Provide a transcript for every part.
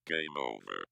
Game over.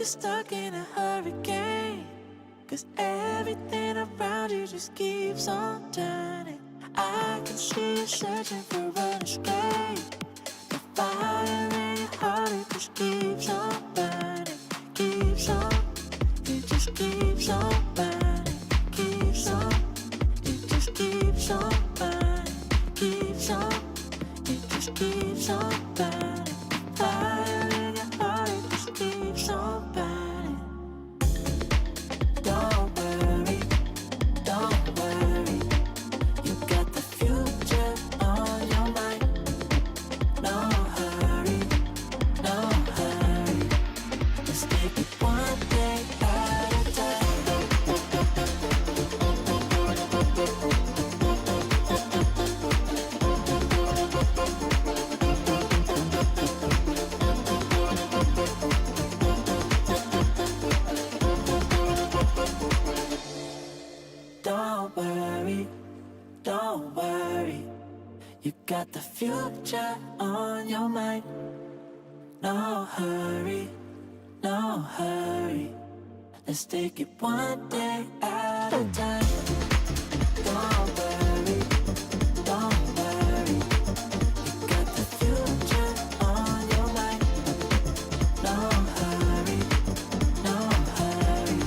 you're stuck in a hurricane, 'cause everything around you just keeps on turning. I can see you searching for an escape. The fire in your heart, it just keeps on burning. Keeps on, it just keeps on burning. Keeps on, it just keeps on burning. Keeps on, it just keeps on burning. Fire in your heart, it just keeps on burning. Don't worry, don't worry. You got the future on your mind. No hurry, no hurry. Let's take it one day at a time. Don't worry, don't worry. You got the future on your mind. No hurry, no hurry. Let's take it one day at a time. Don't worry, don't worry. You got the future on your mind. No hurry, no hurry.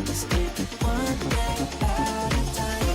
Let's take it one day at a time.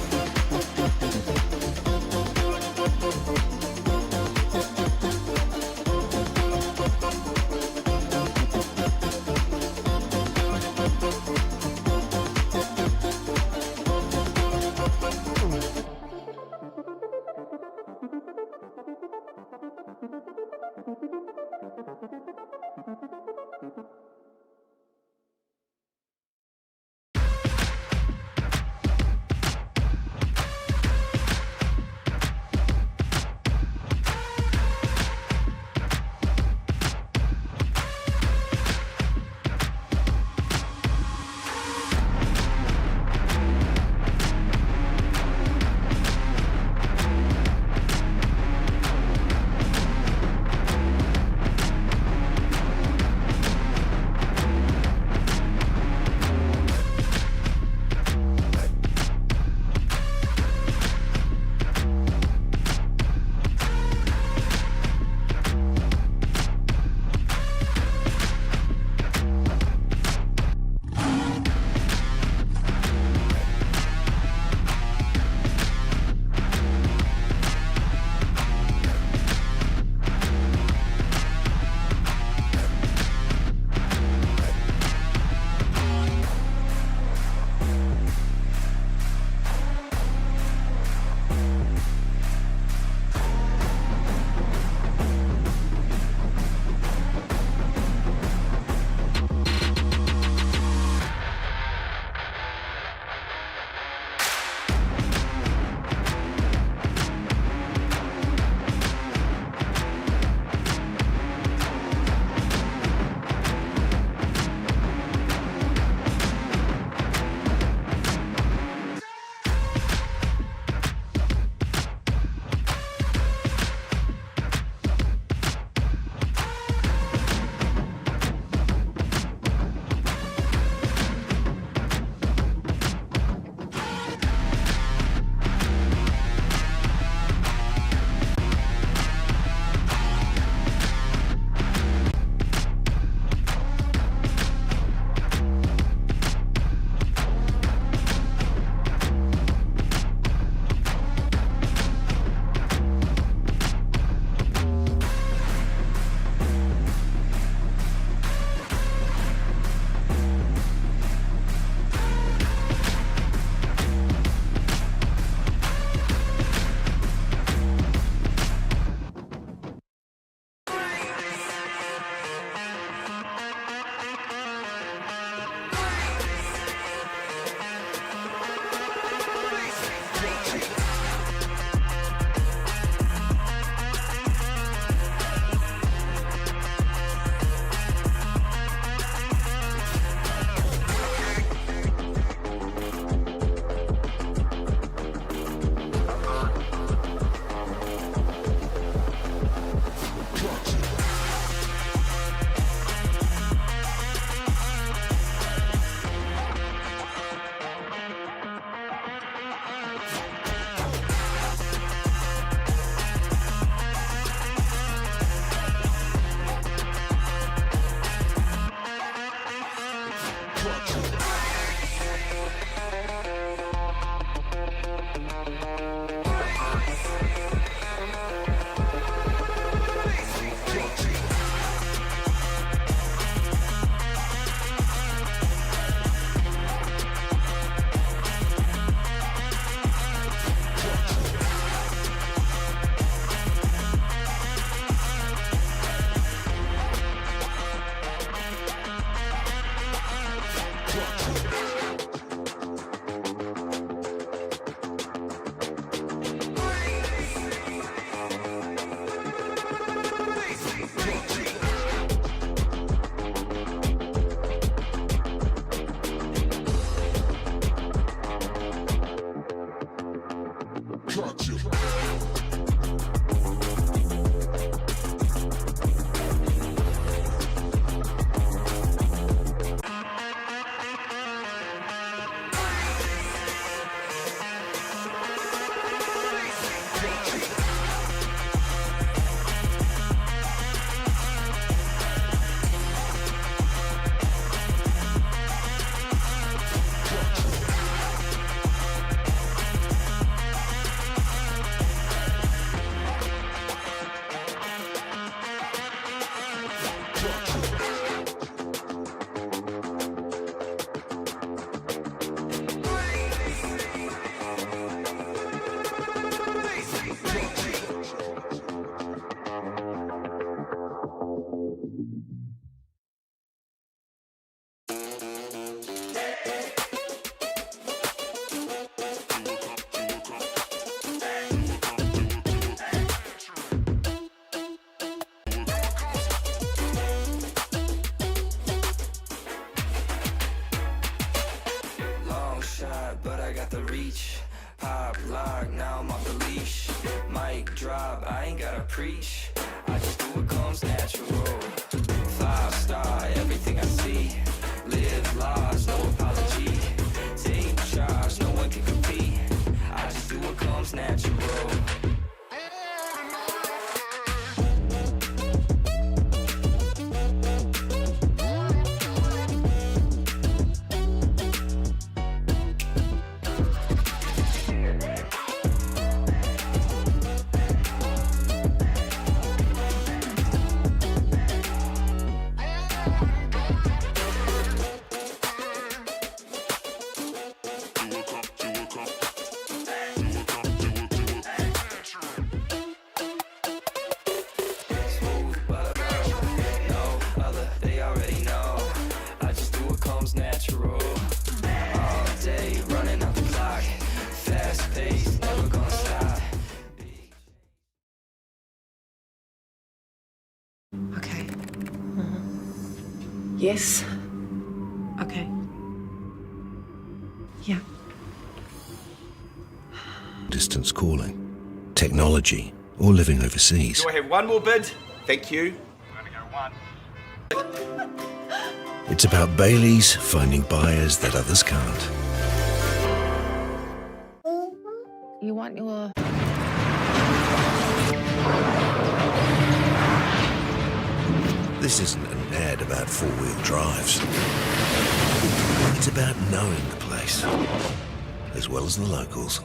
reach. Pop lock, now I'm off the leash. Mic drop, I ain't gotta preach. I just do what comes natural. 5-star, everything I see. Live large, no apology. Take charge, no one can compete. I just do what comes natural. Natural. All day running out the clock. Fast paced, never gonna stop. Okay. Yes. Okay. Yeah. Distance calling, technology, or living overseas. Do I have one more bid? Thank you. I'm gonna go one. It's about Bailey's finding buyers that others can't. You want your... This isn't an ad about four-wheel drives. It's about knowing the place, as well as the locals.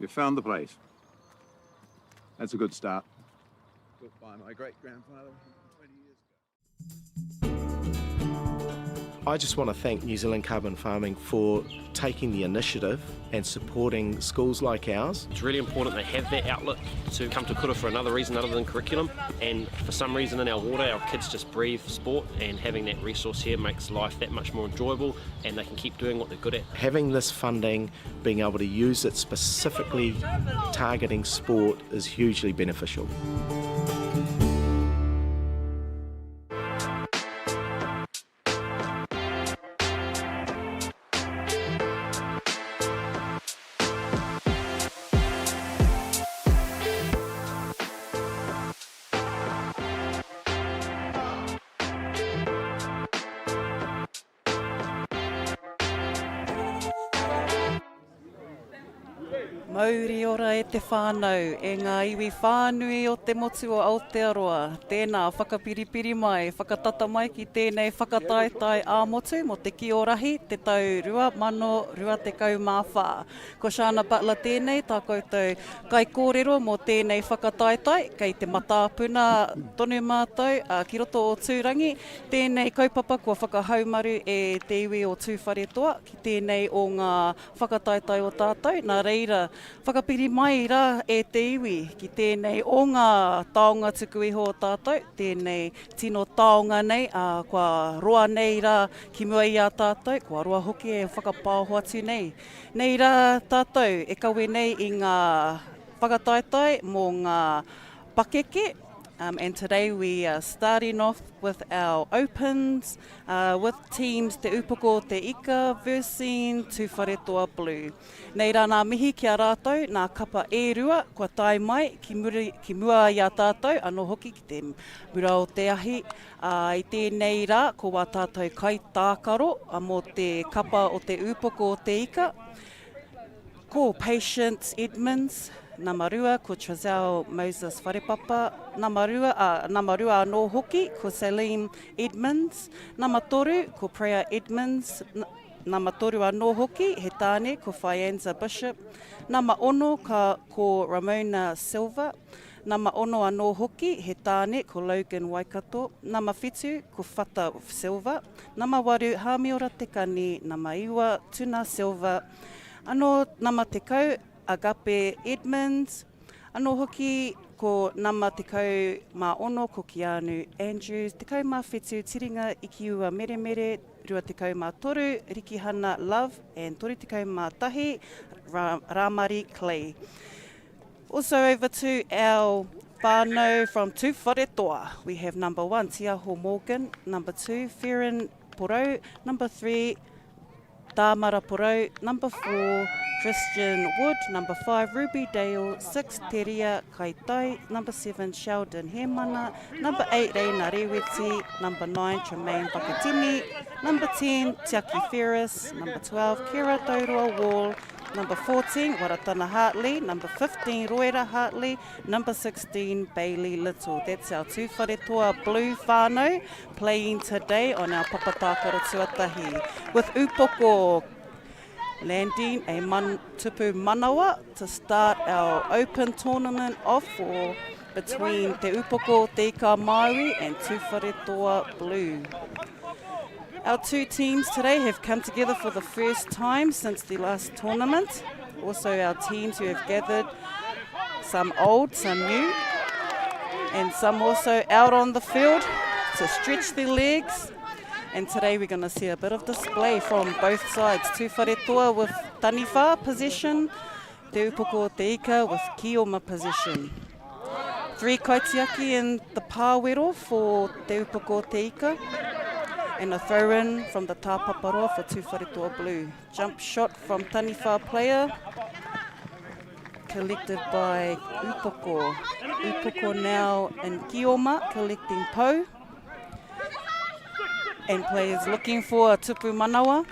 We found the place. That's a good start. Built by my great-grandfather 20 years ago. I just want to thank New Zealand Carbon Farming for taking the initiative and supporting schools like ours. It's really important they have that outlet to come to kura for another reason other than curriculum, and for some reason in our water our kids just breathe sport, and having that resource here makes life that much more enjoyable and they can keep doing what they're good at. Having this funding, being able to use it specifically targeting sport is hugely beneficial. Mauri ora e te whānau, e ngā iwi whānui o te motu o Aotearoa. Tēnā whakapiripiri mai, whakatata mai ki tēnei whakataetai ā-motu mo te Kī-o-Rahi, te tau 2024. Ko Shana Butler tēnei, tā koutou kai kōrero mo tēnei whakataetai, kei te matāpuna tonu mātou ki roto o Tūrangi. Tēnei kaupapa kua whakahaumaru e te iwi o Tūwharetoa, ki tēnei o ngā whakataetai o tātou. Nā reira, whakapiri mai rā e te iwi ki tēnei o ngā taonga tuku iho o tātou, tēnei tino taonga nei, kua roa nei rā ki mua i a tātou, kua roa hoki e whakapāho atu nei. Nei rā tātou, e kawe nei i ngā whakataetai mō ngā pakeke. And today we are starting off with our opens with teams Te Upoko Te Ika versus Tūwharetoa Blue. Nei rā ngā mihi ki a rātou, ngā kapa e rua, kua tai mai ki mua i a tātou, anō hoki ki te mura o te ahi. I tēnei rā, ko wā tātou kai tākaro mō te kapa o Te Upoko o Te Ika. Ko Patience Edmonds, nā marua, ko Trazelle Moses Wharepapa, nā marua anō hoki, ko Salim Edmonds, nā matoru, ko Priya Edmonds, nā matoru anō hoki, he tāne, ko Fianza Bishop, nā maono ko Ramona Silva, nā maono anō hoki, he tāne, ko Logan Waikato, nā mawhitu, ko Fata Silva, nā mawaru, Hāmiora Te Kani, nā maiwa, Tuna Silva, anō nama te kau, Agape Edmonds, anō hoki ko nama te kau mā ono ko Kianu Andrews, te kau mā whetu tiringa Ikiua Meremere, rua te kau mā toru Rikihana Love, and toru te kau mā tahi Ramari Clay. Also over to our whānau from Tūwharetoa, we have number 1 Tiaho Morgan, number 2 Fearon Porou, number 3 Tāmara Porou, number 4, Christian Wood, number 5, Ruby Dale, 6, Teria Kaitai, number 7, Sheldon Hemana, number 8, Reina Rewiti, number 9, Tremaine Bakatini, number 10, Tiaki Ferris, number 12, Kira Taurua Wall, number 14, Waratana Hartley, number 15, Roera Hartley, number 16, Bailey Little. That's our tūwharetoa blue whānau playing today on our Papatakara Tuatahi. With Upoko landing a tupu manawa to start our open tournament off for between Te Upoko, Te Ika Māori and Tūwharetoa Blue. Our two teams today have come together for the first time since the last tournament. Also our teams who have gathered, some old, some new, and some also out on the field to stretch their legs. And today we're going to see a bit of display from both sides. Tūwharetoa with Taniwha possession, Te Upoko Te Ika with Kioma possession. 3 kaitiaki in the pāwero for Te Upoko Te Ika. And a throw-in from the Tāpaparoa for Tūwharetoa Blue. Jump shot from Taniwha player, collected by Upoko. Upoko now in Kioma, collecting Pou. And players looking for a tupu manawa.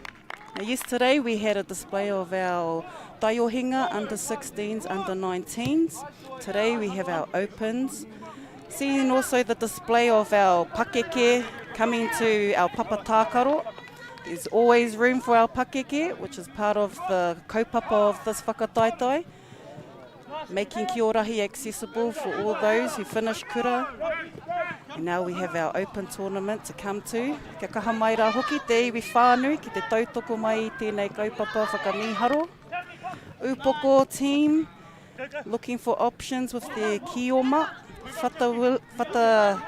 Now, yesterday we had a display of our taiohinga under 16s, under 19s. Today we have our opens. Seeing also the display of our pakeke coming to our papatākaro. There's always room for our pakeke, which is part of the kaupapa of this whakataitai, making Kī-o-Rahi accessible for all those who finish kura. And now we have our open tournament to come to. Kia kaha mai rā hoki te iwi whānui ki te tautoko mai i tēnei kaupapa whakamiharo. Upoko team looking for options with their Kioma. Whata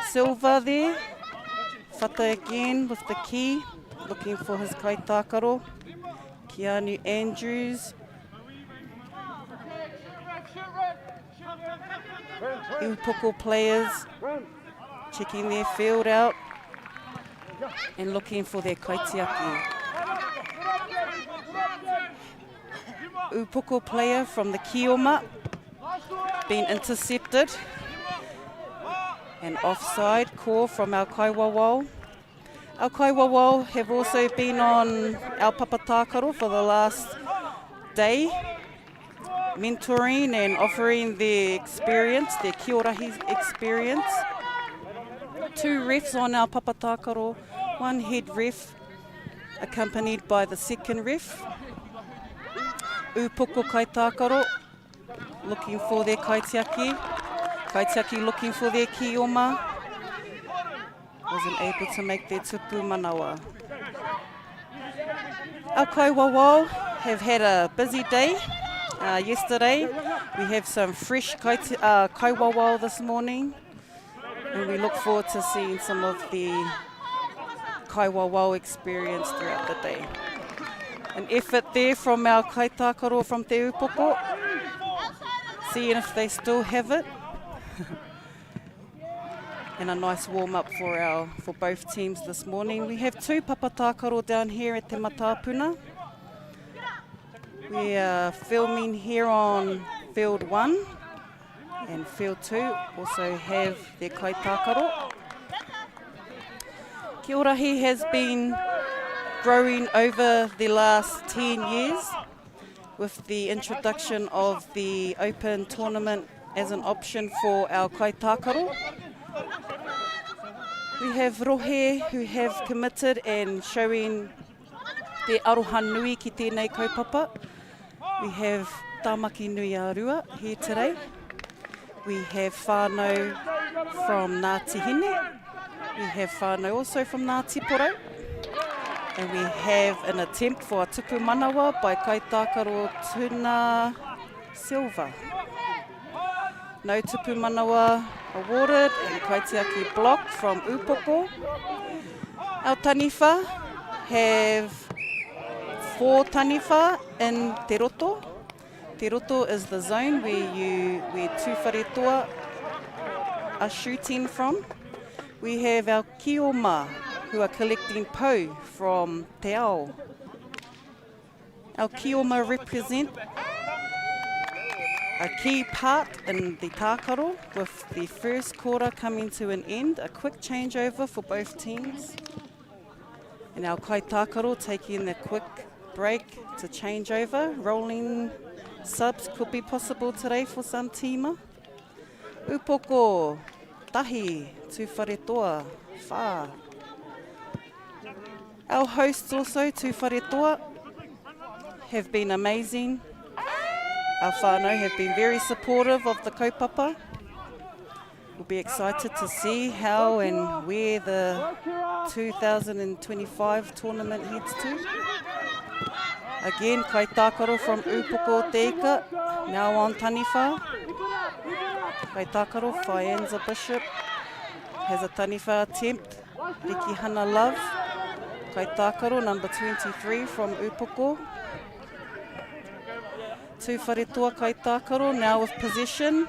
Silva there. Whata again with the key, looking for his kaitākaro. Keanu Andrews. Upoko players checking their field out and looking for their kaitiaki. Upoko player from the Kioma being intercepted. An offside call from our kaiwawau. Our kaiwawau have also been on our papatākaro for the last day, mentoring and offering their experience, their Kī-o-Rahi experience. 2 refs on our papatākaro, 1 head ref accompanied by the second ref. Upoko kaitākaro looking for their kaitiaki. Kaitiaki looking for their Kioma. Wasn't able to make their tupu manawa. Our kaiwawau have had a busy day. Yesterday we have some fresh kaiwawau this morning. And we look forward to seeing some of the kaiwawau experience throughout the day. An effort there from our kaitākaro from Te Upoko. Seeing if they still have it. And a nice warm-up for both teams this morning. We have 2 papatākaro down here at Te Matapuna. We are filming here on field 1, and field 2 also have their kaitākaro. Kī-o-Rahi has been growing over the last 10 years with the introduction of the open tournament as an option for our kaitākaro. We have rohe who have committed and showing their aroha nui ki tēnei kaupapa. We have Tāmaki Nui a Rua here today. We have whānau from Ngāti Hine. We have whānau also from Ngāti Porou. And we have an attempt for a tupu manawa by kaitākaro Tuna Silva. No tupu manawa awarded and kaitiaki block from Upoko. Our taniwha have 4 taniwha in Te Roto. Te Roto is the zone where tūwharetoa are shooting from. We have our Kioma who are collecting Pou from Te Ao. Our Kī-o-Rahi represent a key part in the tākaro, with the first quarter coming to an end, a quick changeover for both teams. And our kai tākaro taking a quick break to change over. Rolling subs could be possible today for some tīma. Upoko, tahi, tūwharetoa, whā. Our hosts also, tūwharetoa, have been amazing. Our whānau have been very supportive of the kaupapa. We'll be excited to see how and where the 2025 tournament heads to. Again, kai tākaro from Upoko Teika, now on Taniwha. Kai tākaro, Fianza Bishop has a Taniwha attempt. Riki Hana Love. Kai tākaro, number 23 from Upoko. Tūwharetoa kai tākaro, now with possession.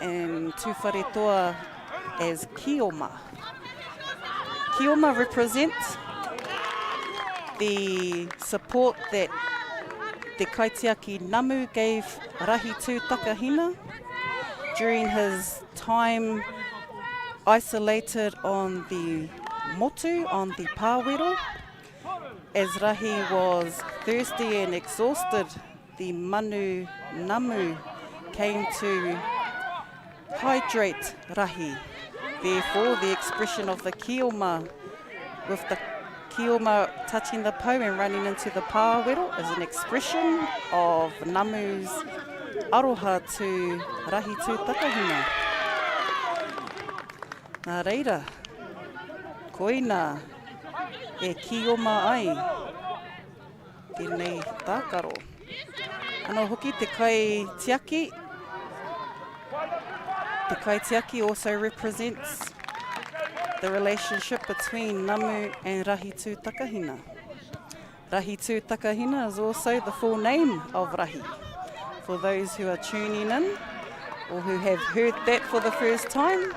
And Tūwharetoa as Kī-o-Rahi. Kī-o-Rahi represents the support that Te Kaitiaki Namu gave Rahi Tū Takahina during his time isolated on the motu, on the pāwero. As Rahi was thirsty and exhausted, the Manu Namu came to hydrate Rahi. Therefore, the expression of the Kī-o-Rahi, with the Kī-o-Rahi touching the po and running into the pāwero, is an expression of Namu's aroha to Rahi Tū Takahina. Nā reira, koina e Kī-o-Rahi ai, tēnei tākaro. Anō hoki te kai tiaki. The kai tiaki also represents the relationship between Namu and Rahi Tū Takahina. Rahi Tū Takahina is also the full name of Rahi. For those who are tuning in or who have heard that for the first time,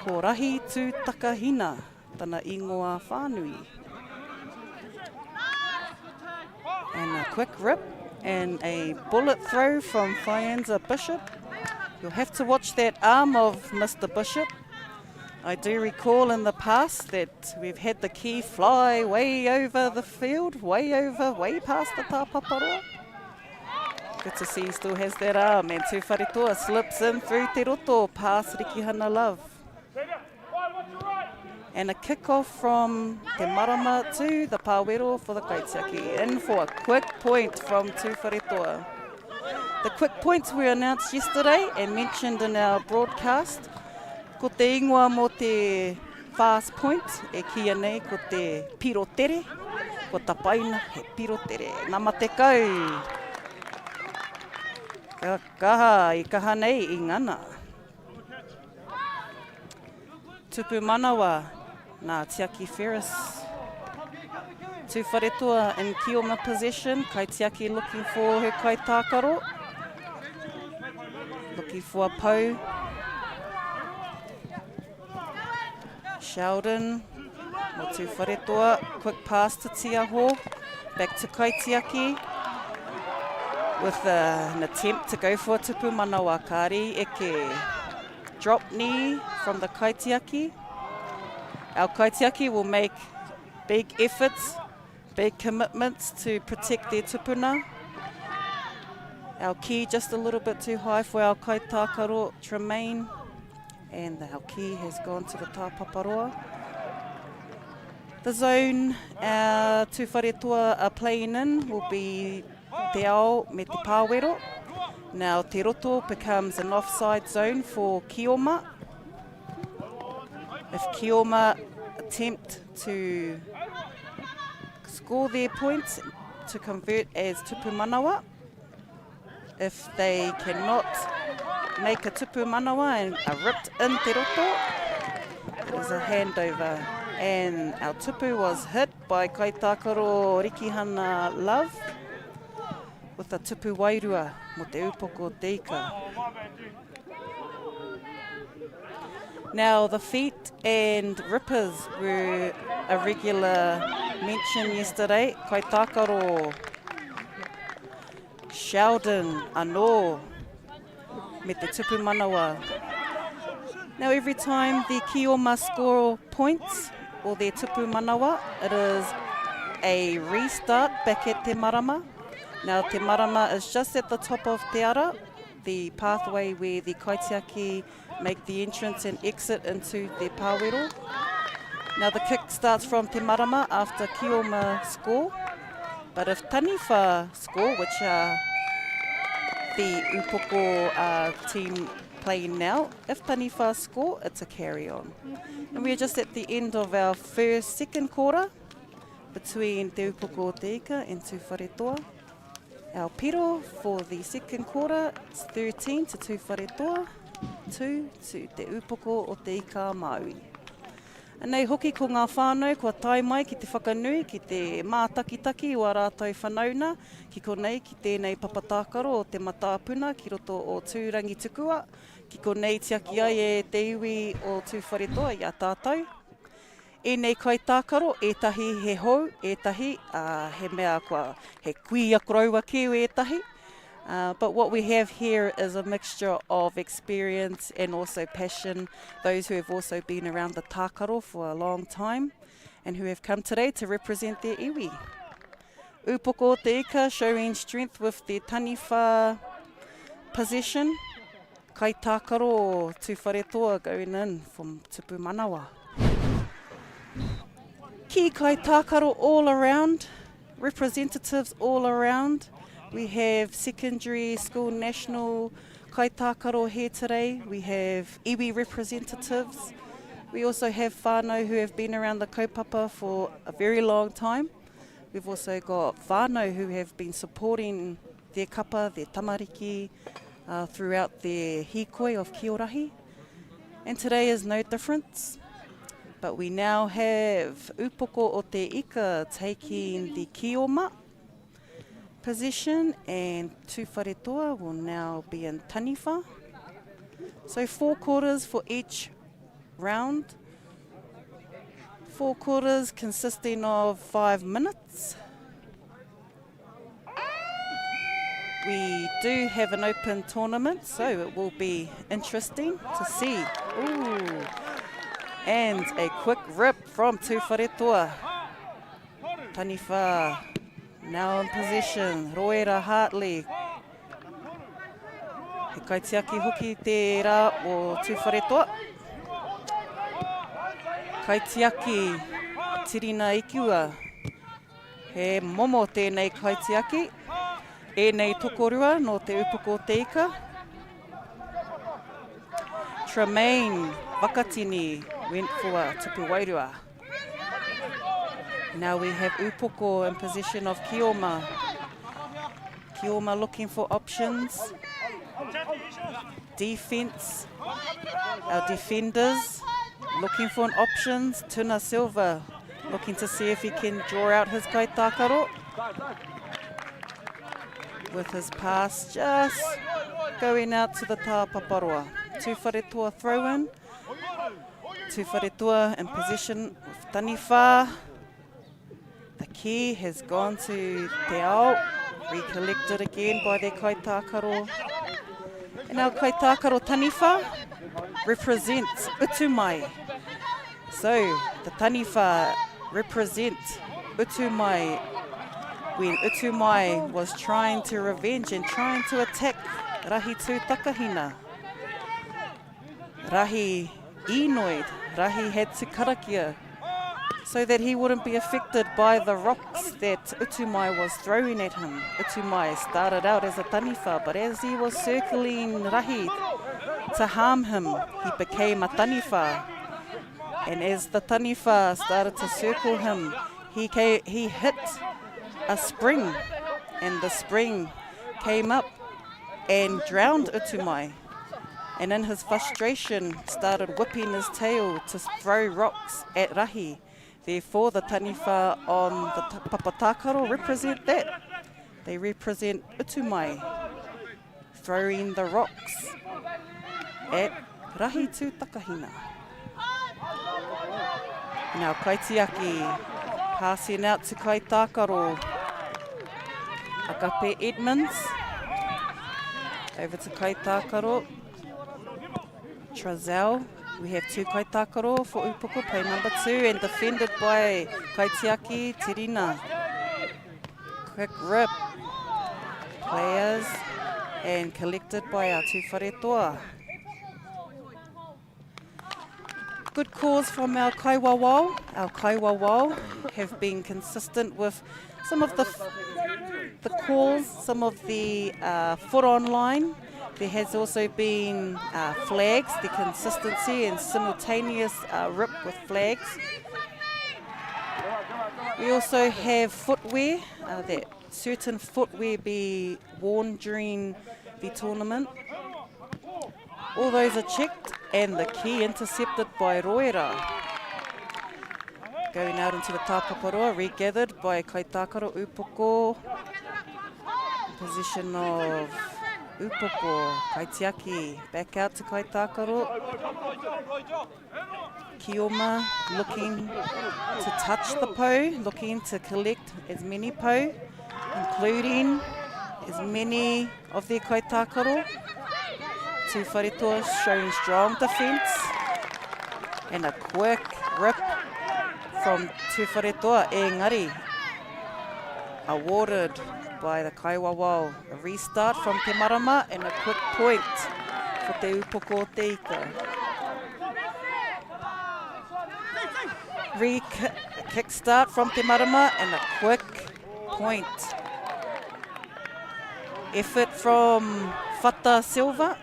ko Rahi Tū Takahina, tana ingoa whānui. And a quick rip and a bullet throw from Fianza Bishop. You'll have to watch that arm of Mr. Bishop. I do recall in the past that we've had the key fly way over the field, way past the tāpaparoa. Good to see he still has that arm, and Tūwharetoa slips in through te roto past Riki Hana Love. And a kickoff from Te Marama to the Pāwero for the Kaitiaki. In for a quick point from Tūwharetoa. The quick points were announced yesterday and mentioned in our broadcast. Ko te ingoa mo te fast point, e kia nei ko te pirotere, ko tapaina he pirotere. Nama te kau. Ka kaha, I kaha nei I ngana. Tupu manawa. Nā Tiaki Ferris. Tūwharetoa in Kī-o-Rahi possession. Kai Tiaki looking for her kai tākaro. Looking for a po. Sheldon. Mo Tūwharetoa. Quick pass to Tiaho. Back to Kai Tiaki. With an attempt to go for a tupu manawa. Kāri eke. Drop knee from the Kai Tiaki. Our kaitiaki will make big efforts, big commitments to protect their tupuna. Our key just a little bit too high for our kai tākaro Tremaine, and our key has gone to the tāpaparoa. The zone our Tūwharetoa are playing in will be Te Ao me Te Pāwero. Now Te Roto becomes an offside zone for Kī-o-Rahi. If Kī-o-Rahi attempt to score their points to convert as tupu manawa, if they cannot make a tupu manawa and are ripped in Te Roto, it is a handover. And our tupu was hit by kai tākaro Riki Hana Love with a tupu wairua mo te upoko teika. Now, the feet and rippers were a regular mention yesterday. Kai tākaro Sheldon, anō, me te tupu manawa. Now every time the Kī-o-Rahi score points or their tupu manawa, it is a restart back at te marama. Now te marama is just at the top of te ara, the pathway where the kaitiaki make the entrance and exit into the pāwero. Now the kick starts from te marama after Kī-o-Rahi score, but if Taniwha score, which are the Upoko team playing now, if Taniwha score, it's a carry-on. And we're just at the end of our second quarter between Te Upoko o Te Ika and Tūwharetoa. Our piro for the second quarter is 13 to Tūwharetoa, 2 to Te Upoko o Te Ika Maui. And nei hoki ko ngā whānau kua tai mai ki te whakanui, ki te mātakitaki o a rātou whanauna, ki konei ki tēnei papatākaro o te matāpuna ki roto o Turangitukua, ki konei tiaki ai e te iwi o Tūwharetoa i a tātou. E nei kaitākaro, ētahi he hou, ētahi he mea kua, he kui akuraua kiu ētahi. But what we have here is a mixture of experience and also passion, those who have also been around the tākaro for a long time and who have come today to represent their iwi. Upoko o Te Ika showing strength with their Taniwha possession. Kai tākaro o Tūwharetoa going in from tupu manawa. Ki kai tākaro all around, representatives all around. We have secondary school national kai tākaro here today. We have iwi representatives. We also have whānau who have been around the kaupapa for a very long time. We've also got whānau who have been supporting their kapa, their tamariki, throughout their hikoi of Kī-o-Rahi. And today is no difference. But we now have Upoko o Te Ika taking the Kī-o-Rahi position, and Tūwharetoa will now be in Taniwha. So 4 quarters for each round. 4 quarters consisting of 5 minutes. We do have an open tournament, so it will be interesting to see. Ooh. And a quick rip from Tūwharetoa. Taniwha now in possession. Roera Hartley. He kaitiaki hoki te rā o Tūwharetoa. Kaitiaki Tirina Ikiua. He momo tēnei kaitiaki. E nei tokorua no te Upoko o Te Ika. Tremaine Wakatini went for a tupu wairua. Now we have Upoko in possession of Kī-o-Rahi. Kī-o-Rahi looking for options. Defense. Our defenders looking for an options. Tuna Silva looking to see if he can draw out his kaitākaro. With his pass just going out to the tāpaparoa. Tūwharetoa throw in. Tūwharetoa in possession of Taniwha. The key has gone to Te Ao, recollected again by their kaitākaro. And our kaitākaro Taniwha represents Utumai. So the Taniwha represent Utumai when Utumai was trying to revenge and trying to attack Rahi tū Takahina. Rahi inoid, Rahi had to karakia so that he wouldn't be affected by the rocks that Utumai was throwing at him. Utumai started out as a Taniwha, but as he was circling Rahi to harm him, he became a Taniwha. And as the Taniwha started to circle him, he hit a spring, and the spring came up and drowned Utumai. And in his frustration, started whipping his tail to throw rocks at Rahi. Therefore, the Taniwha on the papatākaro represent that. They represent Utumai, throwing the rocks at Rahi tū Takahina. Now kaitiaki, passing out to kaitākaro. Akape Edmonds Over to Kaitākaro. Trazell. We have 2 Kaitākaro for Upoko, play number 2, and defended by Kaitiaki Tirina. Quick rip. Players, and collected by our tūwharetoa. Good calls from our kaiwawao. Our kaiwawao have been consistent with some of the calls, some of the foot on line. There has also been flags, the consistency and simultaneous rip with flags. We also have footwear, that certain footwear be worn during the tournament. All those are checked, and the key intercepted by Roera. Going out into the tāpaparoa, regathered by Kaitākaro Upoko. Position of Upoko, Kaitiaki, back out to Kaitākaro. Kioma looking to touch the po, looking to collect as many po, including as many of their Kaitākaro. Tūwharetoa showing strong defence, and a quick rip from Tūwharetoa. Engari awarded by the Kaiwawao. A restart from Te Marama and a quick point for Te Upoko o Te Ika. Kickstart from Te Marama and a quick point. Effort from Fata Silva.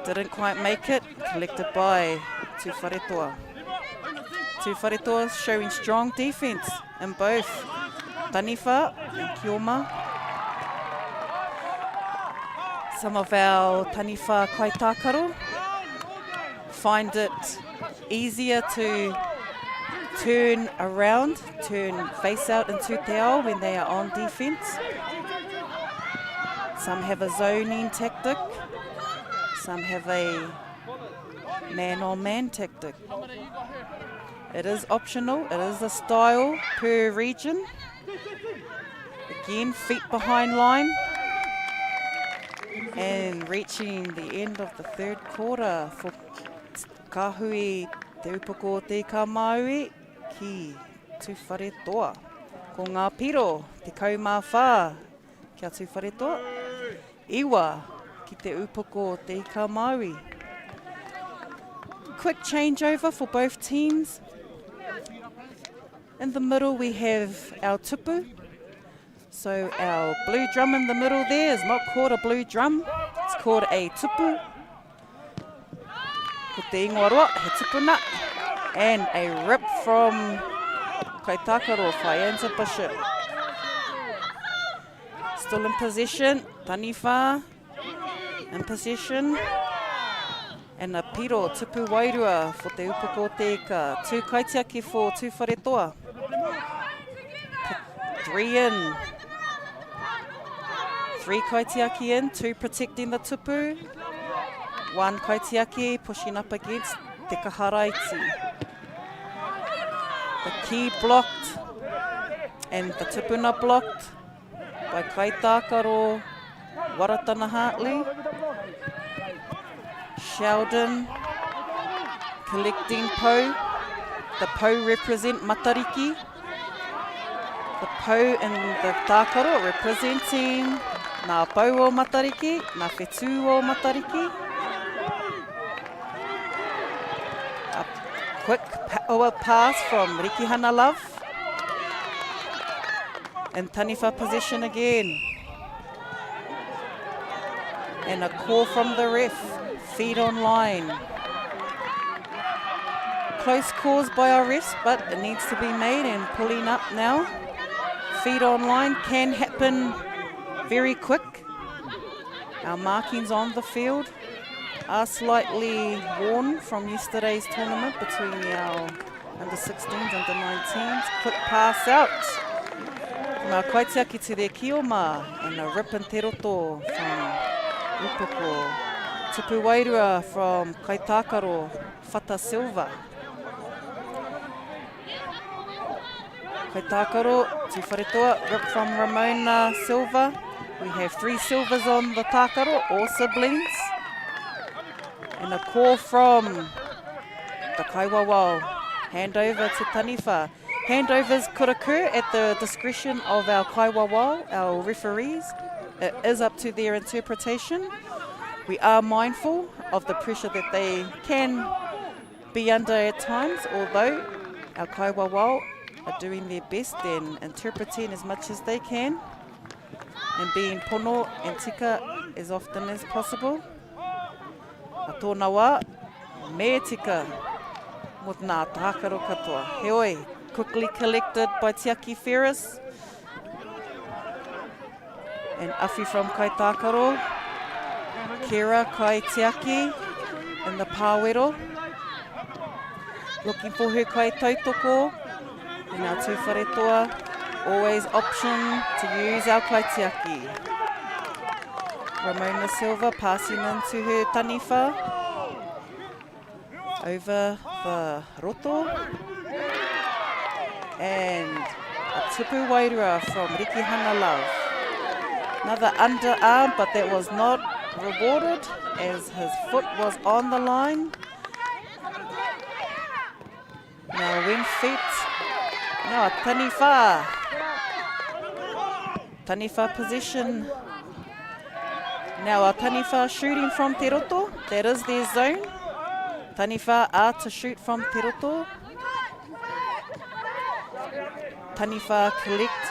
Didn't quite make it. Collected by Tūwharetoa. Tūwharetoa showing strong defence in both Taniwha and Kioma. Some of our Taniwha Kaitākaro find it easier to turn around, turn face out into te ao when they are on defence. Some have a zoning tactic, some have a man-on-man tactic. It is optional, it is a style per region. Again, feet behind line. And reaching the end of the third quarter for Kahui Te Upoko o Te Maui ki Tūwharetoa. Ko ngā piro, te kaumawha kia Tūwharetoa. Iwa ki Te Upoko o Te Maui. Quick changeover for both teams. In the middle we have our tupu. So our blue drum in the middle there is not called a blue drum, it's called a tupu. Ko te ingoaroa, he tupuna. And a rip from Kaitākaro, Whaianza Bishop. Still in possession, Taniwha in possession. And a piro, tupu wairua for Te Upoko o Te Ika. 2 kaitiaki for Tūwharetoa. 3 in. 3 kaitiaki in, 2 protecting the tupu. 1 kaitiaki pushing up against Te Kaharaiti. The key blocked and the tupuna blocked by Kaitākaro Waratana Hartley. Sheldon collecting po. The po represent Matariki. The po and the tākaro representing ngā pau o Matariki, ngā whetū o Matariki. A quick power pass from Rikihana Love. And Taniwha possession again. And a call from the ref. Feed on line. Close calls by our refs, but it needs to be made and pulling up now. Feed on line can happen very quick. Our markings on the field are slightly worn from yesterday's tournament between our under-16s, under-19s. Quick pass out from our kaitiaki to their Kioma, and a rip and te roto from Upoko. Tupu wairua from Kaitākaro, Fata Silva. Kaitākaro, Tūwharetoa, rip from Ramona Silva. We have 3 silvers on the tākaro, all siblings. And a call from the kaiwawao. Handover to Taniwha. Handovers could occur at the discretion of our kaiwawao, our referees. It is up to their interpretation. We are mindful of the pressure that they can be under at times, although our kaiwawao are doing their best and interpreting as much as they can and being pono and tika as often as possible. A tōna wā, me tika mo nā tākaro katoa. Heoi, quickly collected by Tiaki Ferris and Awhi from Kai Tākaro. Kera Kai Tiaki in the pāwero. Looking for her Kai Tautoko. And our tūwharetoa, always option to use our Kai Tiaki. Ramona Silva passing into her Taniwha. Over the roto. And a tupu wairua from Rikihana Love. Another underarm, but that was not rewarded as his foot was on the line. Now wing feet. Now Taniwha. Taniwha position. Now our Taniwha shooting from te roto. That is their zone. Taniwha are to shoot from te roto. Taniwha collect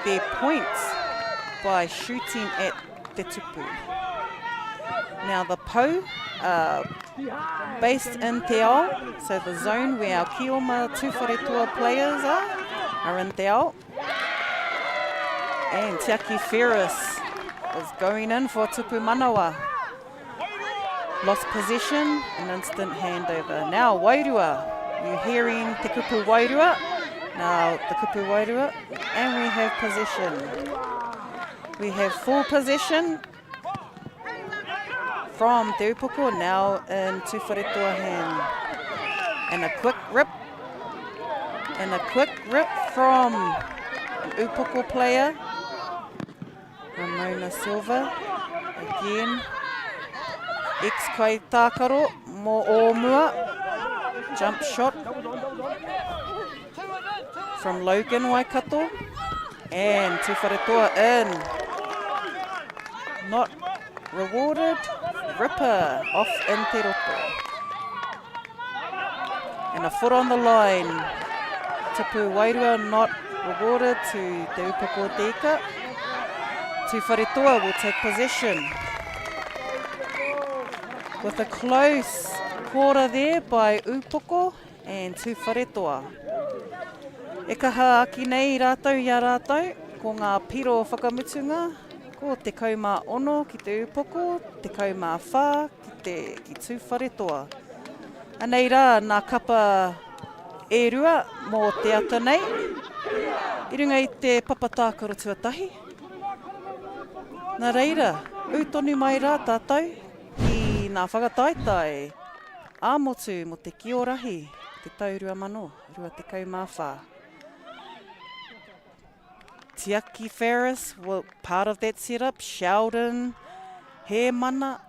their points by shooting at te tupu. Now the po based in te ao, so the zone where our Kioma tūwharetoa players are in te ao. And Tiaki Ferris is going in for tupu manawa. Lost possession, an instant handover. Now Wairua, you're hearing te kupu Wairua. Now the kupu Wairua, and we have possession. We have full possession from Te Upoko, now in Tūwharetoa hand. And a quick rip. And a quick rip from an Upoko player. Ramona Silva. Again. Ex-Kai Tākaro, mo Omua. Jump shot from Logan Waikato. And Tūwharetoa in. Not rewarded. Ripper off in te roto. And a foot on the line. Tupu Wairua not rewarded to Te Upoko Tika. Tūwharetoa will take possession. With a close quarter there by Upoko and Tūwharetoa. E kaha aki nei rātou ia rātou, ko ngā piro whakamutunga, ko te kaumā ono ki te Upoko, te kaumā whā ki Tūwharetoa. Anei rā, nā kapa e rua mō te ata nei, i runga i te papatākaro tuatahi. Nā reira, utonu mai rā tātou ki nā whakataitai, āmotu mo te Kī-o-Rahi, te taurua mano, rua te kaumā whā. Tiaki Ferris were part of that setup. Sheldon, He Mana,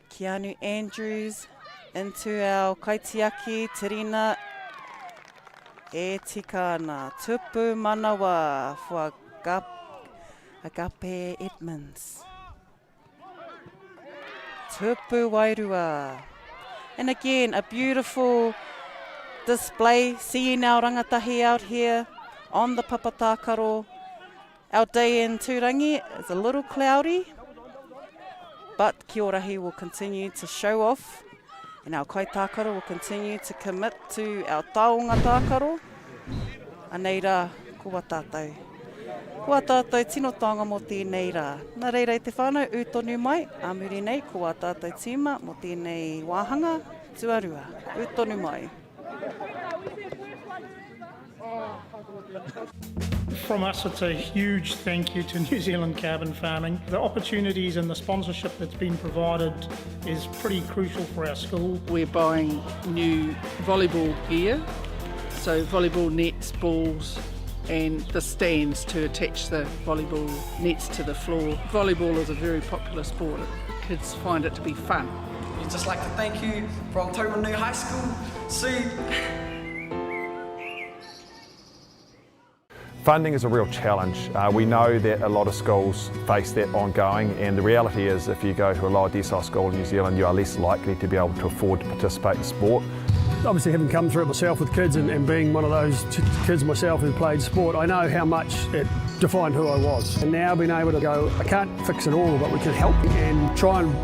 Keanu Andrews into our Kaitiaki, Terina, E Tikana, Tupu Manawa for Agape Edmonds. Tupu Wairua. And again, a beautiful display, seeing our rangatahi out here on the papatākaro. Our day in Tūrangi is a little cloudy, but Kī-o-Rahi will continue to show off, and our kaitākaro will continue to commit to our taonga tākaro. Anei rā, kua tātou. Kua tātou tino taonga mō tēnei rā. Nā reira i te whānau, utonu mai, āmuri nei, kua tātou tīma mō tēnei wāhanga, tuarua, utonu mai. From us, it's a huge thank you to New Zealand Carbon Farming. The opportunities and the sponsorship that's been provided is pretty crucial for our school. We're buying new volleyball gear, so volleyball nets, balls, and the stands to attach the volleyball nets to the floor. Volleyball is a very popular sport. Kids find it to be fun. We'd just like to thank you for Aotearoa High School. See. Funding is a real challenge. We know that a lot of schools face that ongoing, and the reality is if you go to a lower decile school in New Zealand, you are less likely to be able to afford to participate in sport. Obviously, having come through it myself with kids and being one of those kids myself who played sport, I know how much it defined who I was. And now being able to go, I can't fix it all, but we can help and try and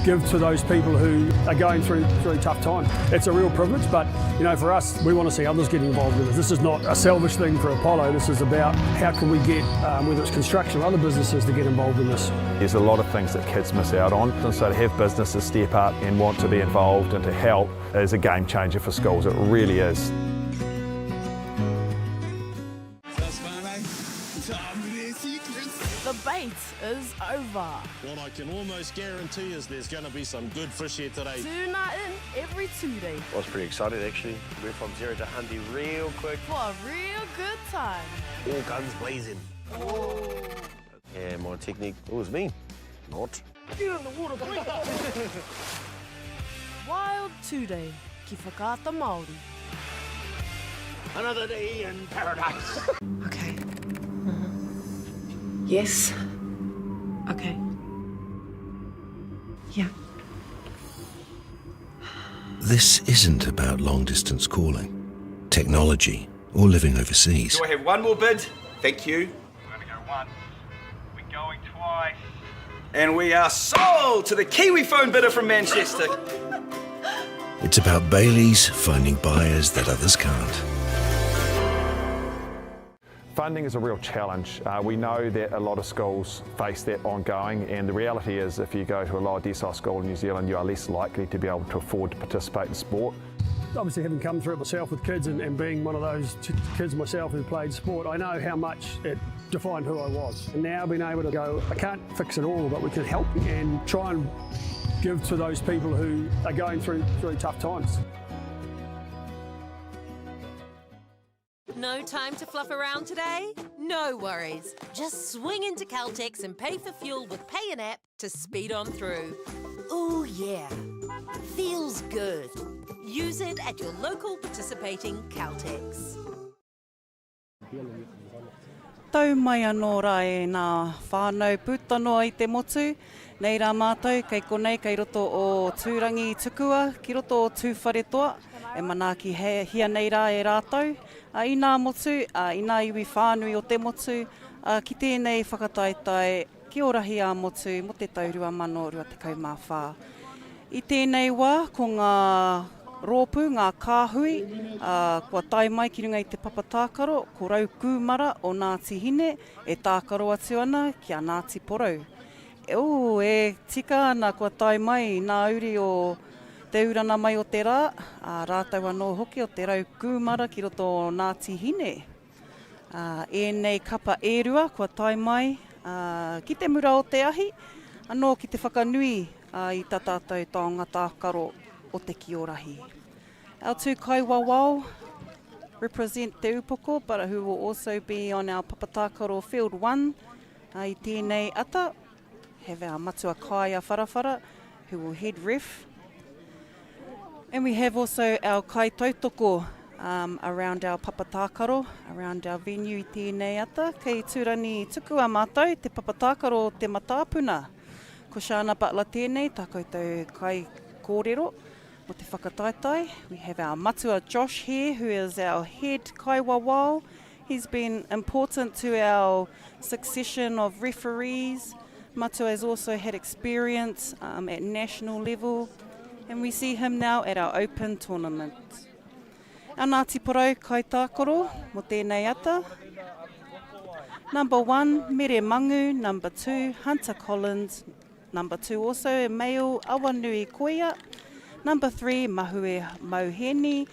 give to those people who are going through tough times. It's a real privilege, but you know, for us, we want to see others get involved in this. This is not a selfish thing for Apollo. This is about how can we get, whether it's construction or other businesses, to get involved in this. There's a lot of things that kids miss out on, and so to have businesses step up and want to be involved and to help is a game changer for schools. It really is. The bait is over. What I can almost guarantee is there's going to be some good fish here today. Tuna in every 2 days. I was pretty excited actually. Went from 0 to 100 real quick. For a real good time. All guns blazing. Oh. And my technique, it was me. Not. Get in the water, please. Wild 2 day. Ki whakaata Māori. Another day in paradise. Okay. Yes. Okay. Yeah. This isn't about long-distance calling, technology, or living overseas. Do I have one more bid? Thank you. We're going to go once. We're going twice. And we are sold to the Kiwi phone bidder from Manchester. It's about Bailey's finding buyers that others can't. Funding is a real challenge. We know that a lot of schools face that ongoing, and the reality is if you go to a lower decile school in New Zealand, you are less likely to be able to afford to participate in sport. Obviously, having come through it myself with kids and being one of those kids myself who played sport, I know how much it defined who I was. And now being able to go, I can't fix it all, but we can help and try and give to those people who are going through tough times. No time to fluff around today? No worries. Just swing into Caltex and pay for fuel with Pay an App to speed on through. Ooh, yeah. Feels good. Use it at your local participating Caltex. Tau mai anō rā e nā whānau pūtanoa I te motu. Nei rā mātou, kei konei kei roto o Turangitukua, ki roto o Tūwharetoa, e manaaki hia nei rā e rātou. I nā motu, I nā iwi whānui o te motu, ki tēnei whakataetai, Kī-o-Rahi a motu, mo te tau 2024. I tēnei wā, ko ngā rōpū, ngā kāhui, kua tai mai ki runga I te papatākaro, ko rau kūmara o Ngāti Hine, e tākaro atu ana ki a Ngāti Porou. E tika ana kua tai mai nā uri o te urana mai o te rā, rātau anō hoki o te rau kūmara ki roto o Ngāti Hine. E nei kapa ērua kua tai mai ki te mura o te ahi, anō ki te whakanui I tā tātou taonga tākaro o te Kī-o-Rahi. Our two kaiwawao represent te upoko, but who will also be on our papatākaro Field 1. I tēnei ata, have our matua kaia wharawhara, who will head ref. And we have also our kai tautoko around our papatākaro, around our venue I tēnei ata. Kei Turangitukua mātou, te papatākaro te matāpuna. Ko Shana Butler tēnei, tā koutou kai kōrero, mo te whakataetai. We have our matua Josh here, who is our head kaiwawao. He's been important to our succession of referees. Matua has also had experience at national level, and we see him now at our open tournament. Our Ngāti Porou kai tākoro, mo tēnei ata. Number 1, Mere Mangu. Number 2, Hunter Collins. Number 2 also, male Awanui Koia. Number 3, Mahue Mauheni.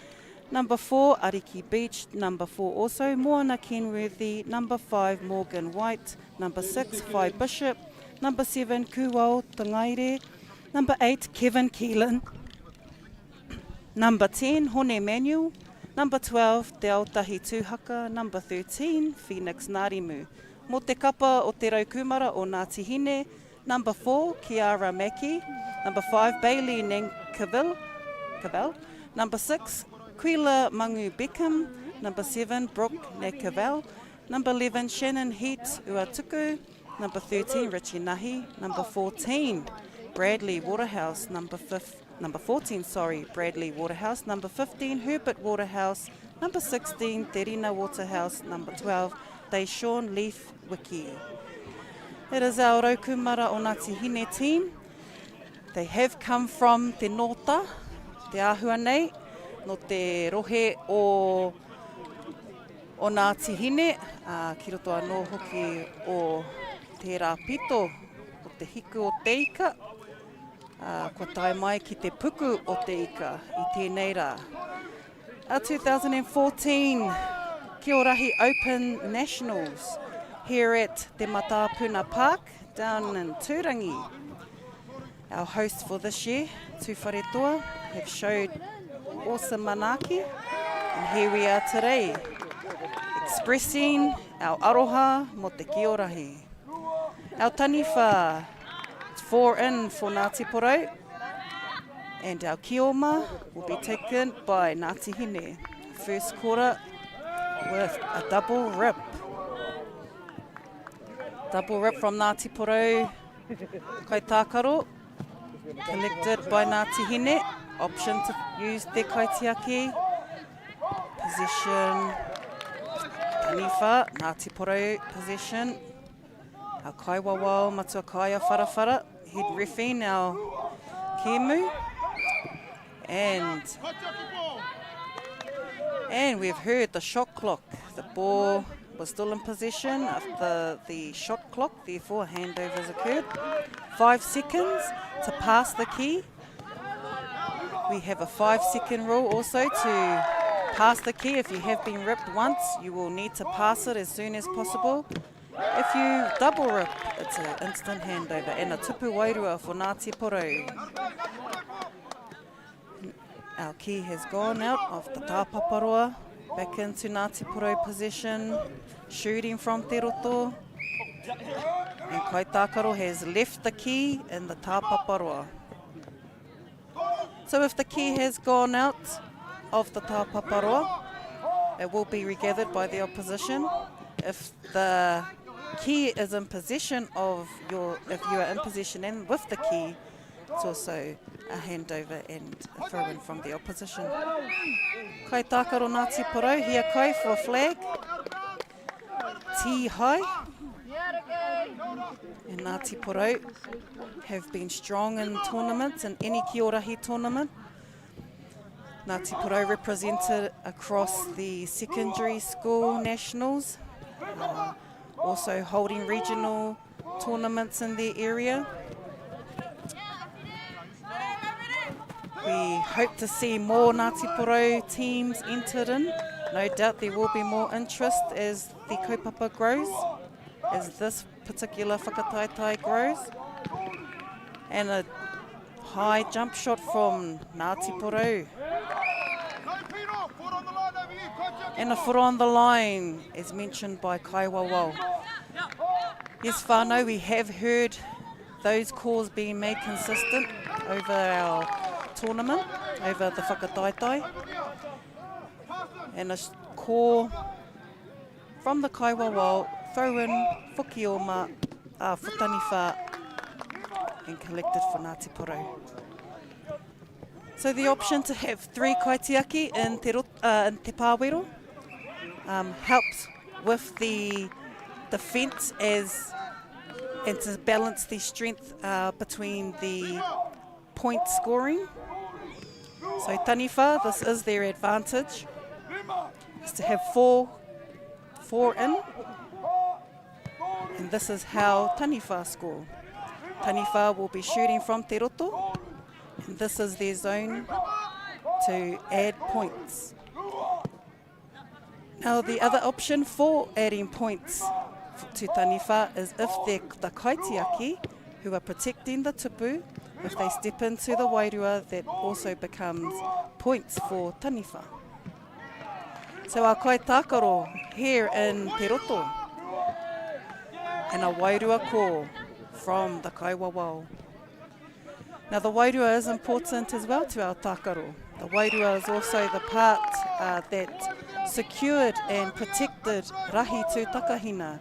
Number 4, Ariki Beach. Number 4 also, Moana Kenworthy. Number 5, Morgan White. Number 6, Whai Bishop. Number 7, Kuao Tangaire. Number 8, Kevin Keelan. Number 10, Hone Manuel. Number 12, Te Aotahi Tūhaka. Number 13, Phoenix Ngārimu. Mō te kapa o te raukumara o Ngāti Hine. Number 4, Kī-o-Rahi. Number 5, Bailey Cavell. Number 6, Quila Mangu Beckham. Number 7, Brooke Cavell. Number 11, Shannon Heat Uatuku. Number 13, Richie Nahi. Number 14, Bradley Waterhouse. Number 14, Bradley Waterhouse. Number 15, Herbert Waterhouse. Number 16, Terina Waterhouse. Number 12, Deshaun Leaf Wiki. It is our raukumara o Ngāti Hine team. They have come from Te Nota, Te Āhua nei, no te rohe o Ngāti Hine, ki roto anō hoki o te rāpito, o te hiku o te ika, kua tae mai ki te puku o te ika i tēnei rā. Our 2014 Kī-o-Rahi Open Nationals here at Te Matapuna Park down in Tūrangi. Our hosts for this year, Tūwharetoa, have showed awesome manaki, and here we are today, expressing our aroha mo te Kī-o-Rahi. Our taniwha, 4 in for Ngāti Porou, and our kioma will be taken by Ngāti Hine. First quarter with a double rip. Double rip from Ngāti Porou, kai tākaro, collected by Ngāti Hine. Option to use their kaitiaki. Possession, taniwha, Ngāti Porou possession. Our kaiwawao, matua kaya wharawhara, head reffing our kēmu. And we've heard the shot clock. The ball was still in possession after the shot clock, therefore handovers occurred. 5 seconds to pass the key. We have a 5-second rule also to pass the key. If you have been ripped once, you will need to pass it as soon as possible. If you double rip, it's an instant handover and a tupu wairua for Ngāti Porou. Our key has gone out of the tāpaparoa, back into Ngāti Porou possession, shooting from Te Roto. And Kai Tākaro has left the key in the tāpaparoa. So if the key has gone out of the tāpaparoa, it will be regathered by the opposition. If the key is in possession of if you are in possession and with the key, it's also a handover and a throw-in from the opposition. Kai tākaro Ngāti Porou, hia kai for a flag. Tī high. And Ngāti Porou have been strong in tournaments, in any Kī-o-Rahi tournament. Ngāti Porou represented across the secondary school nationals, also holding regional tournaments in their area. We hope to see more Ngāti Porou teams entered in. No doubt there will be more interest as the kaupapa grows, as this particular whakataetai grows. And a high jump shot from Ngāti Porou. And a foot on the line, as mentioned by Kai Wawau. Yes, whānau, we have heard those calls being made consistent over our tournament, over the whakataetai. And a call from the Kai Wawau, throw in for Kioma, for taniwha, and collected for Ngāti Porou. So the option to have 3 kaitiaki in te pāwero helps with the defence and to balance the strength between the point scoring. So taniwha, this is their advantage, is to have 4 in, and this is how taniwha score. Taniwha will be shooting from Te Roto, and this is their zone to add points. Now the other option for adding points to taniwha is if the kaitiaki who are protecting the tupu, if they step into the wairua, that also becomes points for taniwha. So our kaitākaro here in Te Roto. And a wairua ko from the Kaiwawao. Now the wairua is important as well to our tākaro. The wairua is also the part that secured and protected Rahi tū Takahina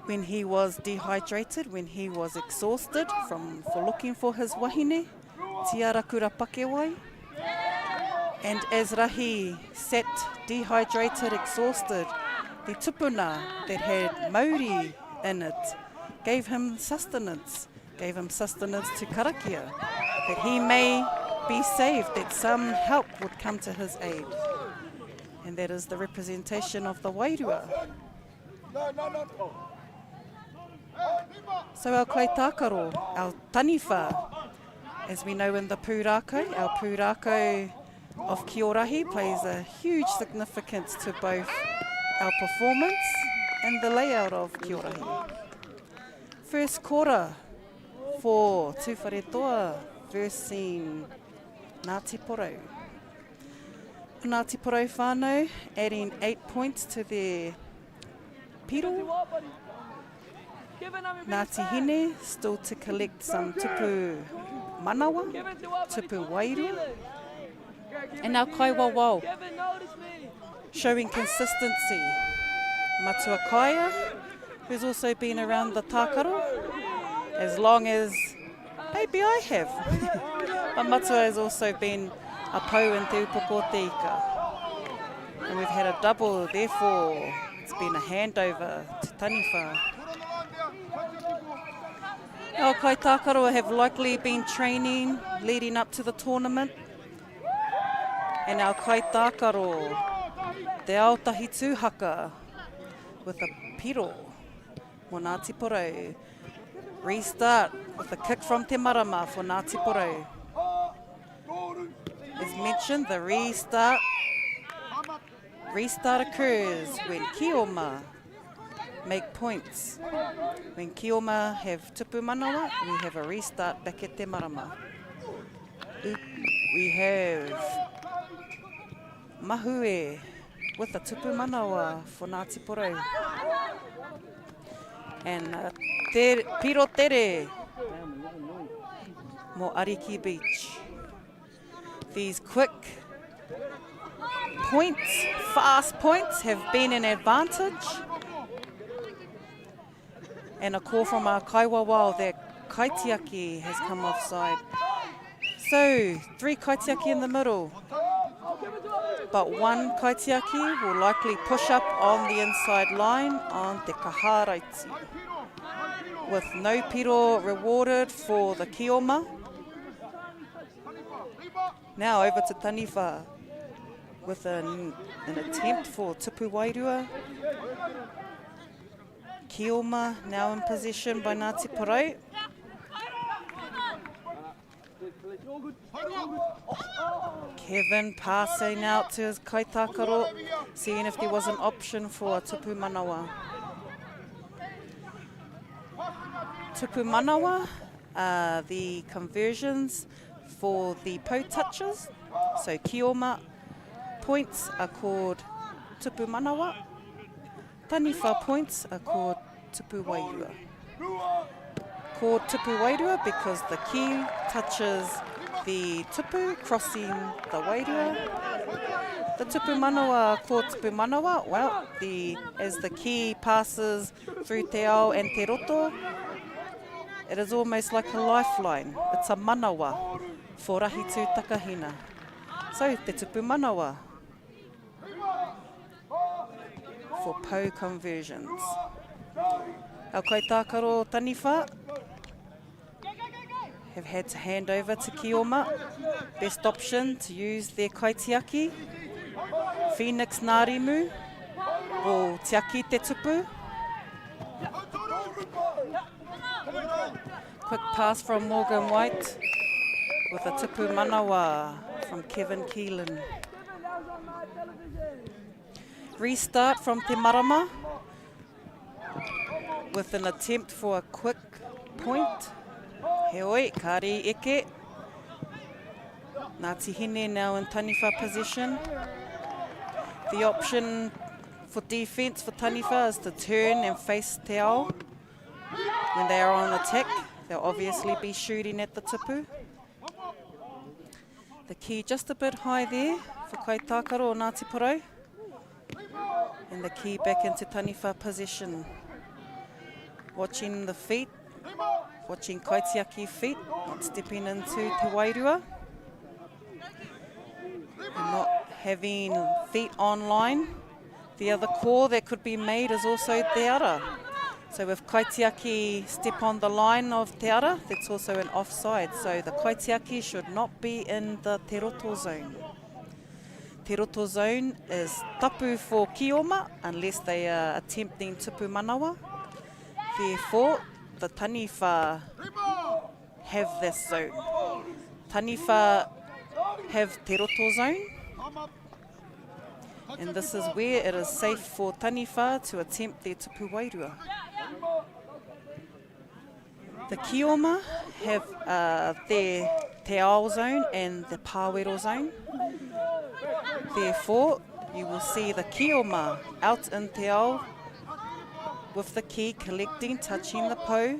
when he was dehydrated, when he was exhausted for looking for his wahine, tiara kura pakewai. And as Rahi sat dehydrated, exhausted, the tupuna that had mauri in it gave him sustenance to karakia, that he may be saved, that some help would come to his aid. And that is the representation of the wairua. So our kaitākaro, our taniwha, as we know in the pūrākau, our pūrākau of Kī-o-Rahi plays a huge significance to both our performance and the layout of Kī-o-Rahi. First quarter for Tūwharetoa versing Ngāti Porou. Ngāti Porou whānau adding 8 points to their piro. Ngāti Hine still to collect some tupu manawa, tupu wairu. And our Kaiwawao showing consistency. Matua Kaya, who's also been around the tākaro as long as maybe I have. But Matua has also been a pou in Te Upoko Te Ika. And we've had a double, therefore it's been a handover to taniwha. Our kaitākaro have likely been training leading up to the tournament. And our kaitākaro, te aotahi tūhaka, with a piro, mo Ngāti Porou. Restart with a kick from Te Marama for Ngāti Porou. As mentioned, the restart occurs when Kioma make points. When Kioma have tupu manawa, we have a restart back at Te Marama. We have Mahue with a tupu manawa for Ngāti Porou. And Piro Tere mo Ariki Beach. These quick points, fast points have been an advantage. And a call from our Kaiwawao that Kaitiaki has come offside. So 3 Kaitiaki in the middle. But 1 Kaitiaki will likely push up on the inside line on Te Kaharaiti. With no piro rewarded for the Kioma. Now over to taniwha with an attempt for tupu wairua. Kioma now in possession by Ngāti Porou. Kevin passing out to his kaitākaro, seeing if there was an option for a tupu manawa. Tupu manawa are the conversions for the po touches. So Kioma points are called tupu manawa. Taniwha points are called tupu wairua. Called tupu wairua because the ki touches the tupu, crossing the wairua. The tupu manawa are called tupu manawa. Well, as the ki passes through te ao and te roto, it is almost like a lifeline. It's a manawa for Rahi tū Takahina. So te tupu manawa for po conversions. Our kaitākaro taniwha have had to hand over to Kioma. Best option to use their kaitiaki. Phoenix Ngārimu or tiaki te tupu. Quick pass from Morgan White with a tupu manawa from Kevin Keelan. Restart from Te Marama with an attempt for a quick point. Heoi, Kari Eke. Ngāti Hine now in taniwha position. The option for defence for Taniwha is to turn and face te ao. When they are on attack, they'll obviously be shooting at the tupu. The key just a bit high there for Kai Tākaro or Ngāti Porou. And the key back into Taniwha position. Watching the feet, watching Kaitiaki feet, not stepping into te wairua. And not having feet on line. The other call that could be made is also te ara. So if Kaitiaki step on the line of te ara, that's also an offside. So the Kaitiaki should not be in the te roto zone. Te roto zone is tapu for kioma unless they are attempting tupu manawa. Therefore, the Taniwha have this zone. Taniwha have te roto zone. And this is where it is safe for Taniwha to attempt their tupu wairua. The kioma have their te ao zone and the pāwero zone. Therefore, you will see the kioma out in te ao with the key collecting, touching the pou,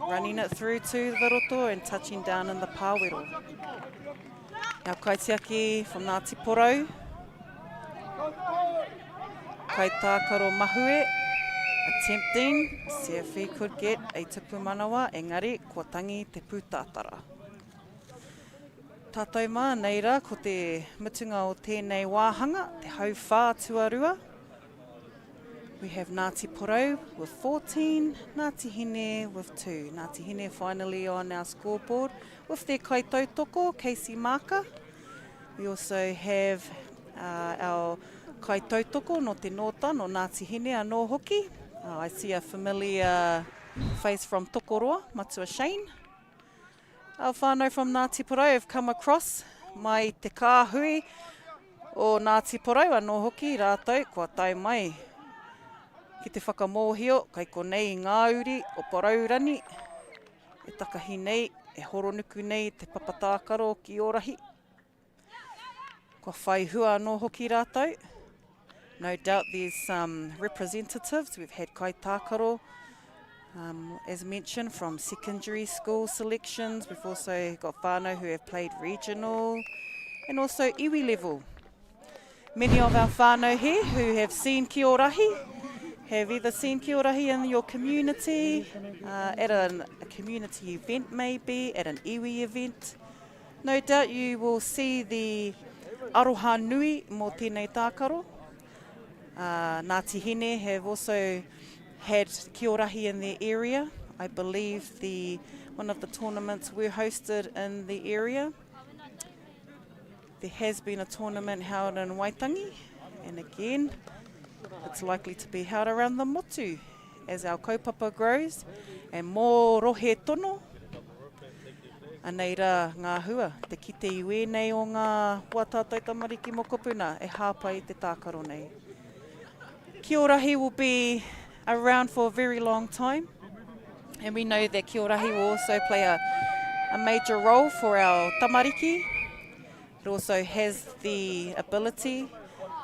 running it through to the roto and touching down in the pāwero. Now Kaitiaki from Ngāti Porou, Kai Tākaro Mahue, attempting, see if he could get a tupu manawa, engari, kua tangi te pūtātara. Tātou mā, neira, ko te mutunga o tēnei wāhanga, te hau whā tuarua. We have Ngāti Porou with 14, Ngāti Hine with 2. Ngāti Hine finally on our scoreboard with their kaitautoko, Casey Marker. We also have our kaitautoko no te nota no Ngāti Hine anō hoki. I see a familiar face from Tokoroa, Matua Shane. Our whānau from Ngāti Porou have come across mai te kāhui o Ngāti Porou anō hoki rātou kua tai mai. Ki te whakamōhio, kai konei ngā uri o Paraurani, e takahi nei, e horonuku nei te papatākaro Kī-o-Rahi. Kua whai hua anō hoki rātou. No doubt there's some representatives. We've had Kai Tākaro, as mentioned, from secondary school selections. We've also got whānau who have played regional and also iwi level. Many of our whānau here who have seen Kī-o-Rahi have either seen Kī-o-Rahi in your community, at a community event maybe, at an iwi event. No doubt you will see the aroha nui mō tēnei tākaro. Ngāti Hine have also had Kī-o-Rahi in their area. I believe one of the tournaments were hosted in the area. There has been a tournament held in Waitangi, and again, it's likely to be held around the motu as our kaupapa grows and mō rohe tono. Anei rā ngā hua, te kite iwe nei o ngā huatātou tamariki mō kopuna e hāpai te tākaro nei. Kī-o-Rahi will be around for a very long time, and we know that Kī-o-Rahi will also play a major role for our tamariki. It also has the ability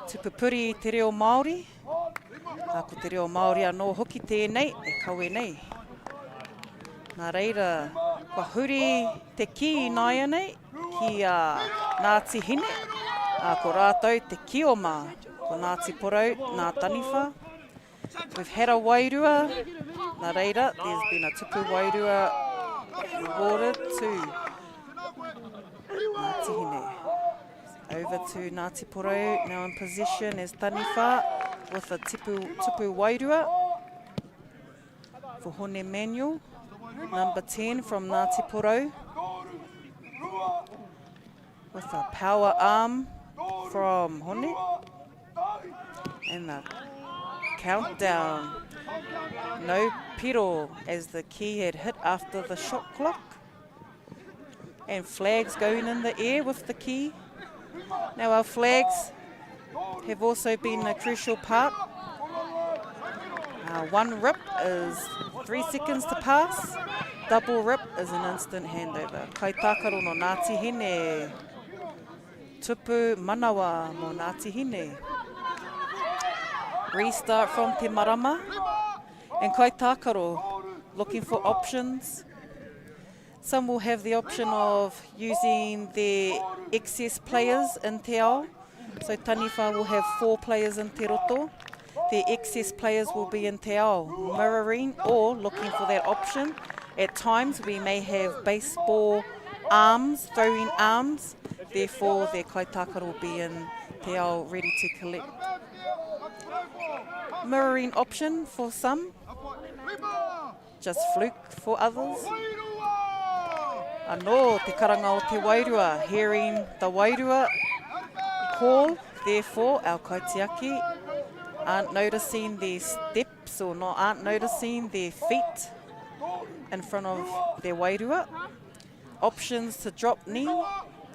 to pupuri te reo Māori. Ko te reo Māori anō hoki tēnei, e kawe nei. Nā reira, kua huri te ki nāia nei, ki a Ngāti Hine, ko rātou te kioma, ko Ngāti Porou, ngā Taniwha. We've had a wairua, nā reira, there's been a tupu wairua awarded to Ngāti Hine. Over to Ngāti Porou, now in position as Taniwha with a tupu wairua for Hone Manuel, number 10 from Ngāti Porou, with a power arm from Hone, and the countdown. No pero as the key had hit after the shot clock, and flags going in the air with the key. Now our flags have also been a crucial part. One rip is 3 seconds to pass. Double rip is an instant handover. Kai Tākaro no Ngāti Hine tupu manawa mo Ngāti Hine. Restart from Te Marama. And kai tākaro, looking for options. Some will have the option of using their excess players in te ao. So Taniwha will have 4 players in te roto. Their excess players will be in te ao, mirroring or looking for that option. At times we may have baseball arms, throwing arms. Therefore their kai tākaro will be in te ao ready to collect. Mirroring option for some. Just fluke for others. Anō, te karanga o te wairua, hearing the wairua call, therefore our kaitiaki aren't noticing their steps or not aren't noticing their feet in front of their wairua. Options to drop knee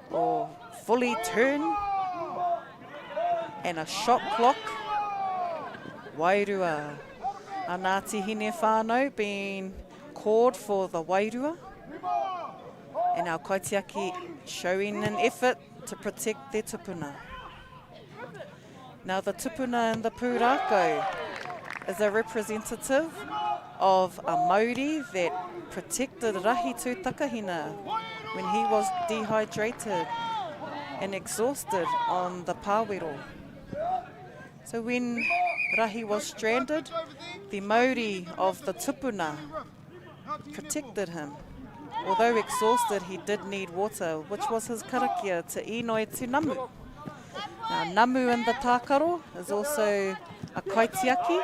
or fully turn, and a shot clock. Wairua. A Ngāti Hine whānau being called for the wairua, and our kaitiaki showing an effort to protect their tupuna. Now the tupuna in the pūrākau is a representative of a Māori that protected Rahi tū Takahina when he was dehydrated and exhausted on the pāwero. So when Rahi was stranded, the Māori of the tupuna protected him. Although exhausted, he did need water, which was his karakia to inoi tu namu. Now, namu in the tākaro is also a kaitiaki.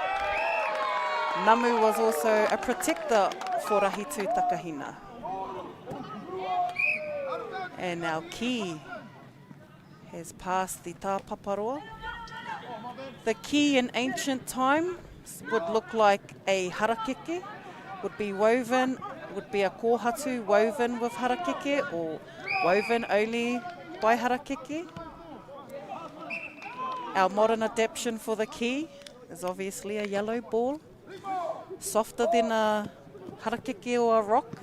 Namu was also a protector for Rahi tū Takahina. And our ki has passed the tāpaparoa. The ki in ancient times would look like a harakeke, would be woven, would be a kōhatu woven with harakeke or woven only by harakeke. Our modern adaptation for the ki is obviously a yellow ball, softer than a harakeke or a rock.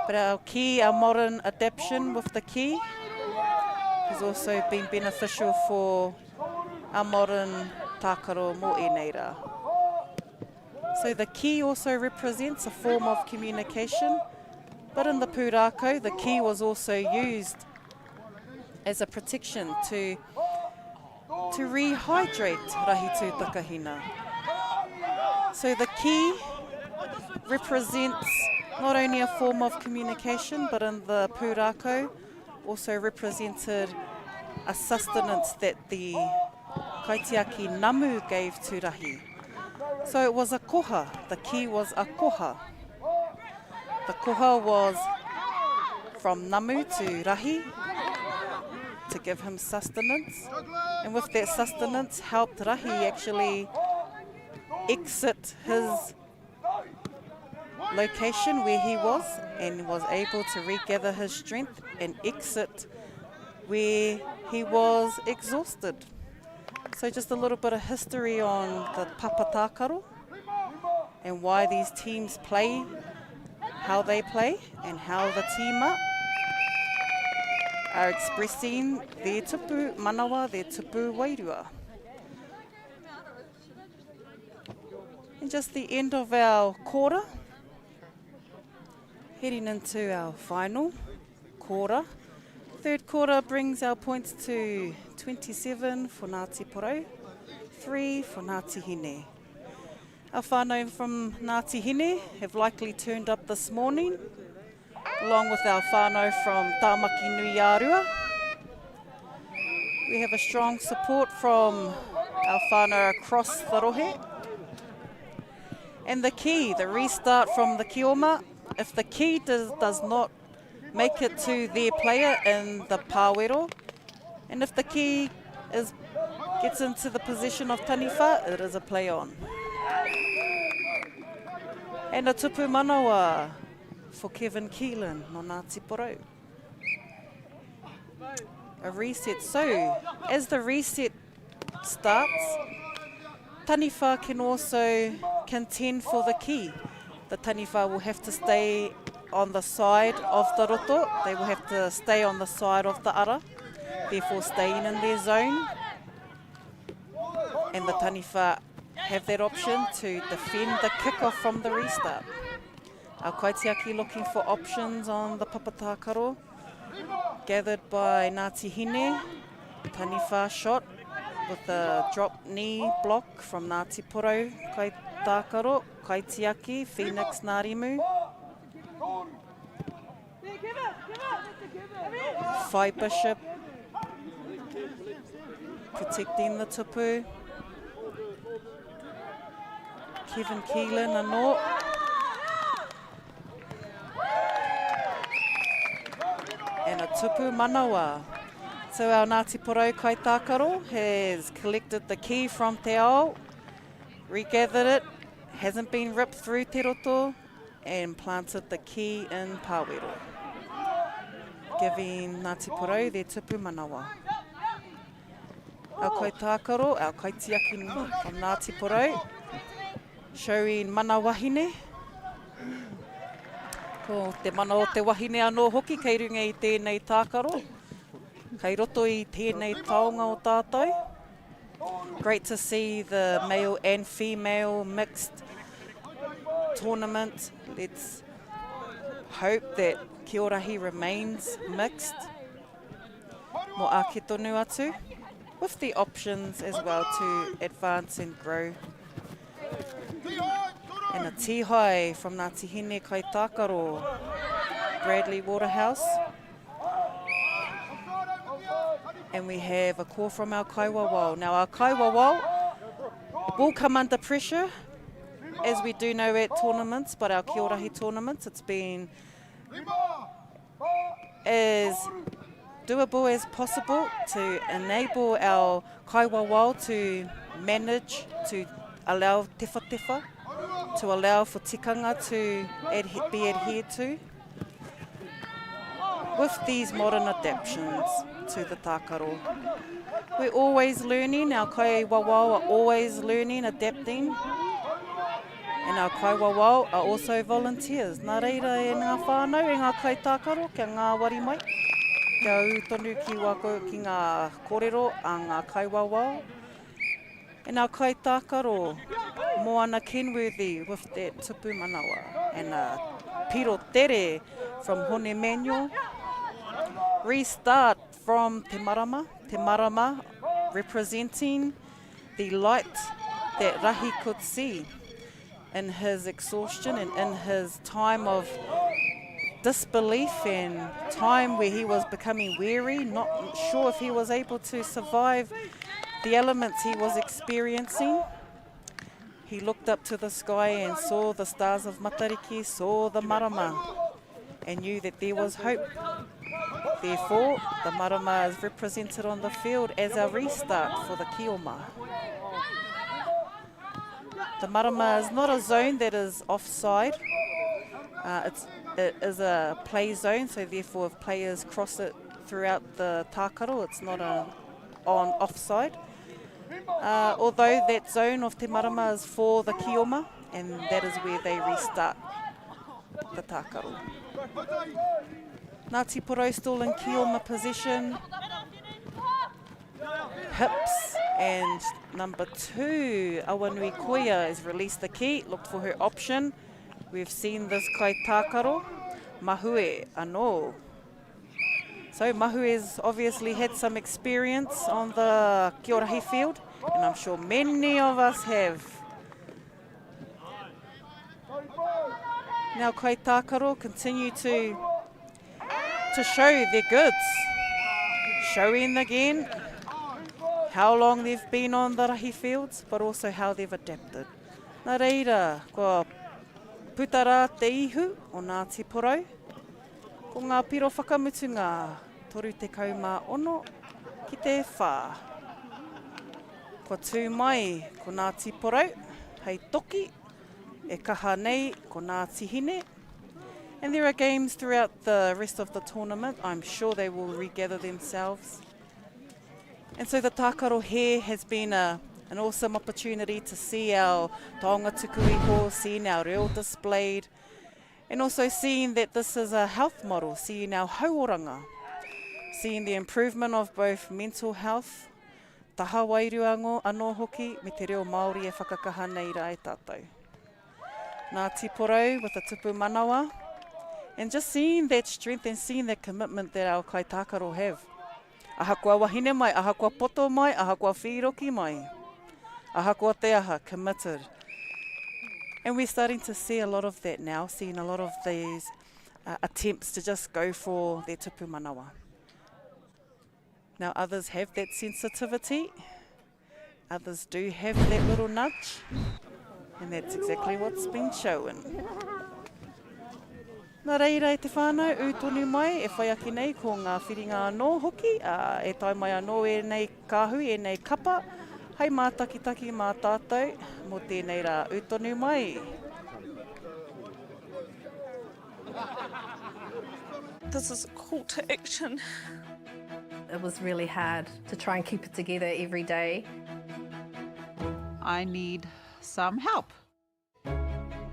But our ki, our modern adaptation with the ki, has also been beneficial for our modern tākaro mo ēnei rā. So the ki also represents a form of communication, but in the pūrākau, the ki was also used as a protection to rehydrate Rahi tū Takahina. So the ki represents not only a form of communication, but in the pūrākau also represented a sustenance that the kaitiaki namu gave to Rahi. So it was a koha, the ki was a koha. The koha was from namu to Rahi to give him sustenance, and with that sustenance helped Rahi actually exit his location where he was and was able to regather his strength and exit where he was exhausted. So just a little bit of history on the Papa Tākaro and why these teams play, how they play, and how the tīma are expressing their tupu manawa, their tupu wairua. And just the end of our kora, heading into our final kora. Third quarter brings our points to 27 for Ngāti Porou, 3 for Ngāti Hine. Our whānau from Ngāti Hine have likely turned up this morning, along with our whānau from Tāmaki Nui Ārua. We have a strong support from our whānau across the rohe. And the ki, the restart from the kioma, if the ki does not make it to their player in the pāwero, and if the ki gets into the position of Taniwha, it is a play on. And a tupu manawa for Kevin Keelan no Ngāti Porou. A reset. So, as the reset starts, Taniwha can also contend for the ki. The Taniwha will have to stay on the side of the roto. They will have to stay on the side of the ara, therefore staying in their zone. And the taniwha have that option to defend the kickoff from the restart. Our kaitiaki looking for options on the papatakaro, gathered by Ngāti Hine. Taniwha shot with a drop knee block from Ngāti Porou Kaitākaro, Kaitiaki, Phoenix Ngārimu. Whai Bishop protecting the tupu. Kevin Keelan anō. And a tupu manawa. So our Ngāti Porou Kaitākaro has collected the key from te ao, regathered it, hasn't been ripped through te roto, and planted the key in Pāwero, giving Ngāti Porou their tupu manawa. Our Kaitākaro, our kaitiaki from Ngāti Porou, showing mana wahine. Ko te mana o te wahine anō hoki, kei runga i tēnei tākaro. Kei roto i tēnei taonga o tātou. Great to see the male and female mixed tournament. Let's hope that Kī-o-Rahi remains mixed. Mo ake tonu atu, with the options as well to advance and grow. And a tihai from Ngāti Hine Kaitākaro, Bradley Waterhouse. And we have a call from our kaiwawao. Now our kaiwawao will come under pressure, as we do know at tournaments, but our Kī-o-Rahi tournaments, it's been as doable as possible to enable our kaiwawao to manage, to allow tefa, to allow for tikanga to be adhered to, with these modern adaptations to the tākaro. We're always learning, our kaiwawao are always learning, adapting, and our kaiwawao are also volunteers. Nā reira e ngā whānau, e ngā kaitākaro, kia ngā wari mai, kia au tonu ki wako ki ngā kōrero a ngā kaiwawao. And our kaitākaro, moana Kenworthy with that tupu manawa. And Piro Tere from Hone Manual. Restart from Te Marama representing the light that Rahi could see in his exhaustion and in his time of disbelief and time where he was becoming weary, not sure if he was able to survive the elements he was experiencing. He looked up to the sky and saw the stars of Matariki, saw the marama, and knew that there was hope. Therefore, the marama is represented on the field as a restart for the Kioma. The marama is not a zone that is offside. It is a play zone, so therefore if players cross it throughout the tākaro, it's not on offside. Although that zone of Te Marama is for the Kioma, and that is where they restart the tākaro. Ngāti Porou still in Kioma position. Hips, and number 2, Awanui Koia, has released the key, looked for her option. We've seen this kai tākaro, Mahue anō. So Mahue has obviously had some experience on the Kī-o-Rahi field, and I'm sure many of us have. Now kai tākaro continue to show their goods, showing again how long they've been on the Rahi fields, but also how they've adapted. Nā reira, ko putara te ihu o Ngāti Porou, ko ngā piro whakamutunga, toru te kaumā ono ki te whā. Ko tū mai ko Ngāti Porou, hei toki, e kaha nei ko Ngāti Hine. And there are games throughout the rest of the tournament. I'm sure they will regather themselves. And so the tākaro here has been an awesome opportunity to see our taonga tuku iho, seeing our reo displayed, And also seeing that this is a health model, seeing our hauoranga, seeing the improvement of both mental health, taha wairuango anō hoki, me te reo Māori e whakakaha nei rā e tātou. Nā tiporau with a tupu manawa, and just seeing that strength and seeing that commitment that our kaitākaro have. Aha kua wahine mai, aha kua poto mai, aha kua whiroki mai. Aha kua te aha, committed. And we're starting to see a lot of that now, seeing a lot of these attempts to just go for their tupu manawa. Now others have that sensitivity, others do have that little nudge, and that's exactly what's been shown. Nā reira e te whānau, tonu mai, e whai aki nei ko ngā whiringa anō hoki, e tai mai anō e nei kāhui, e nei kapa, hei mā taki mā tātou, mō tēnei rā, tonu mai. This is a call to action. It was really hard to try and keep it together every day. I need some help.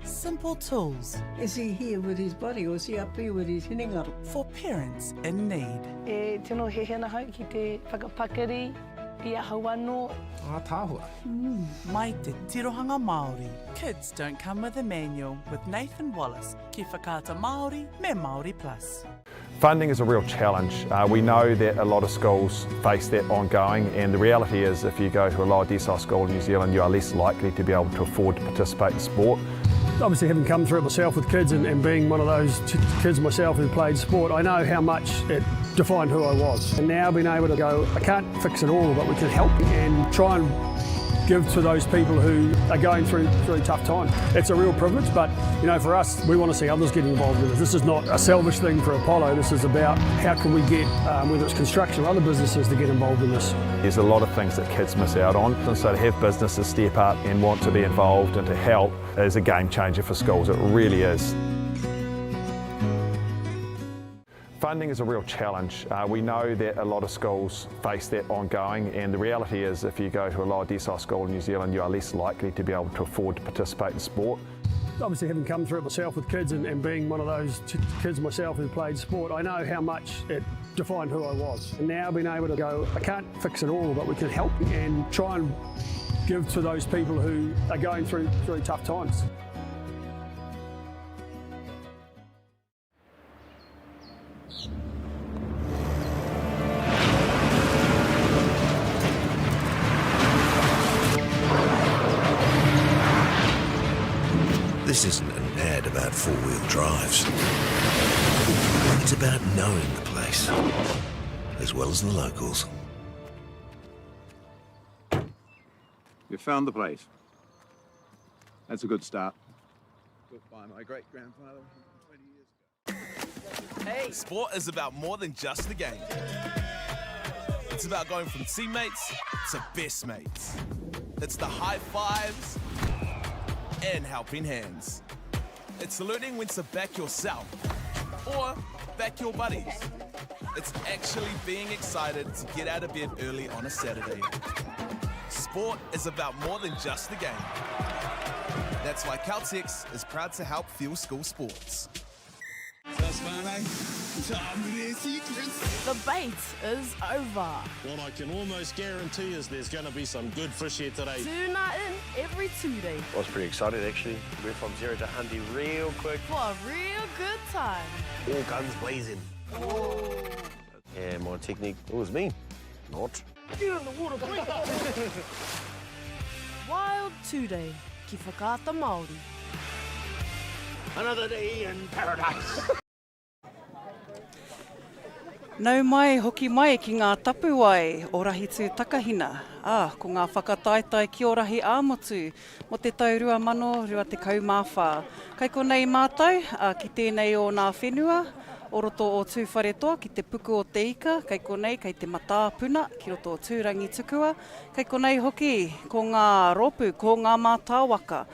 Simple tools. Is he here with his body or is he up here with his hinengaro? For parents in need. E tino he hena hau ki te whakapakari, I ahau anō. Tāhua. Mai te tirohanga Māori. Kids don't come with a manual with Nathan Wallace. Ki whakata Māori, me Māori Plus. Funding is a real challenge. We know that a lot of schools face that ongoing, and the reality is if you go to a lower decile school in New Zealand, you are less likely to be able to afford to participate in sport. Obviously, having come through it myself with kids and being one of those kids myself who played sport, I know how much it defined who I was. And now being able to go, I can't fix it all, but we can help and try and give to those people who are going through really tough times. It's a real privilege, but you know, for us, we want to see others get involved in this. This is not a selfish thing for Apollo. This is about how can we get, whether it's construction or other businesses, to get involved in this. There's a lot of things that kids miss out on, and so to have businesses step up and want to be involved and to help is a game changer for schools. It really is. Funding is a real challenge. We know that a lot of schools face that ongoing, and the reality is if you go to a lower decile school in New Zealand, you are less likely to be able to afford to participate in sport. Obviously, having come through it myself with kids and being one of those kids myself who played sport, I know how much it defined who I was. And now being able to go, I can't fix it all, but we can help and try and give to those people who are going through really tough times. This isn't an ad about four-wheel drives. It's about knowing the place, as well as the locals. You found the place. That's a good start. Built by my great-grandfather 20 years ago. Hey! Sport is about more than just the game. It's about going from teammates to best mates. It's the high fives and helping hands. It's learning when to back yourself or back your buddies. It's actually being excited to get out of bed early on a Saturday. Sport is about more than just the game. That's why Caltex is proud to help fuel school sports. The bait is over. What I can almost guarantee is there's going to be some good fish here today. Tuna in every Tuesday. I was pretty excited actually. Went from 0 to 100 real quick. For a real good time. All guns blazing. Oh. And my technique, it was me. Not. Get in the water, Wild Tuesday, ki whakata Māori. Another day in paradise. Nau mai, hoki mai ki ngā tapu ai, Orahi tū takahina. Ko ngā whakataitai Kī-o-Rahi āmotu, mo te tau 2024. Kai konei mātou, ki tēnei o ngā whenua, o roto o tūwharetoa, ki te puku o te ika, kai konei, kai te matāpuna, ki roto o Turangitukua, kai konei hoki, ko ngā ropu, ko ngā mātāwaka.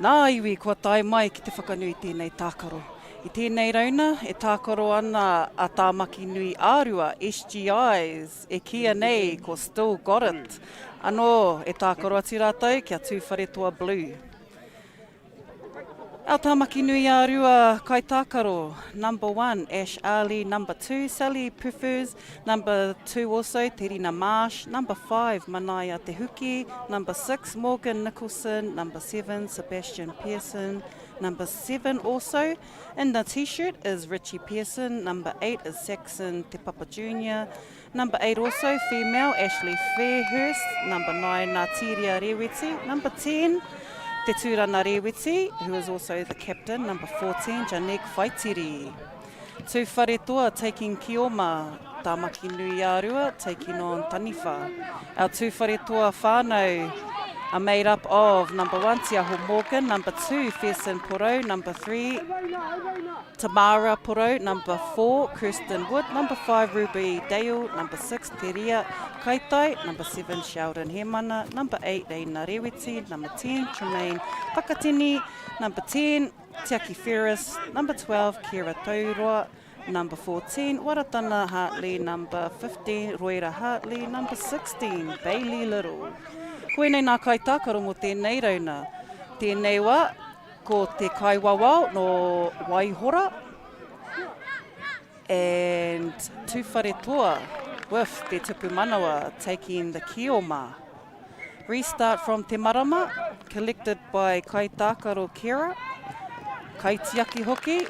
Nā iwi, kua tai mai ki te whakanui tēnei tākaro. I tēnei rauna, e tākaro ana a tāmaki nui ārua, SGIs, e kia nei, ko Still Got It. Anō, e tākaro ati rātou, kia tūwharetoa Blue. Our tāmaki nui a rua kai tākaro. Number 1, Ash Ali. Number 2, Sally Prefers. Number 2 also, Terina Marsh. Number 5, Manaya Te Huki. Number 6, Morgan Nicholson. Number 7, Sebastian Pearson. Number 7 also in the t-shirt is Richie Pearson. Number 8 is Saxon Te Papa Jr. Number 8 also, female, Ashley Fairhurst. Number 9, Ngātiria Reweti. Number 10, Te Tūrana Reweti, who is also the captain. Number 14, Janek Whaitiri. Tū Wharetoa taking Kioma, Tāmaki Nui a Rua taking on Taniwha. Our Tū Wharetoa whānau are made up of number 1, Tiaho Morgan, number 2, Fairson Poro, number 3, Tamara Poro, number 4, Kirsten Wood, number 5, Ruby Dale, number 6, Teria Kaitai, number 7, Sheldon Hemana, number 8, Reina Reweti, number 10, Tremaine Pakatini, number 10, Tiaki Ferris, number 12, Kira Tauroa, number 14, Waratana Hartley, number 15, Roira Hartley, number 16, Bailey Little. Koenei nā kai tākaro mo tēnei rauna. Tēnei wā, ko te kai wawao no Waihora. And Tū Wharetoa with Te Tupu Manawa taking the Kioma. Restart from Te Marama, collected by Kai Tākaro Kira. Kai Tiaki Hoki.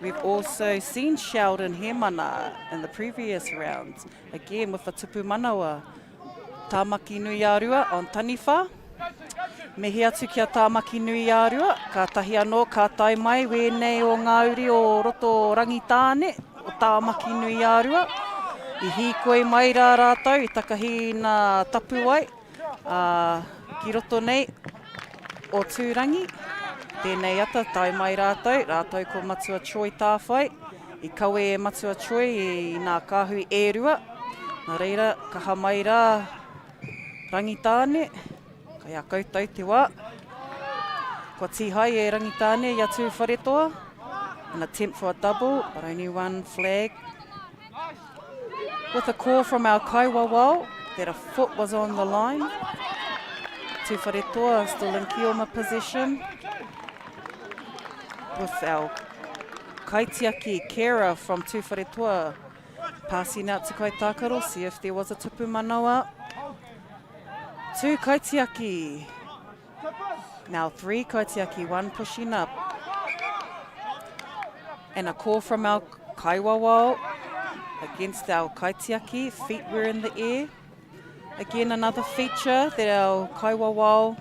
We've also seen Sheldon Hemana in the previous rounds. Again with the Tupu Manawa. Tāmaki Nui a Rua on Taniwha. Mehi atu kia Tāmaki Nui a Rua, ka tahi anō, ka tai mai wēnei o ngā uri o roto rangitāne o Tāmaki Nui a Rua. I hīkoi mai rā rātou, I takahi nā tapu ai, ki roto nei o Tūrangi. Tēnei ata, tai mai rātou, rātou ko Matua Choi tāwhai. I kawe e Matua Choi I nā kāhui e rua. Nā reira, ka hamai rā rangitāne, kai a koutou te wā. Kua tihai e rangitāne i a Tū Wharetoa. An attempt for a double, but only one flag. With a call from our kaiwawao that a foot was on the line. Tū Wharetoa still in Kioma position. With our kaitiaki Kera from Tū Wharetoa passing out to Kai Tākaro, see if there was a tupu manawa. 2 kaitiaki. Now 3 kaitiaki, 1 pushing up. And a call from our kaiwawao against our kaitiaki. Feet were in the air. Again, another feature that our kaiwawao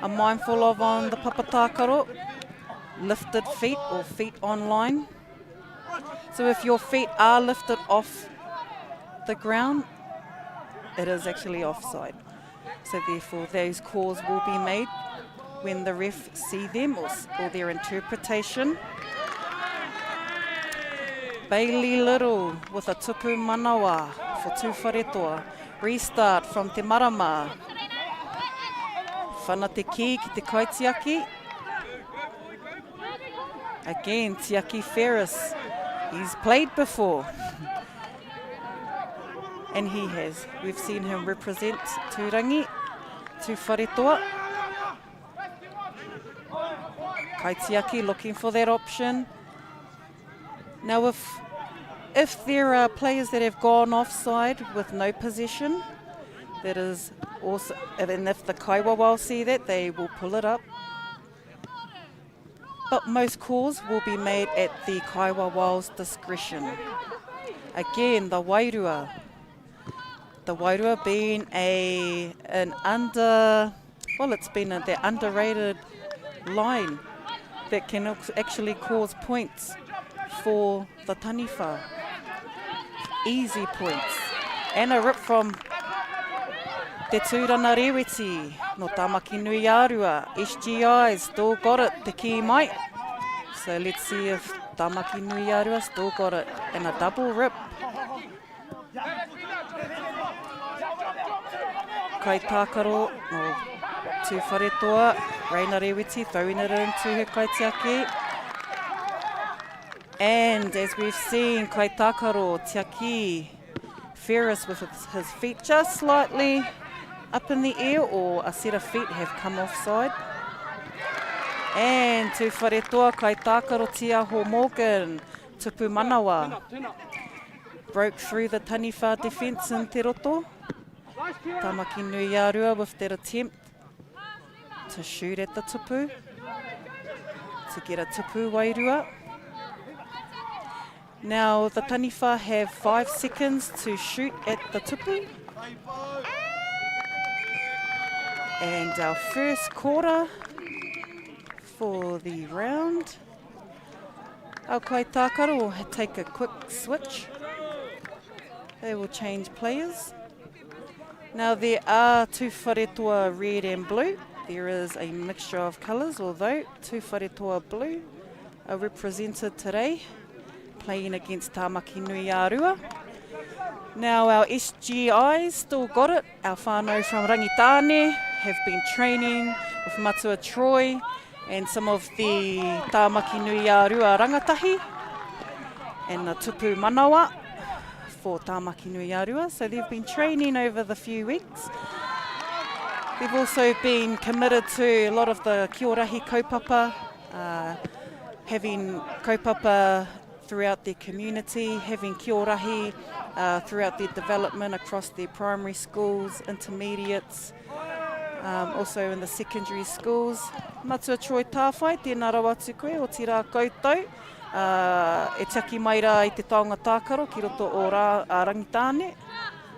are mindful of on the papatākaro. Lifted feet or feet on line. So if your feet are lifted off the ground, it is actually offside. So therefore those calls will be made when the ref see them or their interpretation. Bailey Little with a tupu manawa for Tū Wharetoa. Restart from Te Marama. Whana te ki ki te kaitiaki. Again, Tiaki Ferris. He's played before. And he has. We've seen him represent Tūrangi, Tū Wharetoa. Kaitiaki looking for that option. Now if there are players that have gone offside with no possession, that is also, and if the kaiwawao see that, they will pull it up. But most calls will be made at the kaiwawao's discretion. Again, the wairua. The wairua being an it's been the underrated line that can actually cause points for the Taniwha. Easy points. And a rip from Te Tūrana Reweti, no Tāmaki Nui a Rua. SGI still got it, te ki mai. So let's see if Tāmaki Nui a Rua still got it. And a double rip. Kai Tākaro, no Tū Wharetoa, Reina Reweti throwing it into her kaitiaki. And as we've seen, Kai Tākaro, Tiaki Ferris with his feet just slightly up in the air, or a set of feet have come offside. And tū whare toa kai tākaro Tiaho Morgan, tupu manawa. Broke through the taniwha defence in Te Roto. Tamaki Nuiarua with that attempt to shoot at the tupu, to get a tupu wairua. Now the taniwha have 5 seconds to shoot at the tupu. And our first quarter for the round. Our kai tākaro will take a quick switch. They will change players. Now there are tū whare toa red and blue. There is a mixture of colours, although tū whare toa blue are represented today, playing against Tamaki Nuiarua. Now our SGIs still got it. Our whānau from Rangitane have been training with Matua Troy and some of the Tamaki Nuiarua rangatahi and the tupu manawa for Tamaki Nuiarua. So they've been training over the few weeks. They've also been committed to a lot of the Kī-o-Rahi kaupapa, having kaupapa throughout their community, having Kī-o-Rahi throughout their development across their primary schools, intermediates, also in the secondary schools. Matua Troy tāwhai, tēnā rawa atu koe o tira koutou. E taki mai rā i te taonga tākaro ki roto o Rangitane.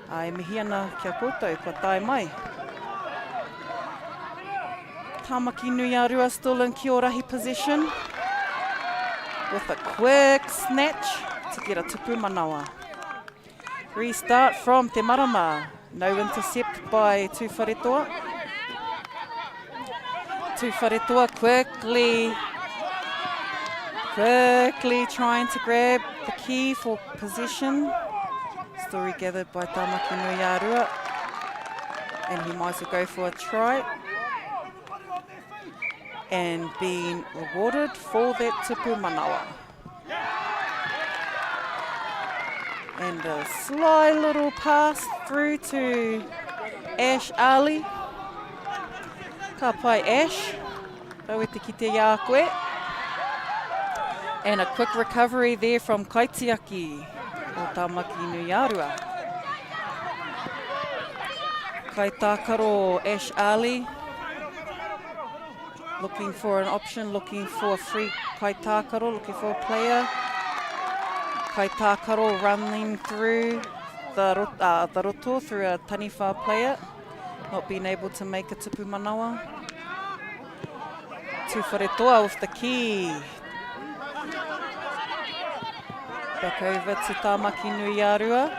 E mihi ana kia koutou, kua tae mai. Tamaki Nuiarua still in Kī-o-Rahi position with a quick snatch to get a tupu manawa. Restart from Te Marama. No intercept by tū whare toa. Tū whare toa quickly trying to grab the key for possession. Still regathered by Tamaki Nuiarua. And he might as well go for a try. And being rewarded for that tupu manawa. And a sly little pass through to Ash Ali. Ka pai Ash, rauete ki te ia koe. And a quick recovery there from Kaitiaki o Tamaki Nuiarua. Kai tākaro Ash Ali. Looking for an option, looking for a free kai tākaro, looking for a player. Kai tākaro running through the roto through a taniwha player, not being able to make a tupu manawa. Tū whare toa with the key. Back over to Tamaki Nuiarua.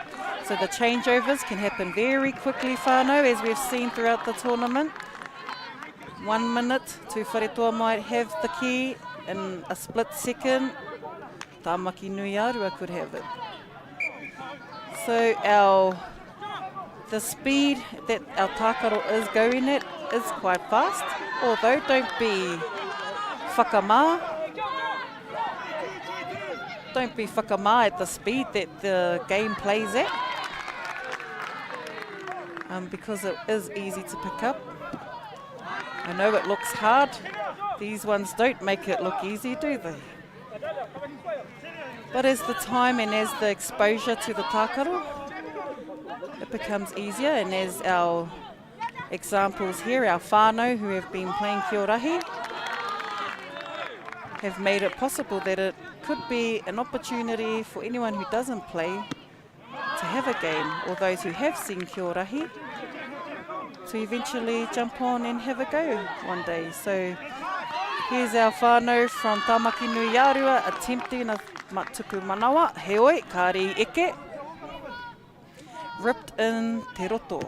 So the changeovers can happen very quickly, whānau, as we've seen throughout the tournament. 1 minute, tū whare toa might have the key in a split second. Tamaki Nuiarua could have it. So the speed that our tākaro is going at is quite fast, although don't be whakamā. Don't be whakamā at the speed that the game plays at, because it is easy to pick up. I know it looks hard. These ones don't make it look easy, do they? But as the time and as the exposure to the tākaro, it becomes easier. And as our examples here, our whānau who have been playing Kī-o-Rahi, have made it possible that it could be an opportunity for anyone who doesn't play to have a game, or those who have seen Kī-o-Rahi, to eventually jump on and have a go one day. So here's our whānau from Tamaki Nuiarua attempting a tupu manawa. Heoi, kāri eke. Ripped in Te Roto.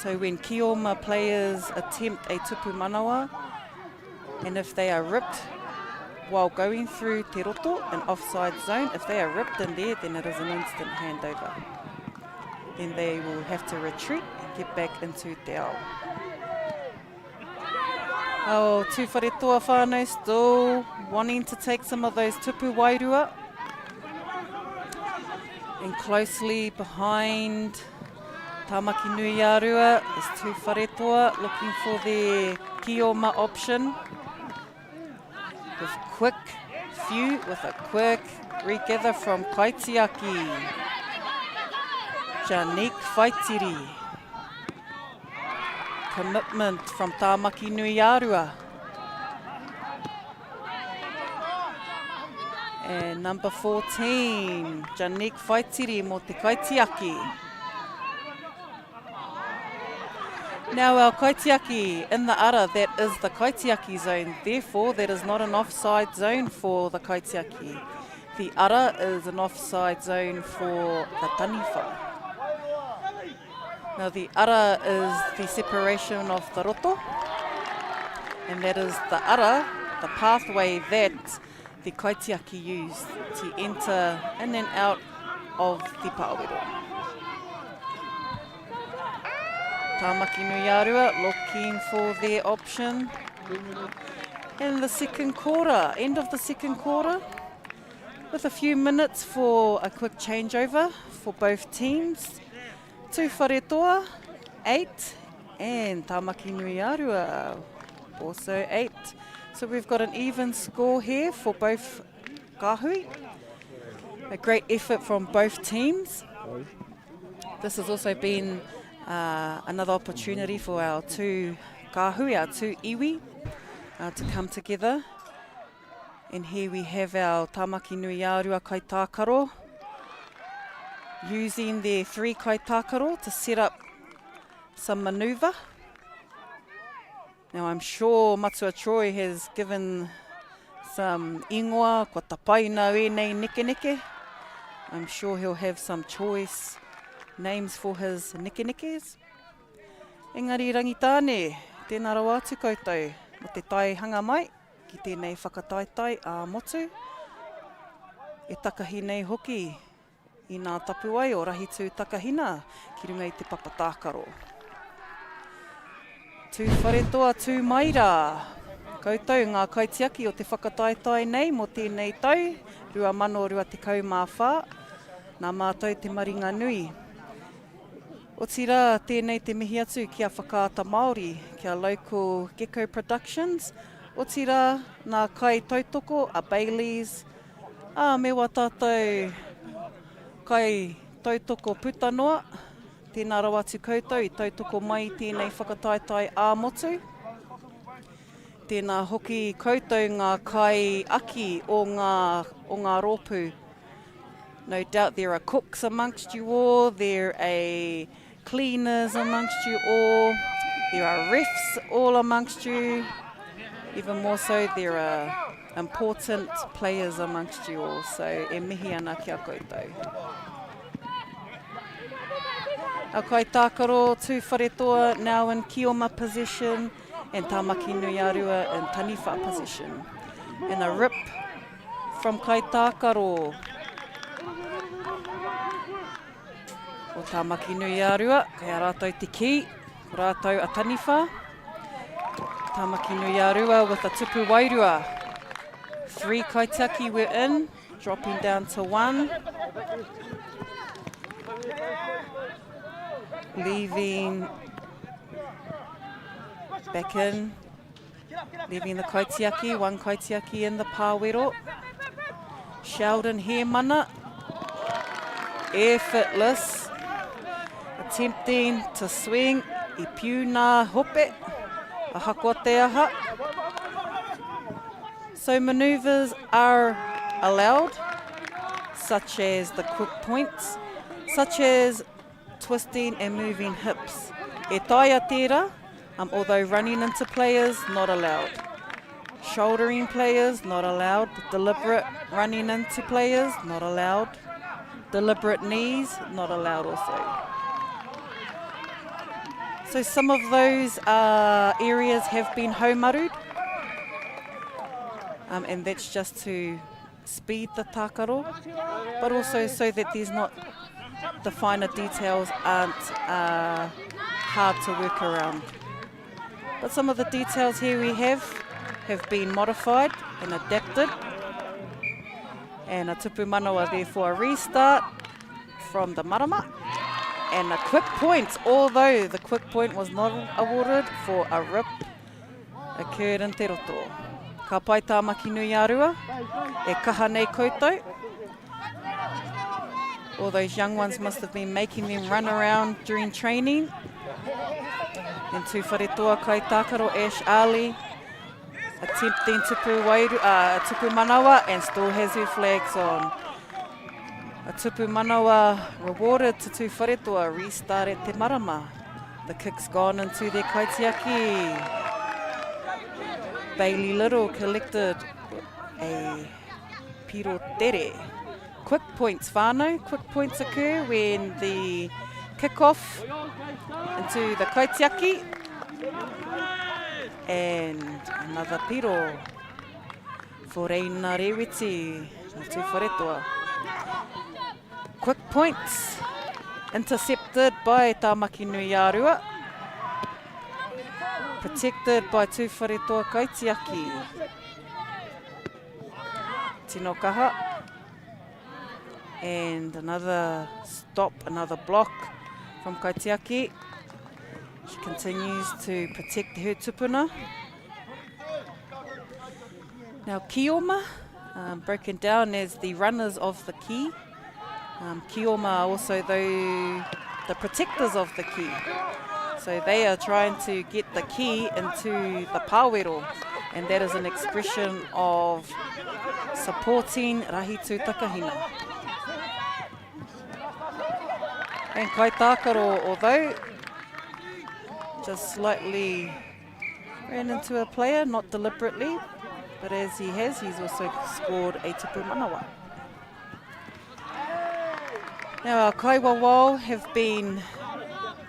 So when Kioma players attempt a tupu manawa, and if they are ripped while going through Te Roto, an offside zone, if they are ripped in there, then it is an instant handover. Then they will have to retreat and get back into te ao. Oh, tū whare toa whānau still wanting to take some of those tupu wairua. And closely behind Tamaki Nuiarua is tū whare toa looking for their Kioma option. with a quick regather from Kaitiaki. Janique Whaitiri. Commitment from Tāmaki Nui Arua. And number 14, Janique Whaitiri mo te Kaitiaki. Now our Kaitiaki in the ara, that is the Kaitiaki zone. Therefore, that is not an offside zone for the Kaitiaki. The ara is an offside zone for the Taniwha. Now the ara is the separation of the roto. And that is the ara, the pathway that the Kaitiaki used to enter in and out of the Pāwero. Tāmaki Nui Arua looking for their option. In the second quarter, end of the second quarter, with a few minutes for a quick changeover for both teams. Tū Wharetoa, 8, and Tāmaki Nui Arua, also 8. So we've got an even score here for both kāhui. A great effort from both teams. This has also been another opportunity for our two kāhui, our two iwi, to come together. And here we have our Tāmaki Nui Arua kaitākaro, using their 3 kaitākaro to set up some manoeuvre. Now I'm sure Matua Troy has given some ingoa, kua tapaina e nei neke neke. I'm sure he'll have some choice names for his neke nekes. Engari rangitāne, tēnā rau atu koutou, mo te tai hanga mai, ki tēnei whakataitai a motu. E takahi nei hoki i nā tapu ai o rahi tū takahina, ki runga i te papatākaro. Tū Wharetoa, tū Maira. Koutou ngā kaitiaki o te whakataitai nei mo tēnei tau, 2024, nā mātou te maringa nui. O tira tēnei te mihi atu kia whakaata Māori, kia local Gecko Productions. O tira nā kai tautoko, a Baileys, a mewa tātou kai tautoko putanoa. Tēnā rau atu koutou i tautoko mai tēnei whakataitai ā motu. Tēnā hoki koutou ngā kai aki o ngā rōpū. No doubt there are cooks amongst you all, there are cleaners amongst you all, there are refs all amongst you. Even more so, there are important players amongst you all. So e mihi ana kia koutou. Our kaitākaro, Tū Wharetoa now in Kioma position, and Tāmaki Nui Arua in Taniwha position. And a rip from kaitākaro. O Tāmaki Nui Arua, kei a rātou te ki, ko rātou a Taniwha. Tāmaki Nui Arua with a tupu wairua. 3 kaitaki were in, dropping down to 1. Leaving back in, leaving the kaitiaki, 1 kaitiaki in the pāwero. Sheldon here mana, effortless, attempting to swing, I piu nā hope, a hakua te aha. So manoeuvres are allowed, such as the quick points, such as twisting and moving hips. E taia tērā, although running into players, not allowed. Shouldering players, not allowed. Deliberate running into players, not allowed. Deliberate knees, not allowed also. So some of those areas have been haumarued, and that's just to speed the tākaro, but also so that there's not the finer details aren't hard to work around. But some of the details here we have been modified and adapted. And a tupu manawa there for a restart from the marama. And a quick point, although the quick point was not awarded for a rip, occurred in Te Roto. Ka pai tāmaki nui ārua, e kaha nei koutou. All those young ones must have been making them run around during training. And tū wharetoa kai tākaro Ash Ali, attempting tupu manawa and still has her flags on. A tupu manawa rewarded to tū wharetoa, restart at te marama. The kick's gone into their kaitiaki. Bailey Little collected a piro tere. Quick points, whānau. Quick points occur when the kickoff into the kaitiaki. And another piro for Reina Rewiti, tū wharetoa. Quick points. Intercepted by Tāmaki Nui Ārua. Protected by tū wharetoa kaitiaki. Tino kaha. And another stop, another block from kaitiaki. She continues to protect her tupuna. Now Kioma, broken down as the runners of the ki. Kioma are also the protectors of the ki. So they are trying to get the ki into the pāwero, and that is an expression of supporting Rahi tū Takahina. And Kai Tākaro, although just slightly ran into a player, not deliberately, but as he has, he's also scored a tupu manawa. Now our kaiwawao have been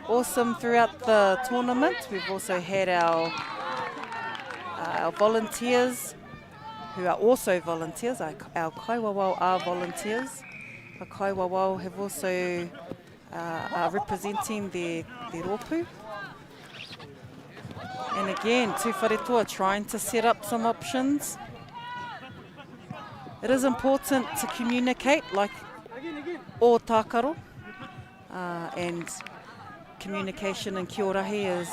awesome throughout the tournament. We've also had our volunteers who are also volunteers. Our kaiwawao are volunteers. Our kaiwawao have also are representing their rōpū. And again, tū wharetoa trying to set up some options. It is important to communicate, like all tākaro, and communication in Kī-o-Rahi is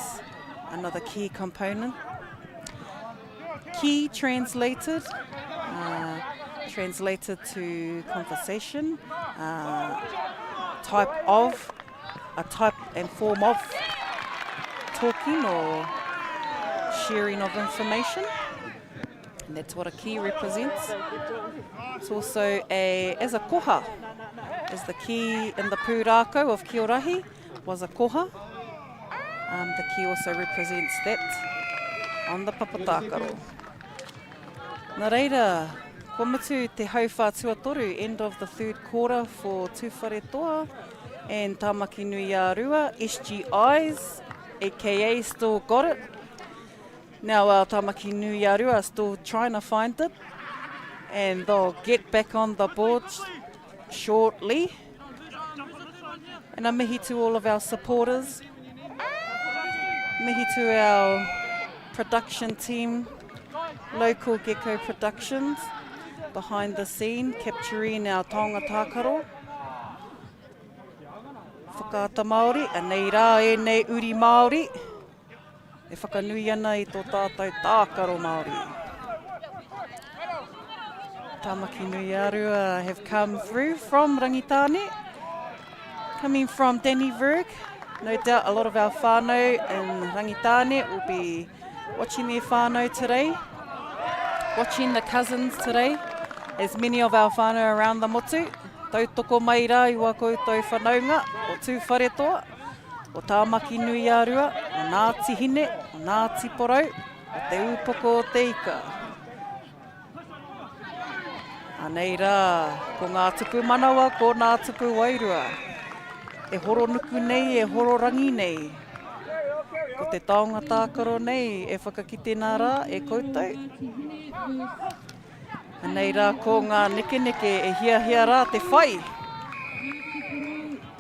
another key component. Ki translated to conversation, a type and form of talking or sharing of information, and that's what a ki represents. It's also as a koha, as the ki in the pūrākau of Kī-o-Rahi was a koha. The ki also represents that on the papatākaro. Nā reira, kua mutu te hauwha tuatoru, end of the third quarter for tū wharetoa and Tāmaki Nui Ārua, SGIs, aka still got it. Now our Tāmaki Nui Ārua are still trying to find it, and they'll get back on the board shortly. And a mihi to all of our supporters, mihi to our production team, Local Gecko Productions, behind the scene, capturing our taonga tākaro. Whakaata Māori, a nei rā e nei uri Māori, e whakanui ana i tō tātou tākaro Māori. Tāmaki Nui Ārua have come through from Rangitane, coming from Dannyburg. No doubt a lot of our whānau in Rangitane will be watching their whānau today, watching the cousins today, as many of our whānau around the motu. Tautoko mai rā i wā koutou whanaunga o tū wharetoa, o Tāmaki Nui Ārua, o Ngāti Hine, o Ngāti Porou, o te upoko o te ika. Anei rā, ko ngā tupu manawa, ko ngā tupu wairua. E horo nuku nei, e horo rangi nei. Ko te taonga tākaro nei, e whakakite nā rā, e koutou. Anei rā, ko ngā neke e hia rā te whai.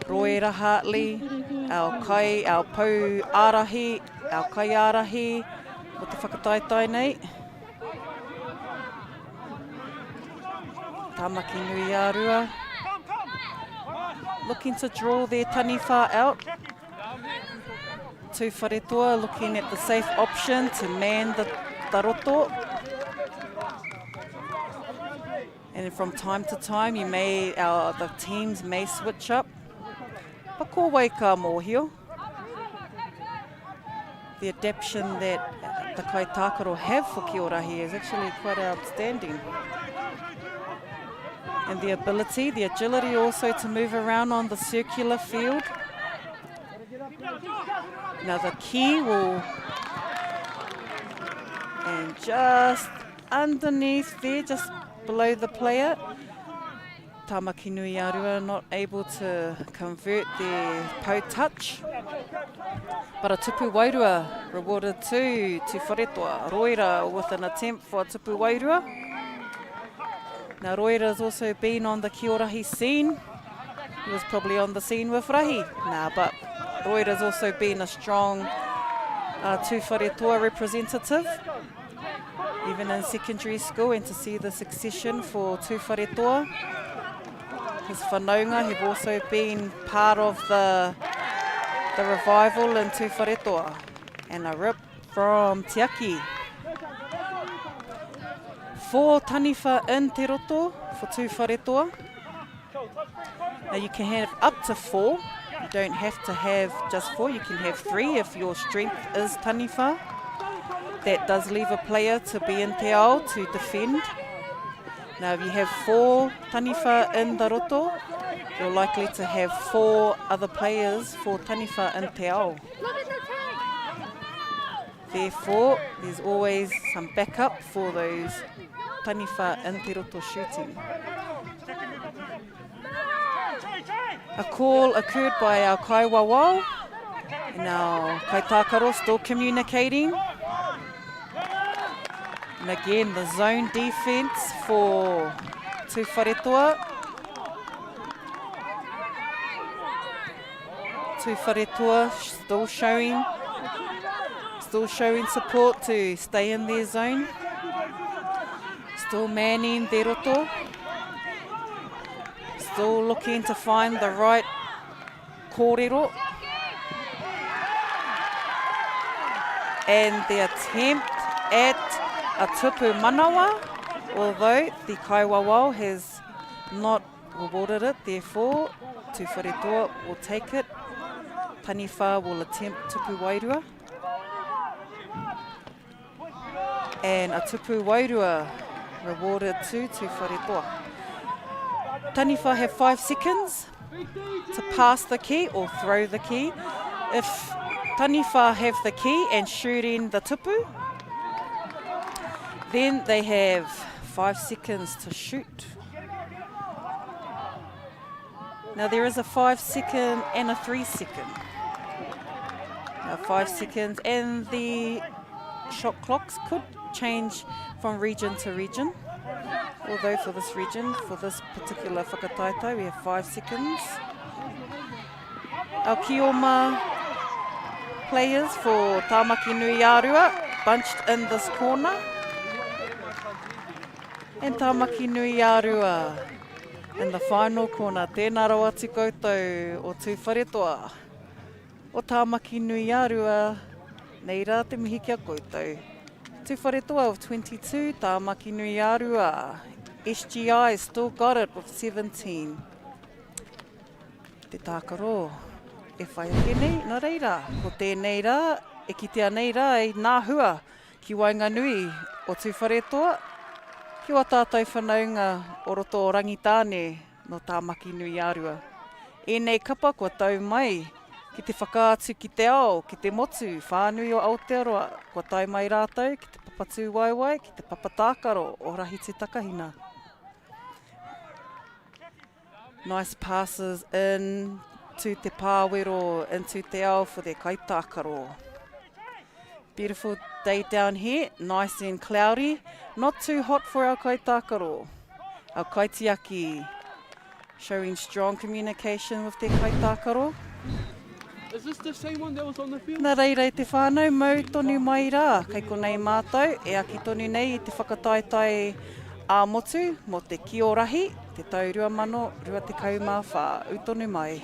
Roera Hartley, our pau ārahi, our kai ārahi, o te whakataitai nei. Tāmaki Nui Ārua, looking to draw their taniwha out. Tū wharetoa looking at the safe option to man the roto. And from time to time, the teams may switch up. Pa ko wai ka mōhio. The adaptation that the kaitākaro have for Kī-o-Rahi is actually quite outstanding. And the ability, the agility also to move around on the circular field. Now the key will, and just underneath there, just below the player, Tāmaki nui ārua not able to convert their po touch. But a tupu wairua rewarded to Wharetoa. Roira with an attempt for a tupu wairua. Now Roira has also been on the Kī-o-Rahi scene. He was probably on the scene with Rahi. But Roira has also been a strong Tū Wharetoa representative, even in secondary school, and to see the succession for Tū Wharetoa. His whanaunga have also been part of the revival in Tū Wharetoa. And a rip from Tiaki. 4 taniwha in te roto for Tū Wharetoa. Now you can have up to 4. You don't have to have just 4. You can have 3 if your strength is taniwha. That does leave a player to be in te ao to defend. Now if you have 4 taniwha in the roto, you're likely to have 4 other players for taniwha in te ao. Therefore, there's always some backup for those taniwha in te roto shooting. A call occurred by our kaiwawao, and our kaitākaro still communicating. And again, the zone defense for Tū Wharetoa. Tū Wharetoa still showing support to stay in their zone. Still manning their roto. Still looking to find the right kōrero. And the attempt at a tupu manawa, although the kaiwawao has not rewarded it, therefore Tū Wharetoa will take it. Taniwha will attempt tupu wairua. And a tupu wairua rewarded to Tū Wharetoa. Taniwha have 5 seconds to pass the key or throw the key. If Taniwha have the key and shoot in the tupu, then they have 5 seconds to shoot. Now there is a 5 second and a 3 second. Now 5 seconds, and the shot clocks could change from region to region. Although for this region, for this particular whakataitai, we have 5 seconds. Our Kioma players for Tāmaki nui ārua bunched in this corner. And Tāmaki nui ārua in the final corner. Tēnā rau atu koutou o Tū Wharetoa. O Tāmaki nui ārua, nei rā te mihi kia koutou. Tū Wharetoa of 22, Tāmaki nui ārua. SGI still got it with 17. Te tākaro, e whai ake nei, nā reira. Ko tēnei rā, e kitea nei rā, e nāhua ki wainga nui o Tū Wharetoa. Ki wa tātou whanaunga o roto o rangitāne no Tāmaki nui ārua. E nei kapa kua tau mai, ki te whakaatu ki te ao, ki te motu, whānui o Aotearoa. Kua tai mai rātou, ki te papatū waiwai, ki te papatākaro o rahi te takahina. Nice passes in to te pāwero, into te ao for their kaitākaro. Beautiful day down here, nice and cloudy, not too hot for our kaitākaro. Our kaitiaki showing strong communication with their kaitākaro. Is this the same one that was on the field? Nā reira te whānau mau tonu mai rā, kei konei mātou, e aki tonu nei i te whakataitai a motu mo te Kī-o-Rahi, te tau 2024, utonu mai.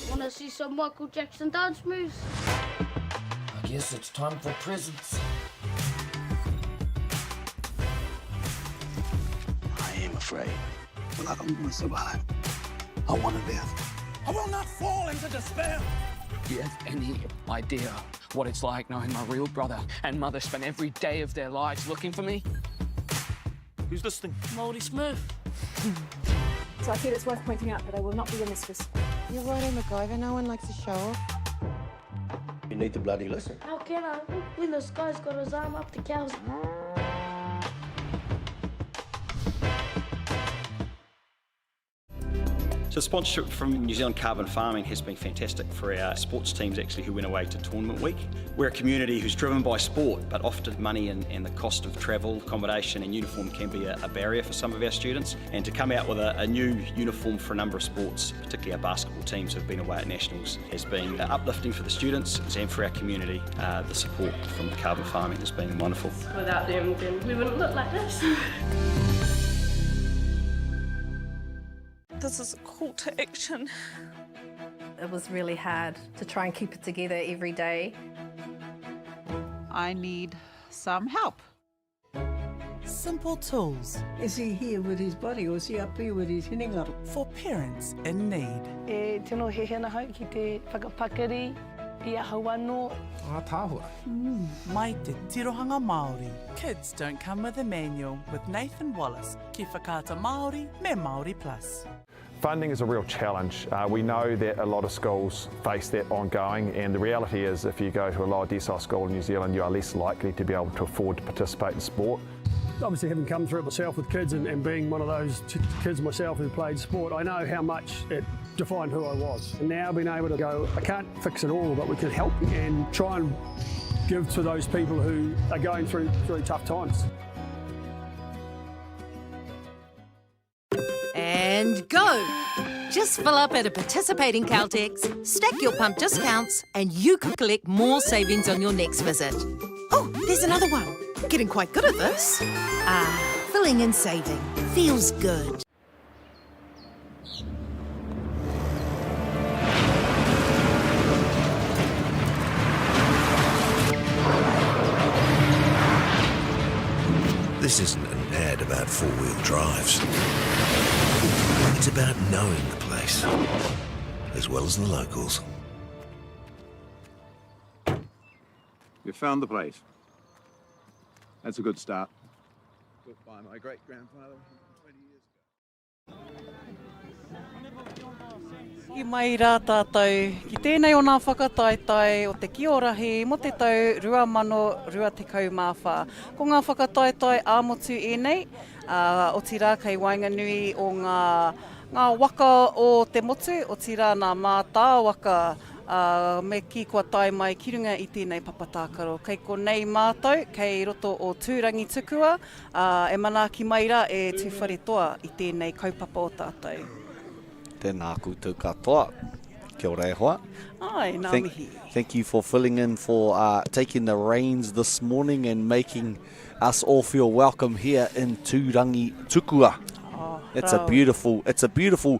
Want to see some Michael Jackson dance moves? guess it's time for presents. I am afraid, but I don't want to survive. I want to live. I will not fall into despair. Do you have any idea what it's like knowing my real brother and mother spent every day of their lives looking for me? Who's listening? Moldy Smith. So I feel it's worth pointing out that I will not be your mistress. You're right, MacGyver. No one likes to show off. You need to bloody listen. How can I? When this guy's got his arm up the cows. So sponsorship from New Zealand Carbon Farming has been fantastic for our sports teams actually who went away to tournament week. We're a community who's driven by sport, but often money and the cost of travel, accommodation and uniform can be a barrier for some of our students. And to come out with a new uniform for a number of sports, particularly our basketball teams who have been away at nationals, has been uplifting for the students and for our community. The support from Carbon Farming has been wonderful. Without them, then we wouldn't look like this. This is a call to action. It was really hard to try and keep it together every day. I need some help. Simple tools. Is he here with his body or is he up here with his hinengaro? For parents in need. E tino he hena hau ki te whakapakari, I ahau anō. Aotearoa. Mai te tirohanga Māori. Kids don't come with a manual with Nathan Wallace. Ki whakaata Māori, me Māori Plus. Funding is a real challenge. We know that a lot of schools face that ongoing, and the reality is if you go to a lower decile school in New Zealand, you are less likely to be able to afford to participate in sport. Obviously, having come through it myself with kids and being one of those kids myself who played sport, I know how much it defined who I was. And now being able to go, I can't fix it all, but we can help and try and give to those people who are going through really tough times. And go! Just fill up at a participating Caltex, stack your pump discounts, and you can collect more savings on your next visit. Oh, there's another one. Getting quite good at this. Filling and saving. Feels good. This isn't an ad about four-wheel drives. It's about knowing the place, as well as the locals. You found the place. That's a good start. Built by my great-grandfather 20 years ago. I mai rā tātou, ki tēnei o nā whakataetai o te Kī-o-Rahi mo te tau 2024. Ko ngā whakataetai āmotu e nei, o tira kei Wainganui o ngā waka o te motu, o tira nā mātā waka me ki kua tai mai ki runga I tēnei papatākaro. Kei ko nei mātou, kei roto o Turangitukua, e mana ki mai rā e tūwharetoa I tēnei kaupapa o tātou. Tēnā koutou katoa. Kī-o-Rahi hoa. Ai, nā mihi. Thank you for filling in, for taking the reins this morning and making us all feel welcome here in Turangitukua. Oh, it's a beautiful,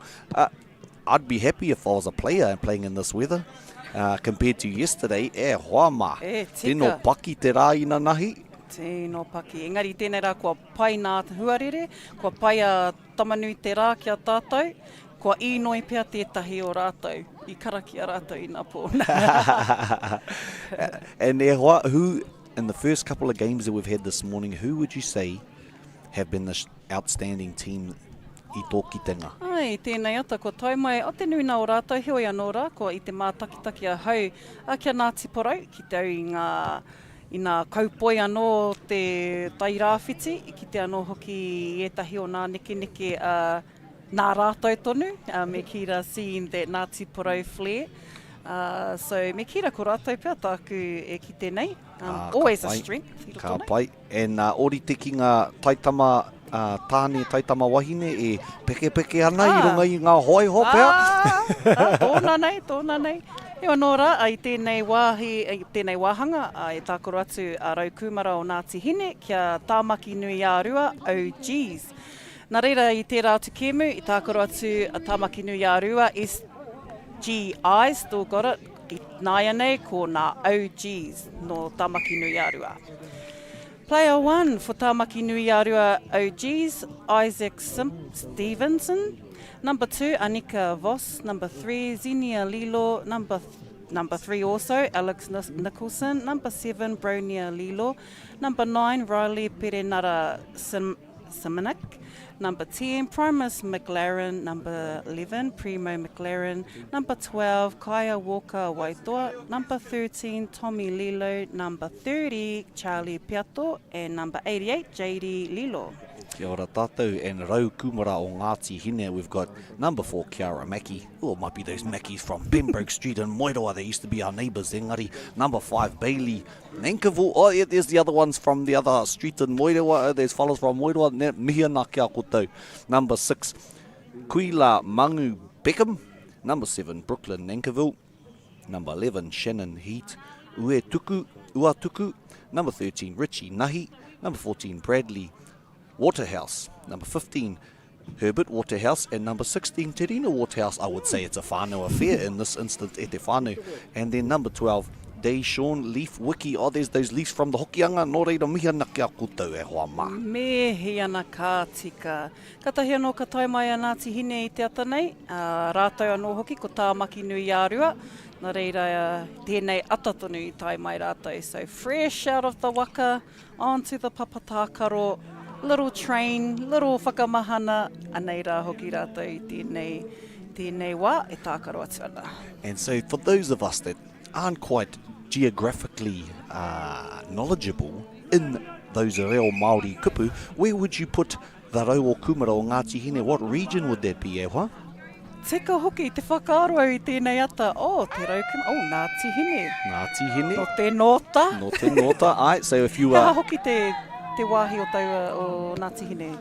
I'd be happy if I was a player and playing in this weather compared to yesterday. E hoa mā. Tēnō paki te rā ina nahi. Tēnō paki. Engari tēnei rā kua pai nā huarere, kua pai a tamanui te rā ki a tātou, kua inoi pia tētahi o rātou, I karaki a rātou I nā pōna. And e hoa, who, in the first couple of games that we've had this morning, who would you say have been the outstanding team I tō kitenga? Ai, tēnei ata, ko tau mai o te nuina o rātou, heoi anō rā, ko I te mātakitaki a hau, a kia Ngāti Porou, ki tau I ngā kaupoi anō te tai rāwhiti, ki te anō hoki etahi o nā neke nā rātou tonu, me kira seeing that Ngāti Porou flair. So me kira ko rātou pia tāku e ki tēnei. Always a strength. Ka pai. And ori te ki ngā taitama, tāne taitama wahine e peke ana I runga I ngā hoi ho pia. Tōna nei. E anō rā, ai tēnei wāhanga, e tākoro atu a rau kumara o Ngāti Hine, kia tāmaki nui ārua, OGs. Nā reira I tērā atu kēmu, I tākoro atu a tāmaki nui ārua, SGIs, still got it, I nāia nei ko nā OGs no Tāmaki Nui Arua. Player 1 for Tāmaki Nui Arua OGs, Isaac Stevenson. Number 2, Anika Voss. Number 3, Zinia Lilo. Number 3 also, Alex Nicholson. Number 7, Bronia Lilo. Number 9, Riley Perenara Simonik. Number 10, Primus McLaren. Number 11, Primo McLaren. Number 12, Kaya Walker Waitoa. Number 13, Tommy Lilo. Number 30, Charlie Piato. And number 88, JD Lilo. Kia ora tātou, and rau kumara o Ngāti Hine, we've got number 4, Kiara Mackie. Oh, it might be those Mackies from Pembroke Street in Moeroa. They used to be our neighbours, engari. Number 5, Bailey Nankavu. Oh, yeah, there's the other ones from the other street in Moeroa. There's fellas from Moeroa. Mihina kia koutou. Number 6, Kuila Mangu Beckham. Number 7, Brooklyn Nankaville. Number 11, Shannon Heat Uatuku. Number 13, Richie Nahi. Number 14, Bradley Waterhouse. Number 15, Herbert Waterhouse. And number 16, Terina Waterhouse. I would say it's a whānau affair in this instance, e te whānau. And then number 12, Deshaun Leaf Wiki. Oh, there's those leaves from the hokianga. Nō reira mihi ana kia koutou e hoa mā. Mehi ana kā tika. Ka tahi anō ka tai mai a Ngāti Hine i te ata nei. Rātou anō hoki ko Tāmaki Nui Arua. Nā reira tēnei atatonu i tai mai rātou. So fresh out of the waka, onto the papatākaro. Little train, little whakamahana, anei rā hoki rātou i tēnei wā e tākaro atu ana. And so for those of us that aren't quite geographically knowledgeable in those reo Māori kupu, where would you put the rau o kumara o Ngāti Hine? What region would that be, e hoa? Teka hoki, te whakaaro i tēnei ata. Te rau kumara, Ngāti Hine. Ngāti Hine. No te nota. No te nota, ai. So if you Kaha hoki te wāhi o taua o Ngāti Hine.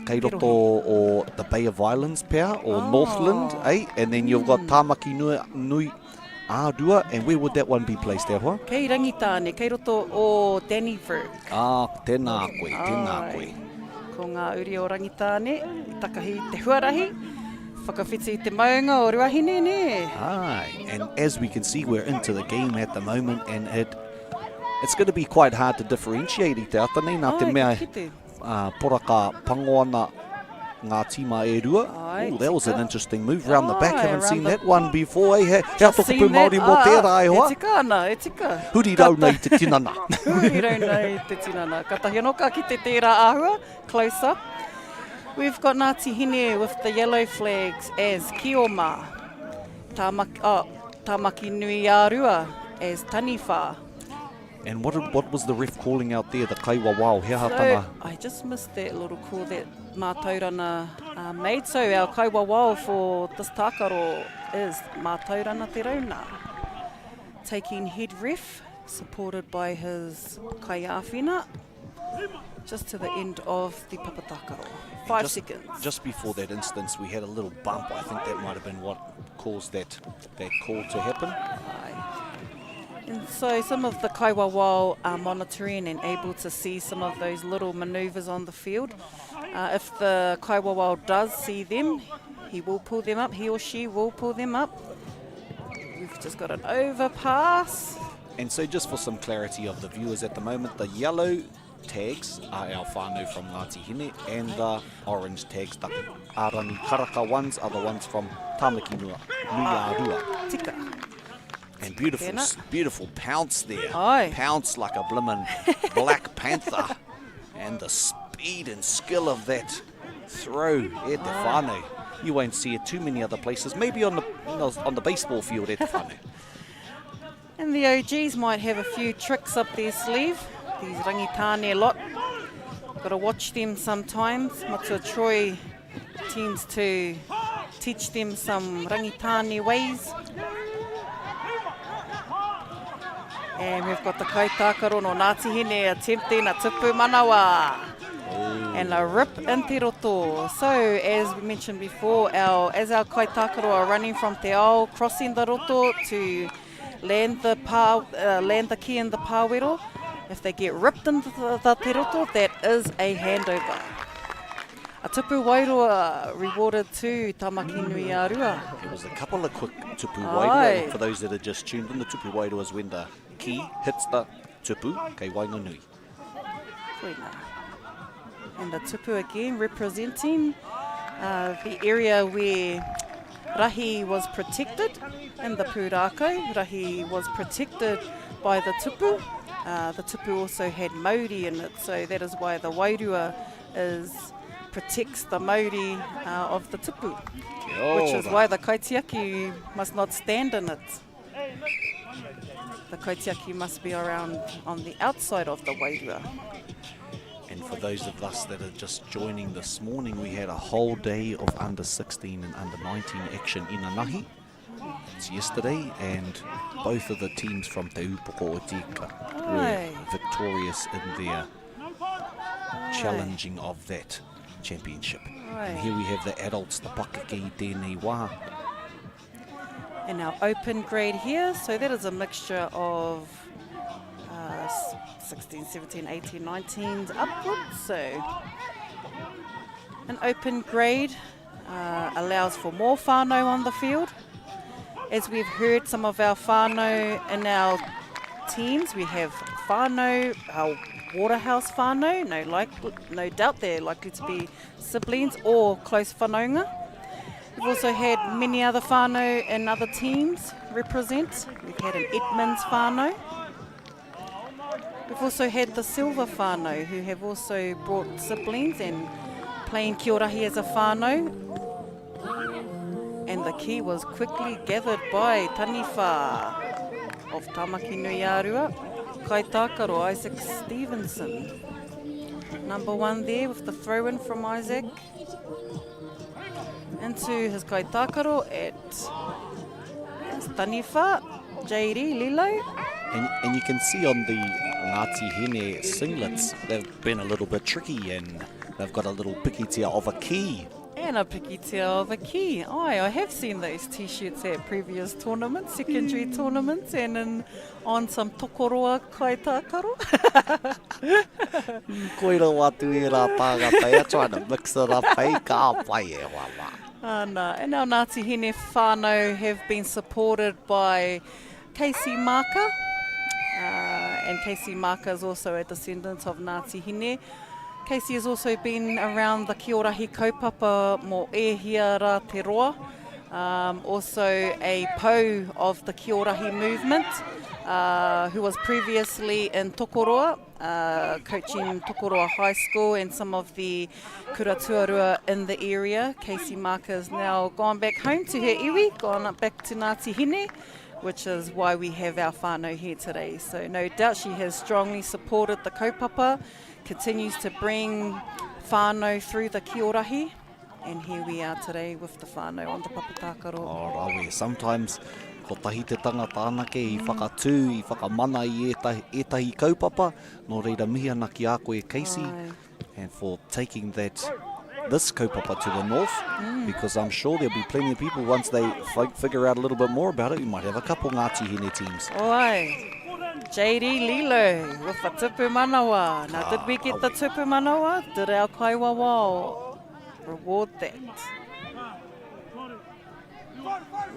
Kei roto o the Bay of Islands pea, or Northland, eh? And then you've got Tāmaki Nui Arua, and where would that one be placed, e hoa? Kei Rangitāne, kei roto o Dannyburg. Tēnā koe, tēnā koe. Ko ngā uri o Rangitāne, i takahi te huarahi, whakawhiti i te maunga o Ruahine, ne? Aye, and as we can see, we're into the game at the moment, and it's going to be quite hard to differentiate i te ata nei, nā te mea poraka pangoana ngā tīma e rua. Oh, that was an interesting move round the back. Haven't seen that one before, eh? Hea tokupu Māori mō tērā, e hoa? E tika ana, e tika. Huri rau nei te tinana. Huri rau nei te tinana. Ka tahi anō ka ki te tērā āhua, close up. We've got Ngāti Hine with the yellow flags as Kioma. Tāmaki Nui Arua as Taniwha. And what was the ref calling out there, the kaiwa wao, he hatanga? So, I just missed that little call that Mā Taurana made. So our kaiwa wao for this tākaro is Mā Taurana Te Rauna. Taking head ref, supported by his kaiawhina, just to the end of the papatākaro. 5 seconds. Just before that instance, we had a little bump. I think that might have been what caused that call to happen. And so some of the kaiwa wao are monitoring and able to see some of those little manoeuvres on the field. If the kaiwa wao does see them, he will pull them up. He or she will pull them up. We've just got an overpass. And so just for some clarity of the viewers at the moment, the yellow tags are our whānau from Ngāti Hine, and the orange tags, the Arangi Karaka ones, are the ones from Tāmaki Nui Arua. Tika. And beautiful pounce there. Aye. Pounce like a blimmin' Black Panther. And the speed and skill of that throw at the whānau. You won't see it too many other places. Maybe on the baseball field at the whānau. And the OGs might have a few tricks up their sleeve. These rangitāne lot. Got to watch them sometimes. Matua Troy tends to teach them some rangitāne ways. And we've got the kaitākaro no Ngāti Hine attempting a tipu manawa. And a rip in te roto. So, as we mentioned before, as our kaitākaro are running from te ao, crossing the roto to land the key in the pāwero, if they get ripped into the te roto, that is a handover. A tupu wairoa rewarded to Tamaki Nui a Rua. There was a couple of quick tupu Aye. wairua. For those that are just tuned in, the tupu wairua is when the ki hits the tupu, kei wainga nui. Koina. And the tupu again representing the area where Rahi was protected in the Pūrākau. Rahi was protected by the tupu. The tupu also had Māori in it, so that is why the wairua protects the Māori of the tupu, which is why the kaitiaki must not stand in it. The kaitiaki must be around on the outside of the wairua. And for those of us that are just joining this morning, we had a whole day of under 16 and under 19 action in Anahi. It's yesterday, and both of the teams from Te Upoko Aotearoa were victorious in their challenging of that championship. And here we have the adults, the Pakeke I tēnei wā. And our open grade here, so that is a mixture of 16, 17, 18, 19s upwards. So an open grade allows for more whānau on the field. As we've heard some of our whānau in our teams, we have whānau, our Waterhouse whānau, no doubt they're likely to be siblings or close whanaunga. We've also had many other whānau and other teams represent. We've had an Edmonds whānau. We've also had the Silver whānau, who have also brought siblings and playing Kī-o-Rahi as a whānau. And the key was quickly gathered by Taniwha of Tamaki Nui a Rua, Kai Tākaro, Isaac Stevenson. Number 1 there with the throw-in from Isaac. Into his Kai Tākaro at Taniwha, Jairi Lilo. And you can see on the Ngāti Hine singlets, they've been a little bit tricky, and they've got a little pikitia of a key. And a pikitia of a key. I have seen those t-shirts at previous tournaments, secondary tournaments, and on some tokoroa Kai Tākaro. Koira watu e rā tāgata, trying to mix it up, ka pai e wawa. And our Ngāti Hine whānau have been supported by Casey Maka. And Casey Maka is also a descendant of Ngāti Hine. Casey has also been around the Kī-o-Rahi kaupapa mo ehia rā te roa. Also a pou of the Kī-o-Rahi movement, who was previously in Tokoroa, coaching Tokoroa High School and some of the kuratuarua in the area. Casey Maka has now gone back home to her iwi, gone back to Ngāti Hine, which is why we have our whānau here today. So no doubt she has strongly supported the kaupapa, continues to bring whānau through the Kī-o-Rahi, and here we are today with the whānau on the Papatākaro. Oh, rawe, sometimes ko tahi te tangata anake I whakatū, I whakamana I etahi kaupapa, no reira mihi ana ki a koe Casey, and for taking this kaupapa to the north, because I'm sure there'll be plenty of people once they figure out a little bit more about it. We might have a couple Ngāti Hine teams. Oi, JD Lilo with the tupu manawa. Now, did we get the tupu manawa? Did our kaiwawa reward that?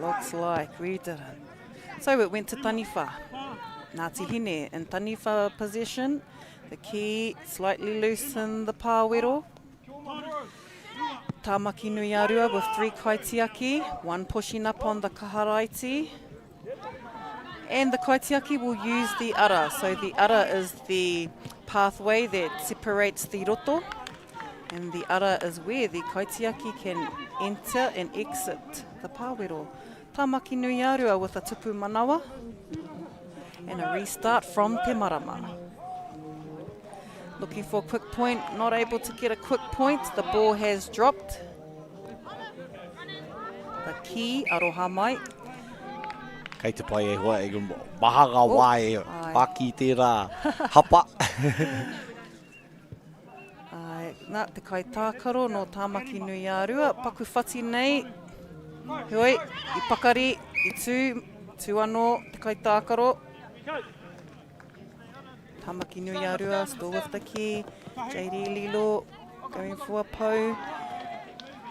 Looks like we didn't. So it went to Taniwha. Ngāti Hine in Taniwha possession. The key slightly loose in the pāwero. Tamaki Nui a Rua with 3 kaitiaki, 1 pushing up on the kaharaiti. And the kaitiaki will use the ara. So the ara is the pathway that separates the roto. And the ara is where the kaitiaki can enter and exit the pāwero. Tamaki Nui a Rua with a tupu manawa. And a restart from Te Marama. Looking for a quick point, not able to get a quick point. The ball has dropped. The key, aroha mai. Kei te pai e hoa e mahaga wae, paki te rā, hapa. Nā te Kai Tākaro no Tamaki Nui a Rua. Paku whati nei. Hoi, I pakari, I tū anō te Kai Tākaro. Tamaki Nui a Rua, still with the key. JD Lilo going for a po.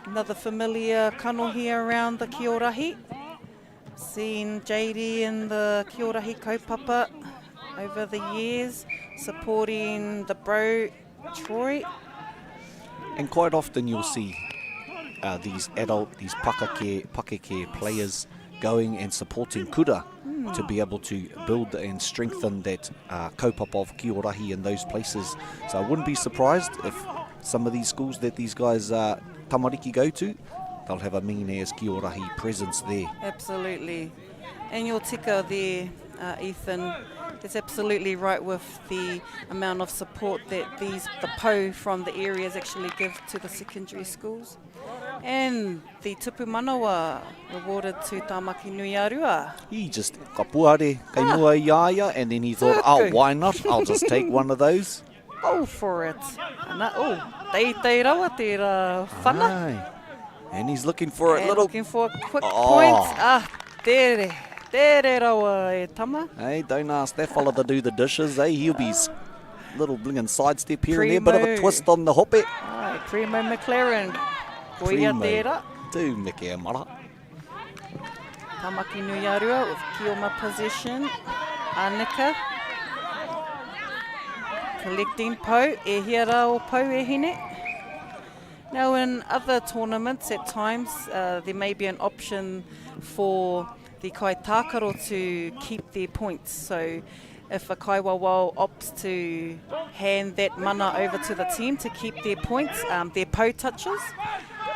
Another familiar kanohi around the Kī-o-Rahi. Seen JD in the Kī-o-Rahi kaupapa over the years, supporting the bro Troy. And quite often you'll see these pakeke players going and supporting kura to be able to build and strengthen that kaupapa of Kī-o-Rahi in those places. So I wouldn't be surprised if some of these schools that these guys tamariki go to, they'll have a Mingine Kī-o-Rahi presence there. Absolutely. And your tika there, Ethan, is absolutely right with the amount of support that the po from the areas actually give to the secondary schools. And the tupu manawa rewarded to Tāmaki Nui Arua. He just kapuare kai mua iāia, and then he thought, oh, why not? I'll just take one of those. Go for it. Te rawa te whana. Aye. And he's looking for a little... looking for a quick point. Tere rawa e tama. Hey, don't ask that fella to do the dishes, eh? He'll be little blingin' sidestep here and there, bit of a twist on the hoppe. Aye, Primo McLaren. Goia tera. Tu meke mara. Tāmaki Nui Arua with Kioma possession. Anika. Collecting po. E hiara o po e hine. Now in other tournaments at times there may be an option for the kai tākaro to keep their points. So if a kai wawao opts to hand that mana over to the team to keep their points, their po touches,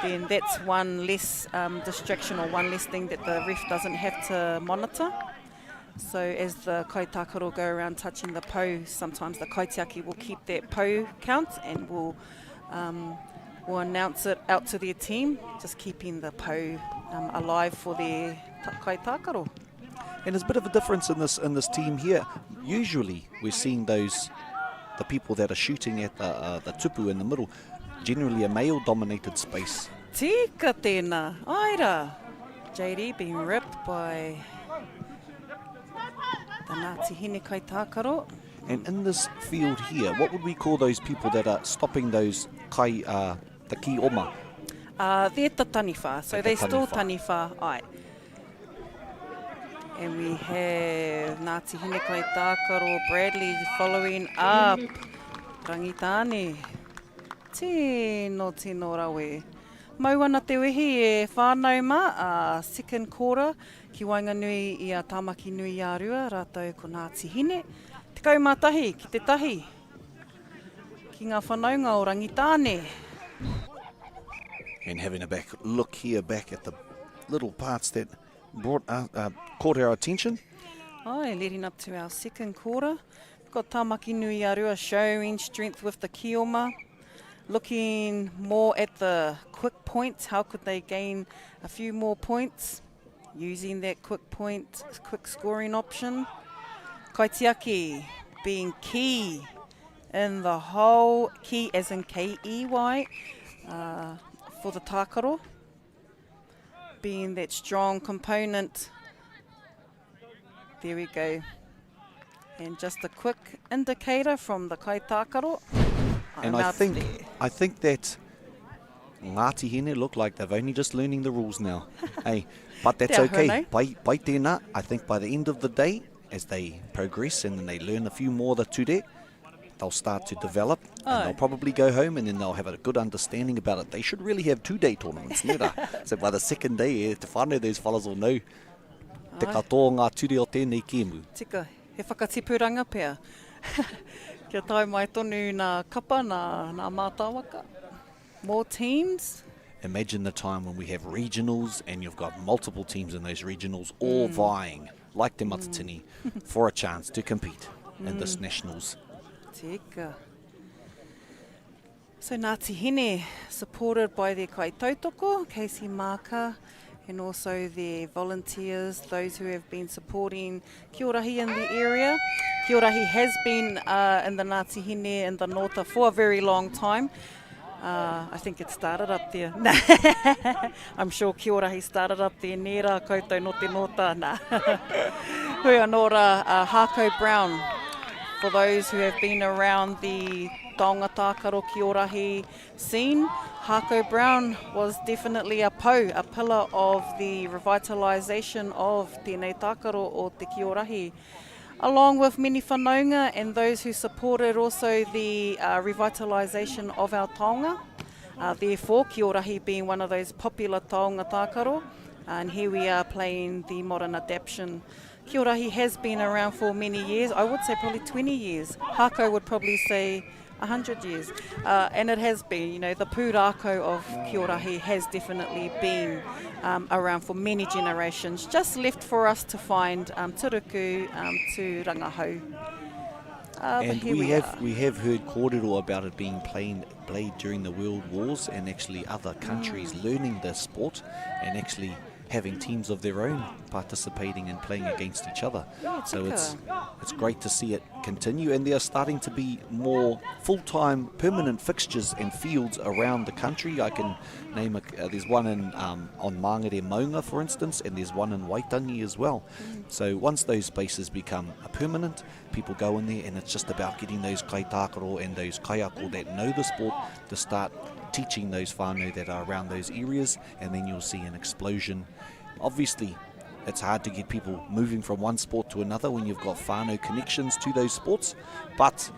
then that's one less distraction or one less thing that the ref doesn't have to monitor. So as the kai tākaro go around touching the po, sometimes the kaitiaki will keep that po count and will announce it out to their team, just keeping the po alive for their kai tākaro. And there's a bit of a difference in this team here. Usually we're seeing the people that are shooting at the tupu in the middle, generally a male-dominated space. Tika tēnā, aira. JD being ripped by the Ngāti Hine kai tākaro. And in this field here, what would we call those people that are stopping those kai, the ki-oma? They're the taniwha, so they're still taniwha, ai. And we have Ngāti Hine kai tākaro, Bradley following up. Rangitane. Tēnō rawe. Mauana te wehi e whānau ma, second quarter, ki Wainganui i a Tāmaki Nui Arua, rātou ko Ngāti Hine. Te kaumātahi, ki te tahi. Ki ngā whanaunga o Rangitane. And having a look here back at the little parts that caught our attention. Leading up to our second quarter. We've got Tāmaki Nui Arua showing strength with the kioma. Looking more at the quick points. How could they gain a few more points? Using that quick scoring option. Kaitiaki being key in the whole, key as in K-E-Y, for the tākaro. Being that strong component. There we go. And just a quick indicator from the kai tākaro. And I think that Ngāti Hine look like they've only just learning the rules now. Hey, but that's okay. Pai tēnā, I think by the end of the day, as they progress and then they learn a few more the ture, they'll start to develop and they'll probably go home and then they'll have a good understanding about it. They should really have 2-day tournaments, nera. So by the second day, te whānau, those fellas will know te katoa ngā ture o tēnei kēmu. Tika, he whakatipuranga pēr. Kia tai mai tonu nā kapa, nā mātāwaka. More teams. Imagine the time when we have regionals and you've got multiple teams in those regionals all vying, like te Matatini, for a chance to compete in this nationals. Tika. So Ngāti Hine, supported by their kai tautoko, Casey Maka, and also their volunteers, those who have been supporting Kī-o-Rahi in the area. Kī-o-Rahi has been in the Ngāti Hine and the Nota for a very long time. I think it started up there. I'm sure Kī-o-Rahi started up there. Nera koutou no te Nota. Hui anō rā, Hako Brown. For those who have been around the taonga tākaro Kī-o-Rahi scene, Hako Brown was definitely a pillar of the revitalisation of tēnei tākaro o te Kī-o-Rahi, along with many whanaunga and those who supported also the revitalisation of our taonga. Therefore, Kī-o-Rahi being one of those popular taonga tākaro, and here we are playing the modern adaptation. Kī-o-Rahi has been around for many years, I would say probably 20 years. Hako would probably say 100 years. And it has been, the pūrākau of Kī-o-Rahi has definitely been around for many generations, just left for us to find turuku to rangahau. And we have heard kōrero about it being played during the World Wars, and actually other countries learning the sport and actually having teams of their own participating and playing against each other. So it's great to see it continue, and there are starting to be more full-time permanent fixtures and fields around the country. I can name there's one on Mangere Maunga, for instance, and there's one in Waitangi as well. So once those spaces become permanent, people go in there, and it's just about getting those kaitākaro and those kaiako that know the sport to start teaching those whānau that are around those areas, and then you'll see an explosion. Obviously, it's hard to get people moving from one sport to another when you've got whānau connections to those sports, but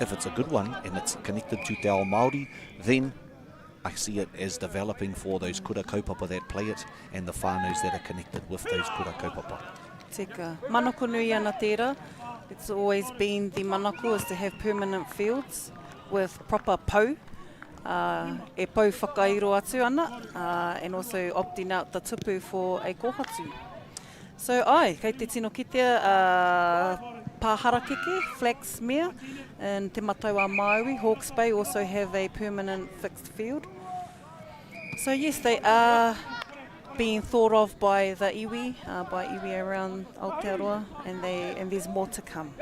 if it's a good one and it's connected to te ao Māori, then I see it as developing for those kura kaupapa that play it and the whānaus that are connected with those kura kaupapa. Tika. Manako nui ana tērā. It's always been the manako is to have permanent fields with proper pau. E pau whakairo atu ana, and also opting out the tupu for a kōhatu. So kei te tino kitea Pāharakeke, Flaxmere, and Te Matauā Māui, Hawke's Bay also have a permanent fixed field. So yes, they are being thought of by the iwi, around Aotearoa, and there's more to come.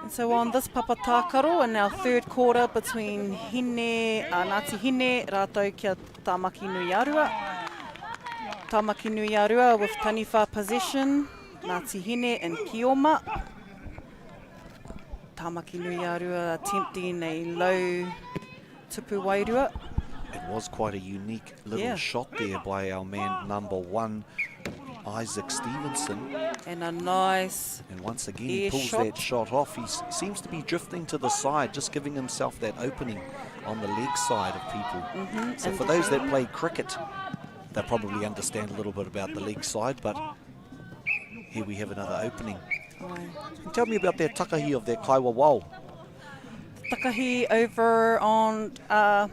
And so on this papatākaro in our third quarter between Ngāti Hine, rātou kia Tāmaki Nui Arua. Tāmaki Nui Arua with taniwha possession, Ngāti Hine and Kioma. Tāmaki Nui Arua attempting a low tupu wairua. It was quite a unique little shot there by our man number 1, Isaac Stevenson. And a nice And once again he pulls that shot off. He seems to be drifting to the side, just giving himself that opening on the leg side of people. So for those that play cricket, they probably understand a little bit about the leg side, but here we have another opening. And tell me about that takahi of that kaiwa wau. Takahi over on... Our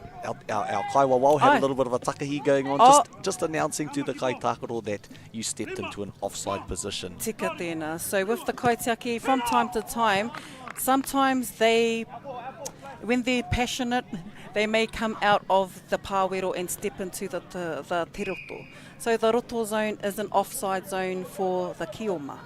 kaiwa wau had a little bit of a takahi going on, just announcing to the kaitākaro that you stepped into an offside position. Tika tēnā. So with the kaitiaki, from time to time, sometimes when they're passionate, they may come out of the pāwero and step into the te roto. So the roto zone is an offside zone for the kioma.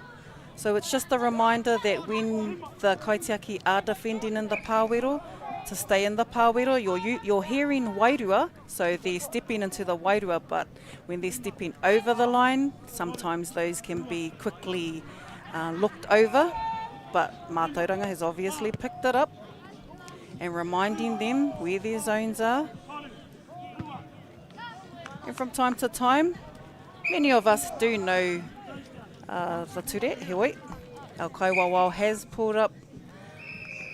So it's just a reminder that when the kaitiaki are defending in the pāwero, to stay in the pāwero, you're hearing wairua, so they're stepping into the wairua, but when they're stepping over the line, sometimes those can be quickly looked over, but Mātauranga has obviously picked it up and reminding them where their zones are. And from time to time, many of us do know the ture, he wait. Our kaiwa wau has pulled up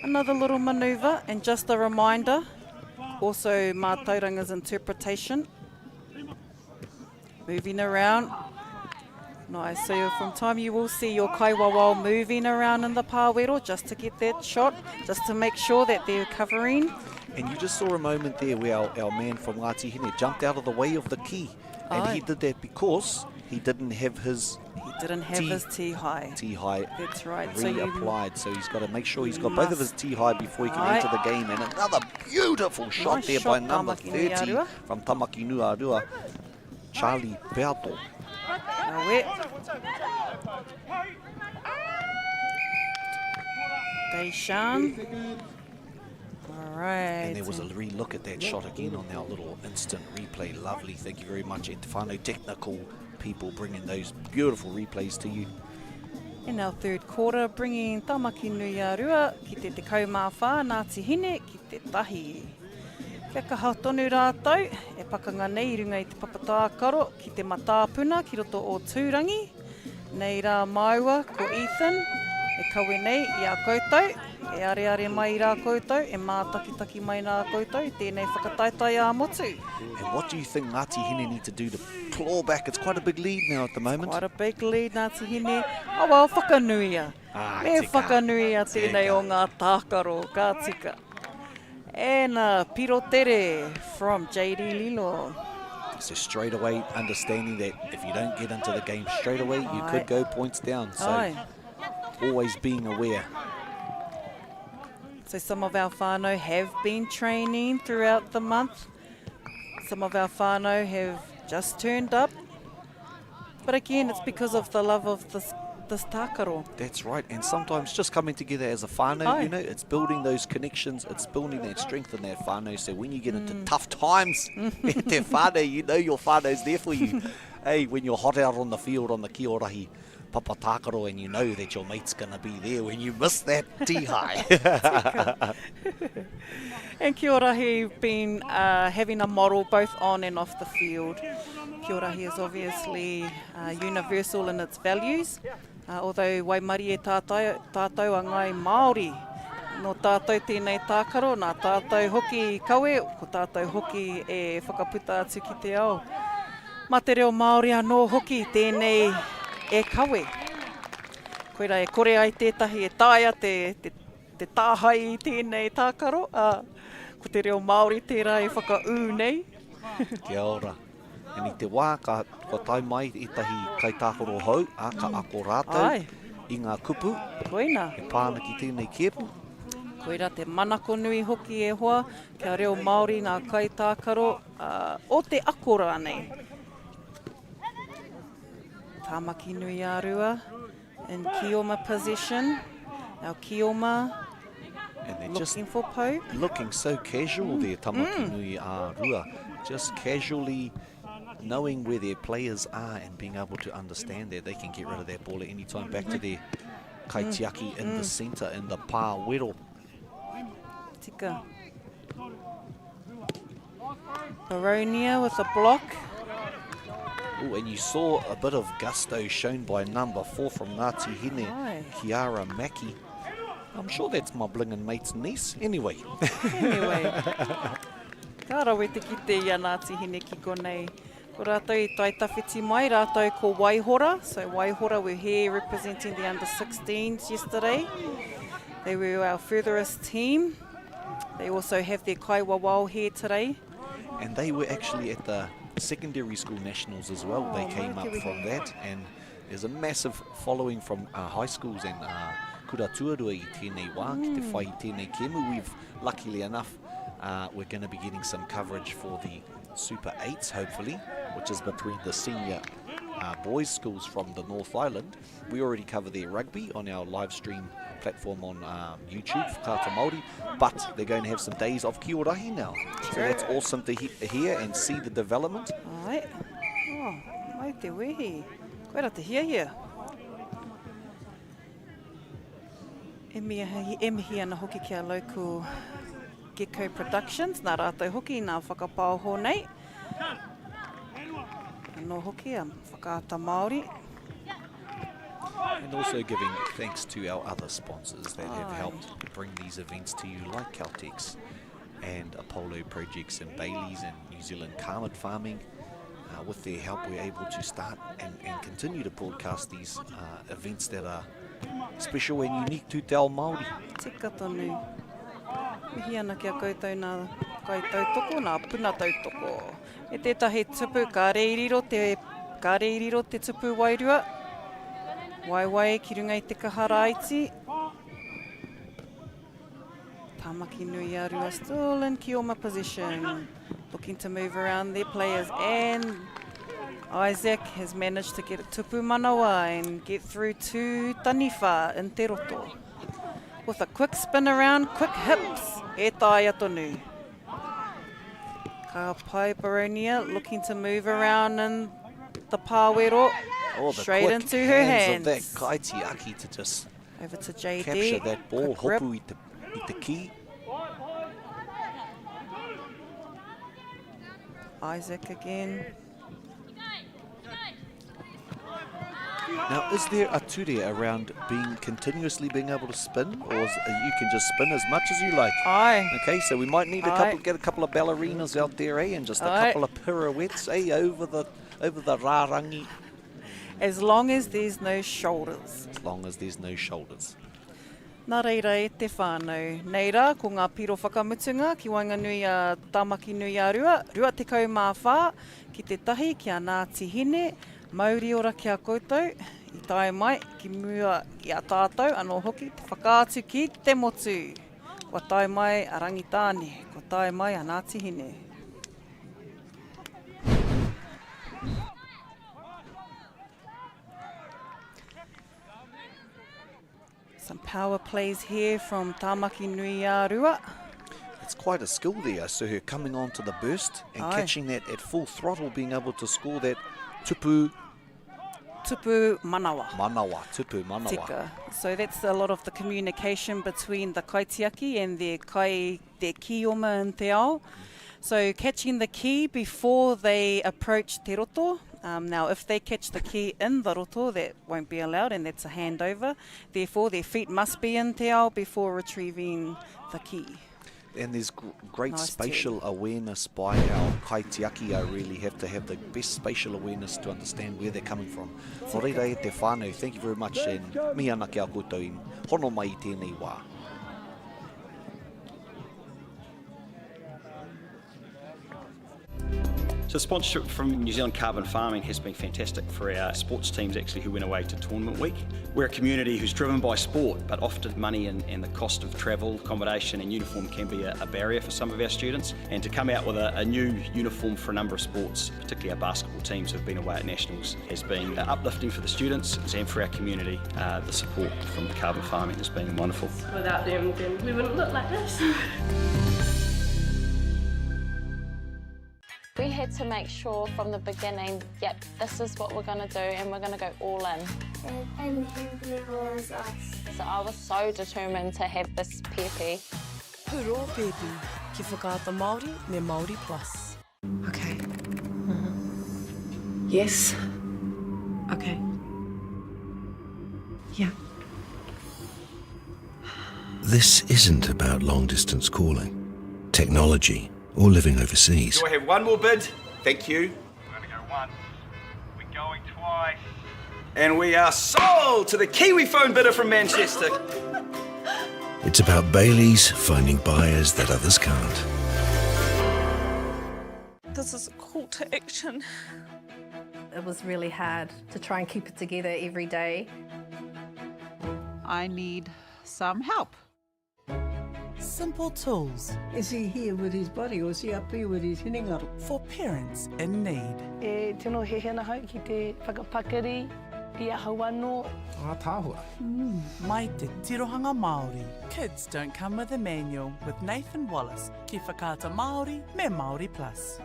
another little manoeuvre, and just a reminder, also Mātauranga's interpretation. Moving around. Nice, so from time you will see your kaiwa wau moving around in the pāwero just to get that shot, just to make sure that they're covering. And you just saw a moment there where our man from Ngāti Hine jumped out of the way of the key. And he did that because he didn't have his T-high. That's right. Reapplied, so he's got to make sure he's got both of his T-high before he can enter the game. And another beautiful shot there by number 30 from Tāmaki Nui Arua, Charlie Peato. Deishan. All right. And there was a re-look at that shot again on our little instant replay. Lovely. Thank you very much, Te whānau technical people bringing those beautiful replays to you. In our third quarter, bringing Tamaki Nui a Rua ki te kaumawha Ngāti Hine ki te tahi. Kia kaha tonu rātou, e pakanga nei runga I te papatākaro ki te matāpuna ki roto o Tūrangi. Nei rā maua ko Ethan, e kawe nei I a koutou, e are mai I rā koutou, e mātakitaki mai rā koutou, tēnei whakataitai a motu. And what do you think Ngāti Hine need to do to claw back? It's quite a big lead now at the moment. Quite a big lead, Ngāti Hine. Oh, well, whakanuia. Me whakanuia tēnei o ngā tākaro, ka tika. And Piro Tere from JD Lilo. So straight away, understanding that if you don't get into the game straight away, you could go points down. So always being aware. So some of our whānau have been training throughout the month. Some of our whānau have just turned up. But again, it's because of the love of this tākaro. That's right, and sometimes just coming together as a whānau, you know, it's building those connections, it's building that strength in that whānau, so when you get into tough times, that whānau, you know your whānau's there for you. Hey, when you're hot out on the field on the Kī-o-Rahi papatākaro and you know that your mate's going to be there when you miss that tī-hai. And Kī-o-Rahi been having a model both on and off the field. Kī-o-Rahi is obviously universal in its values. Although waimari e tātou a ngai Māori, no tātou tēnei tākaro, nā tātou hoki kawe, ko tātou hoki e whakaputa atu ki te ao. Mā te reo Māori anō hoki tēnei e kawe. Koira e kore ai tētahi e tāia te tāhai I tēnei tākaro, ko te reo Māori tērā e whaka-ū nei. Kia ora. And I te wā, ka tai mai I tahi kai tākaro hau, ka ako rātou, I ngā kupu, Koina. e pāna ki tēnei kepu. Koira te manako nui hoki e hoa, kia reo Māori nā kai tākaro, o te ako rānei. Tāmaki nui a Rua, in Kioma position, our Kioma looking for Pou. Looking so casual there, Tamaki Nui a Rua, just casually knowing where their players are and being able to understand that they can get rid of that ball at any time back to their kaitiaki in the centre, in the pā wero. Tika. Baronia with a block. Ooh, and you saw a bit of gusto shown by number 4 from Ngāti Hine, Kiara Maki. I'm sure that's my blingin' mate's niece. Anyway. Ka rawe te kite ia Ngāti Hine ki konei. Ko rātou I tai tawhiti mai, rātou ko Waihora. So Waihora were here representing the under-16s yesterday. They were our furthest team. They also have their Kaiwawao here today. And they were actually at the secondary school nationals as well. They came up from that, and there's a massive following from high schools and kura tuarua I tēnei wā, ki te whai I tēnei kemu. We've, luckily enough, we're going to be getting some coverage for the Super 8s, hopefully, which is between the senior boys' schools from the North Island. We already cover their rugby on our live stream platform on YouTube, Whakaata Māori, but they're going to have some days of Kī-o-Rahi now. So that's awesome to hear and see the development. Ai. Oh, mai te wehi. Koera te hia. E mihi ana hoki kia local Gecko Productions, nā rātou hoki nā whakapāho nei. Anō hoki a Whakaata Māori. And also giving thanks to our other sponsors that have helped bring these events to you, like Caltex and Apollo Projects and Bailey's and New Zealand Karmid Farming. With their help, we're able to start and continue to broadcast these events that are special and unique to Te Ao Māori. Tika tonu. Mihi ana kia koutou nā kai tautoko, nā puna tautoko. E tētahi tupu, ka reiriro te tupu wairua. Waiwai ki runga I te kaharaiti. Tāmaki nui a Rua still in Kioma position, looking to move around their players, and Isaac has managed to get a tupu manawa and get through to Taniwha in Te Roto. With a quick spin around, quick hips, e tāia tonu. Ka pai Baronia looking to move around in the pāwero. Oh, the straight quick into her hands. of that Kaitiaki to just over to JD. capture that ball. Quick rip. Hopu i te key. Isaac again. Now, is there a ture around continuously being able to spin, or you can just spin as much as you like? Aye. Okay, so we might need get a couple of ballerinas out there, and just a couple of pirouettes, over the rārangi. As long as there's no shoulders. As long as there's no shoulders. Nā reira e te whānau. Nei rā, ko ngā piro whakamutunga ki Wainganui a Tāmaki Nui a Rua tekau mā whā, ki te tahi ki a Ngāti Hine, Mauri ora ki a koutou, i tae mai ki mua i a tātou, anō hoki, te whakaatu ki te motu. Kua tae mai a Rangitāne, kua tae mai a Ngāti Hine. Some power plays here from Tāmaki Nui a Rua. It's quite a skill there, so her coming onto the burst and catching that at full throttle, being able to score that tupu manawa. Tupu manawa. Tika. So that's a lot of the communication between the kaitiaki and their ki-oma and te ao. So catching the ki before they approach te roto. Now, if they catch the ki in the roto, that won't be allowed, and that's a handover. Therefore, their feet must be in te ao before retrieving the ki. And there's great spatial awareness by our kaitiaki. I really have to have the best spatial awareness to understand where they're coming from. Nō reira e te whānau, thank you very much, and mihi ana ki a koutou i hono mai I tēnei wā. So sponsorship from New Zealand Carbon Farming has been fantastic for our sports teams actually who went away to tournament week. We're a community who's driven by sport, but often money and the cost of travel, accommodation and uniform can be a barrier for some of our students. And to come out with a new uniform for a number of sports, particularly our basketball teams who've been away at nationals, has been uplifting for the students and for our community. The support from Carbon Farming has been wonderful. Without them, then we wouldn't look like this. We had to make sure from the beginning, yep, this is what we're going to do and we're going to go all in. And there was us. So I was so determined to have this pepe. Puro pepe, ki whakaata Māori me Māori plus. Okay. Yes. Okay. Yeah. This isn't about long-distance calling, technology, or living overseas. Do I have one more bid? Thank you. We're going to go once. We're going twice. And we are sold to the Kiwi phone bidder from Manchester. It's about Bailey's finding buyers that others can't. This is a call to action. It was really hard to try and keep it together every day. I need some help. Simple tools. Is he here with his body or is he up here with his hinengaro? For parents in need. E tino he hena hau ki te whakapakari, I a hauano. Aotearoa. Mai te tirohanga Māori. Kids don't come with a manual with Nathan Wallace. Ki whakaata Māori me Māori plus.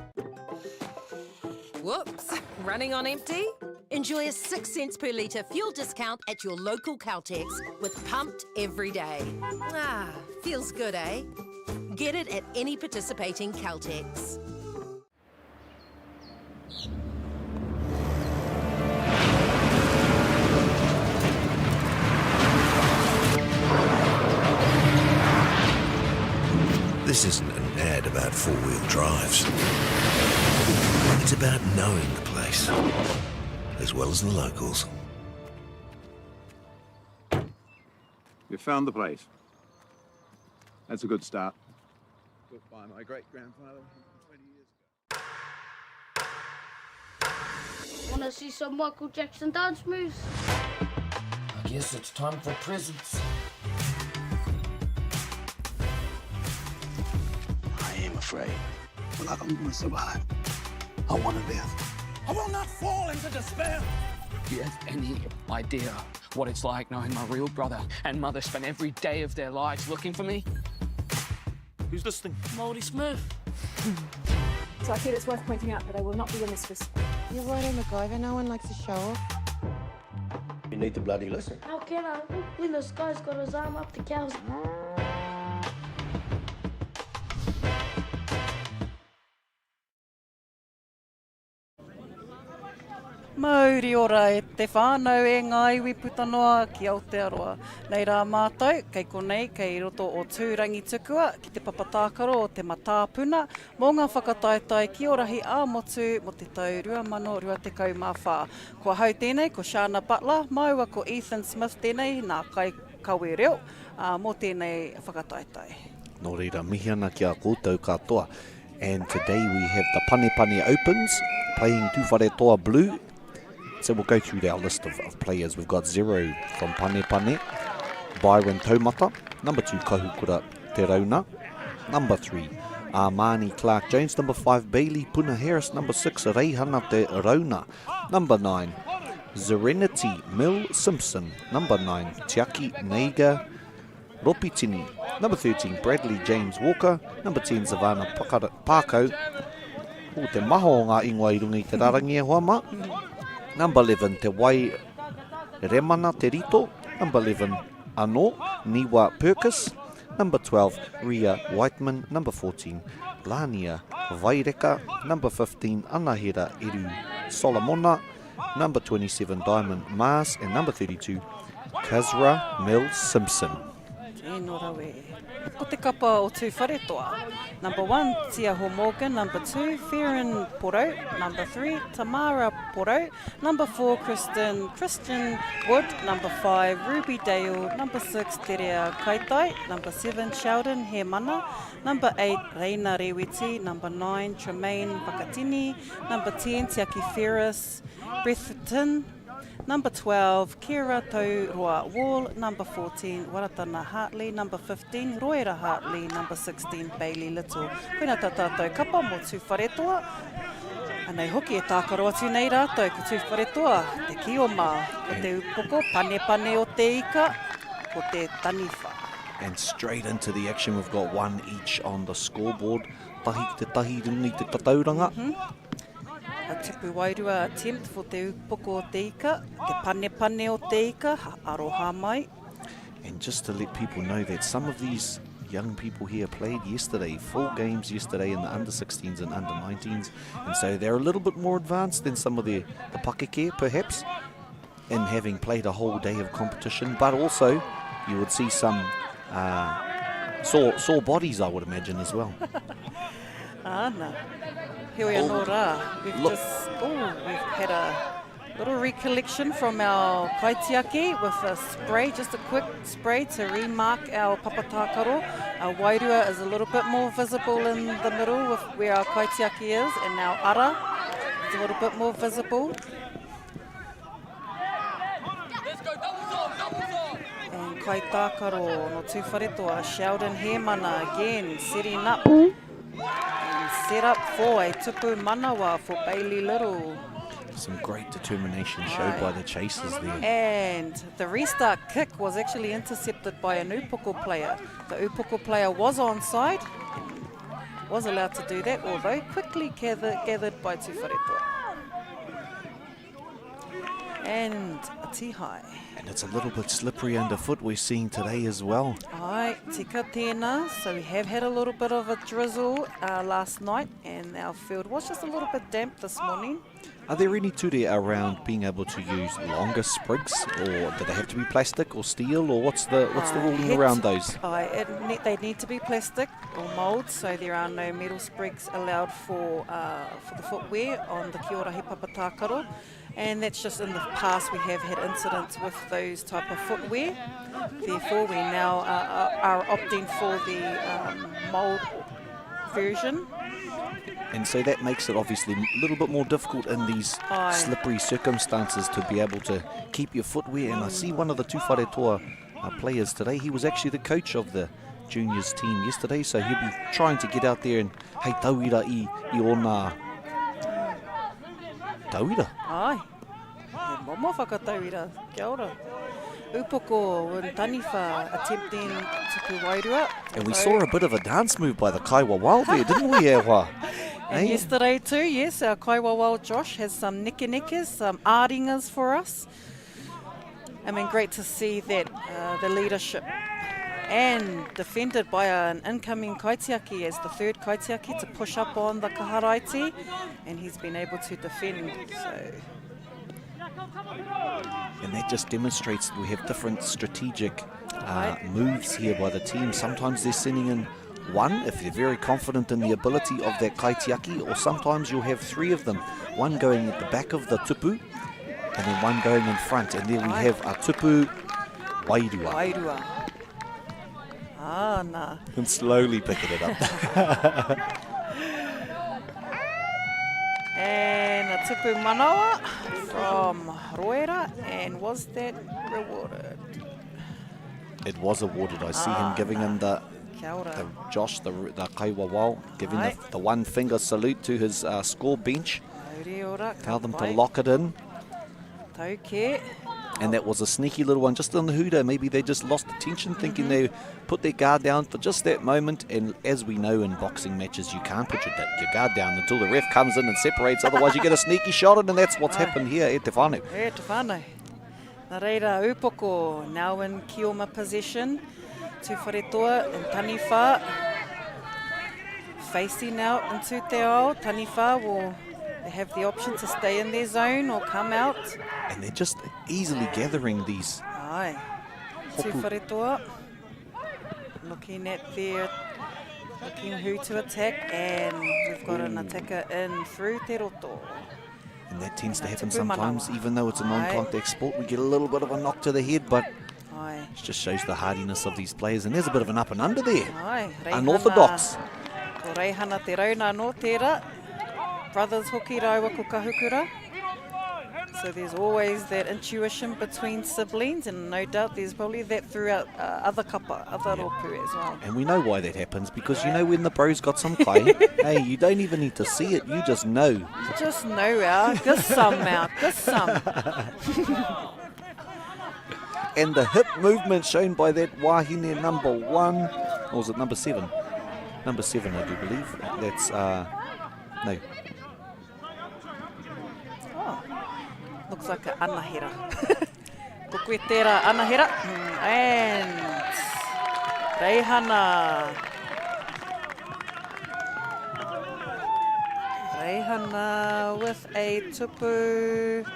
Whoops, running on empty? Enjoy a 6 cents per litre fuel discount at your local Caltex with Pumped every day. Ah, feels good, eh? Get it at any participating Caltex. This isn't an ad about four-wheel drives. It's about knowing the place, as well as the locals. You found the place. That's a good start. Built by my great-grandfather 20 years ago. Want to see some Michael Jackson dance moves? I guess it's time for presents. I am afraid, but I'm going to survive. I want to live. I will not fall into despair. Do you have any idea what it's like knowing my real brother and mother spent every day of their lives looking for me? Who's listening? Maori Smurf. So I feel it's worth pointing out that I will not be your mistress. You're right, MacGyver. No one likes to show off. need to bloody listen. How can I? When this guy's got his arm up the cow's. Mauri ora e te whānau e ngā iwi putanoa ki Aotearoa. Nei rā mātou, kei konei, kei roto o Turangitukua, ki te papatākaro o te matāpuna, mō ngā whakataetai Kī-o-Rahi ā-motu mo te tau 2024. Kua hau tēnei, ko Shana Butler, maua ko Ethan Smith tēnei, nā kai kawe reo, mō tēnei whakataetai. Nō reira, mihi ana ki a koutou katoa. And today we have the Pane Pane Opens, playing Tūwhare Toa Blue. So we'll go through our list of players. We've got 0 from Pane Pane, Byron Taumata. Number 2, Kahukura Te Rauna. Number 3, Armani Clark Jones. Number 5, Bailey Puna Harris. Number 6, Reihana Te Rauna. Number 9, Serenity Mill Simpson. Number 9, Tiaki Neiga Ropitini. Number 13, Bradley James Walker. Number 10, Savannah Pākau. O te maho o ngā ingoa I runga I te rarangi e hoa mā. Number 11, Te Wai Remana Te Rito. Number 11, Ano Niwa Perkis. Number 12, Ria Whiteman. Number 14, Lania Vaireka. Number 15, Anahera Eru Solomona. Number 27, Diamond Mars. And number 32, Kazra Mills Simpson. Tēnō rawe. Ko te kapa o Tūwharetoa. Number 1, Tiaho Morgan. Number 2, Farron Poro. Number 3, Tamara Poro. Number 4, Christian Wood. Number 5, Ruby Dale. Number 6, Terea Kaitai. Number 7, Sheldon Hemana. Number 8, Reina Rewiti. Number 9, Tremaine Vakatini. Number 10, Tiaki Ferris Breatherton. Number 12, Kira Tauroa Wall. Number 14, Waratana Hartley. Number 15, Roira Hartley. Number 16, Bailey Little. Koina tā tātou kapa mō Tūwharetoa. Anei hoki e tākaro atu nei rātou ko Tūwharetoa. Te kioma, ko te upoko, pane pane o te ika, ko te taniwha. And straight into the action, we've got 1 each on the scoreboard. Tahi te tahi rungi te tatauranga. A tupu wairua attempt for te upoko o te ika, te pane pane o te ika, aroha mai. And just to let people know that some of these young people here played yesterday, 4 games yesterday in the under-16s and under-19s, and so they're a little bit more advanced than some of the pakeke perhaps, in having played a whole day of competition, but also you would see some sore bodies, I would imagine, as well. Ana. Here we are, no rā. We've had a little recollection from our kaitiaki with a spray, just a quick spray to remark our papatākaro. Our wairua is a little bit more visible in the middle with where our kaitiaki is, and our ara is a little bit more visible. And kaitākaro no Tūwharetoa, Sheldon Hemana again setting up. Set up for a tupu manawa for Bailey Little. Some great determination showed by the chasers there. And the restart kick was actually intercepted by an upoko player. The upoko player was onside, was allowed to do that, although quickly gathered by Tūwharetoa. And a tihai. And it's a little bit slippery underfoot we're seeing today as well. Ai, tika tēnā. So we have had a little bit of a drizzle last night, and our field was just a little bit damp this morning. Are there any ture around being able to use longer sprigs, or do they have to be plastic or steel, or what's the ruling around those? They need to be plastic or mould, so there are no metal sprigs allowed for the footwear on the Kī-o-Rahi papatākaro. And that's just in the past we have had incidents with those type of footwear. Therefore, we now are opting for the mould version. And so that makes it obviously a little bit more difficult in these slippery circumstances to be able to keep your footwear. And I see one of the Tūwharetoa players today, he was actually the coach of the juniors team yesterday, so he'll be trying to get out there and hei tauira I ona tauira. Ai, he momo whakatauira, kia ora. Upoko and taniwha attempting tupu wairua. And we saw a bit of a dance move by the Kaiwa Wild there, didn't we, Ewa? And yesterday too, yes, our Kaiwa Wild Josh has some nekenekas, some āringas for us. I mean, great to see that the leadership and defended by an incoming kaitiaki as the third kaitiaki to push up on the kaharaiti, and he's been able to defend. So. And that just demonstrates that we have different strategic moves here by the team. Sometimes they're sending in one if they're very confident in the ability of that kaitiaki, or sometimes you'll have three of them, one going at the back of the tupu and then one going in front, and there we have a tupu wairua. Wairua. Ah, nah. And slowly picking it up. And a tupu manawa from Roera, and was that rewarded? It was awarded. I see him giving him the Josh, the kaiwawao, giving the one finger salute to his score bench. Tell them to lock it in. And that was a sneaky little one just on the hooter. Maybe they just lost attention, thinking they put their guard down for just that moment. And as we know in boxing matches, you can't put your guard down until the ref comes in and separates. Otherwise, you get a sneaky shot in, and that's what's happened here at Te Whānau. E Te Whānau. Nā reira, Upoko now in Kioma possession. Tūwharetoa and Taniwha facing out into Te Ao. Taniwha will have the option to stay in their zone or come out. And they're just easily gathering these. Aye. Tūwharetoa looking at their, looking who to attack, and we've got an attacker in through Te Roto. And that tends to happen sometimes, even though it's a non-contact sport. We get a little bit of a knock to the head, but it just shows the hardiness of these players. And there's a bit of an up and under there. Unorthodox. Ko Reihana te rauna no tērā. Brothers hoki rauwa ko kahukura. So there's always that intuition between siblings, and no doubt there's probably that throughout other kapa, other ropu as well. And we know why that happens, because you know when the bro's got some kai, hey, you don't even need to see it, you just know. You just know gisam. And the hip movement shown by that wahine number 1, or was it number 7? Number 7, I do believe. That's, no. Looks like an anahera. Ko koe tērā anahera. And Reihana. Reihana with a tupu.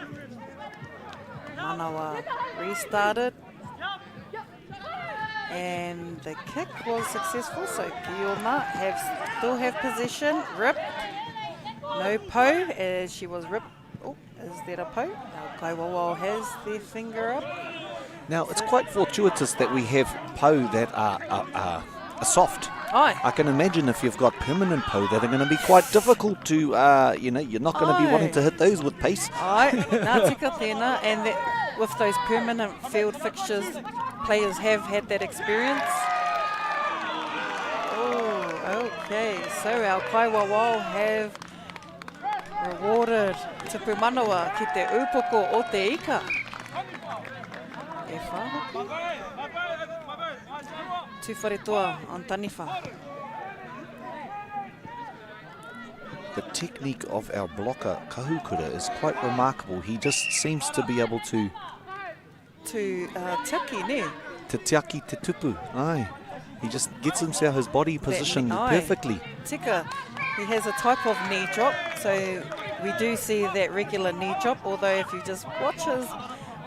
Manawa restarted. And the kick was successful, so Kioma still have possession. Rip. No po, as she was ripped. Oh, is there a po? Now Kaiwawao has their finger up. Now, it's quite fortuitous that we have po that are soft. Aye. I can imagine if you've got permanent po that are going to be quite difficult to, you know, you're not going to be wanting to hit those with pace. Aye, nā tika tēnā, and that, with those permanent field fixtures, players have had that experience. Oh, okay, so our Kaiwawao have rewarded tupu manawa ki te upoko o te ika. E whāhoki. Tūwharetoa on Taniwha. The technique of our blocker, Kahukura, is quite remarkable. He just seems to be able to... tiaki, ne? To tiaki te tupu, aye. He just gets himself, his body positioned perfectly. Tika, he has a type of knee drop, so we do see that regular knee drop, although if you just watch his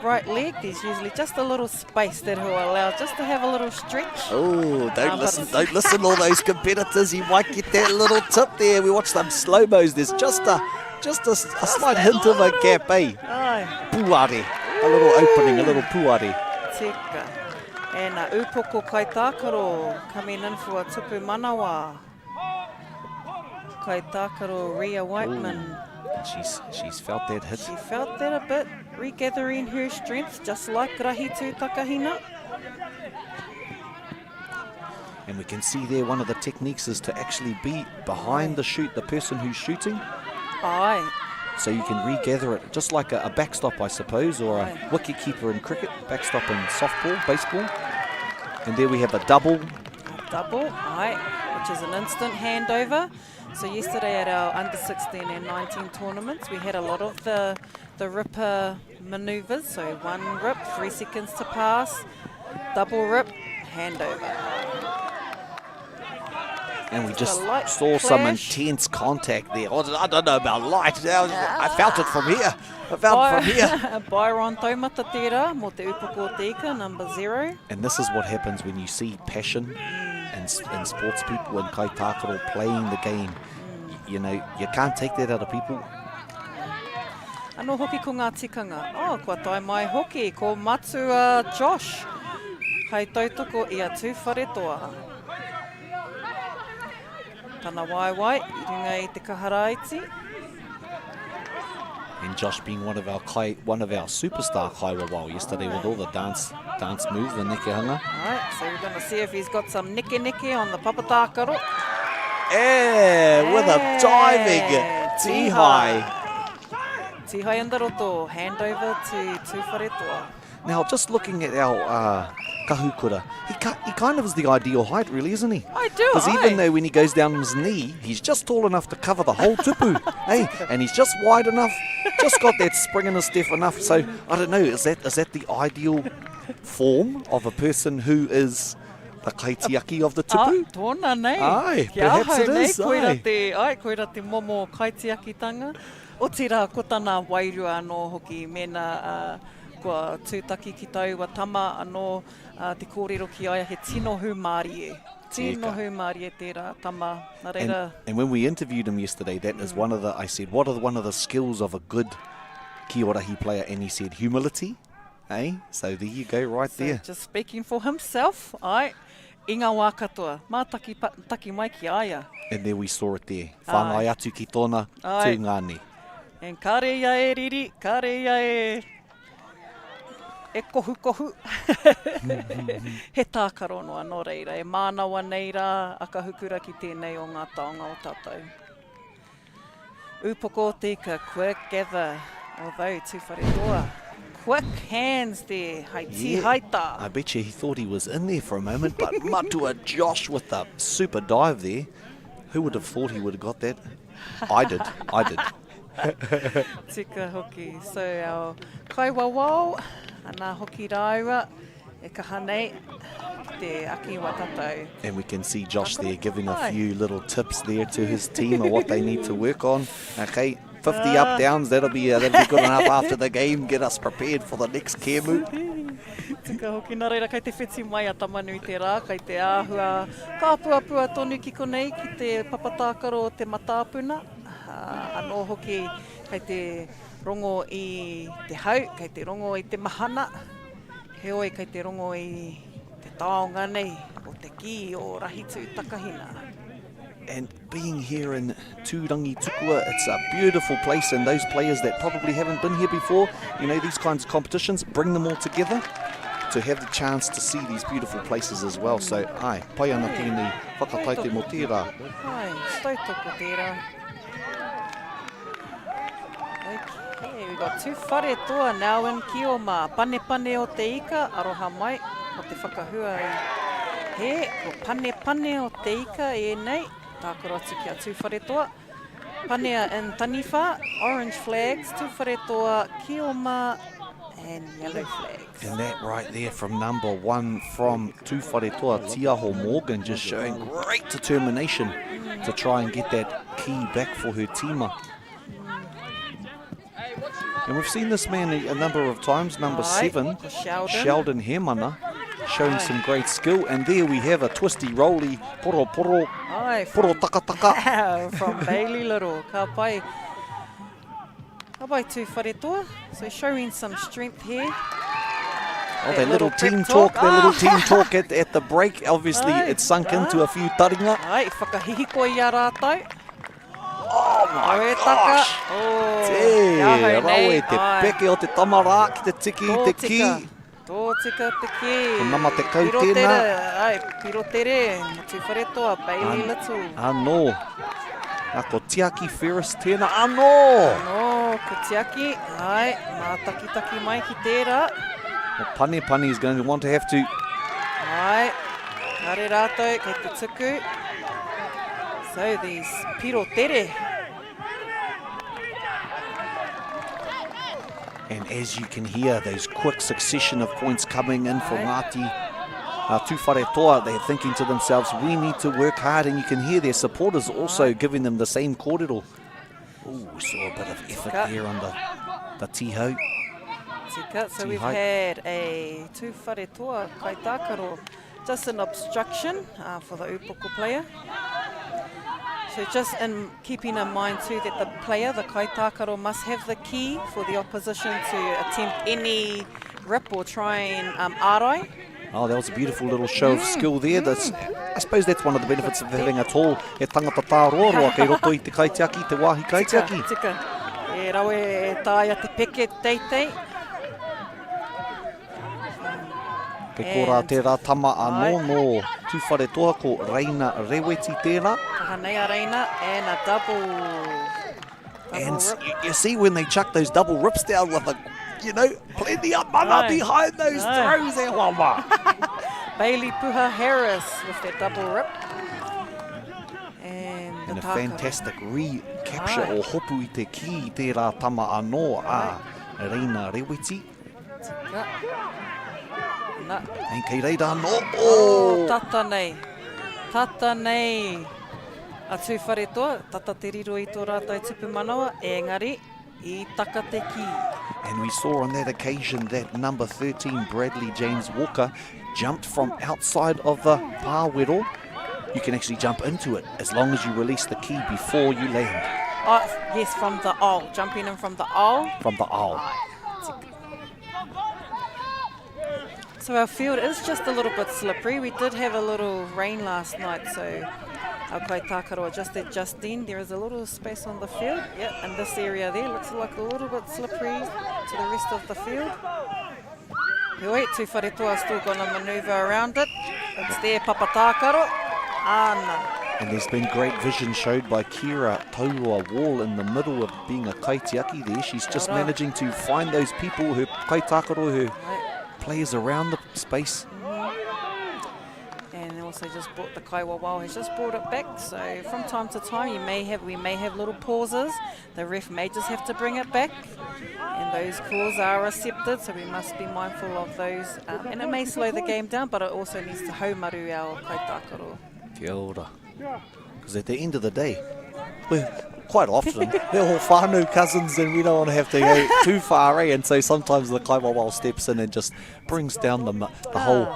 right leg, there's usually just a little space that he'll allow just to have a little stretch. Oh, don't listen all those competitors, you might get that little tip there. We watch some slow-mos, there's just a slight hint of a gap, eh? Aye. Puare, a little opening, a little puare. Tika. And upoko Kaitākaro coming in for a tupu manawa. Kaitākaro Ria Whiteman. She's felt that hit. She felt that a bit, regathering her strength, just like Rahitu Takahina. And we can see there one of the techniques is to actually be behind the person who's shooting. Aye. So you can regather it, just like a backstop, I suppose, or a wicket-keeper in cricket, backstop in softball, baseball. And there we have a double. A double, aye, which is an instant handover. So yesterday at our under 16 and 19 tournaments, we had a lot of the ripper manoeuvres. So 1 rip, 3 seconds to pass, double rip, handover. And we just saw some intense contact there. I don't know about light. I felt it from here. I felt it from here. Byron taumata tērā, mō te upoko te ika, number 0. And this is what happens when you see passion and sports people and kaitākaro playing the game. You know, you can't take that out of people. Anō hoki ko ngā tikanga. Oh, kua tai mai hoki, ko Matu Josh. Hei tautoko ia tūwhare toa. Tana waiwai, I runga I te kaharaiti. And Josh being one of our superstar kaiwawao yesterday with all the dance moves, the nekehanga. Alright, so we're going to see if he's got some neke on the papatākaro. With a diving tihai. Tihai andaroto, handover to Tūwhare toa. Now, just looking at our kahukura, he kind of is the ideal height, really, isn't he? I do. Because even though when he goes down on his knee, he's just tall enough to cover the whole tupu, hey? And he's just wide enough, just got that spring in his step enough. So I don't know, is that the ideal form of a person who is the kaitiaki of the tupu? Tōna nei. Aye, perhaps it is. Koira te momo kaitiakitanga. O tira ko tana wairua anō hoki mena kua tūtaki ki taua tama anō te kōrero ki aia he tino humari e. Tino humari e tērā tama. And when we interviewed him yesterday, that is one of the, I said, what are one of the skills of a good Kī-o-Rahi player? And he said humility. Eh? So there you go, right there. Just speaking for himself, ai. Inga wā katoa, mā taki mai ki aia. And there we saw it there. Whāngai atu ki tōna tūngani. And kare ia e riri, kare ia e kohu. He tākaro noa no reira, e mānawa nei rā, aka hukura ki tēnei o ngā taonga o tātou. Upoko tika, quick gather, although Tūwhare toa. Quick hands there, hei tihaita. I bet you he thought he was in there for a moment, but Matua Josh with the super dive there. Who would have thought he would have got that? I did. Tika hoki. So our kaiwawao, ana hoki rāua, e kaha nei, te aki wa tātou. And we can see Josh there giving a few little tips there to his team of what they need to work on. Okay, 50 up downs, that'll be good enough after the game, get us prepared for the next kemu. Tika hoki nā reira, kai te wheti mai a tamanui te rā, kai te āhua kāpuapua tonu ki konei ki te papatākaro o te matāpuna. Anō hoki kai te rongo I te hau, kai te rongo I te mahana, heoi kai te rongo I te taonga nei o te Kī-o-Rahi tū takahina. And being here in Turangitukua, it's a beautiful place, and those players that probably haven't been here before, you know, these kinds of competitions, bring them all together to have the chance to see these beautiful places as well. So, ai, pai ana tēnei whakataite mō tērā. Ai, tautoko tērā. Okay, we've got Tūwhare toa now in Kioma. Pane o te ika, aroha mai, o te whakahua he, o pane o te ika e nei. Tākoro atu ki a Tūwhare toa. Panea in Taniwha, orange flags, Tūwhare toa, Kioma, and yellow flags. And that right there from number 1 from Tūwhare toa, Tiaho Morgan, just showing great determination to try and get that key back for her tīma. And we've seen this man a number of times, number 7, Sheldon Hemana, showing some great skill. And there we have a twisty rolly, poro taka. From Bailey Little, ka pai. Ka pai Tūwhare toa, so showing some strength here. Oh, that little team talk, at the break. Obviously, it sunk into a few taringa. Ai, whakahihiko I a rātou. Oh my gosh! Raue te peke o te tamarā ki te tiki I te ki. Tō tika te ki. Ko nama te kau tēnā. Ai, piro tere, mo Tūwhare toa, Bailey Little. Anō. Ko Tiaki Ferris tēnā, anō. Anō, ko Tiaki. Ai, mā taki mai ki tērā. Well, Pane is going to want to have to. Ai, kare rātou, kei te tuku. So these piro tere. And as you can hear, those quick succession of points coming in for Ngāti Tūwharetoa, they're thinking to themselves, we need to work hard, and you can hear their supporters also giving them the same kōrero. Ooh, we saw a bit of effort there on the tiho. Tika, so we've had a Tūwharetoa kaitākaro, just an obstruction for the upoko player. So just in keeping in mind too that the player, the kaitākaro, must have the key for the opposition to attempt any rip or try and ārai. Oh, that was a beautiful little show of skill there. That's, I suppose that's one of the benefits of having a tall e tangata tāroa kei roto I te kaitiaki, te wāhi kaitiaki. Tika, e rawe e tāia te peke teitei. Kei kōrā tērā tama anō no Tūwharetoa ko Reina Reweti tērā. Hanei a Reina and a double And you see when they chuck those double rips down with plenty of mana behind those throws there, Wama. Bailey Puha Harris with that double rip. And a fantastic recapture o hopu I te ki tērā tama anō a Reina Reweti. And kei reira no. Oh, tata nei. Tata nei. A Tūwharetoa, tata te riro I tō rātou tupu manawa, engari, I taka te ki. And we saw on that occasion that number 13, Bradley James Walker, jumped from outside of the pāwero. You can actually jump into it as long as you release the key before you land. Oh, yes, from the aisle. Jumping in from the aisle. From the aisle. So our field is just a little bit slippery. We did have a little rain last night, so our kaitākaro just adjusting. There is a little space on the field. Yeah, and this area there looks like a little bit slippery to the rest of the field. Wait, Tūwharetoa is still going to manoeuvre around it. It's there, papatākaro. Ana. And there's been great vision showed by Kira Taurua Wall in the middle of being a kaitiaki there. She's just managing to find those people, her kaitākaro, her players around the space. And also just brought the Kaiwa Wao has just brought it back. So from time to time we may have little pauses. The ref may just have to bring it back. And those calls are accepted, so we must be mindful of those. And it may slow the game down, but it also needs to haumaru our kaitākaro. Kia ora. Because at the end of the day, we're quite often, they're all whānau cousins and we don't want to have to go too far, eh? And so sometimes the kaiwawao steps in and just brings down the whole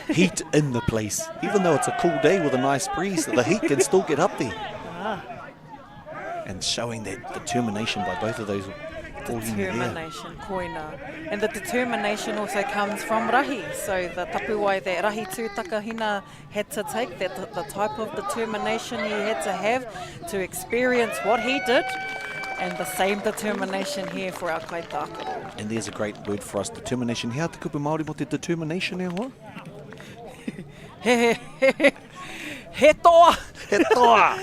heat in the place. Even though it's a cool day with a nice breeze, the heat can still get up there. And showing that determination by both of those. Determination, koina. And the determination also comes from Rahi. So the tapuai that Rahi Tūtakahina had to take, that the type of determination he had to have to experience what he did, and the same determination here for our kaitākaro. And there's a great word for us, determination. Hea te kupu Māori mo te determination e hoa? He toa! He toa!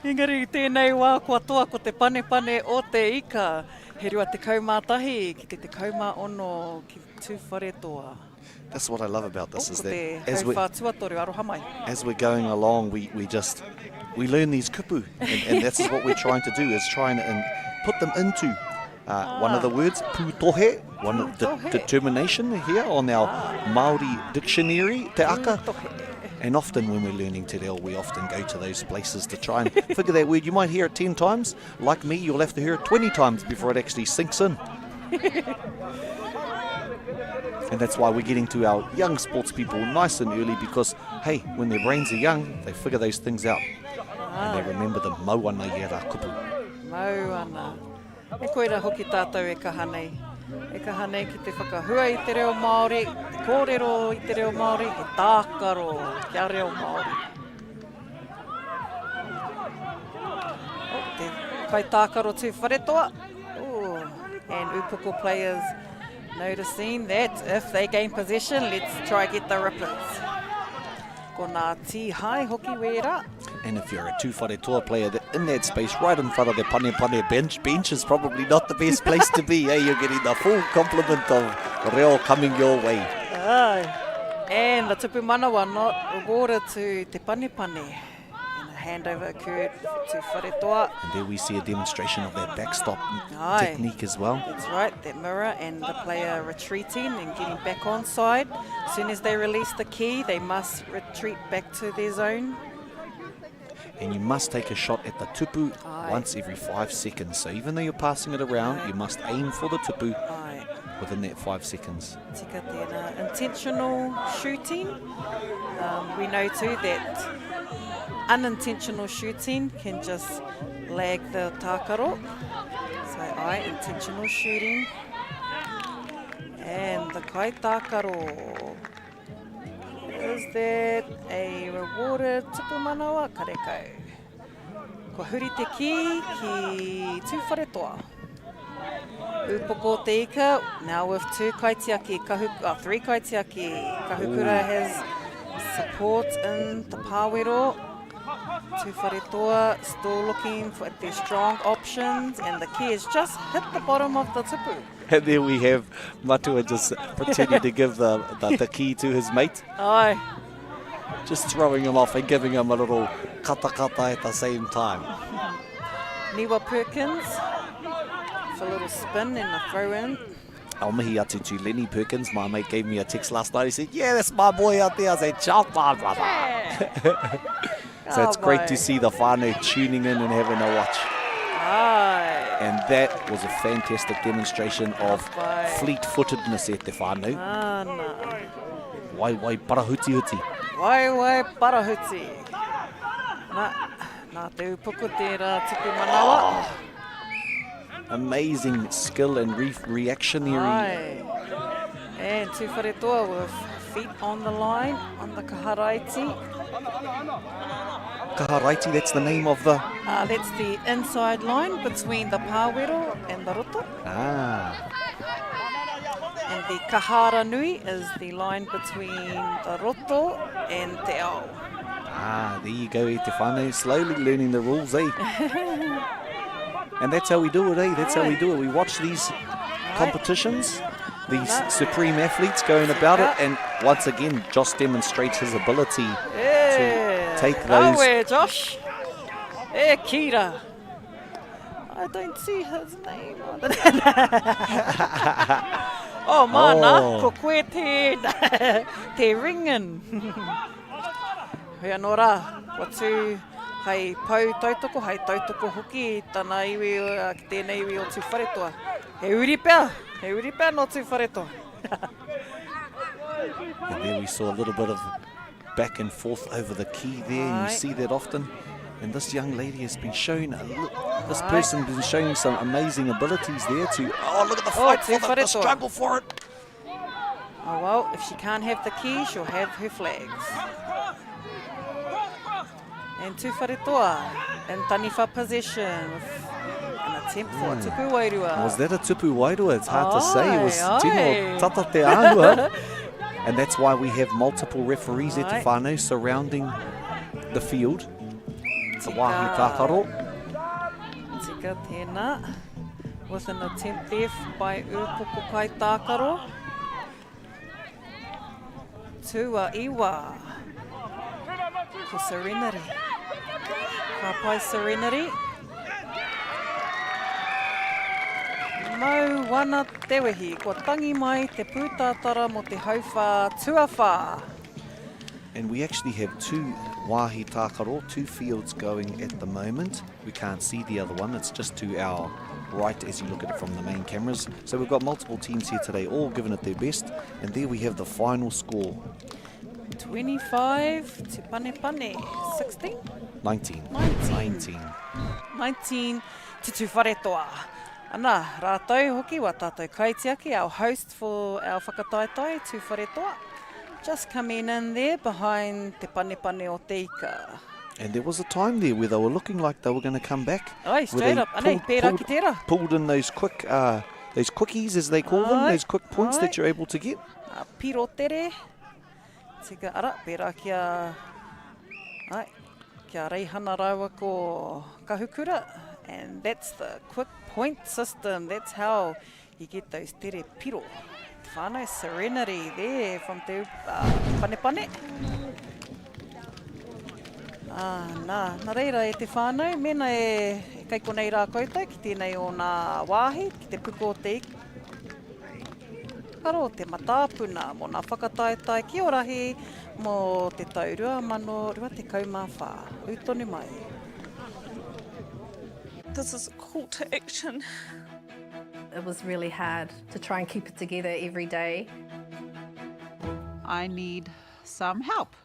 Engari tēnei wā kua toa ko te pane o te ika. He rua te kaumātahi ki te kaumāono ki Tūwharetoa. That's what I love about this, is that as we're going along, we learn these kupu, and that's what we're trying to do, is trying to put them into one of the words, pūtohe, one of the determination here on our Māori dictionary, te aka. And often when we're learning te reo, we often go to those places to try and figure that word. You might hear it 10 times. Like me, you'll have to hear it 20 times before it actually sinks in. And that's why we're getting to our young sports people nice and early, because, hey, when their brains are young, they figure those things out. And they remember them. Mauana i rā kupu. Mauana. E koera hoki tātou e kaha nei. E kaha nei ki te whakahua I te reo Māori, te kōrero I te reo Māori, he tākaro kia reo Māori. Te kaitākaro Tūwharetoa. And upoko players noticing that if they gain possession, let's try get the rippers. Ko nā tī hai hoki wera. And if you're a Tūwharetoa player in that space, right in front of the pane bench is probably not the best place to be. Eh? You're getting the full complement of reo coming your way. And the tupu manawa not awarded to te pane. handover occurred to Wharetoa. And there we see a demonstration of that backstop technique as well. That's right, that mirror and the player retreating and getting back on side. As soon as they release the key, they must retreat back to their zone. And you must take a shot at the tupu once every 5 seconds. So even though you're passing it around, you must aim for the tupu within that 5 seconds. Tika tēnā. Intentional shooting. We know too that unintentional shooting can just lag the tākaro. So intentional shooting. And the kai tākaro. Is that a rewarded tupu manawa? Karekau. Ko huri te ki tū Wharetoa. Upoko te ika, now with 2 kaitiaki, 3 kaitiaki. Kahukura has support in the pāwero. Tū Wharetoa still looking for their strong options, and the key has just hit the bottom of the tupu. And there we have Matua just pretending to give the key to his mate. Aye. Just throwing him off and giving him a little kata at the same time. Niwa Perkins for a little spin and a throw in. Aumihi atu to Lenny Perkins. My mate gave me a text last night. He said, yeah, that's my boy out there. I said, jump on, brother. Yeah. So it's great to see the whānau tuning in and having a watch. Aye. And that was a fantastic demonstration of fleet-footedness at the whānau. Wai parahuti. Wai parahuti. Nā te upoko tērā tupu manawa. Amazing skill and reactionary. Aye. And Tū Wharetoa with feet on the line, on the kaharaiti. Kaharaiti, that's the name of the... That's the inside line between the pāwero and the roto. And the kahara nui is the line between the roto and te ao. There you go, e te whānau, slowly learning the rules, eh? And that's how we do it, eh? That's how we do it. We watch these competitions, these supreme athletes going about it, and once again, Josh demonstrates his ability to take those... Awe, Josh! Kira! I don't see his name. Oh, mana, ko koe te ringen. Hea nora, watu hei pau tautoko, hei tautoko hoki, tana iwi, tēnei iwi o Tū Wharetoa. He uri pēr no Tū Wharetoa. And there we saw a little bit of back and forth over the key there, and you see that often. And this young lady has been shown, this person has been showing some amazing abilities there to, look at the fight for the struggle for it. Oh well, if she can't have the key, she'll have her flags. And Tū Wharetoa in taniwha possession with an attempt for a tupu wairua. Was that a tupu wairua? It's hard to say. It was tino tata te āhua. And that's why we have multiple referees at te whānau surrounding the field. The wāhi tākaro. Tika tēnā. With an attempt there by Upoko kai tākaro. Tuaiwa. Ko Serenity. Ka pai Serenity. Mau wana tewehi. Ko tangi mai te pūtātara mo te hauwha tuawha. And we actually have 2 wāhi tākaro, 2 fields going at the moment. We can't see the other one. It's just to our right as you look at it from the main cameras. So we've got multiple teams here today, all giving it their best. And there we have the final score. 25 to Pane, 16? 19. 19 to Tū Wharetoa. Ana, rātou hoki wa tātou kaitiaki, our host for our whakataetai, Tū Wharetoa. Just coming in there behind te pane o te ika. And there was a time there where they were looking like they were going to come back. Ai, straight up. Anei, pērā ki tērā. Pulled in those quickies, as they call them, those quick points that you're able to get. Piro tere. Tika ara, pērā kia reihana rawa ko kahukura. And that's the quick point system. That's how you get those tere piro. Whānau Serenity there from te Pane. Nā reira e te whānau, mena e kaiko nei rā koutou ki tēnei o ngā wāhi, ki te puko o te iku. Karo te matāpuna mō ngā whakataetai Kī-o-Rahi mō te tau 2024. Utonu mai. This is a call to action. It was really hard to try and keep it together every day. I need some help.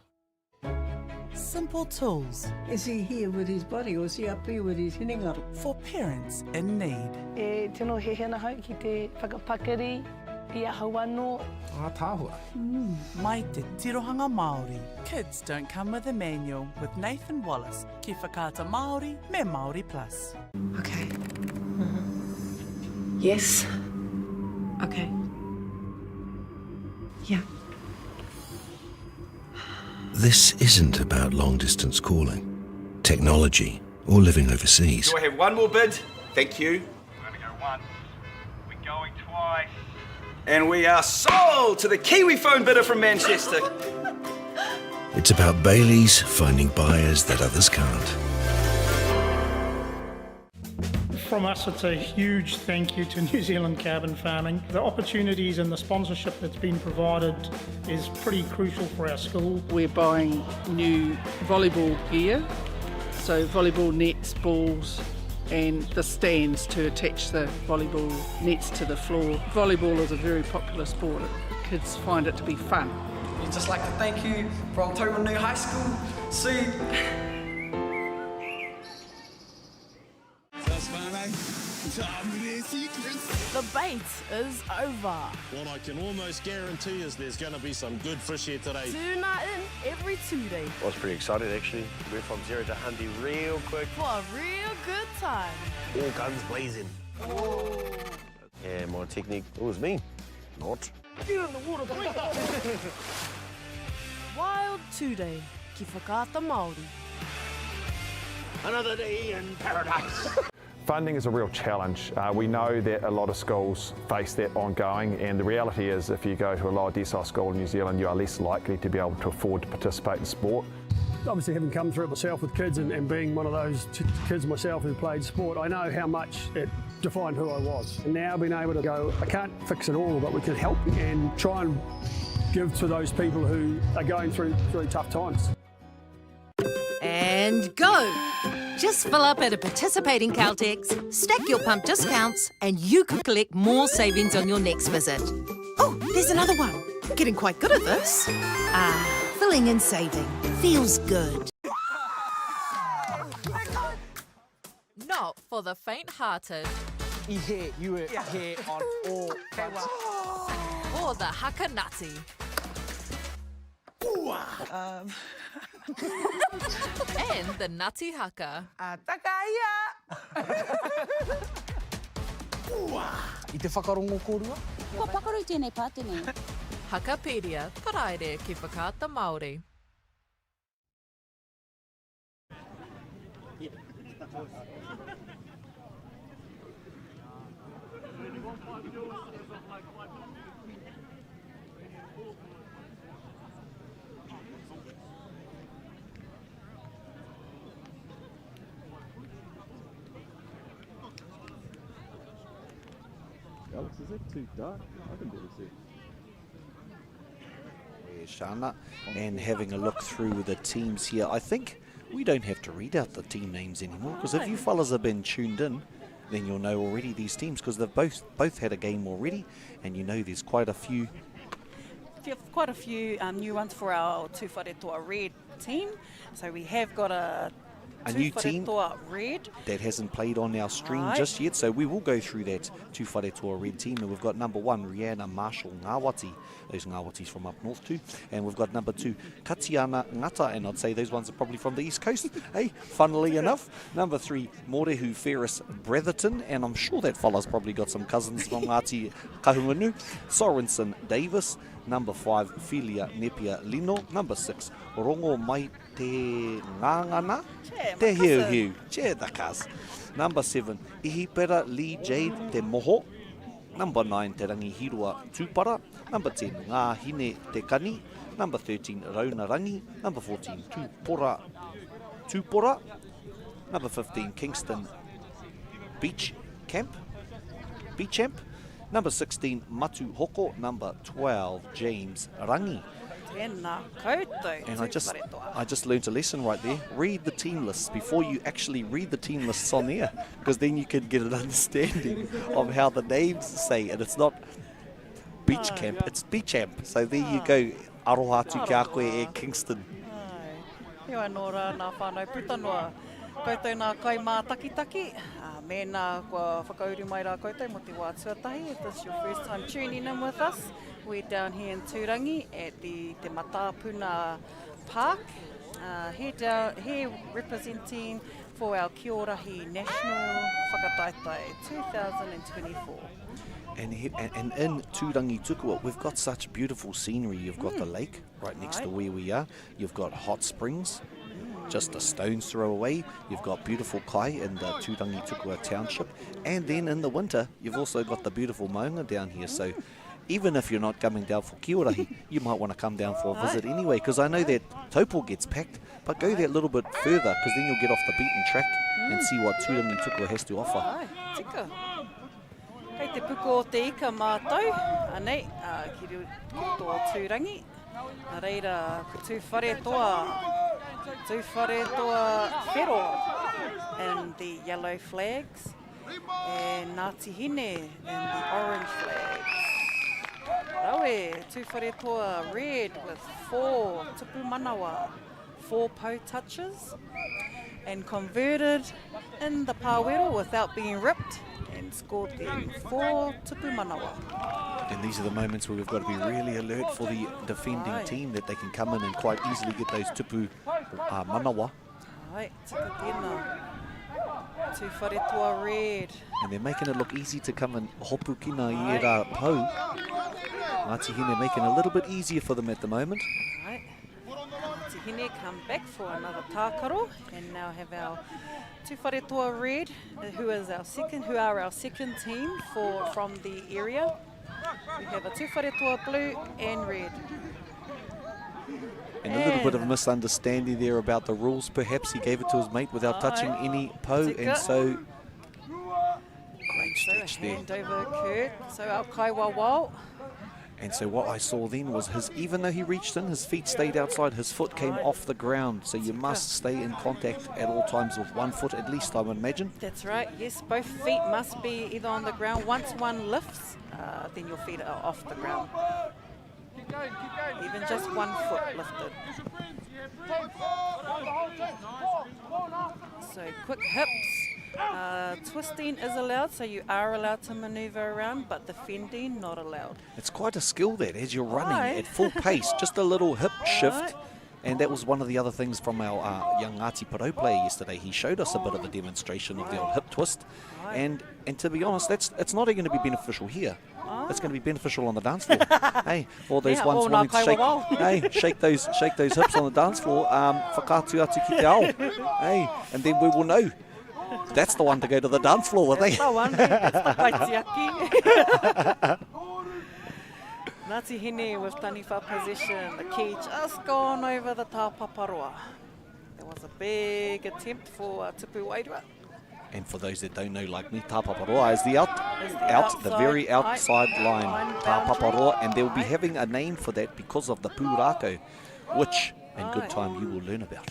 Simple tools. Is he here with his body or is he up here with his hinengaro? For parents in need. E tino he hena hau ki te whakapakari, I ahau anō. Tāhua. Mai te tirohanga Māori. Kids don't come with a manual with Nathan Wallace. Ki whakaata Māori me Māori Plus. Okay. Yes. Okay. Yeah. This isn't about long-distance calling, technology, or living overseas. Do I have one more bid? Thank you. We're going to go once. We're going twice. And we are sold to the Kiwi phone bidder from Manchester. It's about Bailey's finding buyers that others can't. From us, it's a huge thank you to New Zealand Carbon Farming. The opportunities and the sponsorship that's been provided is pretty crucial for our school. We're buying new volleyball gear, so volleyball nets, balls, and the stands to attach the volleyball nets to the floor. Volleyball is a very popular sport. Kids find it to be fun. We'd just like to thank you from Tūrangi High School. See. The bait is over. What I can almost guarantee is there's going to be some good fish here today. Tuna in every 2 days. I was pretty excited actually. We're from 0 to 100 real quick. For a real good time. All guns blazing. Oh. Yeah, my technique was mean. Not. Get in the water, Wild 2 day. Ki whakaata Māori. Another day in paradise. Funding is a real challenge. We know that a lot of schools face that ongoing, and the reality is if you go to a lower decile school in New Zealand, you are less likely to be able to afford to participate in sport. Obviously, having come through it myself with kids and being one of those kids myself who played sport, I know how much it defined who I was. And now being able to go, I can't fix it all, but we can help and try and give to those people who are going through really tough times. And go! Just fill up at a participating Caltex, stack your pump discounts, and you could collect more savings on your next visit. Oh, there's another one. I'm getting quite good at this. Filling and saving. Feels good. Not for the faint-hearted. Yeah, you were here on all fronts. Or the hakanati. And the nutty haka. I te whakarongo kōrua? Kua pakaru tēnei pātene. Hakapedia, paraire ki whakaata Māori. Alex, is that too dark? I can barely see. There's Shana, and having a look through the teams here, I think we don't have to read out the team names anymore, because if you fellas have been tuned in, then you'll know already these teams, because they've both had a game already, and you know there's quite a few. Quite a few new ones for our Tūwharetoa Red team. So we have got a new team Red that hasn't played on our stream just yet, so we will go through that Tūwharetoa Red team. And we've got number 1, Rihanna Marshall Ngāwati, those Ngāwatis from up north too, and we've got number 2, Katiana Ngata, and I'd say those ones are probably from the east coast, hey, funnily enough. Number 3, Morehu Ferris Bretherton, and I'm sure that fella's probably got some cousins from Ngāti Kahungunu. Sorensen Davis. Number 5, Philia Nepia Lino. Number 6, Rongo Mai Te Ngangana. Te Hiu Hiu. Che Dakas. Number 7, Ihipera Lee Jade Te Moho. Number 9, Te Rangihirua Tūpara. Number 10, Ngā Hine Te Kani. Number 13, Rauna Rangi. Number 14, Tūpora Tūpora. Number 15, Kingston Beach Camp. Number 16, Matu Hoko. Number 12, James Rangi. Tēnā koutou. And I just learned a lesson right there. Read the team lists before you actually read the team lists on there, because then you can get an understanding of how the names say. And it's not Beach Camp, it's Beach Camp. So there you go. Aroha atu ki a koe e Kingston. Hewa nō rā nā whānau putanoa. Koutou nā kai mā takitaki. Mēnā kua whakauru mai rā koutou mo te wā tuatahi. If this is your first time tuning in with us, we're down here in Tūrangi at the Te Matapuna Park. Here representing for our Kī-o-Rahi National Whakataitai 2024. And in Turangitukua, we've got such beautiful scenery. You've got the lake right next to where we are. You've got hot springs just a stone's throw away. You've got beautiful kai in the Turangitukua township. And then in the winter, you've also got the beautiful maunga down here. So even if you're not coming down for Kī-o-Rahi, you might want to come down for a visit anyway, because I know that Taupo gets packed, but go there a little bit further, because then you'll get off the beaten track and see what Turangitukua has to offer. Tika. Kei te puko o te ika mātou, anei, ki tō Tūrangi. Nā reira, tū whare toa whero and the yellow flags, and Ngāti Hine and the orange flags. Rawe, tū whare toa red with 4 tupu manawa, 4 pou touches, and converted in the pāwero without being ripped, and scored them 4 tupu manawa. And these are the moments where we've got to be really alert for the defending team, that they can come in and quite easily get those tupu manawa. Ai, tika tēnā. Tū whare toa red. And they're making it look easy to come and hopu kina i rā pou. Ngāti Hine making it a little bit easier for them at the moment. Right. Ngāti Hine come back for another tākaro, and now have our Tū whare toa red, who are our second team from the area. We have a Tū whare toa blue and red. And a little bit of a misunderstanding there about the rules. Perhaps he gave it to his mate without touching any pou, and so great stretch there. Hand over Kurt, so our kaiwa wao. And so what I saw then was even though he reached in, his feet stayed outside, his foot came off the ground. So you must stay in contact at all times with one foot at least, I would imagine. That's right, yes, both feet must be either on the ground. Once one lifts, then your feet are off the ground. Even just 1 foot lifted. So quick hips. Twisting is allowed, so you are allowed to manoeuvre around, but defending not allowed. It's quite a skill that as you're running at full pace, just a little hip shift. And that was one of the other things from our young Ngāti Parau player yesterday. He showed us a bit of a demonstration of the old hip twist. And to be honest, it's not going to be beneficial here. It's going to be beneficial on the dance floor. Hey, all those ones wanting to shake those hips on the dance floor. Whakātu atu ki te ao. Hey, and then we will know. That's the one to go to the dance floor with, eh? That's the one. That's the paitiaki. Ngāti Hine with taniwha possession. The key just gone over the tāpaparoa. There was a big attempt for Tupu Wairua. And for those that don't know, like me, tāpaparoa is the very outside line, tāpaparoa, and they will be having a name for that because of the pūrākau, which, in good time, you will learn about.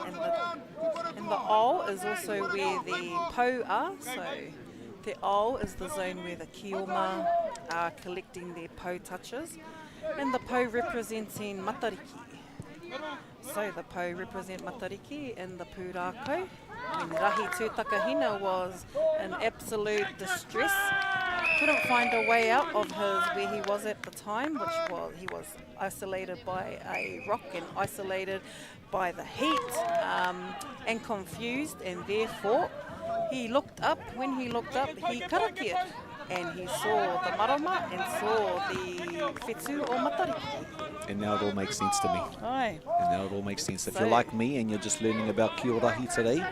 And the o is also where the pou are, so the o is the zone where the kioma are collecting their pou touches, and the pou representing matariki. So the pou represent matariki and the pūrākau. When Rahi Tūtakahina was in absolute distress, couldn't find a way out of where he was at the time, which was he was isolated by a rock and isolated by the heat and confused, and therefore he looked up. When he looked up, he karakia, and he saw the marama and saw the whetū o matariki. And now it all makes sense to me. Aye. And now it all makes sense. If you're like me and you're just learning about Kī-o-Rahi today,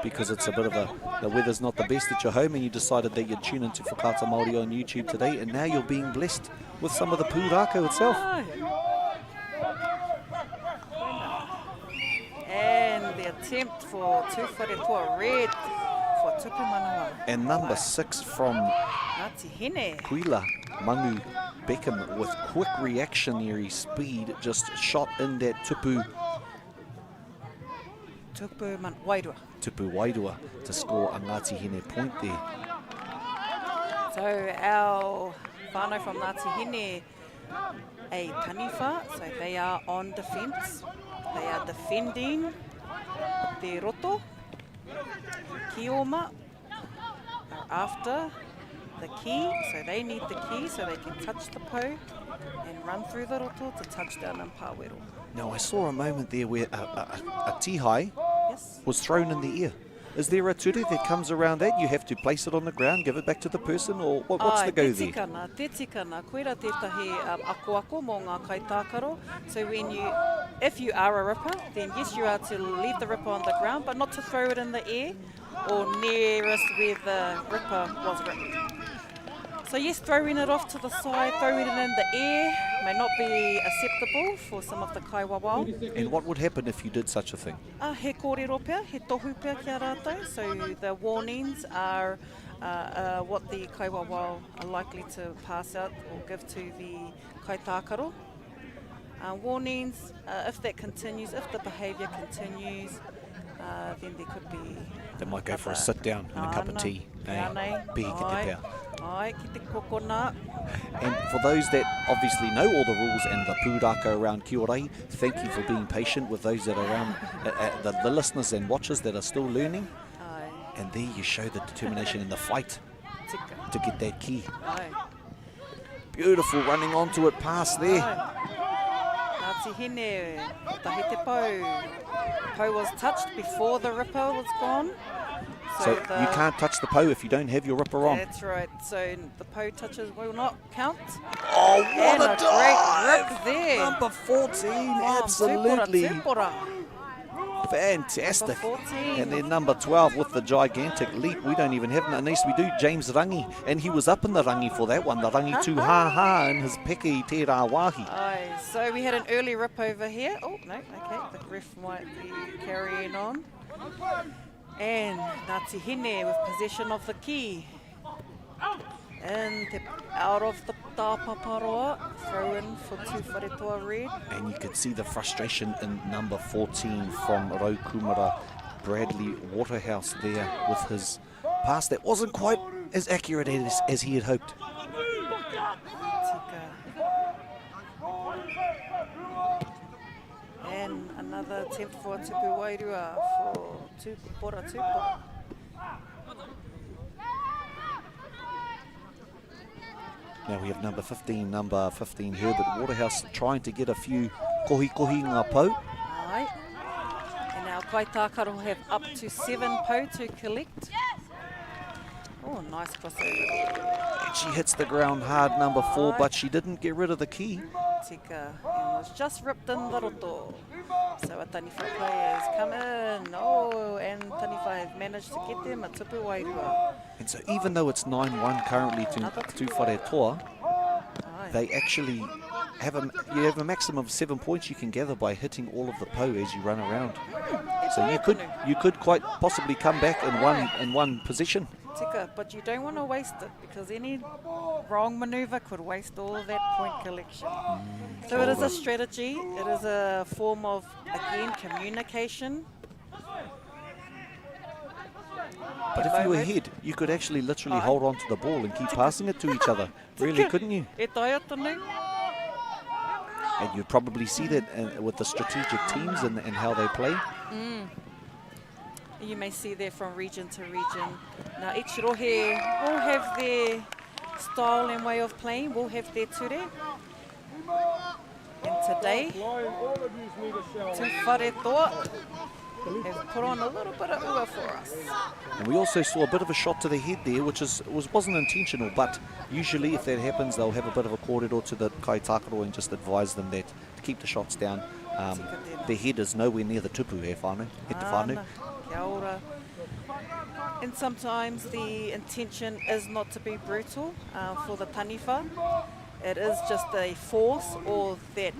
because it's a bit of the weather's not the best at your home, and you decided that you'd tune into Whakaata Māori on YouTube today, and now you're being blessed with some of the pūrākau itself. Aye. attempt for Tūwharetua red for Tupu Manawa. And number 6 from Ngāti Hine. Puila, Manu Beckham, with quick reactionary speed, just shot in that Tupu Wairua to score a Ngāti Hine point there. So our whānau from Ngāti Hine, a taniwha, so they are on defence. They are defending their roto. Kioma are after the key, so they need the key so they can touch the po and run through the roto to touchdown in Pāwero. Now I saw a moment there where a tihai was thrown in the air. Is there a ture that comes around that? You have to place it on the ground, give it back to the person, or what's the go there? Te tikana, koera tētahi ako mō ngā kaitākaro. So if you are a ripper, then yes, you are to leave the ripper on the ground, but not to throw it in the air or nearest where the ripper was ripped. So yes, throwing it off to the side, throwing it in the air may not be acceptable for some of the kaiwawao. And what would happen if you did such a thing? He kōrero pia, he tohu pia kia rātou. So the warnings are what the kaiwawao are likely to pass out or give to the kaitākaro. Warnings, if that continues, if the behaviour continues, then there could be... They might go for a sit down and a cup of tea. Ai, ki te kokona. And for those that obviously know all the rules and the pūraka around Kī-o-Rahi, thank you for being patient with those that are around, the listeners and watchers that are still learning. And there you show the determination in the fight to get that key. Beautiful running onto it, pass there. Ngāti Hine, tahi te pau. Pau was touched before the ripper was gone. So you can't touch the po if you don't have your ripper on. That's right. So the po touches will not count. Oh, what a great rip there. Number 14, absolutely. Fantastic. And then number 12 with the gigantic leap. We don't even have it. Unless we do, James Rangi. And he was up in the rangi for that one. The rangi tūhaha in his peke te rā wāhi. So we had an early rip over here. Oh, no, okay. The ref might be carrying on. And Ngāti Hine with possession of the key. And out of the tāpaparoa, throw in for Tūwharetua red. And you could see the frustration in number 14 from Raukumara, Bradley Waterhouse there with his pass that wasn't quite as accurate as he had hoped. And another attempt for Tupu Wairua for Tūpora. Now we have number 15 Herbert Waterhouse trying to get a few kohi ngā pou. Aye. And our kaitākaro have up to 7 pou to collect. Oh, nice crossover. And she hits the ground hard, number 4, but she didn't get rid of the key. Tika, and was just ripped in the roto. So a taniwha players come in. Oh, and taniwha have managed to get them a Tupu Wairua. And so even though it's 9-1 currently to Wharetoa, they actually have a maximum of 7 points you can gather by hitting all of the po as you run around. So you could quite possibly come back in one position. Tika, but you don't want to waste it because any wrong manoeuvre could waste all of that point collection. So it is a strategy, it is a form of, again, communication. But if you were ahead, you could actually literally hold on to the ball and keep passing it to each other. Really, couldn't you? And you'd probably see that with the strategic teams and how they play. You may see there from region to region. Now each rohe will have their style and way of playing, will have their ture. And today, Tūwharetua have put on a little bit of ua for us. And we also saw a bit of a shot to the head there, which wasn't intentional, but usually if that happens, they'll have a bit of a kōrero to the kaitākaro and just advise them that to keep the shots down. The head is nowhere near the tupu, he whānau, he te whānau. Kia ora. And sometimes the intention is not to be brutal for the taniwha. It is just a force or that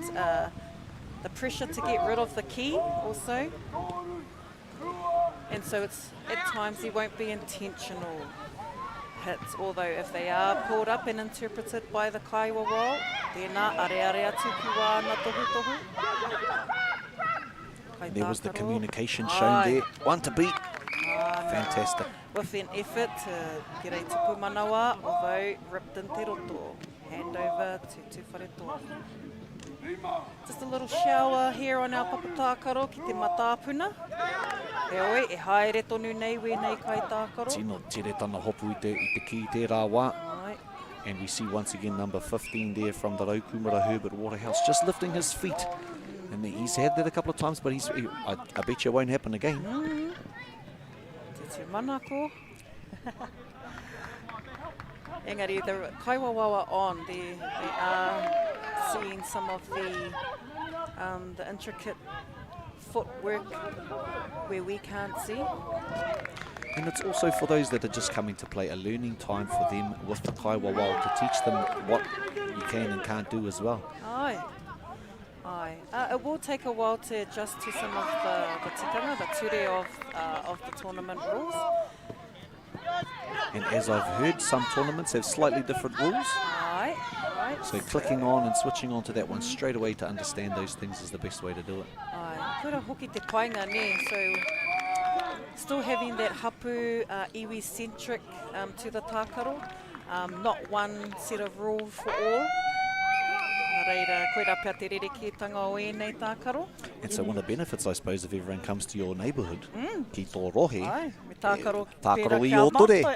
the pressure to get rid of the key also. And so it's at times there won't be intentional hits, although if they are pulled up and interpreted by the kaiwa wall, tēnā are atu ki wāna tohu tohu. Kai There was the tākaro. communication shown there. One to beat. Fantastic. With an effort to get a tupu manawa, although ripped in te roto. Hand over to Tūwharetoa. Just a little shower here on our papatākaro ki te matāpuna. He oi, e haere tonu nei wēnei kai tākaro. Tino tere tana hopu i te ki te rā wā. And we see once again number 15 there from the Raukumara, Herbert Waterhouse, just lifting his feet. And he's had that a couple of times, but I bet you it won't happen again. Te manako. Engari, the kaiwawawa on, they are seeing some of the intricate footwork where we can't see. And it's also for those that are just coming to play, a learning time for them with the kaiwawa to teach them what you can and can't do as well. Aye. It will take a while to adjust to some of the tikanga, the ture of the tournament rules. And as I've heard, some tournaments have slightly different rules. Aye. So clicking on and switching on to that one straight away to understand those things is the best way to do it. Aye. Kura hoki te painga ne, so still having that hapu iwi-centric to the tākaro. Not one set of rules for all. Reira, koera pia te rerekētanga o ēnei tākaro. And so one of the benefits, I suppose, if everyone comes to your neighbourhood, Kī-o-Rahi, Ai, me tākaro tākaro pērā i o ture. kia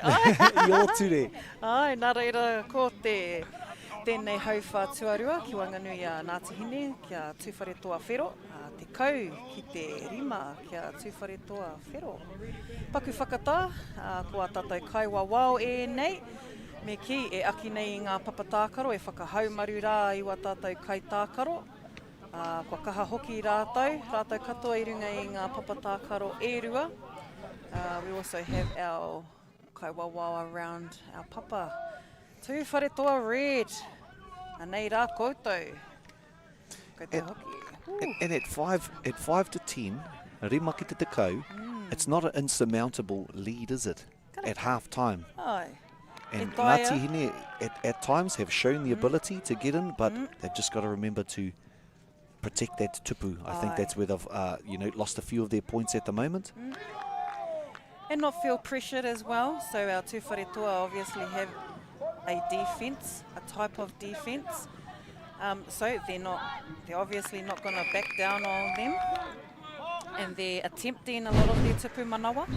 I o ture. Ai, nā reira, ko tēnei hauwha tuarua ki Wanganui a Ngāti Hine, kia Tūwharetoa Whero, te kau ki te rima kia Tūwharetoa Whero. Paku whakatā, kua tātou kaiwa wao ēnei, me ki e aki nei i ngā papatākaro, e whakahaumaru rā i wā tātou kai tākaro. Kua kaha hoki rātou katoa i runga i ngā papatākaro e rua. We also have our kaiwawa around our papa. Tūwharetoa Red. Anei rā koutou. Kei te hoki. And at 5 to 10, rima ki te tekau, it's not an insurmountable lead, is it? At half time. Ai. And Ngāti Hine at times have shown the ability to get in, but they've just got to remember to protect that tupu. I think that's where they've lost a few of their points at the moment. And not feel pressured as well. So our Tūwharetoa obviously have a defence, a type of defence. So they're obviously not going to back down on them. And they're attempting a lot of their tupu manawa.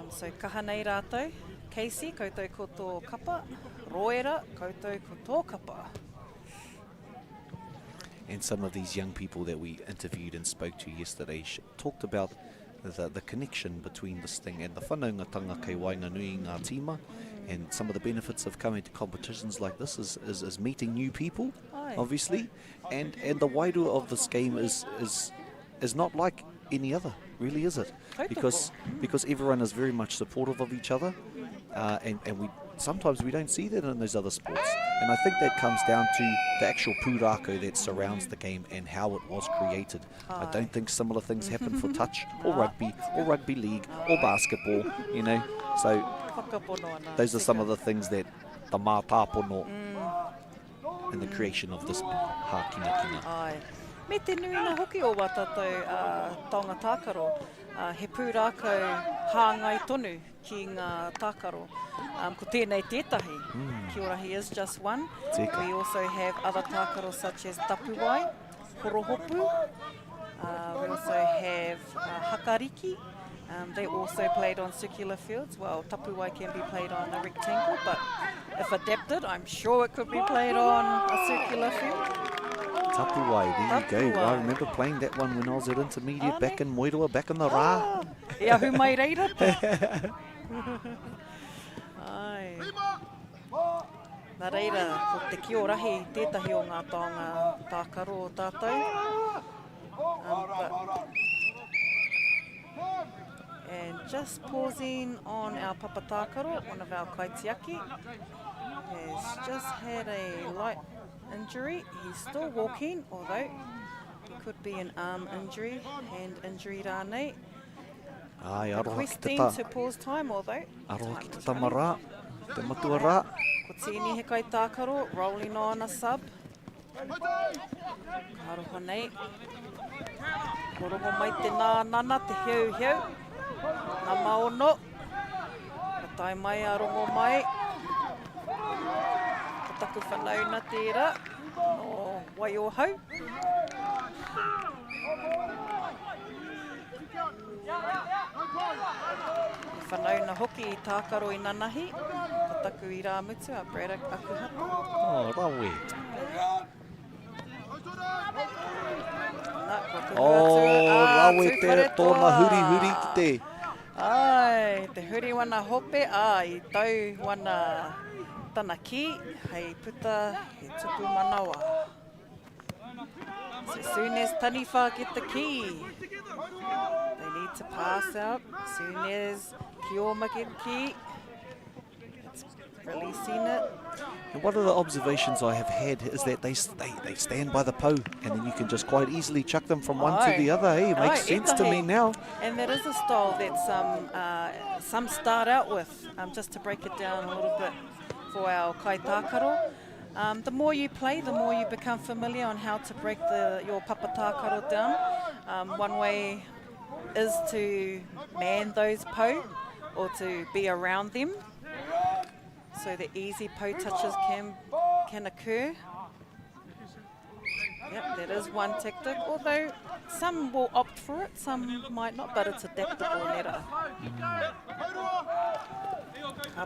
So kaha nei rātou. Casey, koutou ko tō kapa. Roera, koutou ko tō kapa. And some of these young people that we interviewed and spoke to yesterday talked about the connection between this thing and the whanaungatanga kei Wainganui ngā tīma, and some of the benefits of coming to competitions like this is meeting new people, obviously, and the wairua of this game is not like any other, really, is it? Because everyone is very much supportive of each other, and we sometimes we don't see that in those other sports. And I think that comes down to the actual pūrākau that surrounds the game and how it was created. I don't think similar things happen for touch or rugby league or basketball, So those are some of the things that the mātāpono in the creation of this hākinakina. Me te nui na hoki o wā tātou taonga tākaro, he pūrākau hāngai tonu ki ngā tākaro. Ko tēnei tētahi, Kī-o-Rahi is just one. We also have other tākaro such as tapuwai, horohopu. We also have hakariki. They also played on circular fields. Well, tapuwai can be played on a rectangle, but if adapted, I'm sure it could be played on a circular field. Tapuwai, there you go. I remember playing that one when I was at intermediate back in Moeroa, back in the rā. Ia hu mai reira te. Ai. Nā reira, ko te Kī-o-Rahi, tētahi o ngā taonga tākaro o tātou. And just pausing on our papatākaro, one of our kaitiaki has just had a light injury. He's still walking, although it could be an arm injury, hand injury rānei. Ai, aroha ki te Requesting tā. to pause time, although. Aroha ki te tamara, te matua rā. Ko tini he kai tākaro, rolling on a sub. Aroha nei. Ko rongo mai te nā nana, te hiu hiu. Nā maono. Ka tai mai a rongo mai. Ka taku whanau na tērā. No wai o hau. Whanau na hoki I tākaro I nanahi. Ka taku I rā mutu a Brad aku hata. Oh, rawe. Oh, rawe te tōna huri ki te. Ai, te huri wana hope, I tau wana tana ki, hei puta, he tupu manawa. So as soon as taniwha get the key, they need to pass out. As soon as Kioma get key, it's releasing it. And one of the observations I have had is that they stand by the po, and then you can just quite easily chuck them from one to the other. Hey, it makes sense to me now. And that is a style that some start out with, just to break it down a little bit for our kai tākaro. The more you play, the more you become familiar on how to break your papa tākaro down. One way is to man those po, or to be around them, so that easy po touches can occur. Yep, that is one tactic, although some will opt for it, some might not, but it's adaptable nera.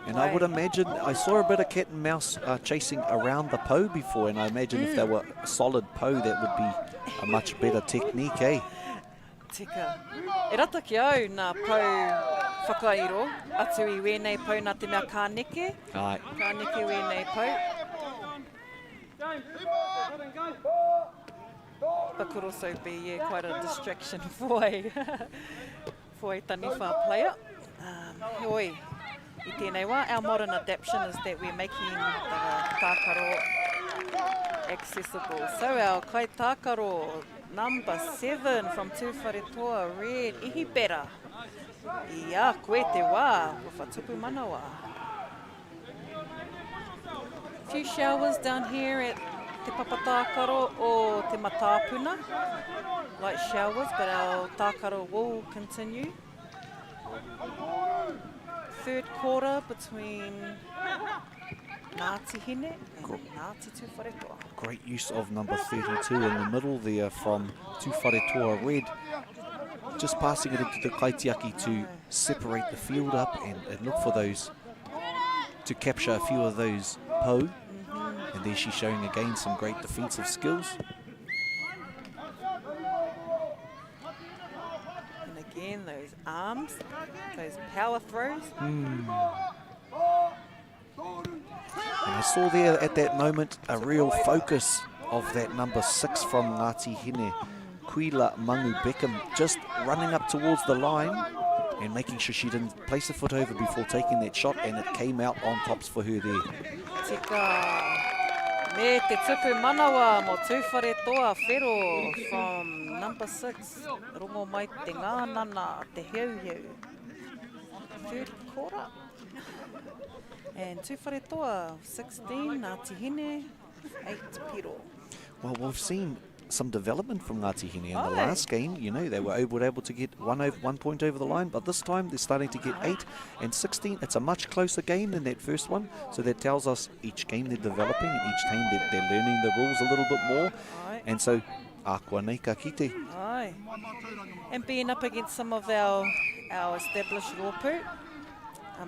And I would imagine, I saw a bit of cat and mouse chasing around the po before, and I imagine if they were solid po, that would be a much better technique, eh? Tika. E rata ki au nā po whakairo, atu I wēnei po nā te mea kāneke. Ai. Kāneke wēnei po. But could also be quite a distraction for a taniwha player. Hoi, I tēnei wā, our modern adaptation is that we're making the tākaro accessible. So our kai tākaro, number 7 from Tūwharetoa, red, ihi bera. Ia, koe te wā, ko whatupu manawa. A few showers down here at te papa tākaro o te matāpuna. Light showers, but our tākaro will continue. Third quarter between Ngāti Hine and Ngāti Tūwharetoa. Great use of number 32 in the middle there from Tūwharetoa red. Just passing it into the kaitiaki to separate the field up and look for those, to capture a few of those po. And there she's showing again some great defensive skills. And again, those arms, those power throws. And I saw there at that moment a real focus of that number 6 from Ngāti Hine, Kuila Mangu Beckham, just running up towards the line and making sure she didn't place a foot over before taking that shot, and it came out on tops for her there. Tika. Me te tupu manawa mo Tūwharetoa whero from number 6. Rongo mai te ngānana, te hiu hiu. Third quarter. And Tūwharetoa 16, Ngāti Hine 8 piro. Well, we've seen some development from Ngāti Hine in the last game. You know, they were able to get 1 point over the line, but this time they're starting to get 8 and 16. It's a much closer game than that first one, so that tells us each game they're developing, each time they're learning the rules a little bit more. And so, ākua nei ka kite. Aye. And being up against some of our established rōpū,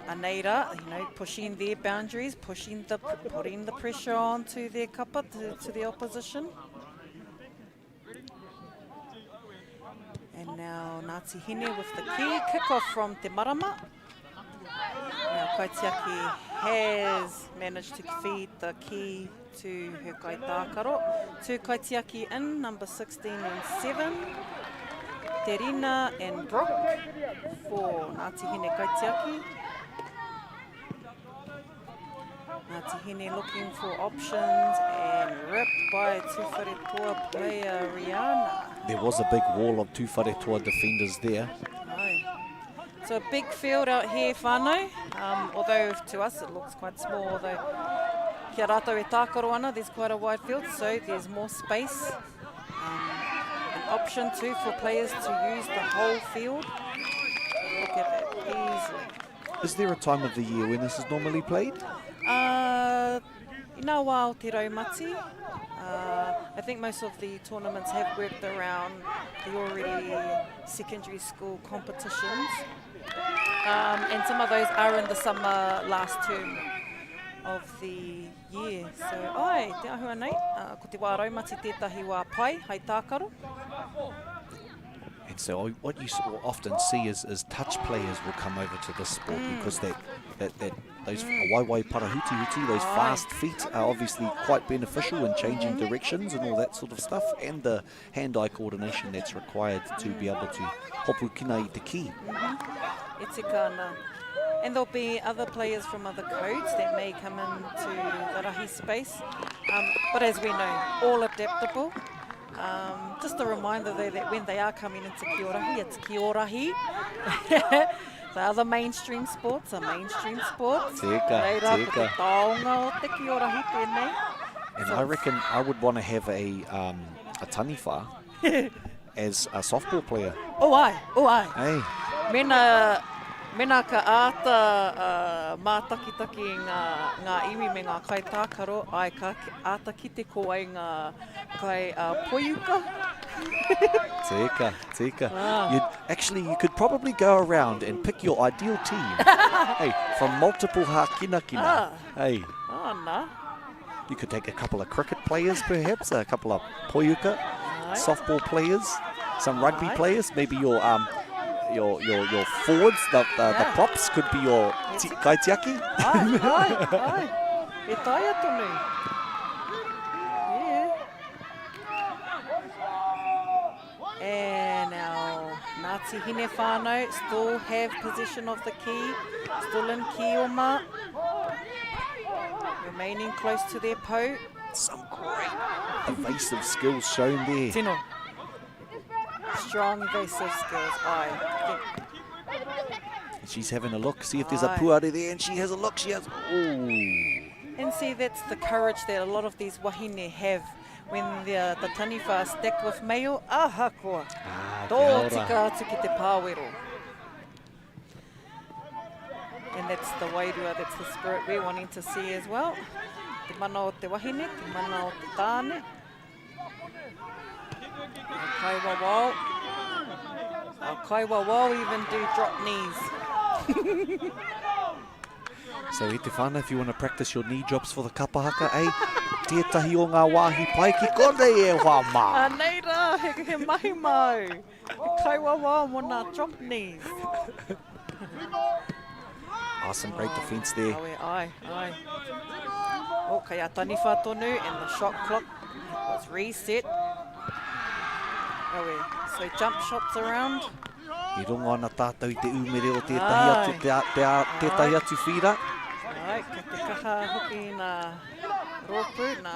Aneira, you know, pushing their boundaries, putting the pressure on to their kapa, to the opposition. And now Ngāti Hine with the key, kickoff from Te Marama. Now Kaitiaki has managed to feed the key to her kai tākaro. Two Kaitiaki in, number 16 and 7. Terina and Brooke for Ngāti Hine Kaitiaki. Ngāti Hine looking for options and ripped by Tūwharetoa player Rihanna. There was a big wall of Tūwharetoa defenders there. Aye. So a big field out here, whānau, although to us it looks quite small, although kia rātou e tākaro ana, there's quite a wide field, so there's more space. An option too for players to use the whole field. Look at that, easily. Is there a time of the year when this is normally played? Nā wā o te raumati. I think most of the tournaments have worked around the already secondary school competitions. And some of those are in the summer last term of the year. So, ai, te ahua nei, ko te wā raumati tētahi wā pai, hei tākaro. And so what you often see is touch players will come over to this sport because those waiwai parahuti, those fast feet are obviously quite beneficial in changing directions and all that sort of stuff, and the hand-eye coordination that's required to be able to hopu kina i te ki. E tika ana. And there'll be other players from other codes that may come into the rahi space. But as we know, all adaptable. Just a reminder though that when they are coming into Kī-o-Rahi, it's Kī-o-Rahi. The other mainstream sports are mainstream sports. Tika. Taonga o te Kī-o-Rahi tēnei. And I reckon I would want to have a taniwha as a softball player. Oh ai. Hey. Mena ka āta mātakitaki ngā iwi me ngā kai tākaro, ai ka āta kite ko ai ngā kai poiuka. Tika. You could probably go around and pick your ideal team. Hey, from multiple hākinakina. Hey. Nā. You could take a couple of cricket players perhaps, a couple of poiuka, softball players, some rugby players, maybe your forwards, the props could be your kaitiaki. Ai. E taia tonu. Yeah. And our Ngāti Hine whānau still have possession of the key, still in Kī-o-Ma. Remaining close to their po. Some great evasive skills shown there. Tino. Strong evasive skills, aye. She's having a look, see if there's a puare there, and she has a look, ooh. And see, that's the courage that a lot of these wahine have when the taniwha stacked with male. Aha koa. Tō tika atu ki te pāwero. And that's the wairua, that's the spirit we're wanting to see as well. Te mana o te wahine, te mana o te tāne. Our kaiwa wao even do drop knees. So e te whānau, if you want to practice your knee drops for the kapahaka, tētahi o ngā wāhi pai ki kone e wā mā. Nei rā, he mahi mau. He kaiwa wao mo nā drop knees. Some great defence there. Aye. Oh, kai a taniwha tonu, and the shot clock was reset. So jump shots around. I runga ana tātou te umere o tētahi atu whira. Ai, ka te kaha hoki nā rōpū, nā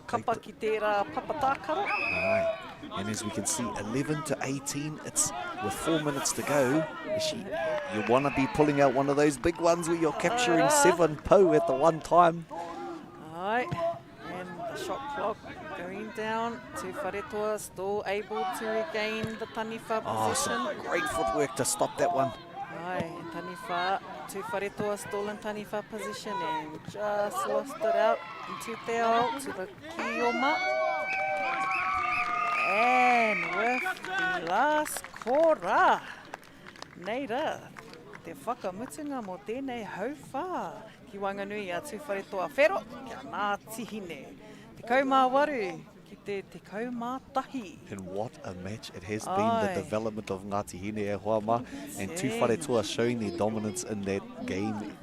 kapa ki tērā papatākaro. Aye. And as we can see, 11 to 18, it's with 4 minutes to go. You want to be pulling out one of those big ones where you're capturing 7 po at the one time. Aye, and the shot clock going down. Tū Wharetoa still able to regain the taniwha position. Some great footwork to stop that one. Aye, and taniwha, Tū Wharetoa still in taniwha position and just lost it out into te ao to the Kī-o-Ma. And with the last kora, nei rā, te whakamutunga mo tēnei hauwha. Ki Wanganui a Tū Wharetoa whero, kia Ngāti Hine. Te kaumāwaru, ki te kaumātahi. And what a match it has been, the development of Ngāti Hine e Hoama, and Tū Wharetoa showing their dominance in that game.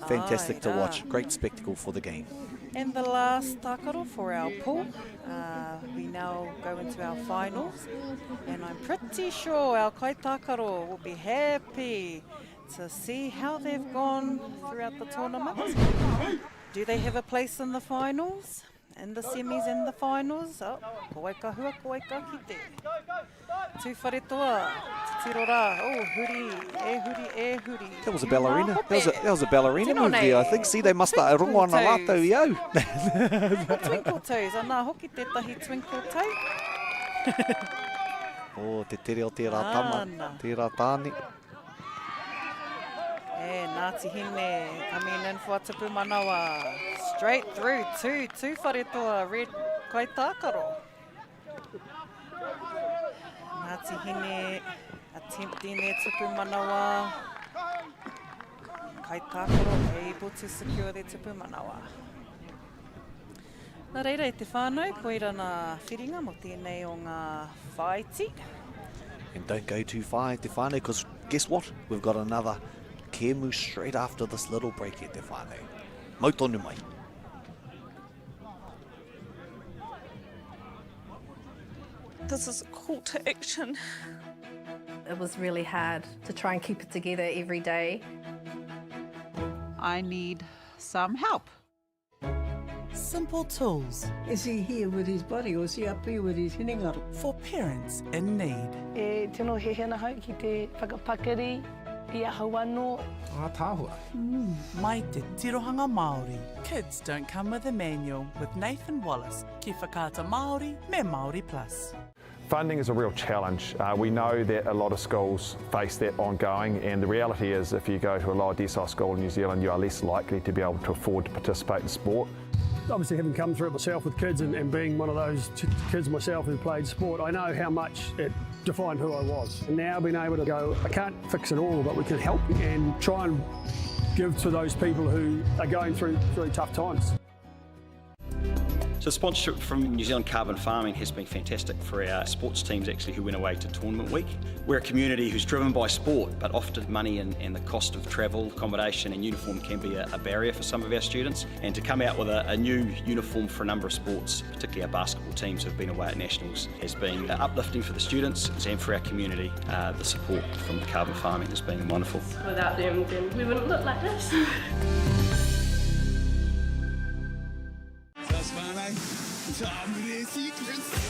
Fantastic to watch, great spectacle for the game. And the last tākaro for our pool. We now go into our finals, and I'm pretty sure our kai tākaro will be happy to see how they've gone throughout the tournament. Do they have a place in the finals? in the semis and the finals. Oh, ko waika hua, ko waika kite. Tū whare toa, Kī-o-Rahi. Oh, huri. That was a ballerina. That was a ballerina move there, I think. See, they must have a rongo ana lātou iau. Twinkle toes, anā hoki tētahi twinkle toe. Oh, te tere o tērā tama, tērā tāne. Ngāti hine coming in for Tipu Manawa. Straight through two whare toa, red kai tākaro. Ngāti hine attempting there Tipu Manawa. Kai tākaro able to secure their Tipu Manawa. Nā reira e te whānau, koira ngā whiringa mo tēnei o ngā whaiti. And don't go too far, te whānau, because guess what? We've got another Kēmu straight after this little break e te whānau. Mau tonu mai. This is a call to action. It was really hard to try and keep it together every day. I need some help. Simple tools. Is he here with his body or is he up here with his hinengaro? For parents in need. E tino he hena hau ki te whakapakari, I ahau anō. Tāhua. Mai te tirohanga Māori. Kids don't come with a manual with Nathan Wallace. Ki whakaata Māori, me Māori Plus. Funding is a real challenge. We know that a lot of schools face that ongoing, and the reality is if you go to a lower decile school in New Zealand, you are less likely to be able to afford to participate in sport. Obviously, having come through it myself with kids and being one of those kids myself who played sport, I know how much it defined who I was. And now being able to go, I can't fix it all, but we can help and try and give to those people who are going through very tough times. So sponsorship from New Zealand Carbon Farming has been fantastic for our sports teams actually who went away to tournament week. We're a community who's driven by sport, but often money and the cost of travel, accommodation and uniform can be a barrier for some of our students. And to come out with a new uniform for a number of sports, particularly our basketball teams who've been away at nationals, has been uplifting for the students and for our community. The support from Carbon Farming has been wonderful. Without them, then we wouldn't look like this.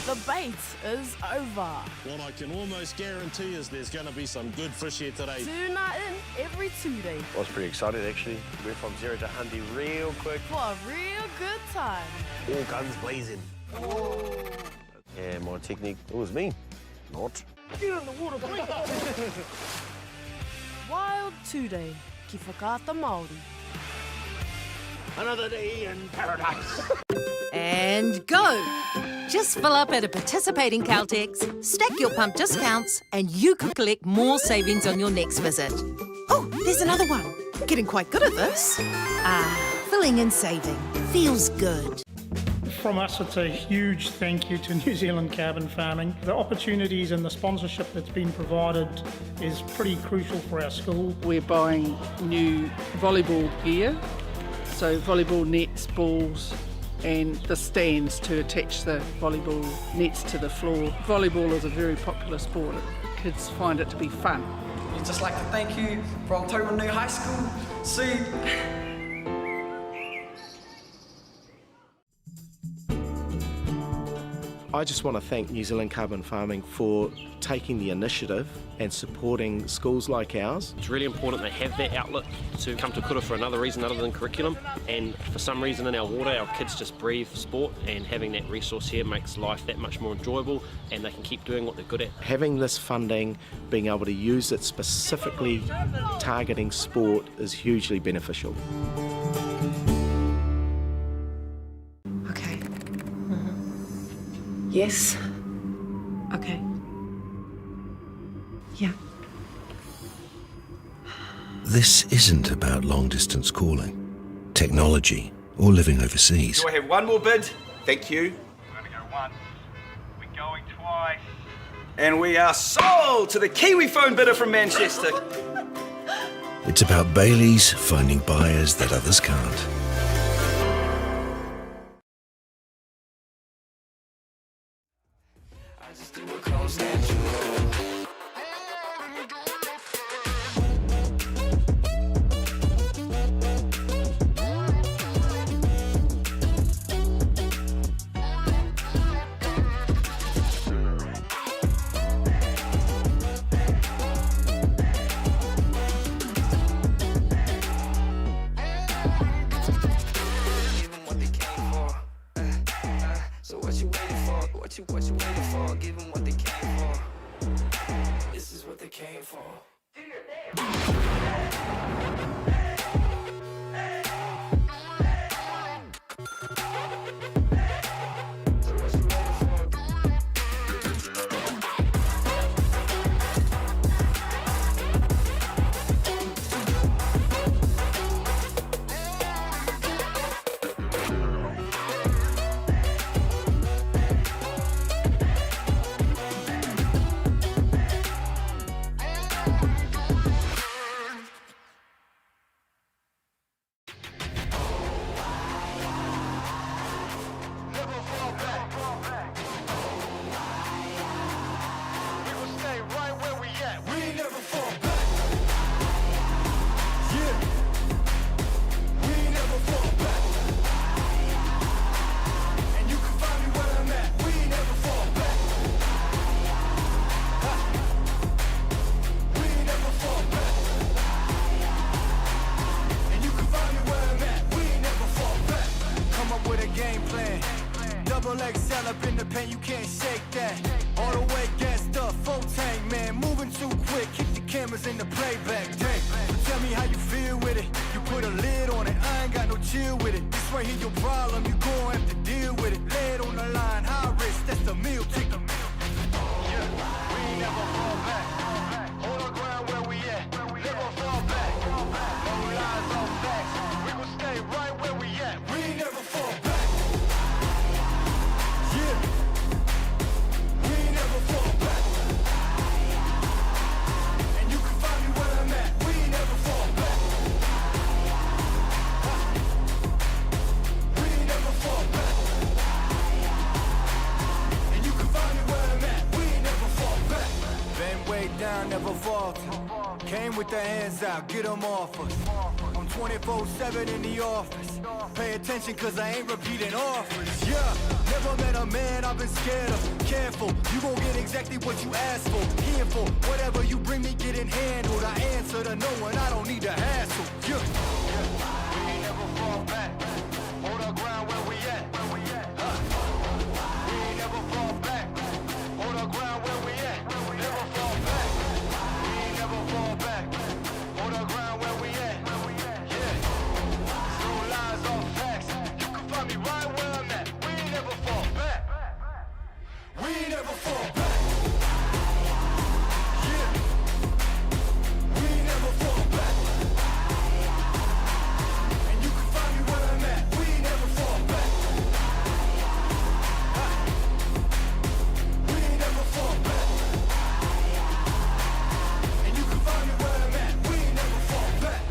The bait is over. What I can almost guarantee is there's going to be some good fish here today. Tuna in every 2 days. I was pretty excited actually. Went from 0 to 100 real quick. For a real good time. All guns blazing. Oh. Yeah, my technique, it was me. Not. Get in the water, Wild 2 day. Ki whakaata Māori. Another day in paradise. And go! Just fill up at a participating Caltex, stack your pump discounts, and you could collect more savings on your next visit. Oh, there's another one. Getting quite good at this. Filling and saving. Feels good. From us, it's a huge thank you to New Zealand Carbon Farming. The opportunities and the sponsorship that's been provided is pretty crucial for our school. We're buying new volleyball gear, so volleyball nets, balls, and the stands to attach the volleyball nets to the floor. Volleyball is a very popular sport. Kids find it to be fun. I'd just like to thank you from Turangi High School. See. I just want to thank New Zealand Carbon Farming for taking the initiative and supporting schools like ours. It's really important they have that outlet to come to kura for another reason other than curriculum, and for some reason in our water our kids just breathe sport, and having that resource here makes life that much more enjoyable and they can keep doing what they're good at. Having this funding, being able to use it specifically targeting sport is hugely beneficial. Yes. Okay. Yeah. This isn't about long-distance calling, technology, or living overseas. Do I have one more bid? Thank you. We're going to go once. We're going twice. And we are sold to the Kiwi phone bidder from Manchester. It's about Bailey's finding buyers that others can't. Double XL up in the pen, you can't shake that. All the way gassed up, full tank, man. Moving too quick, keep the cameras in the playback. Dang, so tell me how you feel with it. You put a lid on it, I ain't got no chill with it. This right here your problem, you gon' have to deal with it. Lay it on the line, high risk, that's the meal ticket. Yeah, we ain't never fall back. Hold our ground where we at, never fall back. No lies, no facts, we gon' stay right where we at. We ain't never fall back. Yeah, we ain't never fall back. And you can find me where I'm at. We ain't never fall back. We ain't never fall back. And you can find me where I'm at. We ain't never fall back. Been way down, never falter. Came with the hands out, get them off us. I'm 24/7 in the office. Pay attention cause I ain't repeating offers. Yeah, never met a man I've been scared of. Careful, you gon' get exactly what you asked for. Here for whatever you bring me, getting handled. I answer to no one, I don't need to hassle. Yeah, we ain't never fall back. Hold our ground where we at. We ain't never fall back. Hold our ground where we at. Never fall back. We ain't never fall back. Hold our ground where we at. Yeah, no lies, all facts. You can find me right where I'm at. We ain't never fall back. We ain't never fall back. Yeah, we ain't never fall back. And you can find me where I'm at. We ain't never fall back. We ain't never fall back. And you can find me where I'm at. We ain't never fall back.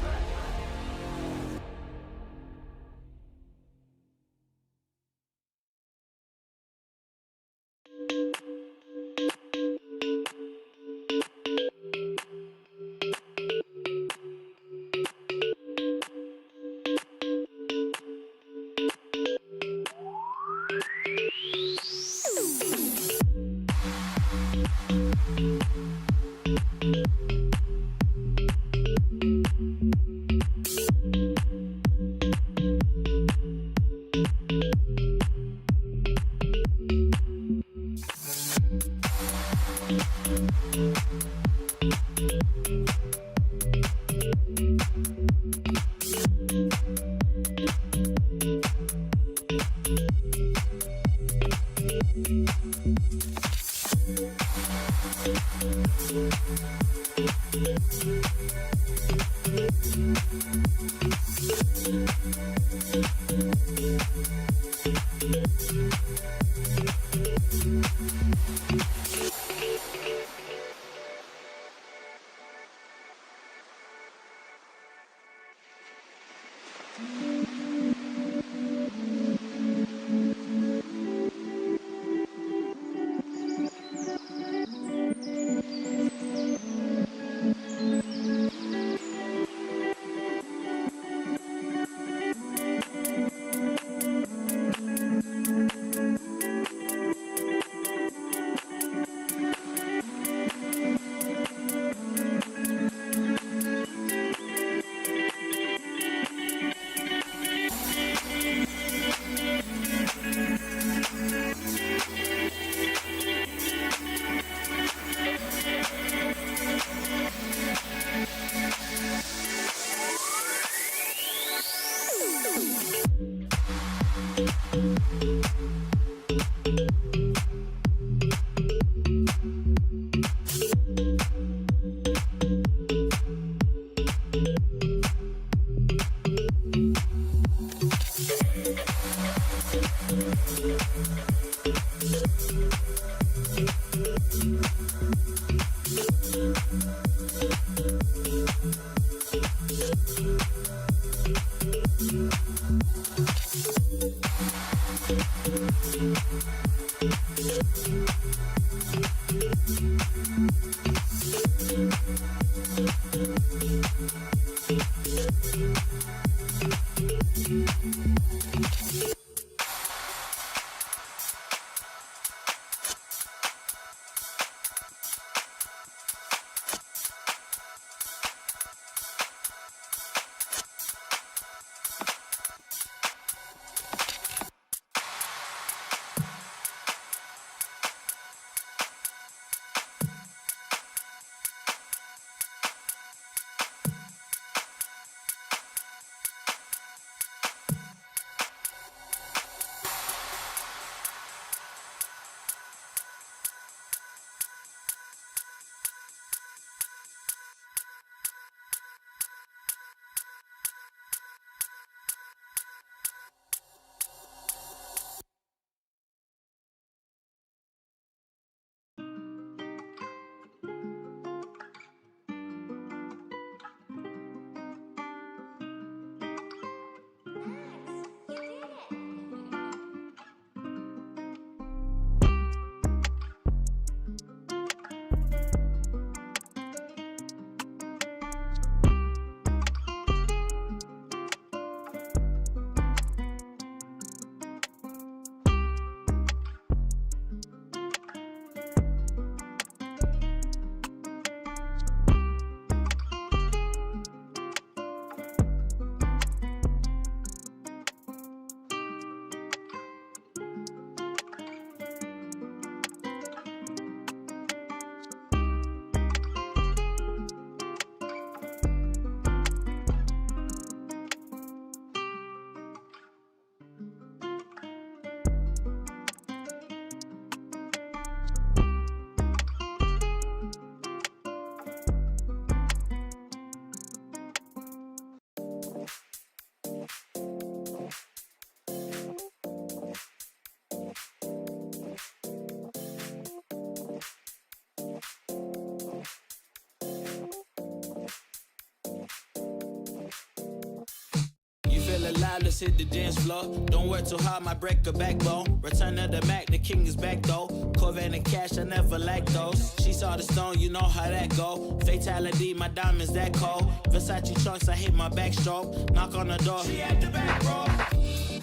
let's hit the dance floor. Don't work too hard, might break a backbone. Return of the Mac, the king is back though. Corvette and cash, I never lack those. She saw the stone, you know how that go. Fatality, my diamonds that cold. Versace trunks, I hit my backstroke. Knock on the door, she at the back, bro.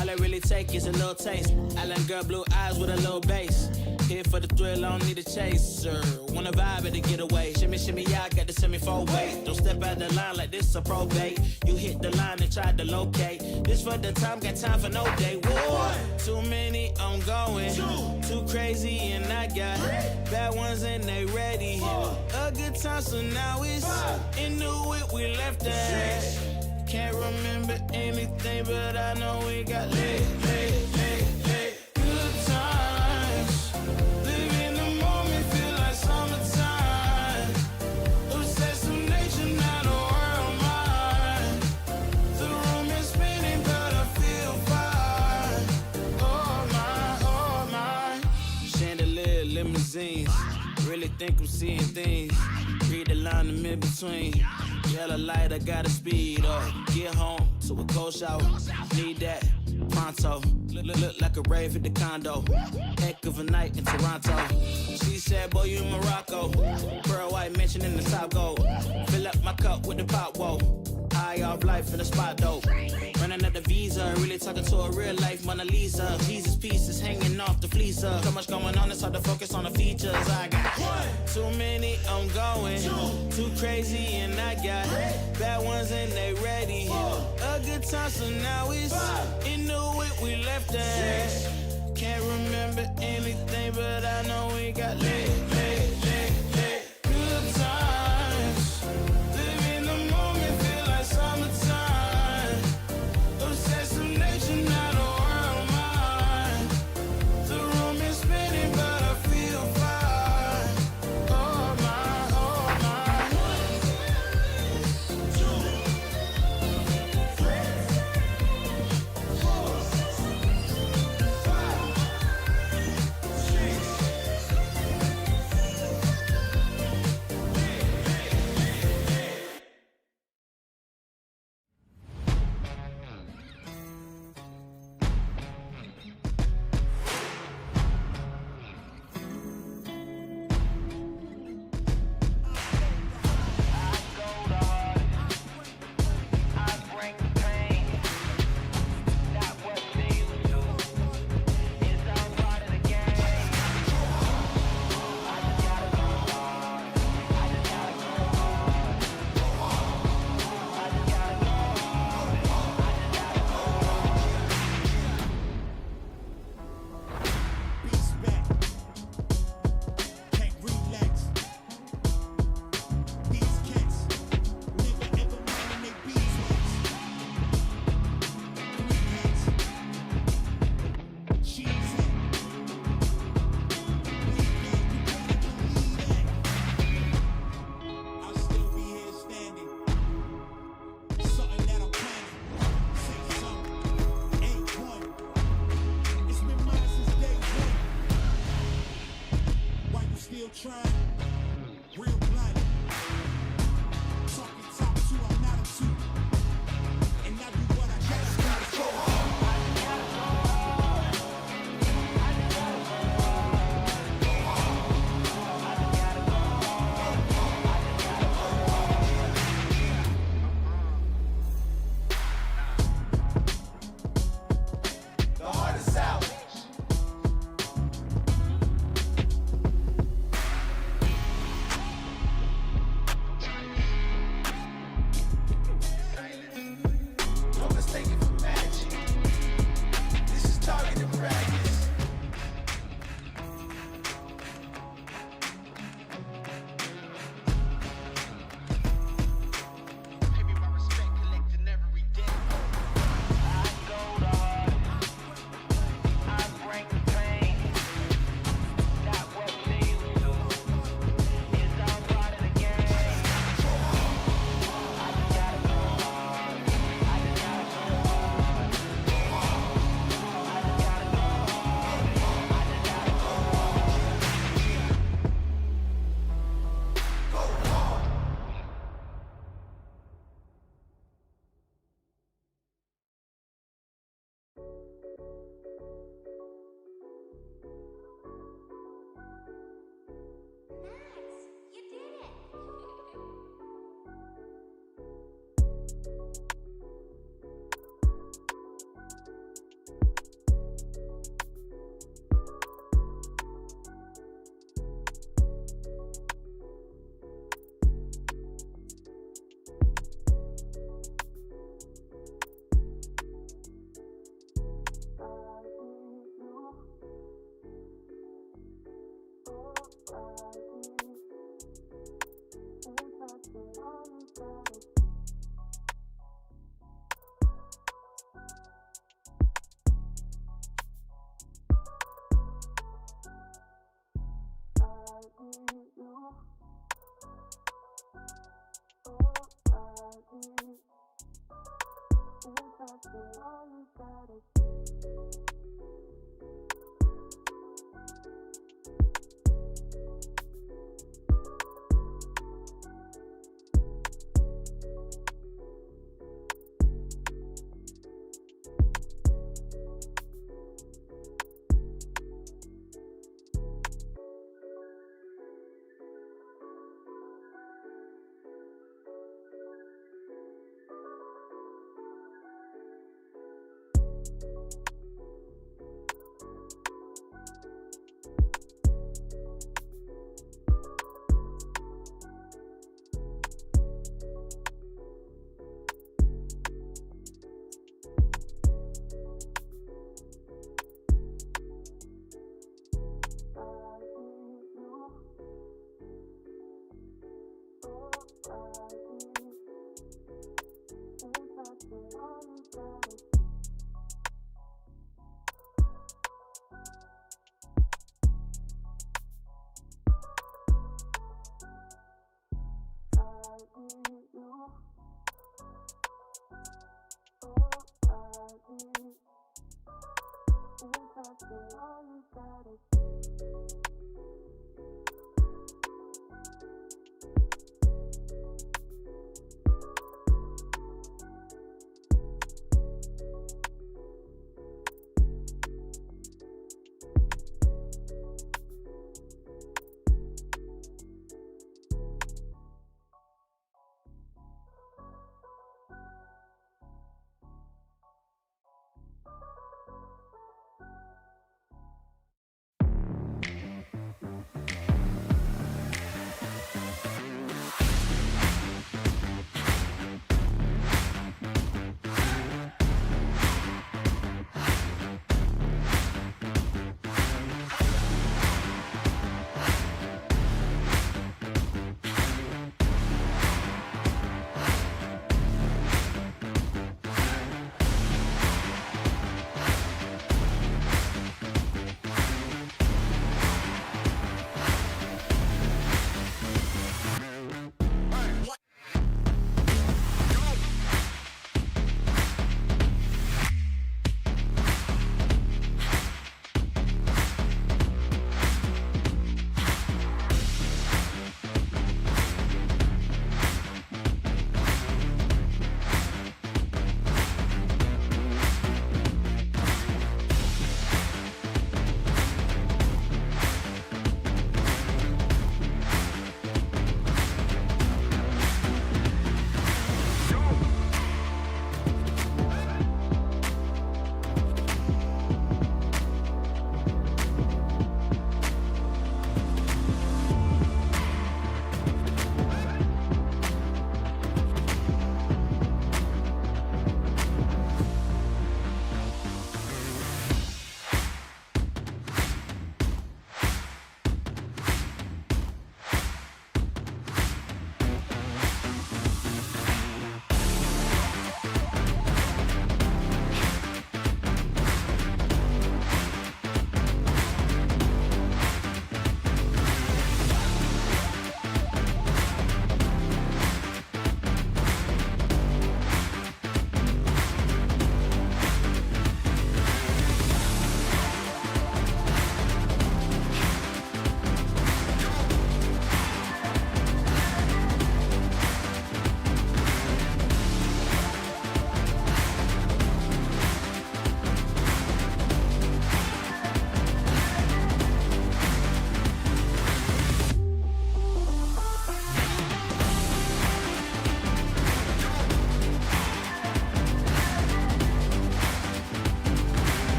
All I really take is a little taste. Island girl, blue eyes with a little bass. Here for the thrill, I don't need a chaser. Wanna vibe at a getaway. Shimmy, shimmy, yeah, I got the semi-fold weight. Don't step out the line like this a probate. You hit the line and try to locate. This for the time, got time for no day. Whoa. Too many, I'm going. Too crazy and I got bad ones and they ready. A good time, so now it's into it, we left that. Can't remember anything, but I know we got lit. Good times. Live in the moment, feel like summertime. Obsessed with nature, not a world mine. The room is spinning, but I feel fine. Oh my. Chandelier, limousines. Really think I'm seeing things. Read the line in mid-between. Yellow light, I gotta speed up. Get home to a cold shower. Need that pronto. Look like a rave at the condo. Heck of a night in Toronto. She said, boy, you in Morocco. Pearl white mansion in the top gold. Fill up my cup with the pop, whoa. High off life in the spot, though. Running up the visa, really talking to a real life Mona Lisa. Jesus pieces hanging off the fleecer. So much going on, it's hard to focus on the features. I got too many, I'm going. Too crazy, and I got bad ones and they ready. A good time, so now it's into it, we left that. Can't remember anything, but I know we got lit. Good times. Live in the moment, feel like summertime. Obsessed with nature, not a world mine. The room is spinning, but I feel fine. Oh my, oh my. 1, 2, 3, 4, 5, 6.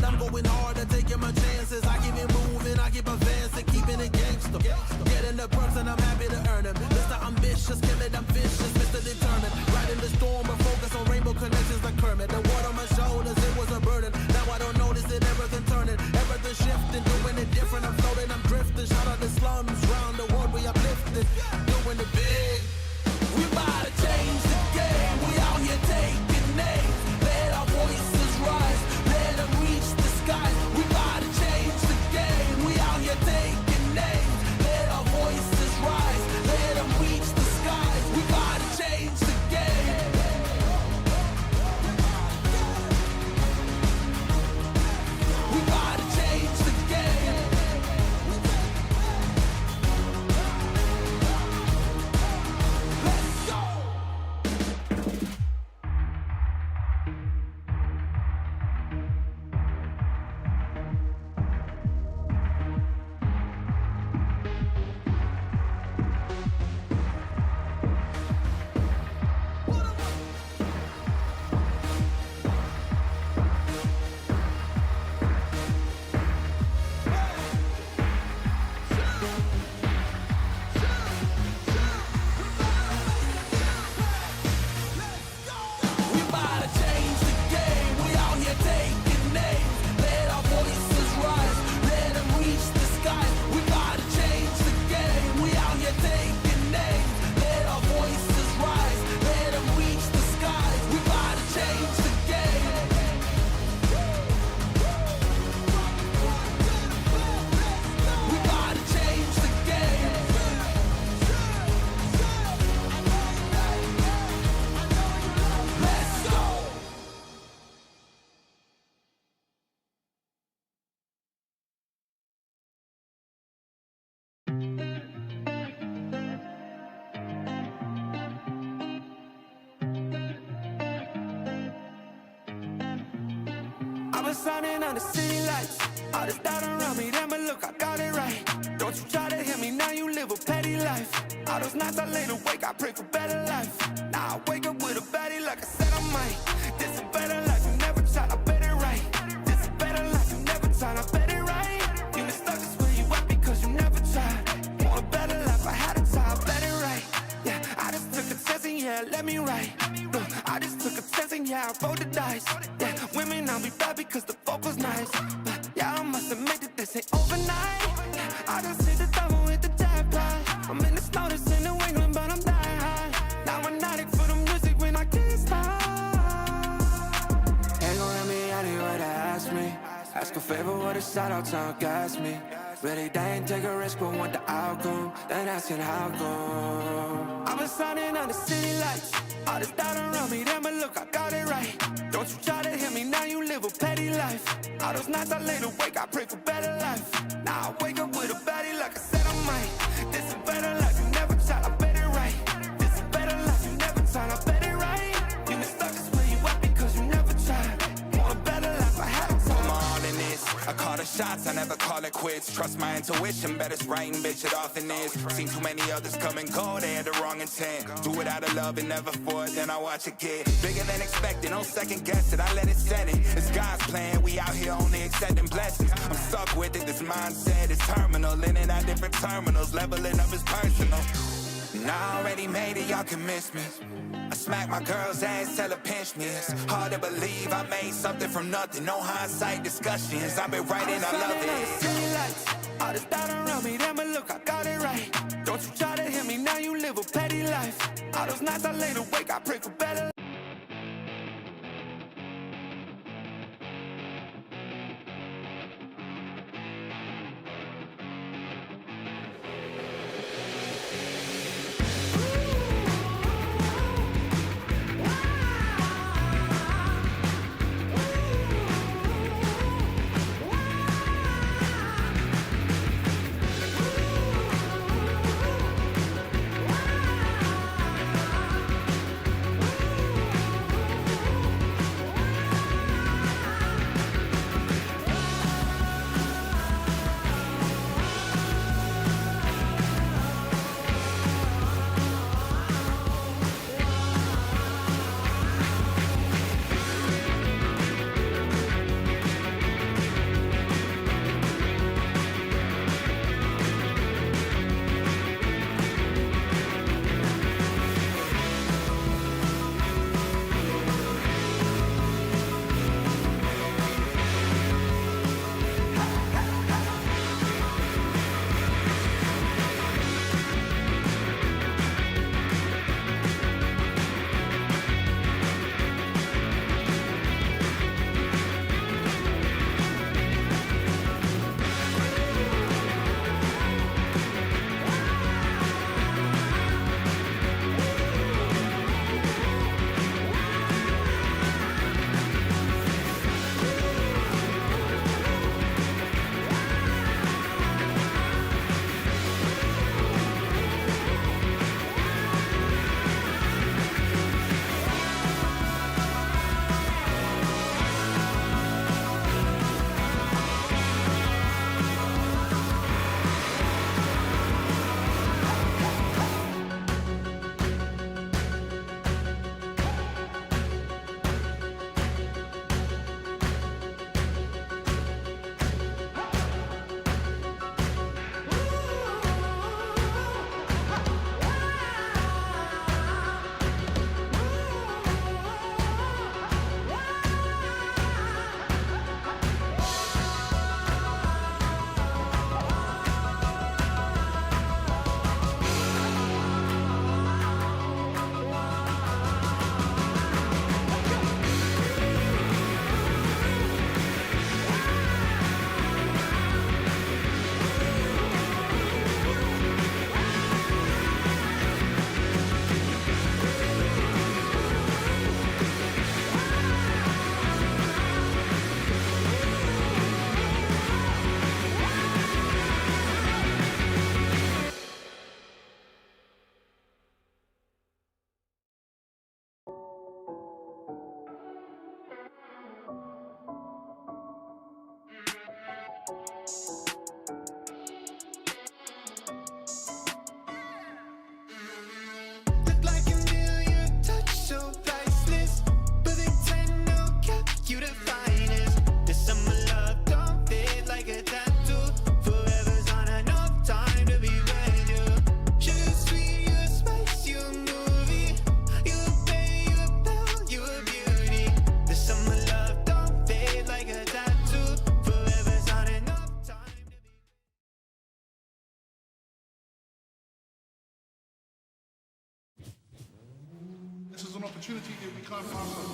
I'm going harder, taking my chances. I keep it moving, I keep advancing, keeping it gangster. Getting the perks and I'm happy to earn them. Mr. Ambitious, kill it, I'm vicious, Mr. Determined. Riding the storm, but focus on rainbow connections like Kermit. The water on my shoulders, it was a burden. Now I don't notice it, everything turning, everything shifting, doing it different. I'm floating, I'm drifting. Shout out the slums, round the world we uplifted, doing it big. We about to change the game. We out here taking names. Let our voices rise. Let them reach the skies. We about to change the game. We out here taking names. Let our voices rise. Let them reach the skies. We about to change the game. We about to change the game. Let's go. We about to change the game. We out here taking names. Let our voices rise. Let them reach the skies. We about to change the game. We out here taking names. Let our voices rise. Let them reach the skies. We about to change the game. We about to change the game. Let's go. I've been shining on the city lights. All this doubt around me, damn it, look, I got it right. Don't you try to hit me, now you live a petty life. All those nights I laid awake, I pray for better life. Now I wake up with a baddie like I said I might. This is better life, you never tried, I bet it right. This is better life, you never tried, I bet it right. You been stuck just where you at because you never tried. Want a better life, I had a try, I bet it right. Yeah, I just took a chance and yeah, let me write. Look, I just took a chance and yeah, I rolled the dice. Yeah, women, I'll be bad because the fuck was nice. But yeah, I must admit that this ain't overnight. I just hit the double with the jackpot. I'm in the snow, this in New England, but I'm dying high. Now I'm addict for the music when I can't stop. Ain't gon' let me out here what they ask me. Ask a favor, what a shout out to gas me. Really, they ain't take a risk, but want the outcome. Then asking how come. I've been shining on the city lights. All this doubt around me, damn it, look, I got it right. Don't you try to hit me, now you live a petty life. All those nights I laid awake, I pray for better life. Now I wake up with a baddie like I said I might. This is better life, you never tried, I bet it right. This is better life, you never tried, I bet it right. You been stuck just where you at because you never tried. Want a better life, I had a time. I'm all in this. I call the shots, I never call it quits. Trust my intuition, bet it's right and bitch, it often is. Seen too many others come and go, they had the wrong intent. Do it out of love and never for it, then I watch it get bigger than expected. No second guess it, I let it set it. It's God's plan, we out here only accepting blessings. I'm stuck with it, this mindset is terminal. In and out different terminals, leveling up is personal. And I already made it, y'all can miss me. I smack my girl's ass, tell her pinch me. It's hard to believe I made something from nothing. No hindsight discussions, I've been writing, I love it. All this doubt around me, damn it, look, I got it right. Don't you try to hit me, now you live a petty life. All those nights I laid awake, I pray for better. an opportunity that we can't pass on.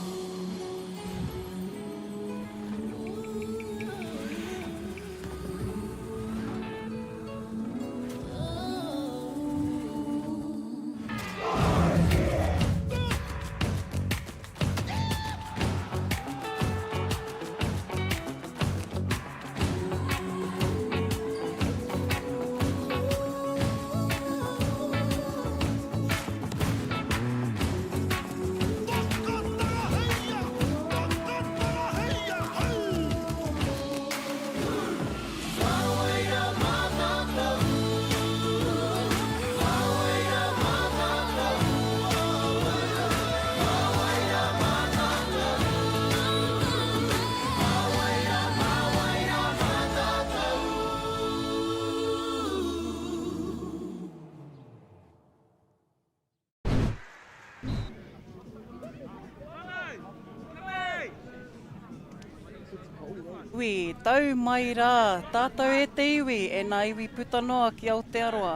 Iwi, tau mai rā, tātou e te iwi, e nā iwi putanoa ki Aotearoa.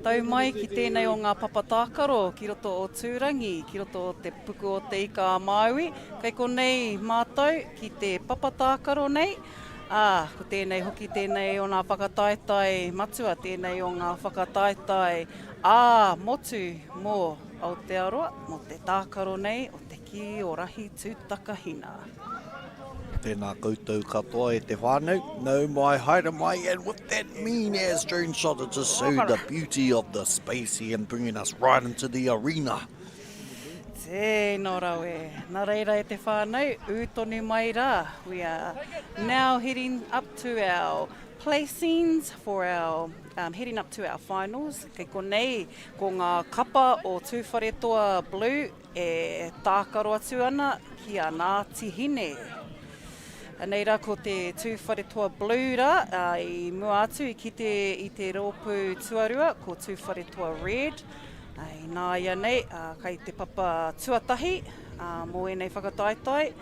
Tau mai ki tēnei o ngā papatākaro, ki roto o Tūrangi, ki roto o te puku o te ika a Māui. Kei konei mātou ki te papatākaro nei, ko tēnei hoki tēnei o ngā whakataetai matua, tēnei o ngā whakataetai motu mō Aotearoa, mō te tākaro nei o te Kī-o-Rahi tūtakahina. Tēnā koutou katoa e te whānau, no mai haere mai, and with that mean-ass drone shot, it just showed the beauty of the space here and bringing us right into the arena. Tēnā rawe, nā reira e te whānau, ūtoni mai rā. We are now heading up to our placings for our, heading up to our finals. Kei konei, ko ngā kapa o tūwharetoa blue e tākaro atu ana ki a Ngāti Hine. Nei rā, ko te tūwharetoa blue rā, I mua atu I te rōpū tuarua, ko tūwharetoa red. Nā ia nei, kai te papa tuatahi, mō e nei whakataetai.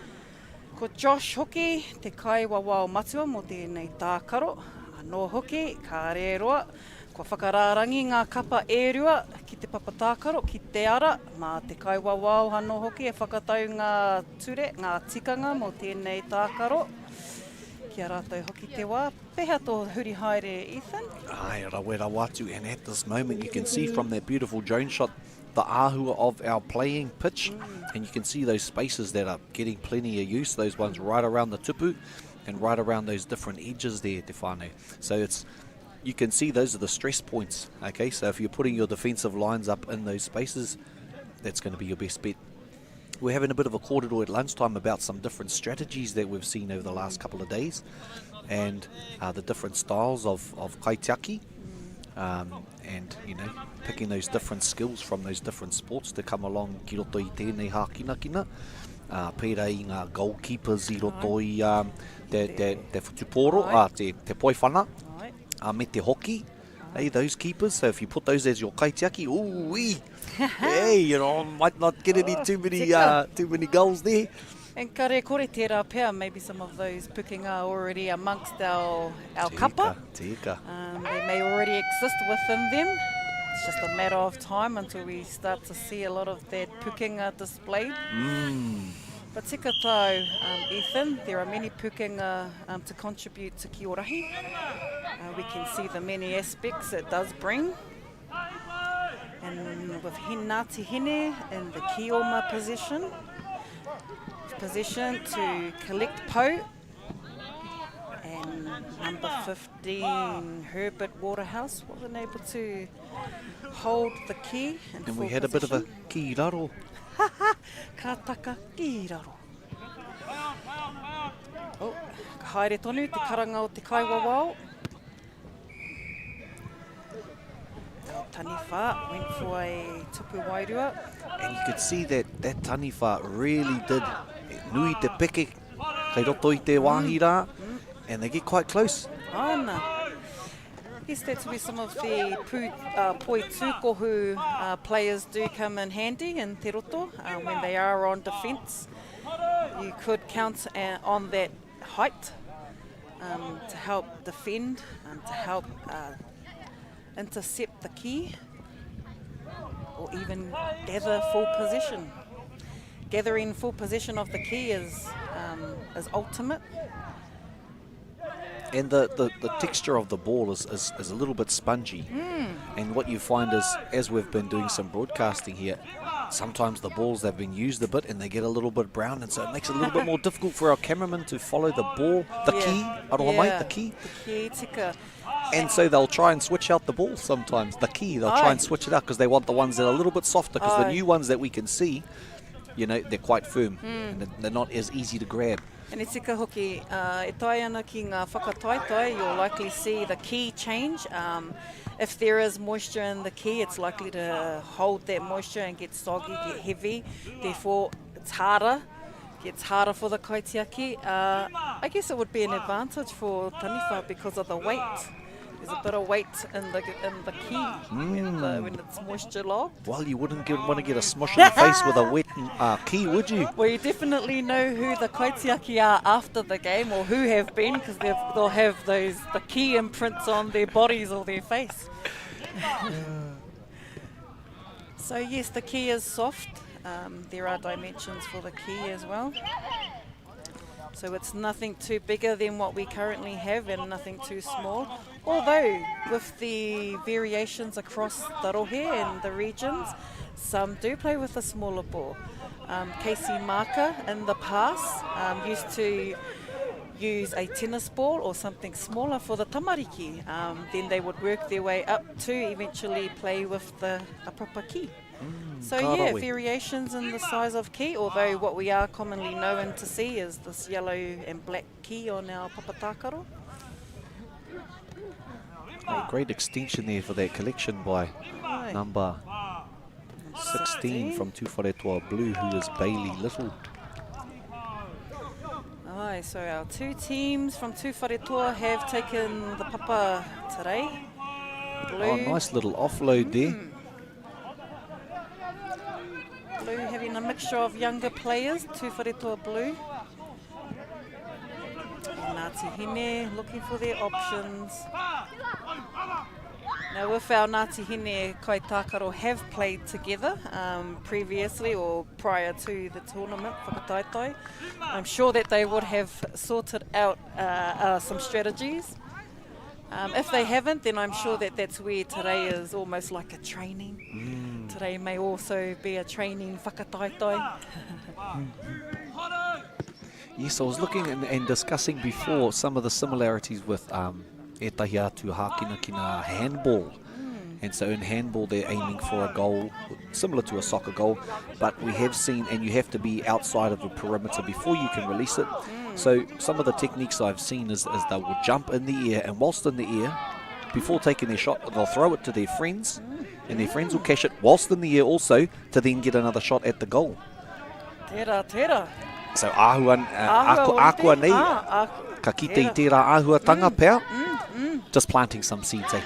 Ko Josh hoki, te kai wawao matua mō tēnei tākaro. Anō hoki, kā reroa. Ko whakarārangi ngā kapa ērua ki te papa tākaro, ki te ara, mā te kai wawao anō hoki e whakatau ngā ture, ngā tikanga mō tēnei tākaro. Kia rātou hoki te wā. Pēhea tō huri haere, Ethan? Ai, rawe atu, and at this moment you can see from that beautiful drone shot the āhua of our playing pitch, and you can see those spaces that are getting plenty of use, those ones right around the tupu and right around those different edges there, te whānau. So it's, you can see those are the stress points, okay? So if you're putting your defensive lines up in those spaces, that's going to be your best bet. We're having a bit of a kōrero at lunchtime about some different strategies that we've seen over the last couple of days, and the different styles of kaitiaki, and you know, picking those different skills from those different sports to come along ki roto I tēnei hākinakina. Pērā I ngā goalkeepers I roto I te whutuporo, te poiwhana, me te hoki. Hey, those keepers, so if you put those as your kaitiaki, ooh-wee, hey, you know, might not get any too many goals there. And kare kore tērā pēr, maybe some of those puking are already amongst our kapa. Tika. They may already exist within them. It's just a matter of time until we start to see a lot of that puking displayed. But tika tau, Ethan, there are many pukinga to contribute to Kī-o-Rahi. We can see the many aspects it does bring. And with Ngāti Hine in the Kioma position to collect Pou. And number 15, Herbert Waterhouse, wasn't able to hold the key. And we had a bit of a Kī-raro. Ka taka Kī-raro. Oh, ka haere tonu, te karanga o te kaiwawao. Taniwha went for a tupu wairua. And you could see that taniwha really did nui te peke kei roto I te wāhi rā, and they get quite close. Ana. Yes, that's where some of the poi tūkohu players do come in handy in te roto when they are on defence. You could count on that height to help defend, to help intercept the key, or even gather full position. gathering full possession of the key is ultimate. And the texture of the ball is a little bit spongy. And what you find is, as we've been doing some broadcasting here, sometimes the balls have been used a bit and they get a little bit brown, and so it makes it a little bit more difficult for our cameraman to follow the ball, the key, aroha mai, the key. The key tika. And so they'll try and switch out the ball sometimes, the key, they'll try and switch it out because they want the ones that are a little bit softer, because the new ones that we can see, you know, they're quite firm and they're not as easy to grab. And e tika hoki, e tai ana ki ngā whakataetai, you'll likely see the key change. If there is moisture in the key, it's likely to hold that moisture and get soggy, get heavy. Therefore, it's harder. Gets harder for the kaitiaki. I guess it would be an advantage for taniwha because of the weight. There's a bit of weight in the key when it's moisture logged. Well, you wouldn't want to get a smush in the face with a wet key, would you? Well, you definitely know who the kaitiaki are after the game, or who have been, because they'll have the key imprints on their bodies or their face. So yes, the key is soft. There are dimensions for the key as well. So it's nothing too bigger than what we currently have and nothing too small. Although with the variations across Tarohe and the regions, some do play with a smaller ball. Casey Marker in the past used to use a tennis ball or something smaller for the tamariki. Then they would work their way up to eventually play with a proper key. So yeah, variations in the size of key, although what we are commonly known to see is this yellow and black key on our papatakaro. A great extension there for that collection by number 16 from Tūrangitukua Blue, who is Bailey Little. Aye, so our two teams from Tūrangitukua have taken the papa today. Blue. Oh, nice little offload there. Blue having a mixture of younger players, Tūrangitukua Blue. And Ngāti Hine looking for their options. Now with our Ngāti Hine Kaitākaro have played together previously or prior to the tournament, whakataetai, I'm sure that they would have sorted out some strategies. If they haven't, then I'm sure that that's where today is almost like a training. Today may also be a training whakataetai. Yes, I was looking and discussing before some of the similarities with etahi atu hākina kina handball. And so in handball they're aiming for a goal similar to a soccer goal, but we have seen, and you have to be outside of the perimeter before you can release it. So some of the techniques I've seen is they will jump in the air, and whilst in the air, before taking their shot, they'll throw it to their friends, and their friends will catch it whilst in the air also to then get another shot at the goal. Tērā, tērā. So āhua nei, ka kite I tērā āhuatanga pēr. Just planting some seeds, eh?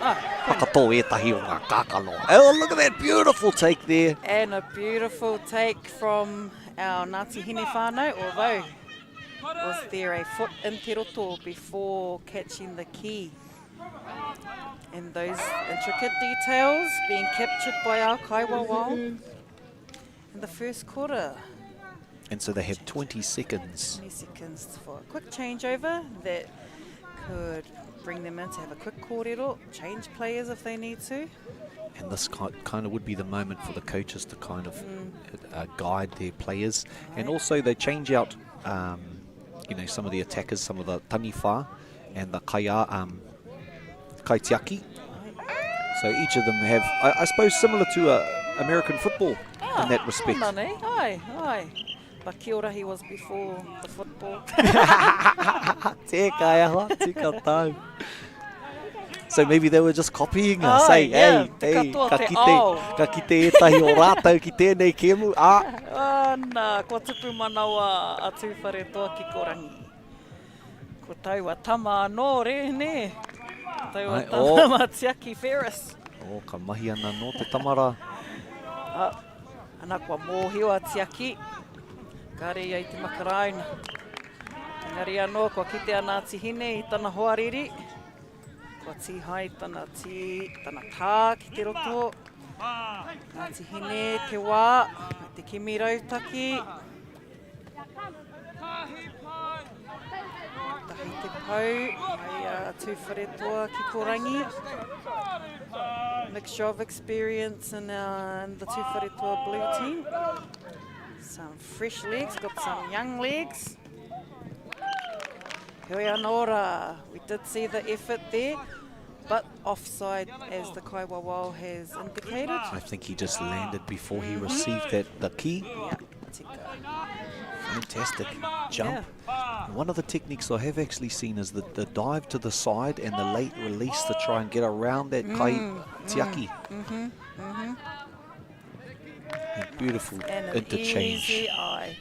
Whakatō etahi o ngā kākalo. Oh, look at that beautiful take there. And a beautiful take from our Ngāti Hine whānau, although was there a foot in te roto before catching the key. And those intricate details being captured by our kaiwawao in the first quarter. And so they have 20 seconds. 20 seconds for a quick changeover that could bring them in to have a quick kōrero, change players if they need to. And this kind of would be the moment for the coaches to kind of guide their players. And also they change out, you know, some of the attackers, some of the taniwha and the kaitiaki. So each of them have, I suppose, similar to American football in that respect. Aye, aye. But Kī-o-Rahi was before the football. Te kai aha, tika tau. So maybe they were just copying us, hey, hey, ka kite etahi o rātau ki tēnei kemu, Nā, kua tupu manawa a Tūrangitukua ki Korangi. Ko tau a tama anō re, ne? Tau a tama Tiaki Ferris. O, ka mahi ana no te tamara. Ana kua mōhio a Tiaki. Kare ai te makarauna. Engari anō, kua kite a Ngāti Hine I tana hoariri. Kua tihai tana tā ki te roto. Ngāti Hine te wā, te kimi rautaki. Hau, mai tūwharetua Kī-o-Rahi. Mixture of experience in the tūwharetua blue team. Some fresh legs, got some young legs. Aotearoa, we did see the effort there, but offside as the Kaiwawao has indicated. I think he just landed before he received the key. Yeah, Fantastic jump. One of the techniques I have actually seen is the dive to the side and the late release to try and get around that kaitiaki. And Beautiful an interchange. easy eye.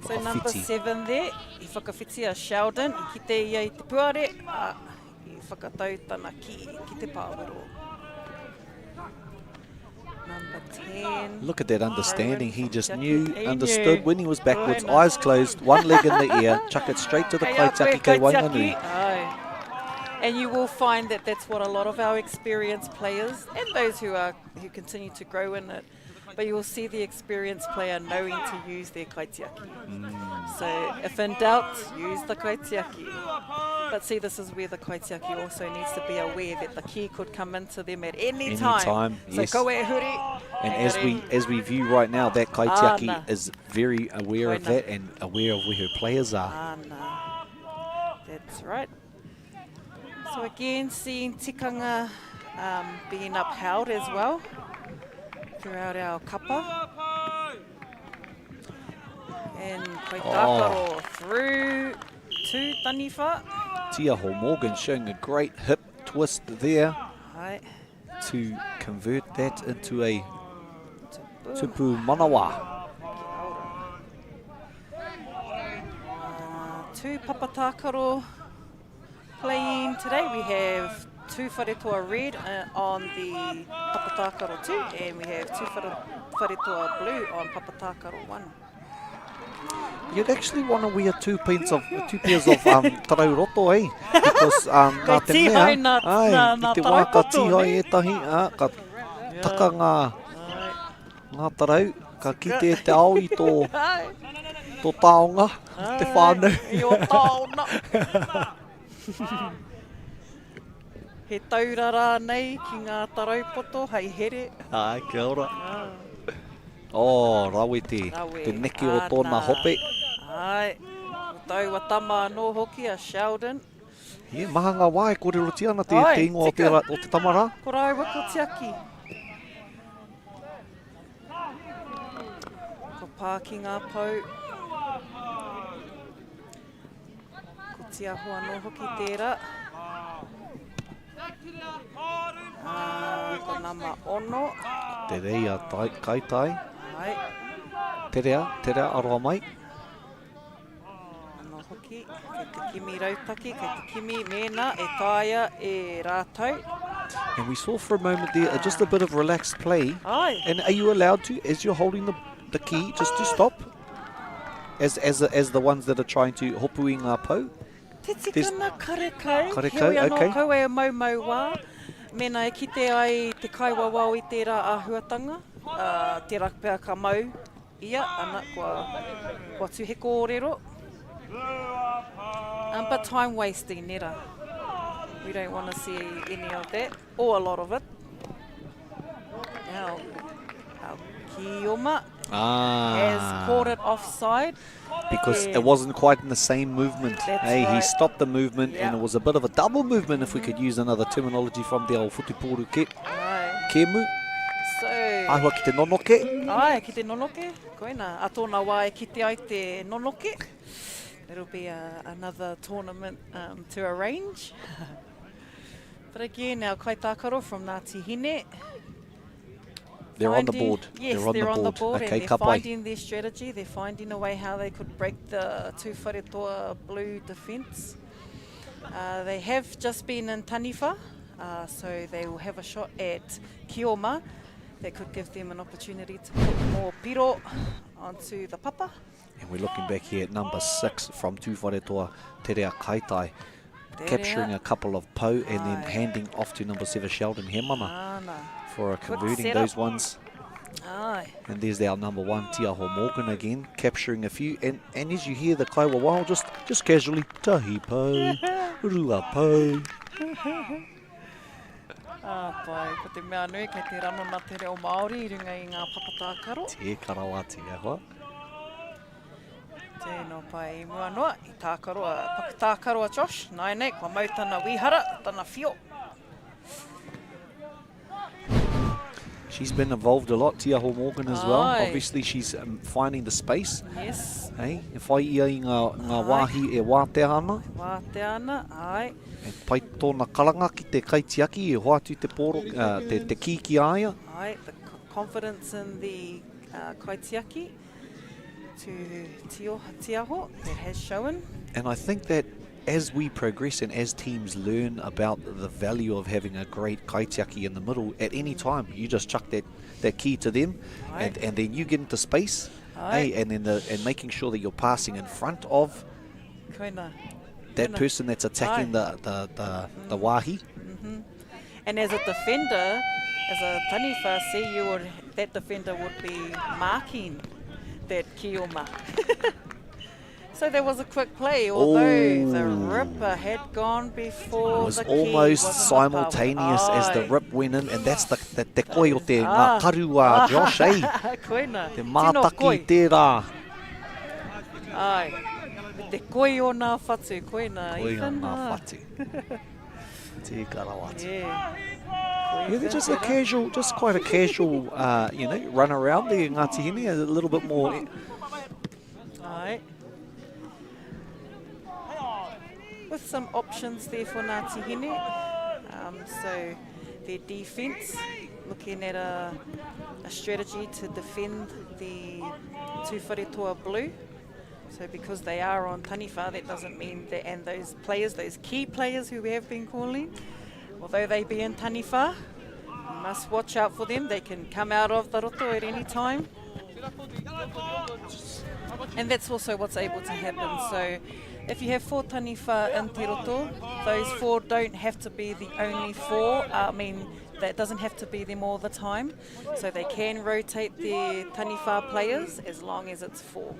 So number 7 there, I whakawhitia Sheldon, I kite ia I te puare, I whakatau tana ki te pāwaro. Number 10. Look at that understanding. He just knew, understood when he was backwards, eyes closed, one leg in the air, chuck it straight to the kaitiaki kei Wainganui. And you will find that that's what a lot of our experienced players and those who continue to grow in it, but you will see the experienced player knowing to use their kaitiaki. So if in doubt, use the kaitiaki. But see, this is where the kaitiaki also needs to be aware that the ki could come into them at any time. So Yes. go e huri. And as we view right now, that kaitiaki is very aware of that and aware of where her players are. That's right. So again, seeing tikanga being upheld as well throughout our kapa. And Koitakaro through to Taniwha. Tiaho Morgan showing a great hip twist there to convert that into a tupu manawa. Two papatakaro playing today. We have two wharetua red on the papatakaro 2, and we have two wharetua blue on papatakaro 1. You'd actually want to wear two pairs of tarauroto, eh? Because nā te mea, i te wā ka tihai etahi, ka taka ngā tarau, ka kite te ao i tō taonga, te whānau. I o taona. He taurara nei ki ngā taraupoto, hei here. Ai, kia ora. Rawe te neke o tōna hope. Ai, tau wa tama anō hoki a Sheldon. Maha ngā wā e kōrero ti ana te ingoa o te tamara. Ko rau wako tiaki. Ko pāki ngā pau. Ko tia hoa anō hoki tērā. Ko nama ono. Te rei a kaitai. Ai. Te rea aroa mai. Anō hoki, kei te kimi rautaki, kei te kimi mena, e tāia, e rātau. And we saw for a moment there just a bit of relaxed play. Ai. And are you allowed to, as you're holding the key, just to stop? As the ones that are trying to hopui ngā pau? Te tikana karekau. Karekau, Heoi anō okay. kau e maumau wā. Mena e kite ai te kaiwawao i tērā āhuatanga. Te rakpea ka mau ia, ana kua tuheko orero. But time wasting, nera. We don't want to see any of that, or a lot of it. Now, our Kioma has caught it offside. Because it wasn't quite in the same movement. Hey, he stopped the movement and it was a bit of a double movement, if we could use another terminology from the old whutiporu kemu. So, Ahua ki te nonoke. Ai, ki te nonoke. Koina, a tōna wā e kite ai te nonoke. It'll be another tournament to arrange. But again, our kaitakaro from Ngāti Hine. They're on the board. Yes, they're on the board Okay, and they're kapai. finding their strategy. They're finding a way how they could break the two wharetoa blue defence. They have just been in Taniwha, so they will have a shot at Kioma. That could give them an opportunity to put more piro onto the papa. And we're looking back here at number 6 from Tū Wharetoa, Te Rea Kaitai, capturing a couple of pau and then handing off to number 7 Sheldon Hemana for converting those ones. And there's our number 1 Tiaho Morgan again, capturing a few. And as you hear the Kaiwa Wild, just casually, tahi pau, Rua pau. Pai, ko te mea nui kei te rano nā te reo Māori I runga I ngā papatākaro. Te karawati hoa. Tēnō pai, mua noa, I tākaroa, pakutākaroa Josh, nai nei, kua mau tana wihara, tana whio. She's been involved a lot, Tiaho Morgan as well. Aye. Obviously, she's finding the space. Yes. Hey, e whai ia I ngā wāhi e wātea ana. Wātea ana, ai. E pai tōna karanga ki te kaitiaki e hoatu te poro, te ki ki aia. Ai, the confidence in the kaitiaki to Tiaho that has shown. And I think that as we progress and as teams learn about the value of having a great kaitiaki in the middle, at any time, you just chuck that key to them, and then you get into space, hey, and then and making sure that you're passing in front of that person that's attacking the wāhi. And as a defender, as a taniwha, that defender would be marking that kioma. So there was a quick play, although the ripper had gone before. It was the almost simultaneous as the rip went in, and that's the te koi o te ngā karua, Josh, eh? Koina. Te mātaki tērā. Ai, te koi o nā whatu, koina. Koi o nā whatu. Te karawati. Yeah. Yeah, they're just quite a casual, run around there in Ngāti Hine, a little bit more. Ai. With some options there for Ngāti Hine. So their defence, looking at a strategy to defend the Tūwharetoa Blue. So because they are on taniwha, that doesn't mean that, and those players, those key players who we have been calling, although they be in taniwha, you must watch out for them. They can come out of the roto at any time. And that's also what's able to happen. So if you have 4 taniwha in te roto, those 4 don't have to be the only 4. That doesn't have to be them all the time. So they can rotate their taniwha players as long as it's 4.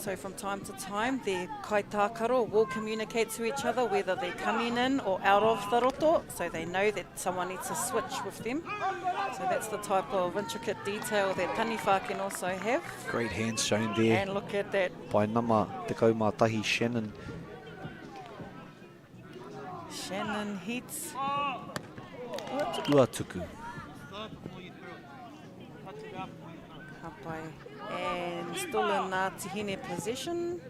So from time to time, their kaitākaro will communicate to each other whether they're coming in or out of the roto, so they know that someone needs to switch with them. So that's the type of intricate detail that taniwha can also have. Great hands shown there. And look at that. By nama te kaumātahi Shannon. Shannon hits. Uatuku. Kapai. And still in Ngāti Hine possession.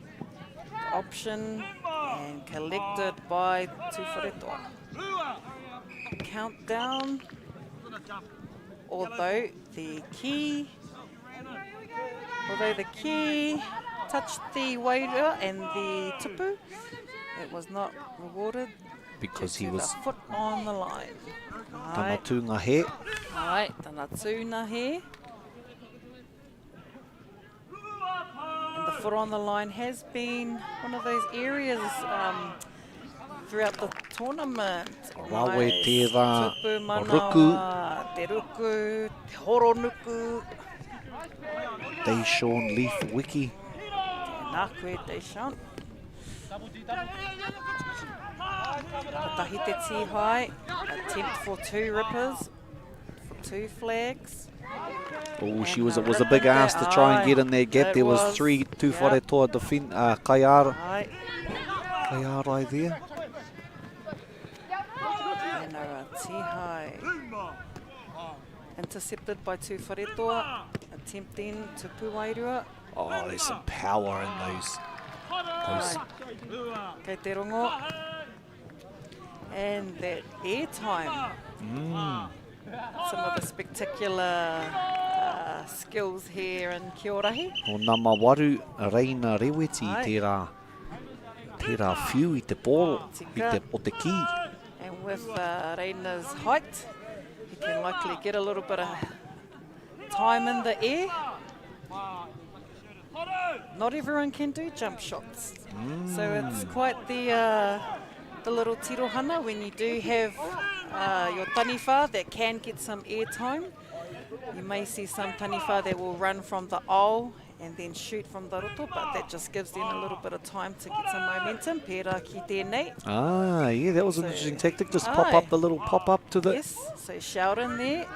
Option and collected by Tūwharetoa. Countdown. Although the key touched the waira and the tupu, it was not rewarded. Because he was the foot on the line. tana tūnga he. Right, tana tūnga he. And the foot on the line has been one of those areas throughout the tournament. Rawe tērā, Tupu manawa, ruku. te ruku, te horonuku. Deshaun Leaf Wiki. Nā koe, Deshaun. Tahi te tihai, attempt for 2 rippers, for 2 flags. Oh, it was a big ask to try and get in that gap. There was 3 Tūwharetoa defend Kaiarai there. And a tihai. Intercepted by Tūwharetoa, attempting to Puwairua. Oh, there's some power in those. Kei te rongo. And that air time. Some of the spectacular skills here in Kī-o-Rahi. O nama waru reina reweti tērā whiu I te pōro, o te ki. And with Reina's height, he can likely get a little bit of time in the air. Not everyone can do jump shots. So it's quite the little tirohana when you do have your taniwha that can get some air time. You may see some taniwha that will run from the ao and then shoot from the roto, but that just gives them a little bit of time to get some momentum. Pērā ki tēnei. Ah, yeah, that was an So- interesting tactic. Just pop up the little pop-up to the... Yes, so shout in there.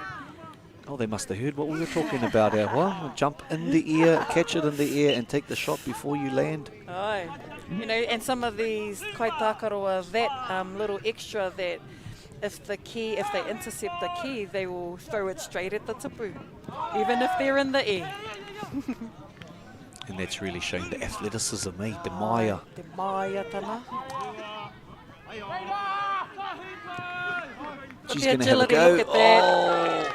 Oh, they must have heard what we were talking about, Aotearoa. Jump in the air, catch it in the air, and take the shot before you land. Aye. You know, and some of these kaitakaroa, that little extra that if they intercept the key, they will throw it straight at the tupu, even if they're in the air. And that's really showing the athleticism, eh? The Maya. Te Maya tana. She's The going to have a agility, go. look at that.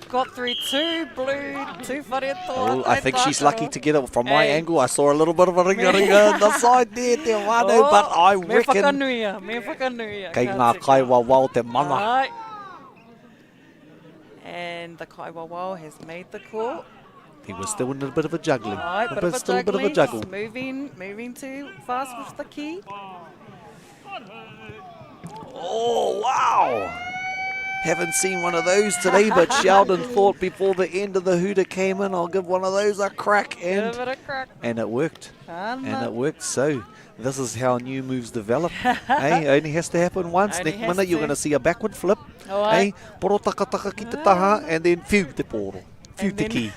Got through 2 blue, 2 wharetoa. Oh, I think she's lucky to get it from my Hey. angle. I saw a little bit of a ringa on the side there, te whānau, but I Me reckon... whakanuia. Kei ngā kaiwawao te mana. Aye. And the kaiwawao has made the call. He was still in a bit of a juggling. Aye, Still a bit of a juggling, juggle. just moving too fast with the key. Oh, wow! Haven't seen one of those today, but Sheldon thought before the end of the hooter came in, I'll give one of those a crack. And, Give it a crack. and it worked. And it worked. So this is how new moves develop. Hey, only has to happen once. Only Next has minute you're to. going to see a backward flip. Oh, Hey, aye. poro taka taka ki te taha, and then phew te poro. Phew And te then- ki.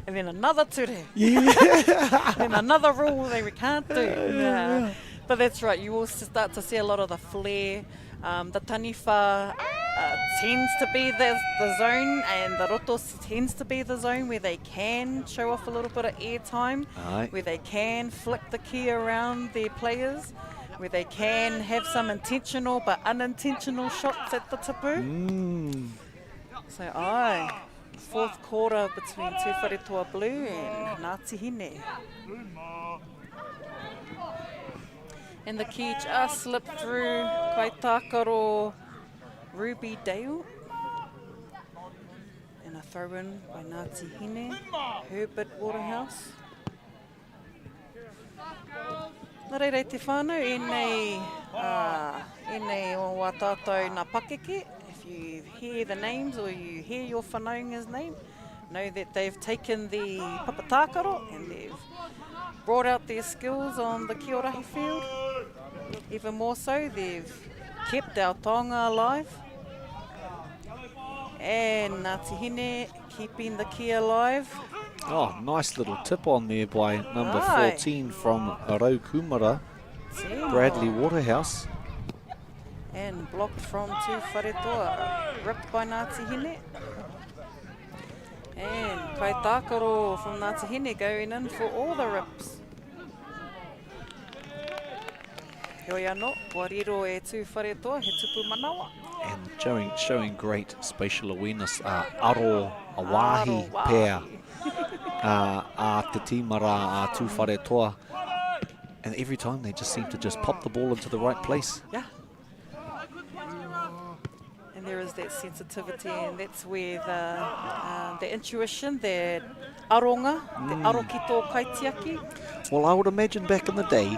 And then another ture. Yeah. Then another rule that we can't do. Nah. But that's right, you will start to see a lot of the flare. The taniwha tends to be the zone, and the roto tends to be the zone where they can show off a little bit of air time, Aye. where they can flick the key around their players, where they can have some intentional but unintentional shots at the tapu. So aye, fourth quarter between Te Wharetoa Blue and Ngāti Hine. And the key just slipped through Kaitakaro Ruby Dale. And a throw in by Ngāti Hine, Herbert Waterhouse. Nā reirei te whānau, e nei o wā tātou nā pakeke. If you hear the names or you hear your whanaunga's name, know that they've taken the papatākaro and they've brought out their skills on the Kī-o-Rahi field. Even more so, they've kept our taonga alive. And Ngāti Hine keeping the key alive. Oh, nice little tip on there by number Aye. 14 from Arau Kumara, Tino. Bradley Waterhouse. And blocked from Te Wharetoa, ripped by Ngāti Hine. And Kaitakaro from Ngāti Hine going in for all the rips. Heoi anō, Wariro e Te Wharetoa, he tupu manawa. And showing great spatial awareness. Aro, a wāhi, pēr, a te tīmara, a Te Wharetoa. And every time they just seem to just pop the ball into the right place. Yeah. And there is that sensitivity, and that's where the intuition, the aronga, the arokito kaitiaki. Well, I would imagine back in the day,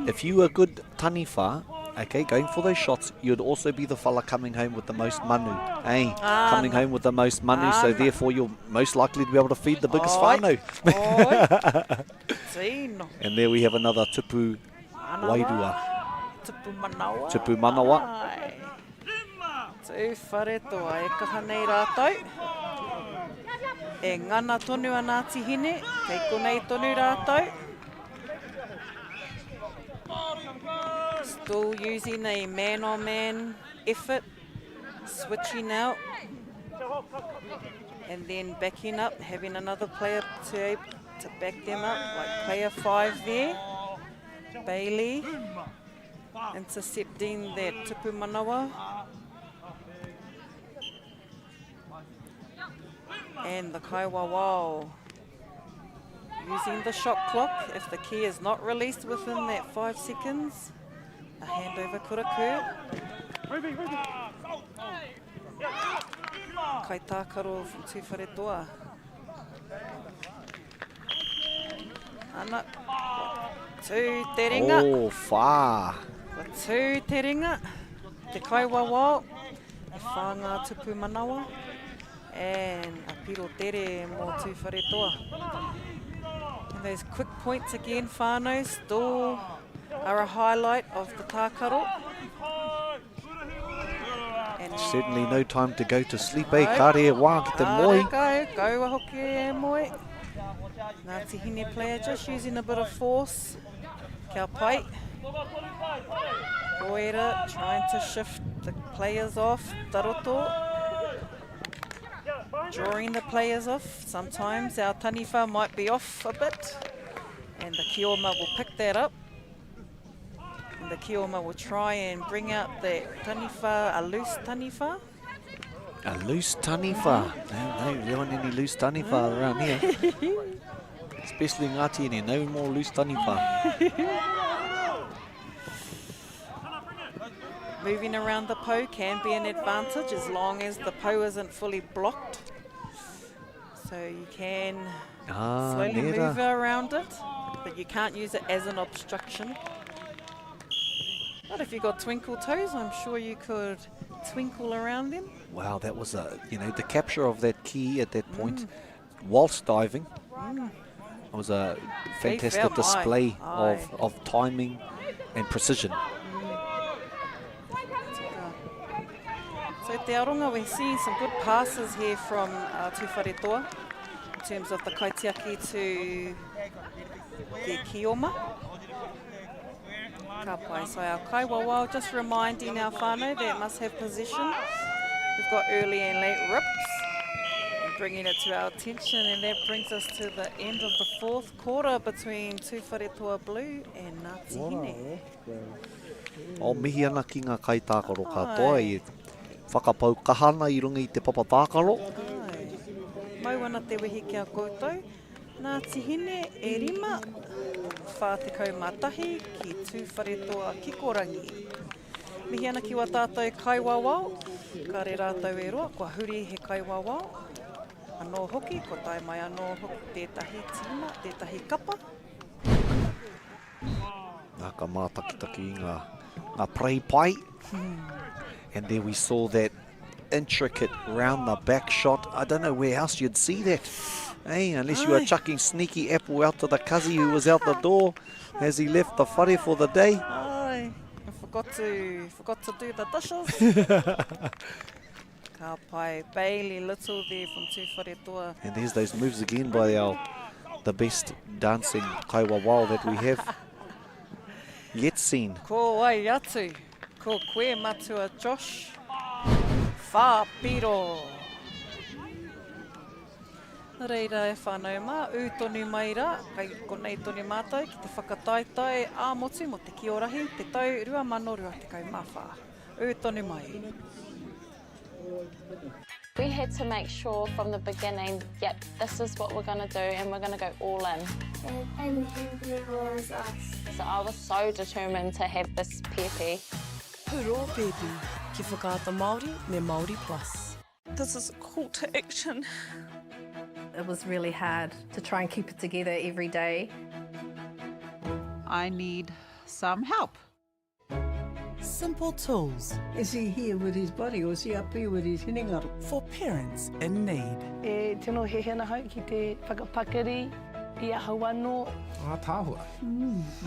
if you were good taniwha, okay, going for those shots, you'd also be the fella coming home with the most manu. Hey, coming home with the most manu, so therefore you're most likely to be able to feed the biggest whānau. Tino. And there we have another tupu wairua. Tupu manawa. Tupu manawa. Ai. Te Wharetoa, e kaha nei rātou. E ngana tonu a Ngāti Hine, kei konei tonu rātou. Still using a man-on-man effort, switching out, and then backing up, having another player to back them up, like player 5 there. Bailey intercepting that tupu manawa. And the Kaiwawao using the shot clock. If the key is not released within that 5 seconds, a handover could occur. Kaitakaro from Te Wharetoa. Ana, tū te ringa. Oh, whā. Tū te ringa. Te Kaiwawao. E whānga tupu manawa. And a piro tere mō Te Wharetoa. Those quick points again, whānau, still are a highlight of the tākaro. And Certainly no time to go to sleep, eh? Kāre wā ki te moi. Go hoki e moi. Ngāti Hine player just using a bit of force. Kia pai. Koera trying to shift the players off. Taroto. Drawing the players off. Sometimes our taniwha might be off a bit. And the Kioma will pick that up. And the Kioma will try and bring out the taniwha, a loose taniwha. A loose taniwha. No, there aren't any loose taniwha around here. Especially Ngāti Hine, no more loose taniwha. Moving around the po can be an advantage as long as the po isn't fully blocked. So you can slowly move around it, but you can't use it as an obstruction. But if you've got twinkle toes, I'm sure you could twinkle around them. Wow, that was the capture of that key at that point, whilst diving. It was a fantastic display of timing and precision. So Te Aronga, we're seeing some good passes here from Tūwharetoa in terms of the kaitiaki to the Kioma. Ka pai, so our kaiwawao just reminding our whānau that it must have position. We've got early and late rips and bringing it to our attention, and that brings us to the end of the fourth quarter between Tūwharetoa Blue and Ngāti Hine. O mihi ana ki ngā kai tākaro katoa i whakapau kahana i runga I te papa tākaro. Mau ana te wehi kia koutou. Ngāti Hine e rima, whātekau mātahi ki Tūwharetoa Kī-o-Rahi. Mihi ana ki wa tātou kaiwawao, ka re rātou e roa, kua huri he kaiwawao. Anō hoki, ko tai mai anō hoki tētahi tīma, tētahi kapa. Nā ka mātakitaki I ngā prei pai. And there we saw that intricate round the back shot. I don't know where else you'd see that. Hey, unless you were chucking sneaky apple out to the kazi who was out the door as he left the whare for the day. I forgot to do the dishes. Ka pai, Bailey Little there from Tūwharetoa. And there's those moves again by the best dancing kaiwawao that we have yet seen. Ko wai atu, ko koe matua Josh. Whāpiro. Reira e whānau mā, tonu mai rā, kai konei tonu mātou ki te whakataitai āmotu mo te Kī-o-Rahi, te tau rua mano rua te kau mawha. Tonu mai. We had to make sure from the beginning, yep, this is what we're going to do and we're going to go all in. And was us. So I was so determined to have this pepe. Puro pepe, ki whakaata Māori me Māori Plus. This is a call to action. It was really hard to try and keep it together every day. I need some help. Simple tools. Is he here with his body or is he up here with his hinengaro? For parents in need. E tino he hena hau ki te whakapakari I ahau anō. Tāhua.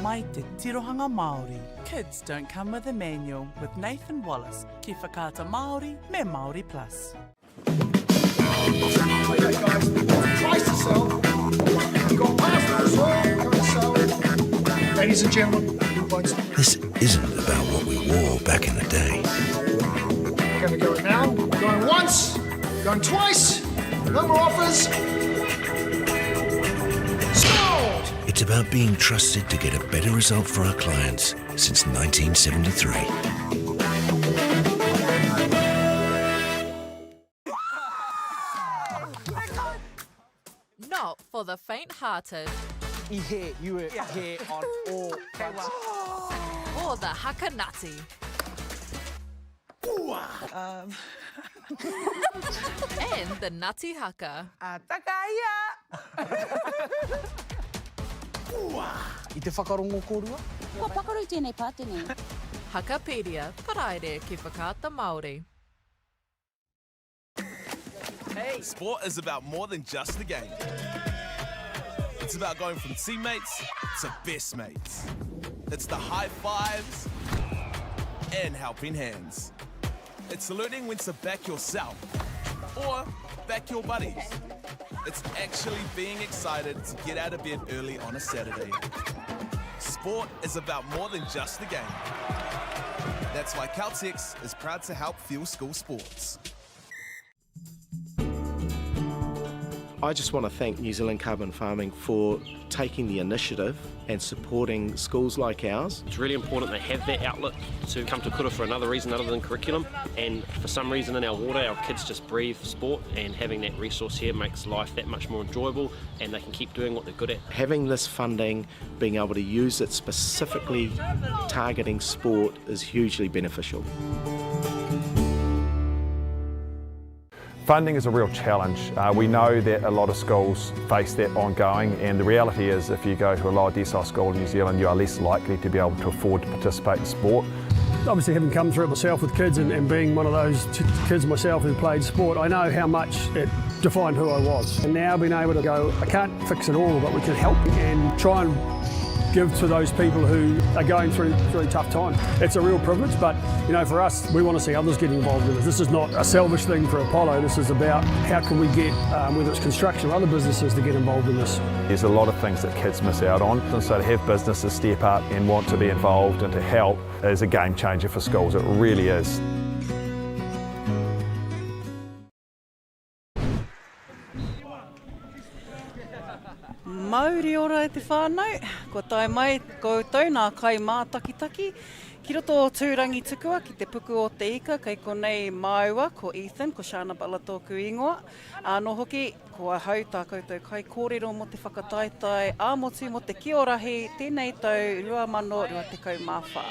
Mai te tirohanga Māori. Kids don't come with a manual with Nathan Wallace. Ki whakaata Māori me Māori Plus. Okay, guys, twice the cell. Go past the cell. Ladies and gentlemen, this isn't about what we wore back in the day. We're going to go now. Going once, going twice. No more offers. Sold! It's about being trusted to get a better result for our clients since 1973. Not for the faint-hearted. You were here on all fronts. Or the hakanati. And the nutty haka. I te whakarongo kōrua? Kua pakaru tēnei pātene. Hakapedia, paraire ki whakaata Māori. Sport is about more than just the game. It's about going from teammates to best mates. It's the high fives and helping hands. It's learning when to back yourself or back your buddies. It's actually being excited to get out of bed early on a Saturday. Sport is about more than just the game. That's why Caltex is proud to help fuel school sports. I just want to thank New Zealand Carbon Farming for taking the initiative and supporting schools like ours. It's really important they have that outlet to come to kura for another reason other than curriculum, and for some reason in our water our kids just breathe sport, and having that resource here makes life that much more enjoyable and they can keep doing what they're good at. Having this funding, being able to use it specifically targeting sport is hugely beneficial. Funding is a real challenge. We know that a lot of schools face that ongoing, and the reality is if you go to a lower decile school in New Zealand you are less likely to be able to afford to participate in sport. Obviously, having come through it myself with kids and being one of those kids myself who played sport, I know how much it defined who I was. And now being able to go, I can't fix it all, but we can help and try and give to those people who are going through a really tough time. It's a real privilege, but you know, for us, we want to see others get involved in this. This is not a selfish thing for Apollo. This is about how can we get, whether it's construction or other businesses, to get involved in this. There's a lot of things that kids miss out on, and so to have businesses step up and want to be involved and to help is a game changer for schools. It really is. Mauri ora e te whānau, ko tai mai koutou nā kai mā takitaki. Ki roto o Turangitukua ki te puku o te ika, kei konei māua ko Ethan, ko Shana Bala tōku ingoa. Anō hoki, kua hau tā koutou kai kōrero mo te whakataitai, āmotu mo te Kī-o-Rahi, tēnei tau 2024 mawha.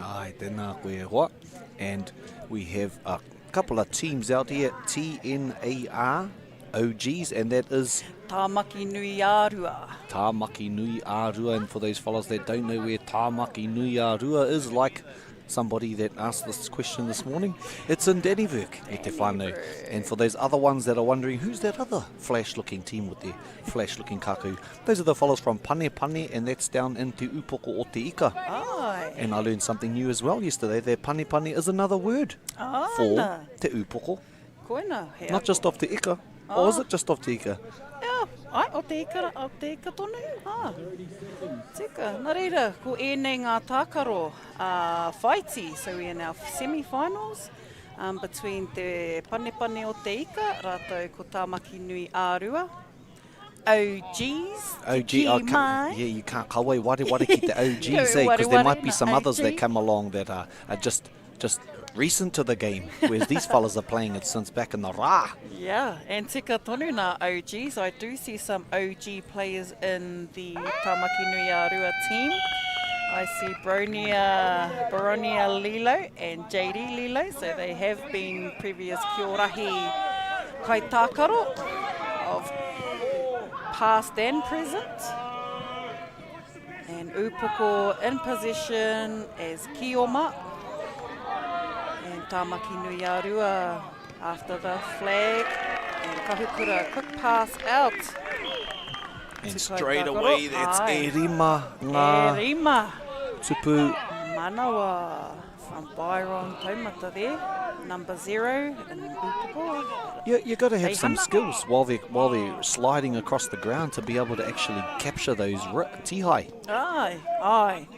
Ai, tēnā koe hoa. And we have a couple of teams out here, TNAR, OGs, and that is Tāmaki Nui Ārua. Tāmaki Nui Ārua, and for those fellows that don't know where Tāmaki Nui Ārua is, like somebody that asked this question this morning, it's in Dannevirke, e te whānau. And for those other ones that are wondering, who's that other flash-looking team with their flash-looking kaku? Those are the fellows from Pane Pane, and that's down in Te Upoko o Te Ika. Ai. And I learned something new as well yesterday, that Pane Pane is another word for Te Upoko. Koina. Not just of Te Ika. Or is it just of Te Ika? Yeah, ai, o te ika tonu. Tika, nā reira, ko ēnei ngā tākaro whaiti. So we're in our semi-finals between te Pane Pane o te Ika, rātou ko Tāmaki Nui Ārua. OGs. OG, you can't kawe ware ki te OGs, because there might be some others that come along that are just recent to the game, whereas these fellas are playing it since back in the rā. Yeah, and tika tonu nā OGs. I do see some OG players in the Tāmaki Nui Ārua team. I see Bronia Lilo and JD Lilo, so they have been previous Kī-o-Rahi kaitākaro of past and present. And Upoko in possession as Kioma. And Tāmaki Nui Ārua after the flag. And Kahukura, quick pass out. And straight away, that's Erima ngā tupu. Manawa from Byron Taumata there. Number 0 in Upoko. You got to have some skills while they're sliding across the ground to be able to actually capture those tihai. Aye.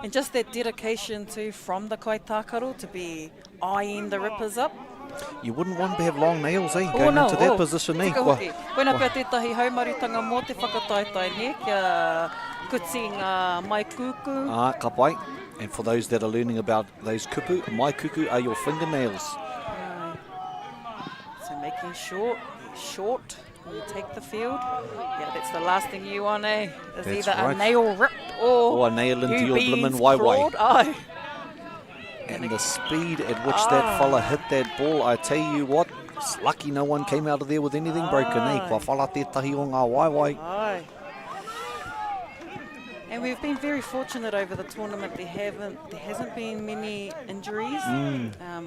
And just that dedication too from the kaitākaro to be eyeing the rippers up. You wouldn't want to have long nails, going into that position, eh? Koina pia tētahi haumaritanga mō te whakataitai ne, kia kuti ngā mai kuku. Ka pai. And for those that are learning about those kupu, mai kuku are your fingernails. So making short when you take the field. Yeah, that's the last thing you want, eh? Is That's either right. a nail ripped or a nail into your blimmin' waiwai. Aye. And the speed at which that fella hit that ball, I tell you what, it's lucky no one came out of there with anything broken, eh? Kua whala tētahi o ngā waiwai. Aye. And we've they've been very fortunate over the tournament. There hasn't been many injuries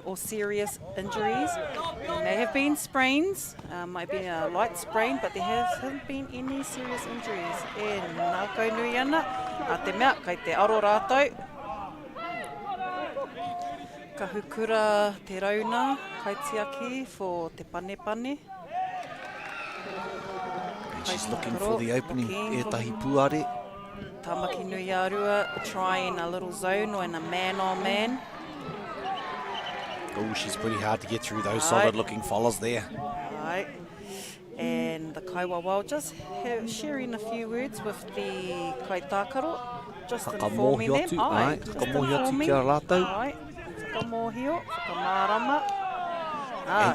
or serious injuries. There may have been sprains, might be a light sprain, but there hasn't been any serious injuries. E nā kau nui ana, a te mea, kai te aro rātou. Ka hukura te rauna, kai tiaki for te pane pane. She's looking for the opening, e tahi puare. Tamaki nui arua, trying a little zone and a man-on-man. Oh, she's pretty hard to get through those solid-looking follows there. Right. And the Kaiwawao just sharing a few words with the Kaitākaro, just informing them. Whakamohio kia rātou. Whakamohio, whakamārama.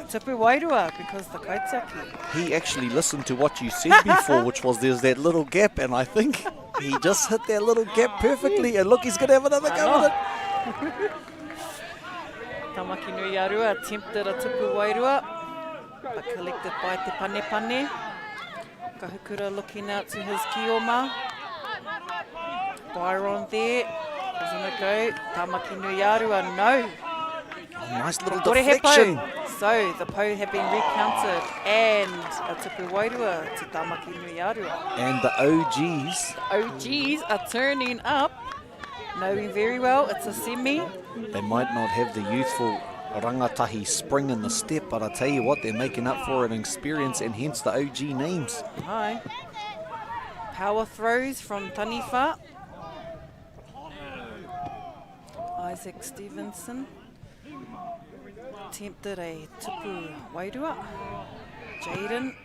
Tupu wairua, because the kaitiaki. He actually listened to what you said before, which was there's that little gap, and I think he just hit that little gap perfectly, and look, he's going to have another go at it. Tamaki nui arua attempted a tupu wairua, but collected by te pane pane. Kahukura looking out to his kioma. Byron there, isn't it go? Tamaki nui arua, no. Nice little deflection. So the po have been recounted, and a tupu wairua to Tamaki nui arua. And the OGs. OGs are turning up, knowing very well it's a semi. They might not have the youthful rangatahi spring in the step, but I tell you what, they're making up for it in experience, and hence the OG names. Hi. Power throws from Taniwha. Isaac Stevenson attempted a tupu wairua. Jaden.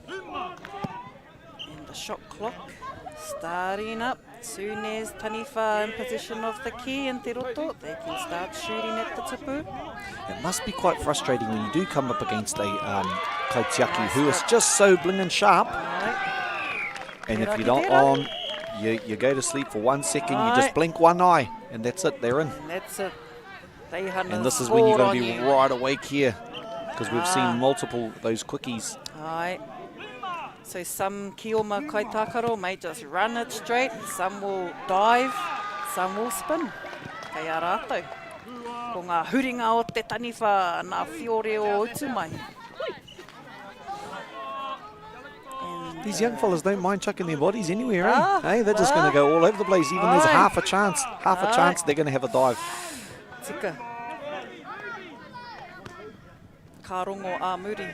And the shot clock starting up. Soon as Taniwha in possession of the key in Te Roto, they can start shooting at the tupu. It must be quite frustrating when you do come up against a kaitiaki who is just so blingin' sharp. And if you're not on, you go to sleep for 1 second, you just blink one eye, and that's it, they're in. And that's it. And this is when you're going to be right awake here, because we've seen multiple those quickies. Right. So some kioma kaitākaro may just run it straight, some will dive, some will spin. Kei a rātou. Ko ngā huringa o te Taniwha, ngā whiore o utumai. These young fellas don't mind chucking their bodies anywhere, eh? Hey, they're just going to go all over the place. Even there's half a chance, they're going to have a dive. Tika. Ka rongo a muri.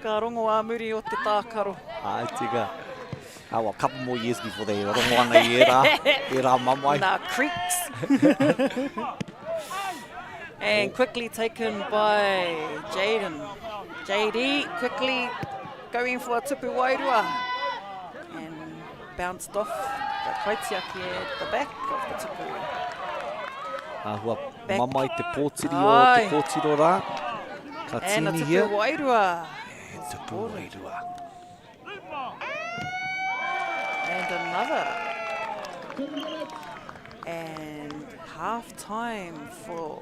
Ka rongo a muri o te tākaro. Ai, tika. Oh, well, a couple more years before they rongo ana i rā mamai. Nā creeks. And quickly taken by Jaden. JD quickly going for a tupu wairua. And bounced off the kaitiaki at the back of the tupu. Ahua mamai te pōtiri o te kōtiro rā. Ka tini here. And a tupu wairua. And tupu wairua. And another. And half time for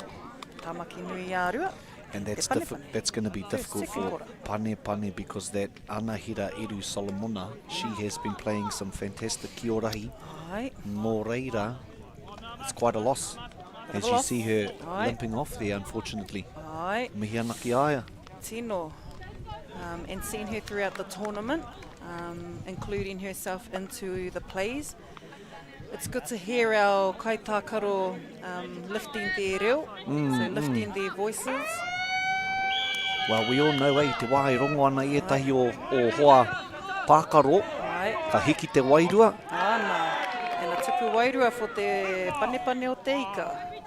Tamaki nui arua. And that's going to be difficult for Pane Pane, because that Anahira Eru Solomona, she has been playing some fantastic Kī-o-Rahi. Mō reira, it's quite a loss, as you see her limping off there, unfortunately. Mihi ana ki aia. Tino. And seen her throughout the tournament, including herself into the plays. It's good to hear our kaitākaro lifting their reo, so lifting their voices. Well, we all know, te wāhi rongo ana i etahi o hoa pākaro, ka hiki te wairua. Ana, and a tupu wairua for te pane pane o te ika.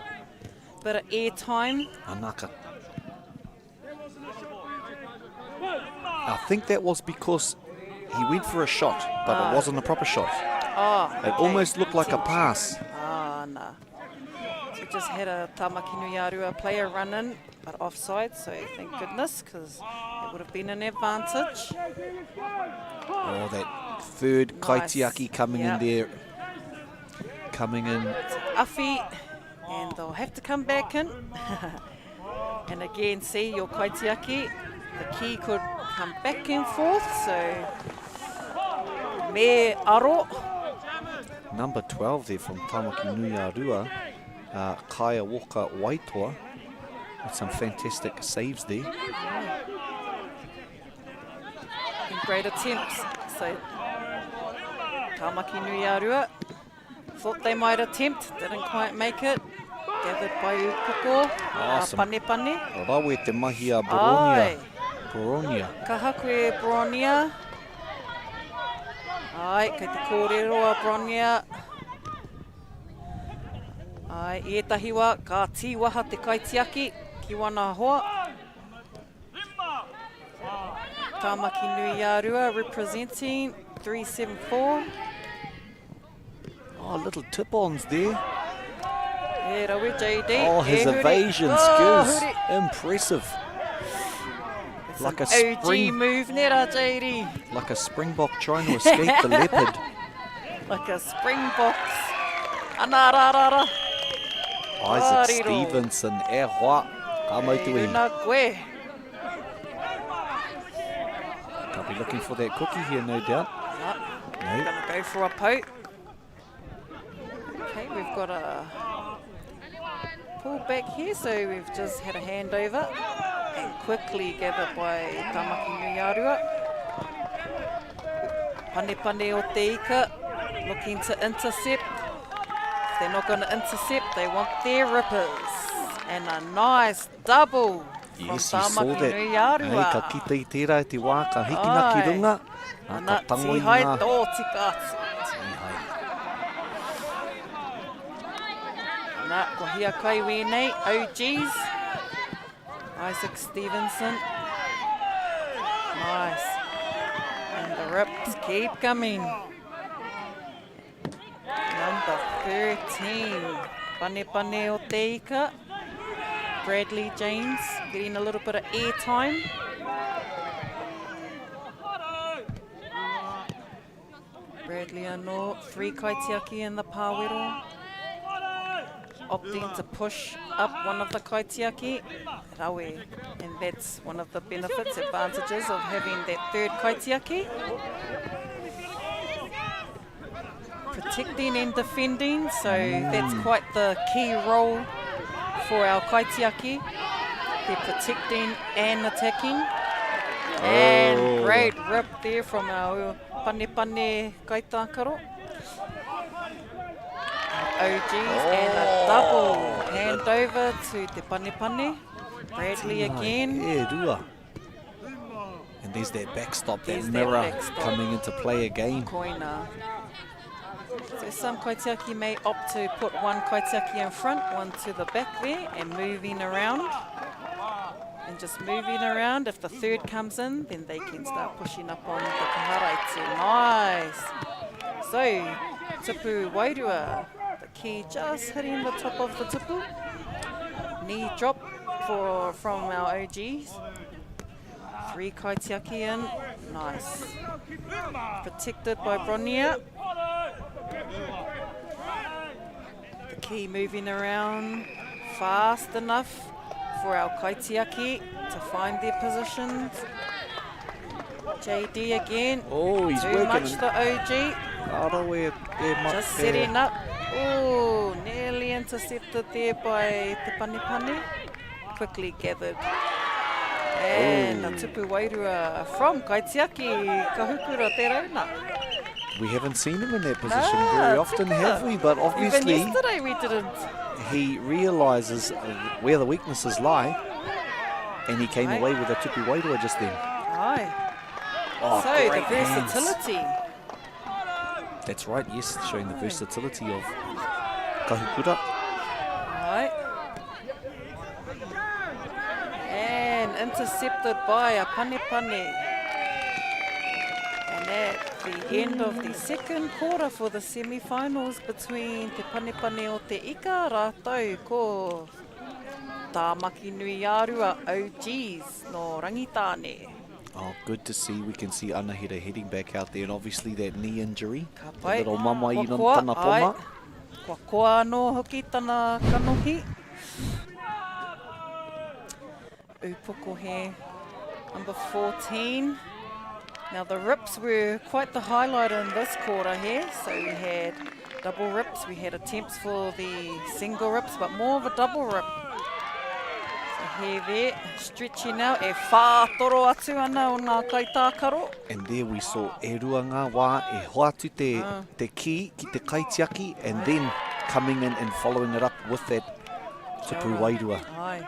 Bit of air time. Anaka. I think that was because he went for a shot, but it wasn't a proper shot. It almost looked like a pass. Nah. So just had a Tamaki nui arua player run in, but offside, so thank goodness, because it would have been an advantage. Oh, that third kaitiaki coming in there. Coming in. Awhi, and they'll have to come back in. And again, see your kaitiaki, the key could come back and forth, so Me aro. Number 12 there from Tamaki Nui Arua, Kaya Waka Waitoa. With some fantastic saves there. Great attempts. So Tamaki Nui Arua thought they might attempt, didn't quite make it. Gathered by Upoko. Awesome. Pane pane. Rawe te mahi a Boronia. Boronia. Kaha koe Boronia. Ai, kei te kōrero a Boronia. Ai, etahiwa, ka tīwaha te kaitiaki, ki wana hoa. Tamaki Nui Arua representing 374. Oh, little tip-ons there. E rawe JD. Oh, his evasion skills. Impressive. Like a OG move nera, JD. Like a springbok trying to escape the leopard. Like a springbok. Anararara. Isaac Stevenson, e hoa. Ka mautu e. Una koe. They'll be looking for that cookie here, no doubt. No. Gonna go for a poke. Okay, we've got a pull back here, so we've just had a handover and quickly gathered by Tamaki Nui Arua. Pane pane o te ika, looking to intercept. If they're not going to intercept, they want their rippers. And a nice double from Yes, you saw Tamaki that. Nui Hei, Arua. ka kita I tērā e te wā, ka hikina ki runga. Ana Ka tango I tihai ngā. tō tika atu. Ana, wahia kai wēnei, OGs. Isaac Stevenson. Nice. And the rips keep coming. Number 13. Pane pane o te ika. Bradley James getting a little bit of airtime. Bradley Ano, 3 kaitiaki in the pāwero. Opting to push up one of the kaitiaki. Rawe. And that's one of the benefits, advantages of having that third kaitiaki. Protecting and defending, so that's quite the key role for our kaitiaki. They're protecting and attacking. And great rip there from our pane pane kaitākaro. OGs and a double handover to te pane pane. Bradley again. E rua. And there's that backstop, There's that that mirror backstop. coming into play again. Koina. So some kaitiaki may opt to put one kaitiaki in front, one to the back there, and moving around. And just moving around. If the third comes in, then they can start pushing up on the kaharaiti. Nice. So, tupu wairua. The key just hitting the top of the tupu. Knee drop from our OGs. 3 kaitiaki in. Nice. Protected by Bronia. The key moving around fast enough for our kaitiaki to find their positions. JD again. Oh, he's Too working. much the OG. Just setting up. Oh, nearly intercepted there by Te Pane Pane. Quickly gathered. And a tupu wairua from kaitiaki, ka hukura te rauna. We haven't seen him in that position very often, have we? But obviously, even yesterday we didn't. He realises where the weaknesses lie, and he came away with a tupu wairua just then. Aye. Oh, so the great hands. versatility. That's right, yes, showing the versatility of kahukura. Right. And intercepted by a pane pane. And at the end of the second quarter for the semi-finals between Te Pane Pane o Te Ika rātou ko Tamaki Nui Arua OGs no Rangitāne. Oh, good to see. We can see Anahira heading back out there, and obviously that knee injury. pai. Little mama I Kua tana poma. Kua koa no hoki tana kanohi. Upoko he, number 14. Now the rips were quite the highlight in this quarter here. So we had double rips, we had attempts for the single rips, but more of a double rip. So here there, stretchy now, e whātoro atu ana o ngā kaitākaro. And there we saw e rua ngā wā e hoatu te ki ki te kaitiaki, and then coming in and following it up with that tupu wairua. Ai.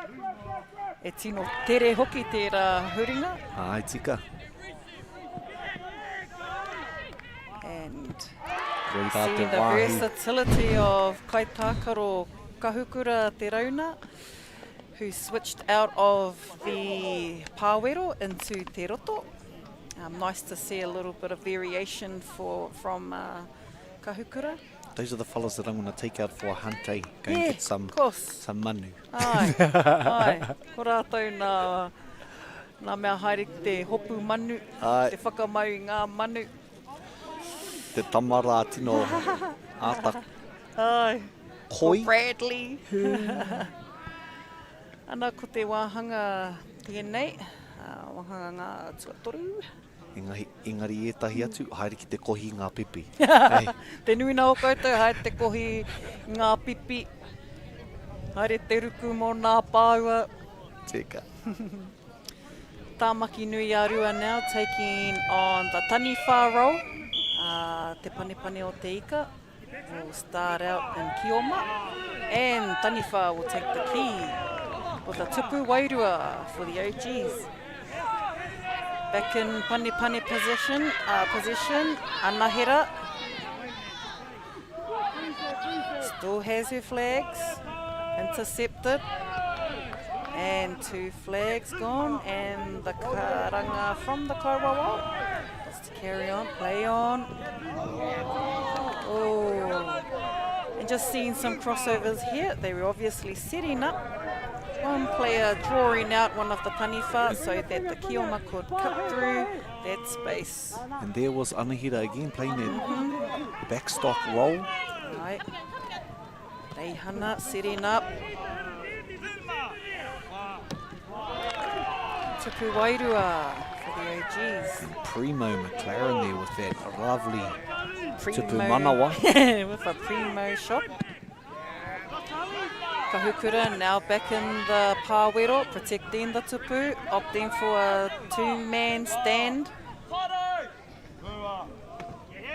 E tino tere hoki tērā huringa. Ai tika. And Koe seeing the versatility of kaitākaro kahukura te rauna, who switched out of the pāwero into te roto. Nice to see a little bit of variation from kahukura. Those are the fellas that I'm going to take out for a hunt, eh? Go and get some manu. Ai, ai. Ko rātou nā mea haere te hopu manu, te whakamau i ngā manu. Te tamara tino ata. Ai. Koi. Ko Bradley. Ana ko te wāhanga tēnei, wāhanga ngā tuatoru. Engari etahi atu, haere ki te kohi ngā pipi. Te nuina o koutou, haere te kohi ngā pipi. Haere te ruku mō nā pāua. Teka. Tāmaki nui a rua now, taking on the taniwha role. Te panepane o te ika will start out in Kioma, and taniwha will take the key with a tupu wairua for the OGs. Back in panepane position, Anahera still has her flags, intercepted, and 2 flags gone, and the karanga from the Kaurawa. Let's carry on, play on. Oh, and just seeing some crossovers here. They were obviously setting up. One player drawing out one of the taniwha so that the Kioma could cut through that space. And there was Anahira again playing the backstop role. Right. Reihana setting up. Tupu Wairua for the OGs. And Primo McLaren there with that lovely tupu Primo. manawa. With a primo shot. Kahukura now back in the pāwero, protecting the tupu, opting for a 2-man stand.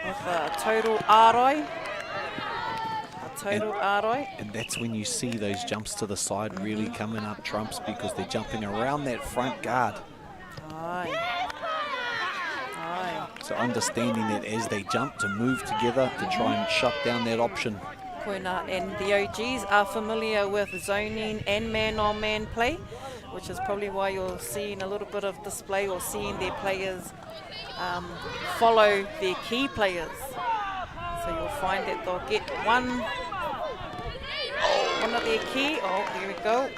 With a total ārai. And that's when you see those jumps to the side really coming up trumps, because they're jumping around that front guard. Aye. So understanding that as they jump to move together to try and shut down that option. Koina, and the OGs are familiar with zoning and man-on-man play, which is probably why you're seeing a little bit of display or seeing their players follow their key players. So you'll find that they'll get one of their key. Oh, here we go.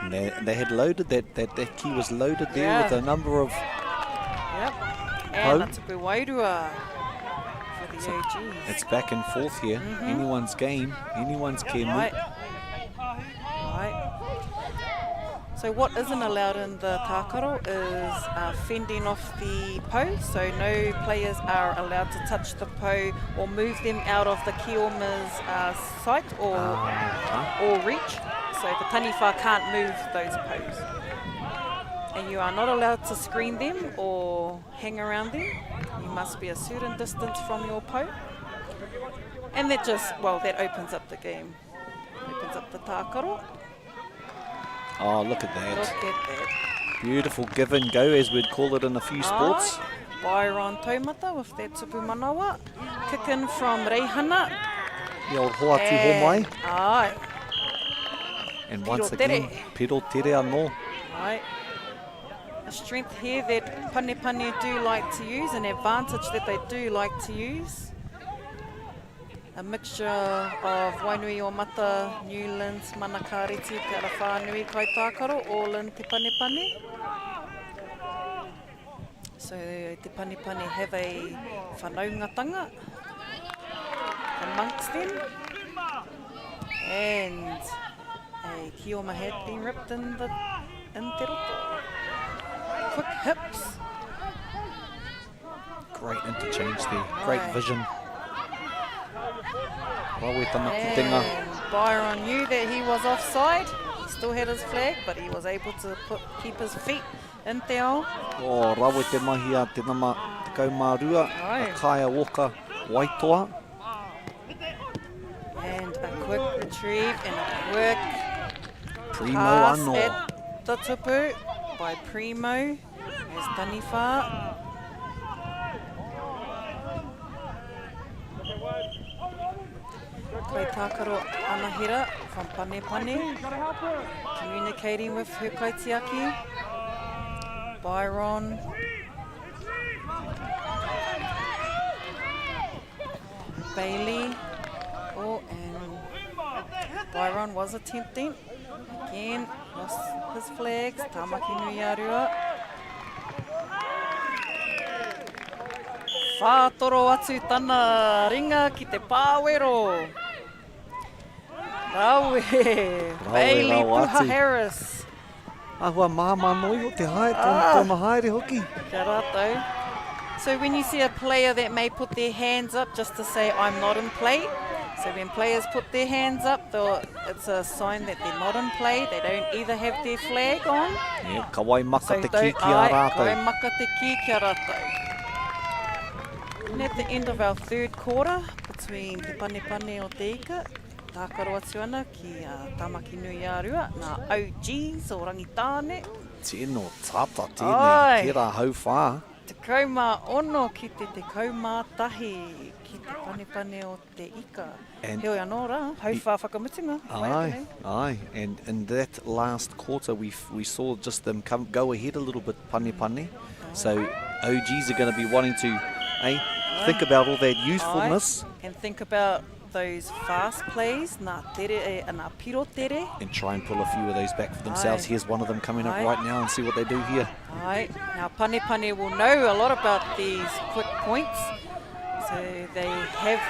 And they had loaded that key was loaded there with a number of. Yep. And that's a Wairua for the OGs. It's back and forth here. Anyone's game, anyone's care. Right. So what isn't allowed in the tākaro is fending off the po. So no players are allowed to touch the po or move them out of the Kioma's sight or reach. So the taniwha can't move those pos. And you are not allowed to screen them or hang around them. You must be a certain distance from your po. And that that opens up the game. Opens up the tākaro. Oh, look at that. Look at that. Beautiful give and go, as we'd call it in a few sports. Byron Taumata with that tupu manawa. Kick in from Reihana. The old hoatu homai. Aye. And once again, Piro tere anō. Aye. A strength here that Panepane do like to use, an advantage that they do like to use. A mixture of Wainui o Mata, Newlands, Manakareti, Te Arawhanui, Kaitākaro, all in Te Panepane. So Te Panepane have a whanaungatanga amongst them. And a Kioma had been ripped in Te Roto. Quick hips. Great interchange there, great vision. Rawe tamaki tenga. And Byron knew that he was offside. He still had his flag, but he was able to keep his feet in te ao. Oh, Rawe te mahi a te nama te kaumārua, a Kaya Walker Waitoa. And a quick retrieve and a quick Primo pass anō. at the tupu by Primo as Taniwha. Kai Tākaro Anahira from Pane Pane, communicating with her kaitiaki. Byron. Bailey. Oh, and Byron was attempting. Again, lost his flags. Tamaki nui arua. Whātoro atu tana ringa ki te pāwero. Rawe. Bailey Puha Harris. Ahua māma noi o te hae, tōna haere hoki. Kia rātou. So when you see a player that may put their hands up just to say, I'm not in play. So when players put their hands up, it's a sign that they're not in play. They don't either have their flag on. Yeah, kawai maka te ki kia rātou. Kawai maka te ki kia rātou. And at the end of our third quarter, between Te Pane Pane o Te Ika, tākaro atu ana ki Tamaki Nui Arua, nā OGs o Rangitāne. Tēnō tata, tēnei, tērā hau whā. Te kaumā ono ki te kaumā tahi ki Te Pane Pane o Te Ika. Heo anō rā, hau whā whakamutinga. Aye, aye. And in that last quarter, we saw just them go ahead a little bit, Pane Pane. So OGs are going to be wanting to think about all that youthfulness. And think about those fast plays, nā tere e nā piro tere. And try and pull a few of those back for themselves. Here's one of them coming up right now and see what they do here. Aye. Now Pane Pane will know a lot about these quick points. So they have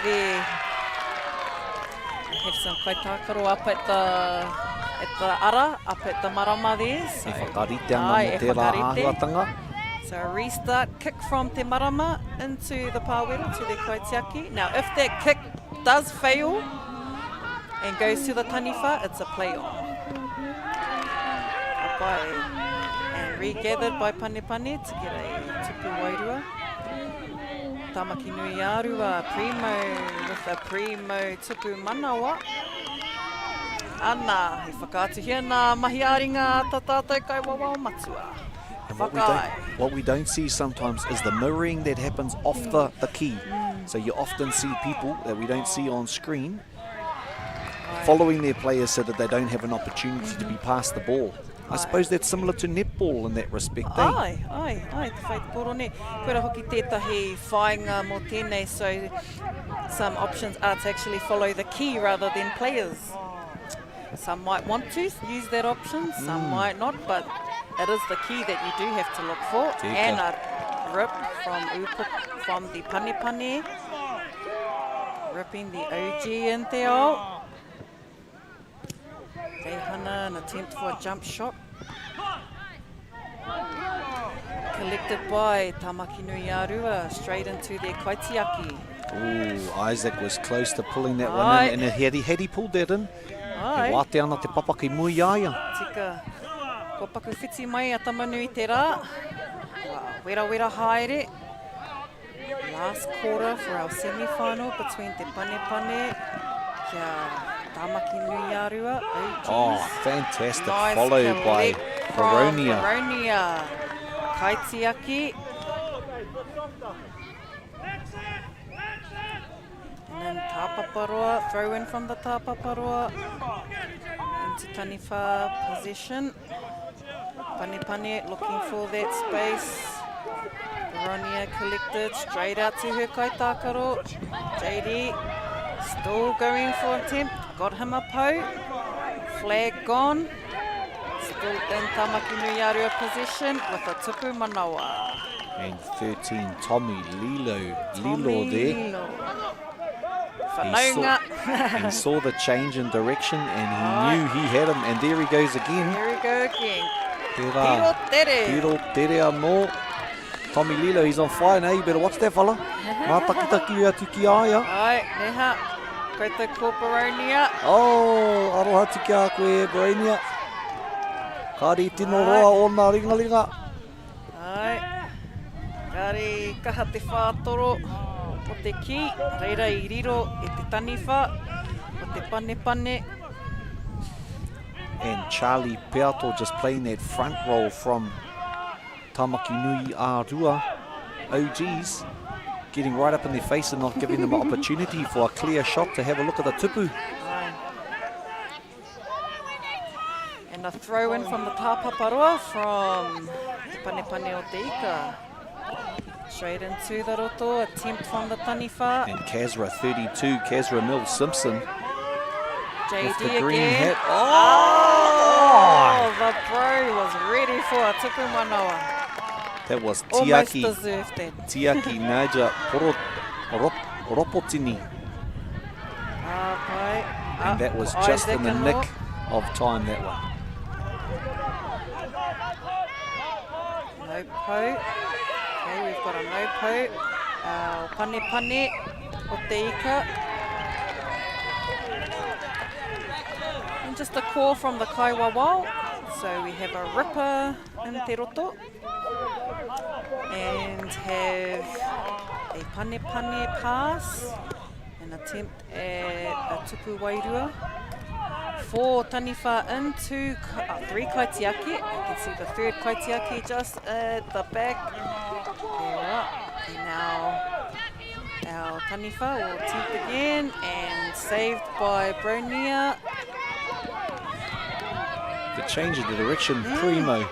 some kaitākaro up at the ara, up at the marama there. So, so a restart kick from Te Marama into the Pāwera, to the kaitiaki. Now if that kick does fail and goes to the Taniwha, it's a play on. And regathered by Pane Pane to get a tupu wairua. Tamaki nui arua, Primo with a Primo tupu manawa. Ana, he whakaatu hia nā mahi āringa tā tātou kai wawa o matua. And what we don't see sometimes is the mirroring that happens off the key. So you often see people that we don't see on screen following their players so that they don't have an opportunity to be passed the ball. I suppose that's similar to netball in that respect, Ai, te whai poro ne. Koera hoki tētahi whainga mō tēnei, so some options are to actually follow the key rather than players. Some might want to use that option, some might not, but it is the key that you do have to look for. And a rip from the Pane Pane. Ripping the OG in te ao. Reihana, an attempt for a jump shot. Collected by Tamaki Nui Arua, straight into their kaitiaki. Ooh, Isaac was close to pulling that one in, and had he pulled that in, he wate ana te papaki mui aia. Tika, ko paku whiti mai a tamanui te rā. Wera haere. Last quarter for our semi-final between Te Pane Pane kia Tamaki Nui Arua. Oh, fantastic follow by Veronia. Veronia. Kaitiaki. And then Tāpaparoa, throw in from the Tāpaparoa into Taniwha possession. Pane Pane looking for that space. Veronia collected straight out to her kaitākaro. JD still going for attempt. Got him a po. Flag gone. Still in Tamaki Nui Arua possession with a tupu manawa. And 13, Tommy Lilo there. He saw the change in direction and he knew he had him. And there he goes again. There we go again. Piro tere anō. Tommy Lilo, he's on fire now. You better watch that fella. Mā takitaki atu ki aia. Ai, neha. Koe te ko Baronia. Oh, aroha tiki a koe Baronia. Kāri tino roa o nā ringaringa. Ai. Kāri kaha te whātoro o te ki. Reira I riro e te taniwha. O te pane pane. And Charlie Peato just playing that front roll from Tamaki Nui Ārua. OGs getting right up in their face and not giving them an opportunity for a clear shot to have a look at the tupu. And a throw in from the Tāpaparoa from te pane pane o te ika. Straight into the roto, attempt from the taniwha. And Kazra 32, Kazra Mills Simpson. JD with the green again. hat. Oh, the bro was ready for a tupu manawa. That was Almost Tiaki. deserved it. Tiaki Naja Ropotini. And that was just in the nick of time, that one. No po. Okay, we've got a no po. Pane pane o te ika. And just a call from the Kaiwawao. So we have a ripper in te roto. And have a pane pane pass. An attempt at a tupu wairua. 4 taniwha into 3 kaitiaki. You can see the third kaitiaki just at the back. There we are. And now our taniwha will attempt again and saved by Bronia. The change of the direction, primo.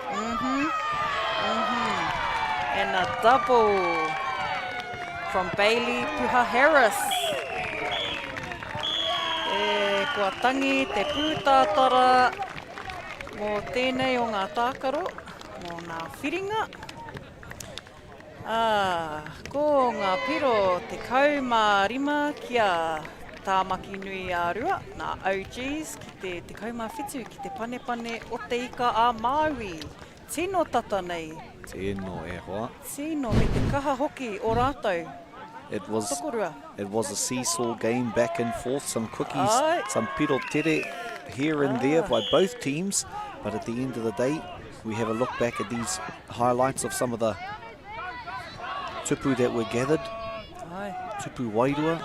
And a double from Bailey Puha Harris. Kua tangi te pūtātara mō tēnei o ngā tākaro, mō ngā whiringa. Ko ngā piro te kaumārima kia Tāmaki Nui Ārua, ngā OGs ki te kaumāwhitu ki te pane pane o te ika a Maui. Tino tata nei. Tēnō e hoa. Tino me te kaha hoki o rātou. It was a seesaw game back and forth, some quickies, some piro tere here and there by both teams. But at the end of the day, we have a look back at these highlights of some of the tupu that were gathered. Tupu wairua,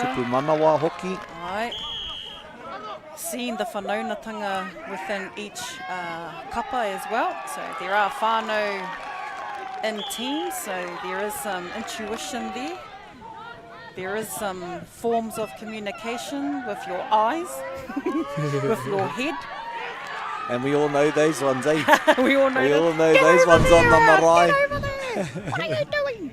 tupu manawa hoki. Seeing the whanaunatanga within each kapa as well. So there are whānau in teams, so there is some intuition there. There is some forms of communication with your eyes, with your head. And we all know those ones, eh? We all know those ones on the marae. What are you doing?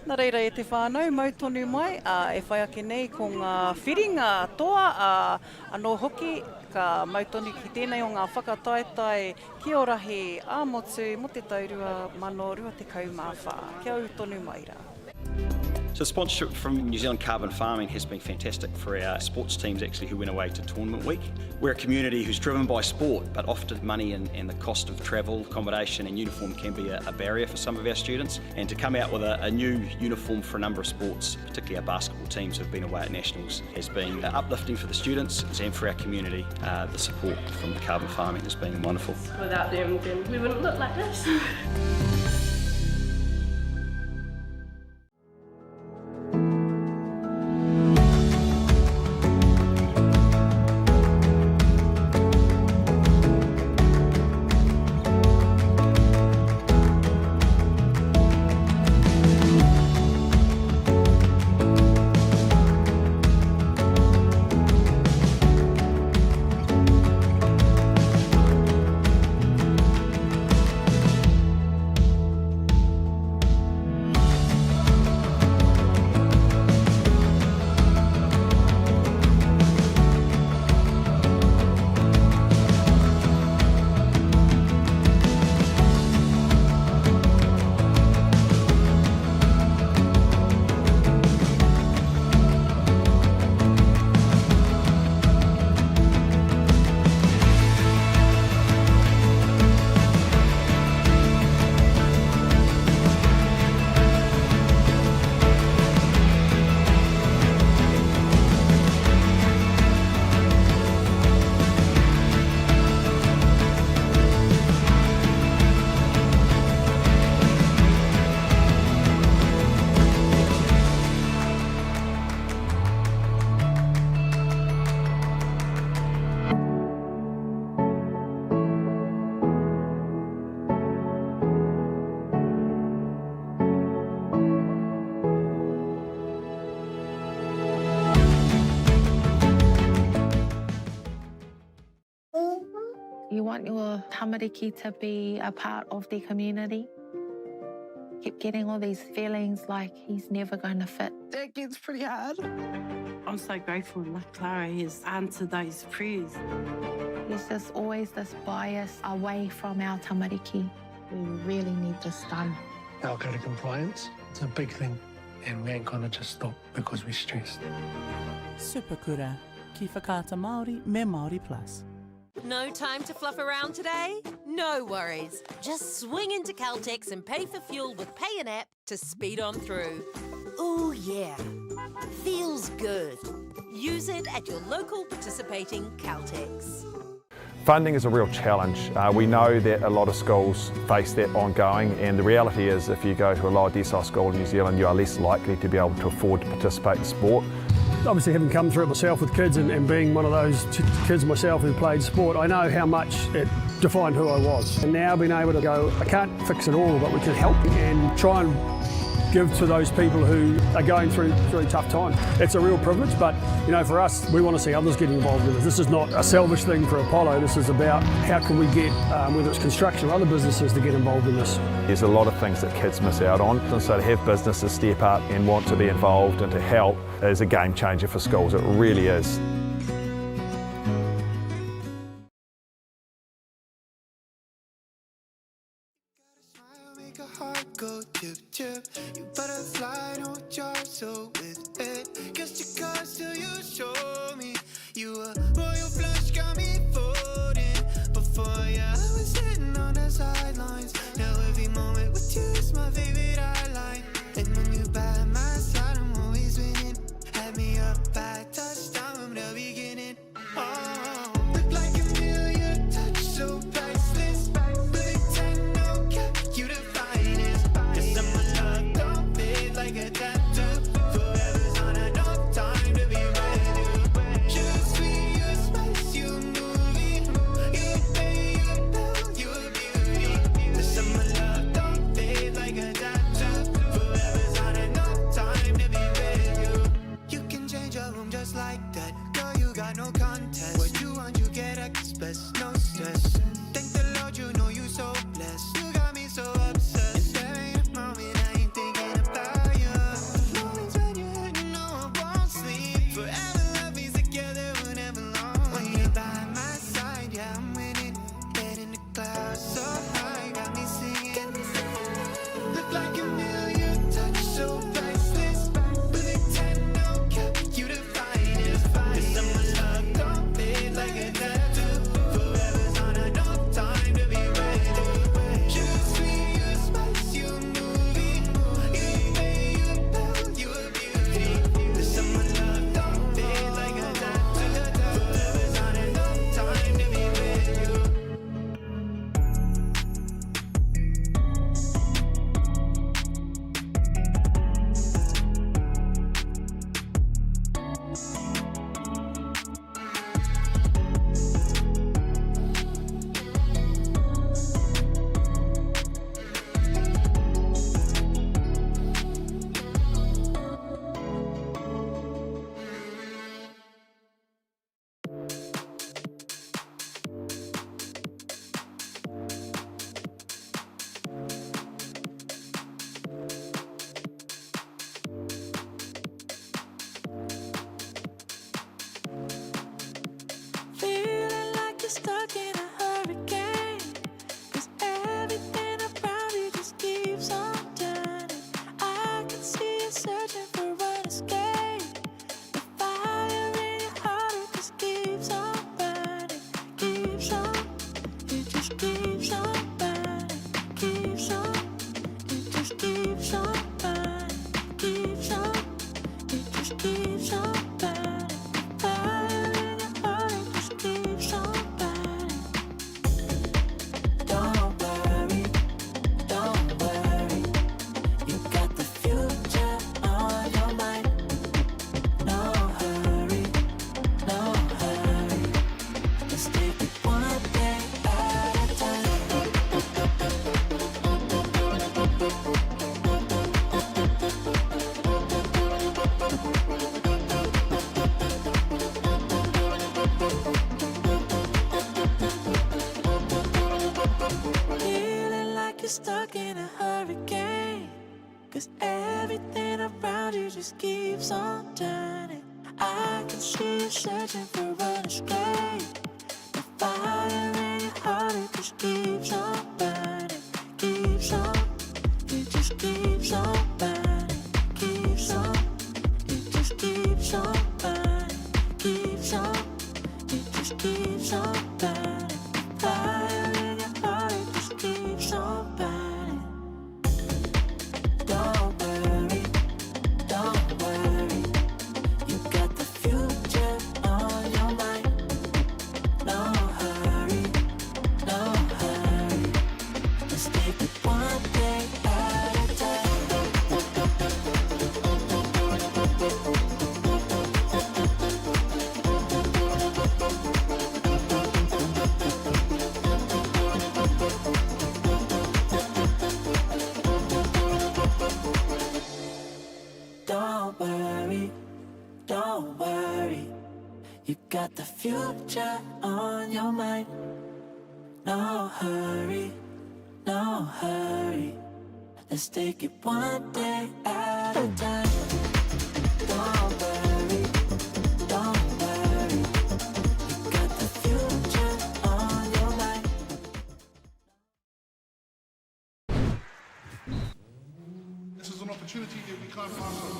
Nā reira e te whānau, mau tonu mai, e whai ake nei ko ngā whiringa toa, anō hoki, ka mau tonu ki tēnei o ngā whakataetai Kī-o-Rahi, ā-motu, mo te taurua, mano rua te kaumāwha. Kia au tonu mai rā. So sponsorship from New Zealand Carbon Farming has been fantastic for our sports teams actually who went away to tournament week. We're a community who's driven by sport, but often money and the cost of travel, accommodation and uniform can be a barrier for some of our students. And to come out with a new uniform for a number of sports, particularly our basketball teams who've been away at nationals, has been uplifting for the students and for our community. The support from Carbon Farming has been wonderful. Without them, then we wouldn't look like this. You want your tamariki to be a part of their community. Keep getting all these feelings like he's never going to fit. That gets pretty hard. I'm so grateful that Clara has answered those prayers. There's just always this bias away from our tamariki. We really need this done. Our code of compliance, it's a big thing, and we ain't gonna just stop because we're stressed. Superkura, ki whakaata Māori, me Māori Plus. No time to fluff around today? No worries. Just swing into Caltex and pay for fuel with Pay an App to speed on through. Ooh, yeah. Feels good. Use it at your local participating Caltex. Funding is a real challenge. We know that a lot of schools face that ongoing, and the reality is if you go to a lower decile school in New Zealand, you are less likely to be able to afford to participate in sport. Obviously, having come through it myself with kids and being one of those kids myself who played sport, I know how much it defined who I was. And now being able to go, I can't fix it all, but we can help and try and give to those people who are going through really tough times. It's a real privilege, but you know, for us, we want to see others get involved in this. This is not a selfish thing for Apollo. This is about how can we get, whether it's construction or other businesses, to get involved in this. There's a lot of things that kids miss out on, and so to have businesses step up and want to be involved and to help is a game changer for schools. It really is. Go tip tip, you butterfly, no job, so with it. Guess your cards till you show me you a royal flush, got me folding. Before you, I was sitting on the sidelines. Now every moment with you is my favorite highlight. And when you by my side, I'm always winning. Had me up by touchdown from the beginning. Oh, look like a million touch, so priceless. But it's 10, no cap, you the finest. Like a tattoo, forever's not enough time to be with you. Just sweet, you spice, you movie. You pay, you bell, you a beauty. The summer love don't fade like a tattoo. Forever's not enough time to be with you. You can change your room just like that. Girl, you got no contest. What you want, you get express, no stress. Thank the Lord, you know you so blessed. You got me so obsessed. There ain't a moment I ain't thinking about. Stuck in a hurricane, 'cause everything around you just keeps on turning. I can see you searching for an escape. The fire in your heart, it just keeps on burning. Keeps on, it just keeps on burning. Keeps on, it just keeps on burning. Keeps on, it just keeps on burning. Fire in your heart, it just keeps on burning. 'cause everything around you just keeps on turning. I can see you searching for an escape. The fire in your heart, it just keeps on burning. Keeps on, it just keeps on burning. Keeps on, it just keeps on burning. Keeps on, it just keeps on burning. Fire in your heart, it just keeps on burning. Don't worry, don't worry. You got the future on your mind. No hurry, no hurry. Just take it one day at a time. Don't worry, don't worry. You got the future on your mind. No hurry, no hurry. Let's take it one day at a time. Don't worry, don't worry. You got the future on your mind. This is an opportunity that we can't pass on.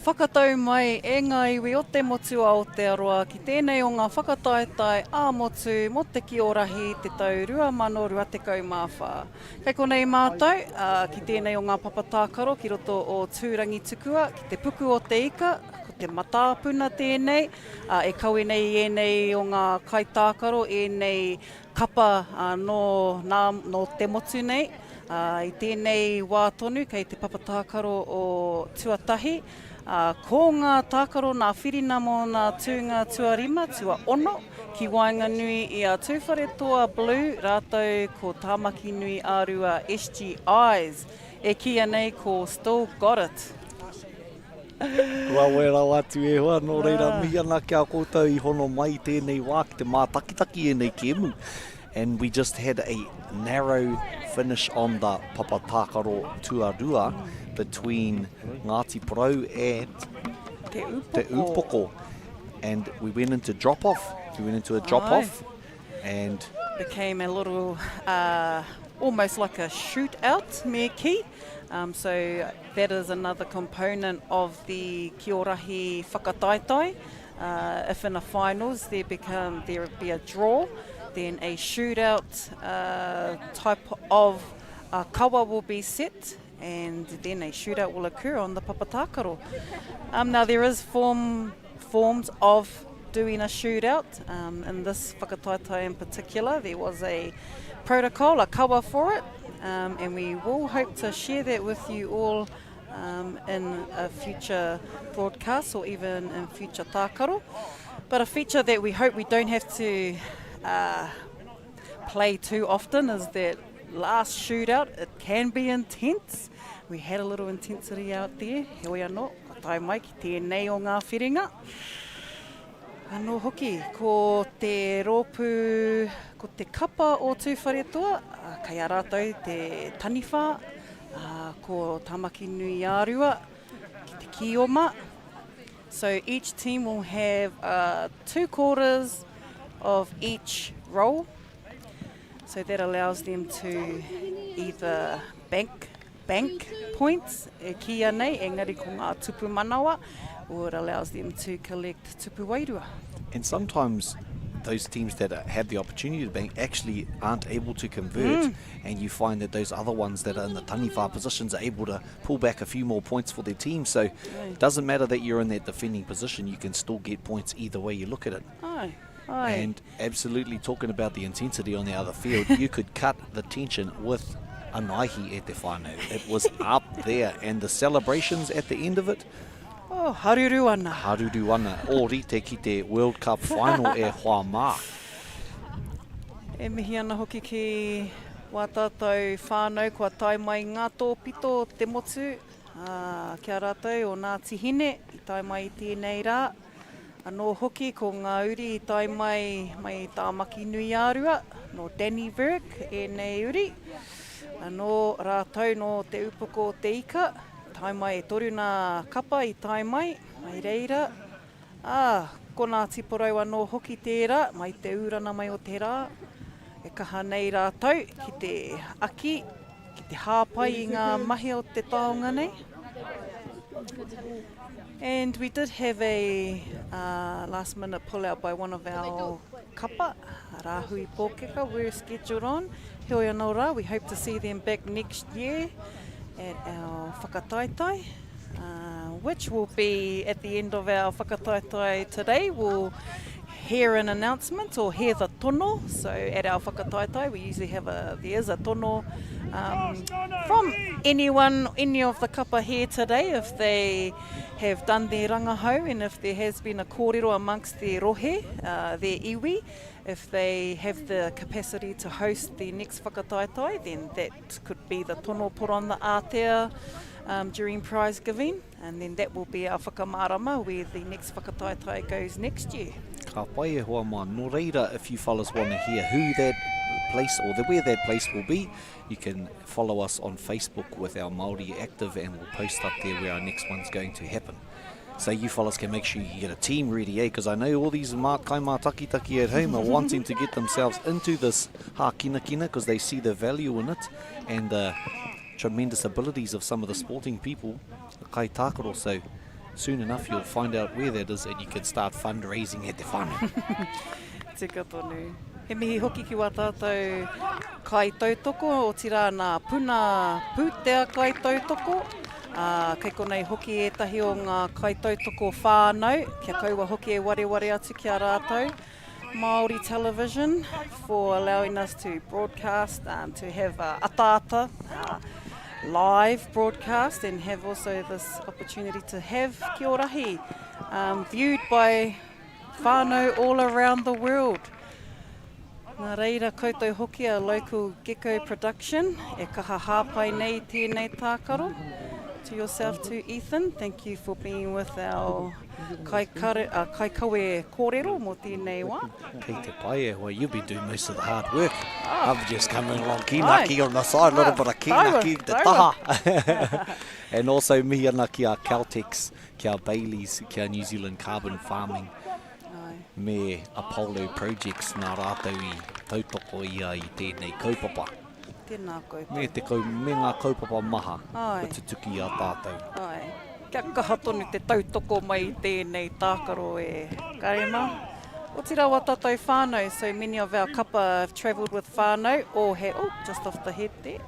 Whakatau mai e ngā iwi o te motu a Aotearoa ki tēnei o ngā whakataetai a motu mo te Kī-o-Rahi te tau 2024. Kei konei mātou, ki tēnei o ngā papatākaro ki roto o Turangitukua, ki te puku o te ika, ko te matāpuna tēnei, e kaue nei enei o ngā kaitākaro, enei kapa no te motu nei, i tēnei wā tonu kei te papatākaro o tuatahi, ko ngā tākaro nā whirina mō nā tūnga tuarima, tua ono, ki wainga nui i a tūwhare toa Blue, rātou ko tāmaki nui ārua SGIs, e kia nei ko Still Got It. Kua wera watu e hoa, nō reira mihi ana kia koutou i hono mai tēnei wā ki te mātakitaki e nei kēmu. And we just had a narrow finish on the papatākaro tuarua between Ngāti Porou and Te Upoko. And we went into drop-off. We went into a drop-off and became a little, almost like a shootout, me ki. So that is another component of the Kī-o-Rahi whakataetai. If in the finals there would be a draw, then a shootout type of kawa will be set, and then a shootout will occur on the papatākaro. Now there is forms of doing a shootout. In this whakataetai in particular, there was a protocol, a kawa for it, and we will hope to share that with you all in a future broadcast or even in future tākaro. But a feature that we hope we don't have to play too often is that last shootout. It can be intense. We had a little intensity out there. He oi anō, ka tae mai ki tēnei o ngā whiringa. Anō hoki, ko te rōpū, ko te kapa o tūwharetoa, kai a rātou te taniwha, ko Tamaki Nui Ārua, ki te Kī-o-Ma. So each team will have 2 quarters of each role. So that allows them to either bank points, e kia nei, engari ko ngā tupu manawa, or it allows them to collect tupu wairua. And sometimes those teams that have the opportunity to bank actually aren't able to convert, and you find that those other ones that are in the taniwha positions are able to pull back a few more points for their team. So it doesn't matter that you're in that defending position, you can still get points either way you look at it. Aye. And absolutely talking about the intensity on the other field, you could cut the tension with a naihi e te whānau. It was up there, and the celebrations at the end of it, Oh, haruru ana. haruru ana, o rite ki te World Cup final e hoa mā. E mihi ana hoki ki wā tātou whānau kua tai mai ngā tōpito te motu. Kia rātou o ngā tihine i tai mai i tēnei rā. Anō hoki ko ngā uri i tai mai Tamaki Nui Ārua, no Danny Berg, e nei uri. Anō rātou no te upoko o te ika, tai mai e toru nā kapa i tai mai reira. Ko ngā tiporau anō hoki tērā, mai te urana mai o te rā. E kaha nei rātou ki te aki, ki te hāpai i ngā mahi o te taonga nei. And we did have a last minute pull out by one of our kapa, Rahui Pōkeka, were scheduled on. Heoi anō rā, we hope to see them back next year at our whakataitai, which will be at the end of our whakataitai today. We'll hear an announcement or hear the tono. So at our whakataitai, we usually have there is a tono from any of the kapa here today, if they have done their rangahau and if there has been a kōrero amongst their rohe, their iwi. If they have the capacity to host the next whakataitai, then that could be the tono put on the Aotearoa during prize giving, and then that will be our whakamārama where the next whakataitai goes next year. Ka pai e hoa mā. Nō reira, if you fellas want to hear who that place or where that place will be, you can follow us on Facebook with our Māori Active, and we'll post up there where our next one's going to happen. So you fellas can make sure you get a team ready, because I know all these kaimā taki at home are wanting to get themselves into this hākinakina because they see the value in it and the tremendous abilities of some of the sporting people, the kai tākaro. So soon enough you'll find out where that is, and you can start fundraising at te whānau. Tika tonu. He mihi hoki ki wā tātou kai tautoko, o tira nā puna pūtea kai tautoko. Kei konei hoki e tahi o ngā kai tautoko whānau, kia kaua hoki e wareware atu kia rātou. Māori Television for allowing us to broadcast, to have ata live broadcast, and have also this opportunity to have Kī-o-Rahi viewed by whānau all around the world. Nā reira koutou hoki a local gecko production, e kaha hāpai nei tēnei tākaro. To yourself, to Ethan, thank you for being with our kai kawe kōrero mō tēnei wā. Kei te pai e hoa, you've been doing most of the hard work. I've just come in along kinaki on the side, a little bit of kinaki, te taha. And also mihi ana ki a Caltex, ki a Baileys, ki a New Zealand Carbon Farming, me Apollo Projects nā rātou I tautoko ia I tēnei kaupapa. Tēnā kaupapa. Me ngā kaupapa maha, o te tuki a tātou. Ai. Kia kaha tonu te tautoko mai I tēnei tākaro e karema. O tira wā tātou whānau, so many of our kapa have travelled with whānau, or just off the head there.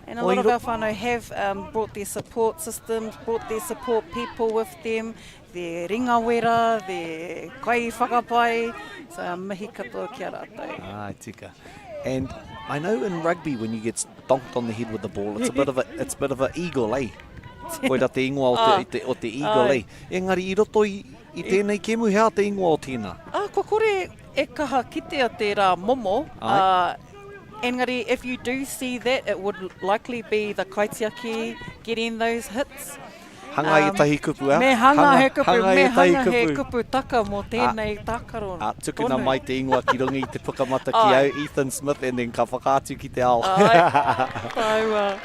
And a lot of our whānau have brought their support systems, brought their support people with them, their ringawera, their kai whakapai, so mihi katoa kia rātou. Tika. And I know in rugby when you get donked on the head with the ball, it's a bit of a eagle, eh? Koira te ingoa o te eagle, eh? Engari I roto I tēnei kemu, hea te ingoa o tēnā? Ko kore e kaha kitea te rā momo. Engari, if you do see that, it would likely be the kaitiaki getting those hits. Hanga e tahi kupu, Me hanga he kupu, hanga me e tahi hanga he kupu. kupu taka mō tēnei takaro. Tukuna mai te ingoa ki rungi te pukamata ki Ai. au Ethan Smith and then ka whakaatu ki te ao. Taua.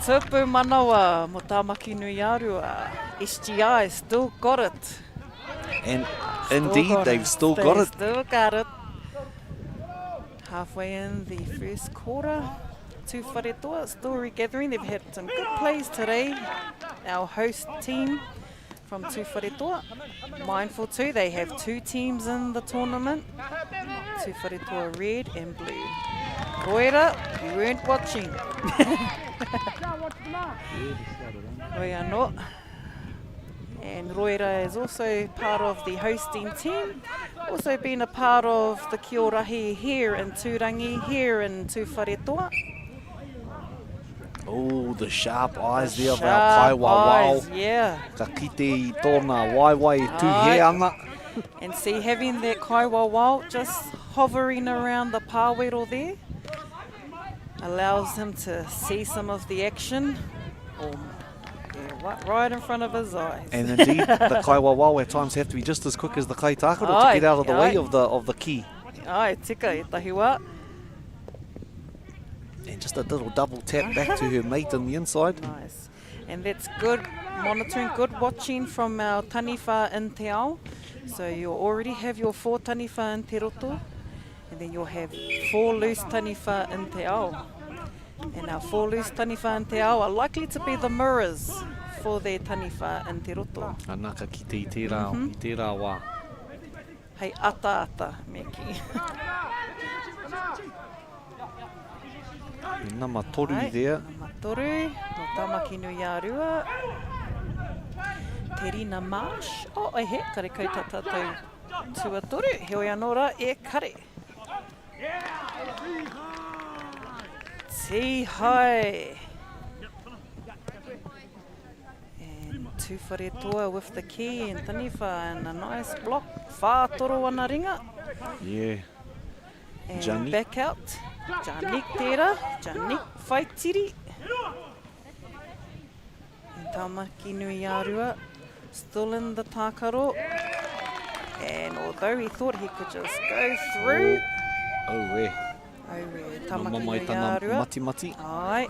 Tupu manawa mo Tāmaki nui arua. SGI still got it. And indeed, they've still got it. Still got it. Halfway in the first quarter. Tū Wharetoa still regathering. They've had some good plays today. Our host team from Tū Wharetoa. Mindful too, they have 2 teams in the tournament. Tū Wharetoa red and blue. Roera, you weren't watching. Roia no. And Roera is also part of the hosting team. Also been a part of the Kī-o-Rahi here in Tūrangi, here in Tū Wharetoa. Oh, the sharp eyes there of our Sharp kaiwa eyes, wao. yeah. Ka kite I tōna waiwai tū he anga. And see, having that kaiwa wao just hovering around the pāwero there allows him to see some of the action right in front of his eyes. And indeed, the kaiwa wao at times have to be just as quick as the kai tākaro to get out of the way of the key. Ai, tika e tahiwa. And just a little double tap back to her mate on the inside. Nice. And that's good monitoring, good watching from our taniwha in te ao. So you'll already have your 4 taniwha in te roto, and then you'll have 4 loose taniwha in te ao. And our 4 loose taniwha in te ao are likely to be the mirrors for their taniwha in te roto. Anaka ki te I tērā wā. Hei ata meki. Nama toru there. Nama toru, no Tāmaki nui arua. Te Rina Marsh. Oh, e he, kare kouta tātou tuatoru. Heoi anō rā, e kare. Ti hai. And Tū Wharetoa with the key and taniwha and a nice block. Whā toro ana ringa. Yeah. And Janik. back out. Janik tērā. Janik whaitiri. And Tāmaki nui arua. Still in the tākaro. And although he thought he could just go through. Oh, we. Tāmaki nui tana arua. mati. Aye.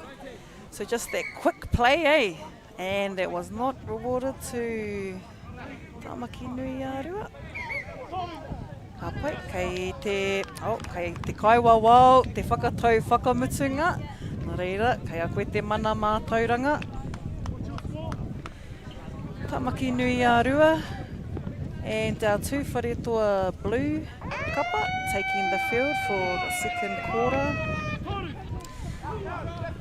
So just that quick play, eh? And it was not rewarded to Tāmaki nui arua. Hapai, kei te kaiwa wao, te whakatau whakamutunga. Nā reira, kei a koe te mana mā tauranga. Tāmaki nui arua. And our Tū Wharetoa blue kapa taking the field for the second quarter.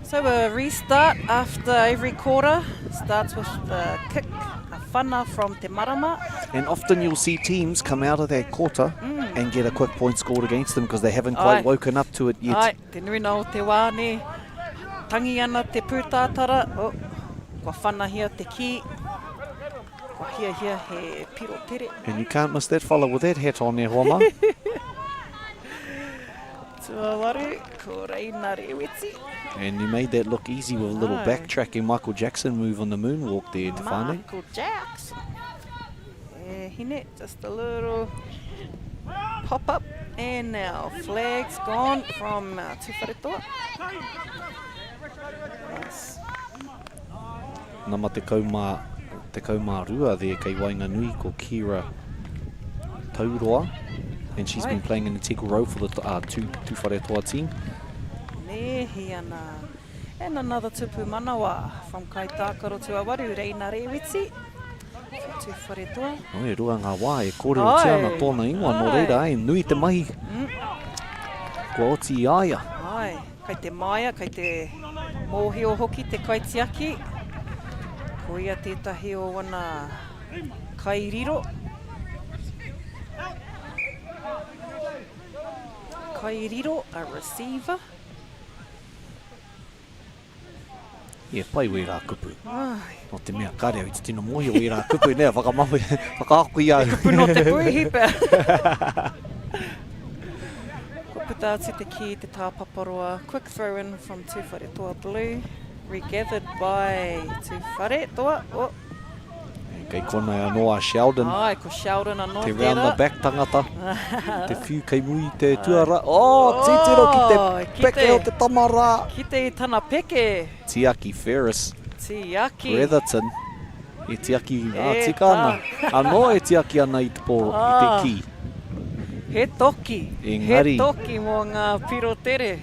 So a restart after every quarter. Starts with the kick, a whana from Te Marama. And often you'll see teams come out of that quarter and get a quick point scored against them because they haven't quite woken up to it yet. Ai, te nuina o te wāne, tangi ana te pūtātara. Oh, kua whanahia te ki. Kua hia he piro tere. And you can't miss that fella with that hat on there, Homa. Tua waru, ko reina reweti. And he made that look easy with a little backtracking Michael Jackson move on the moonwalk there, Te Whānau. Michael Jackson. Hine, just a little pop up. And now flags gone from Tū Wharetoa. Yes. Nama te kaumā rua there kei Wainga Nui ko Kira Tauroa. And she's been playing an integral role for the Tū Wharetoa team. Nehi ana. And another tupu manawa from Kai Tākaro Tuawaru, Reina Rewiti. Tū Wharetoa. O e rua ngā wā, e kōrero te ana tōna ingoa, nō reira, e nui te mahi. Kua oti I aia. Ai, kai te maia, kai te mōhio hoki, te kaitiaki. Ko ia tētahi o wana kairiro. Kairiro, a receiver. Ia pai wei rā kupu. Ai. No te mea kare au I te tino mohi wei rā kupu, nea whakamahu, whakaako I au. Kupu no te puhi pēr. Ko puta atu te ki te tāpaparoa. Quick throw in from Tū Wharetoa blue. Regathered by Te Whare toa. Oh. Kei kona anoa Sheldon. Ai, ko Sheldon anō Te tērā. round the back tangata. Te whiu kei mui te tuara. Oh, titiro ki te peke o te tamara. Ki te tana peke. Tiaki Ferris. Tiaki. Bretherton. E tiaki tika ana. Anō e tiaki ana i te pōro, i te ki. He toki. Engari. He toki mō ngā piro tere.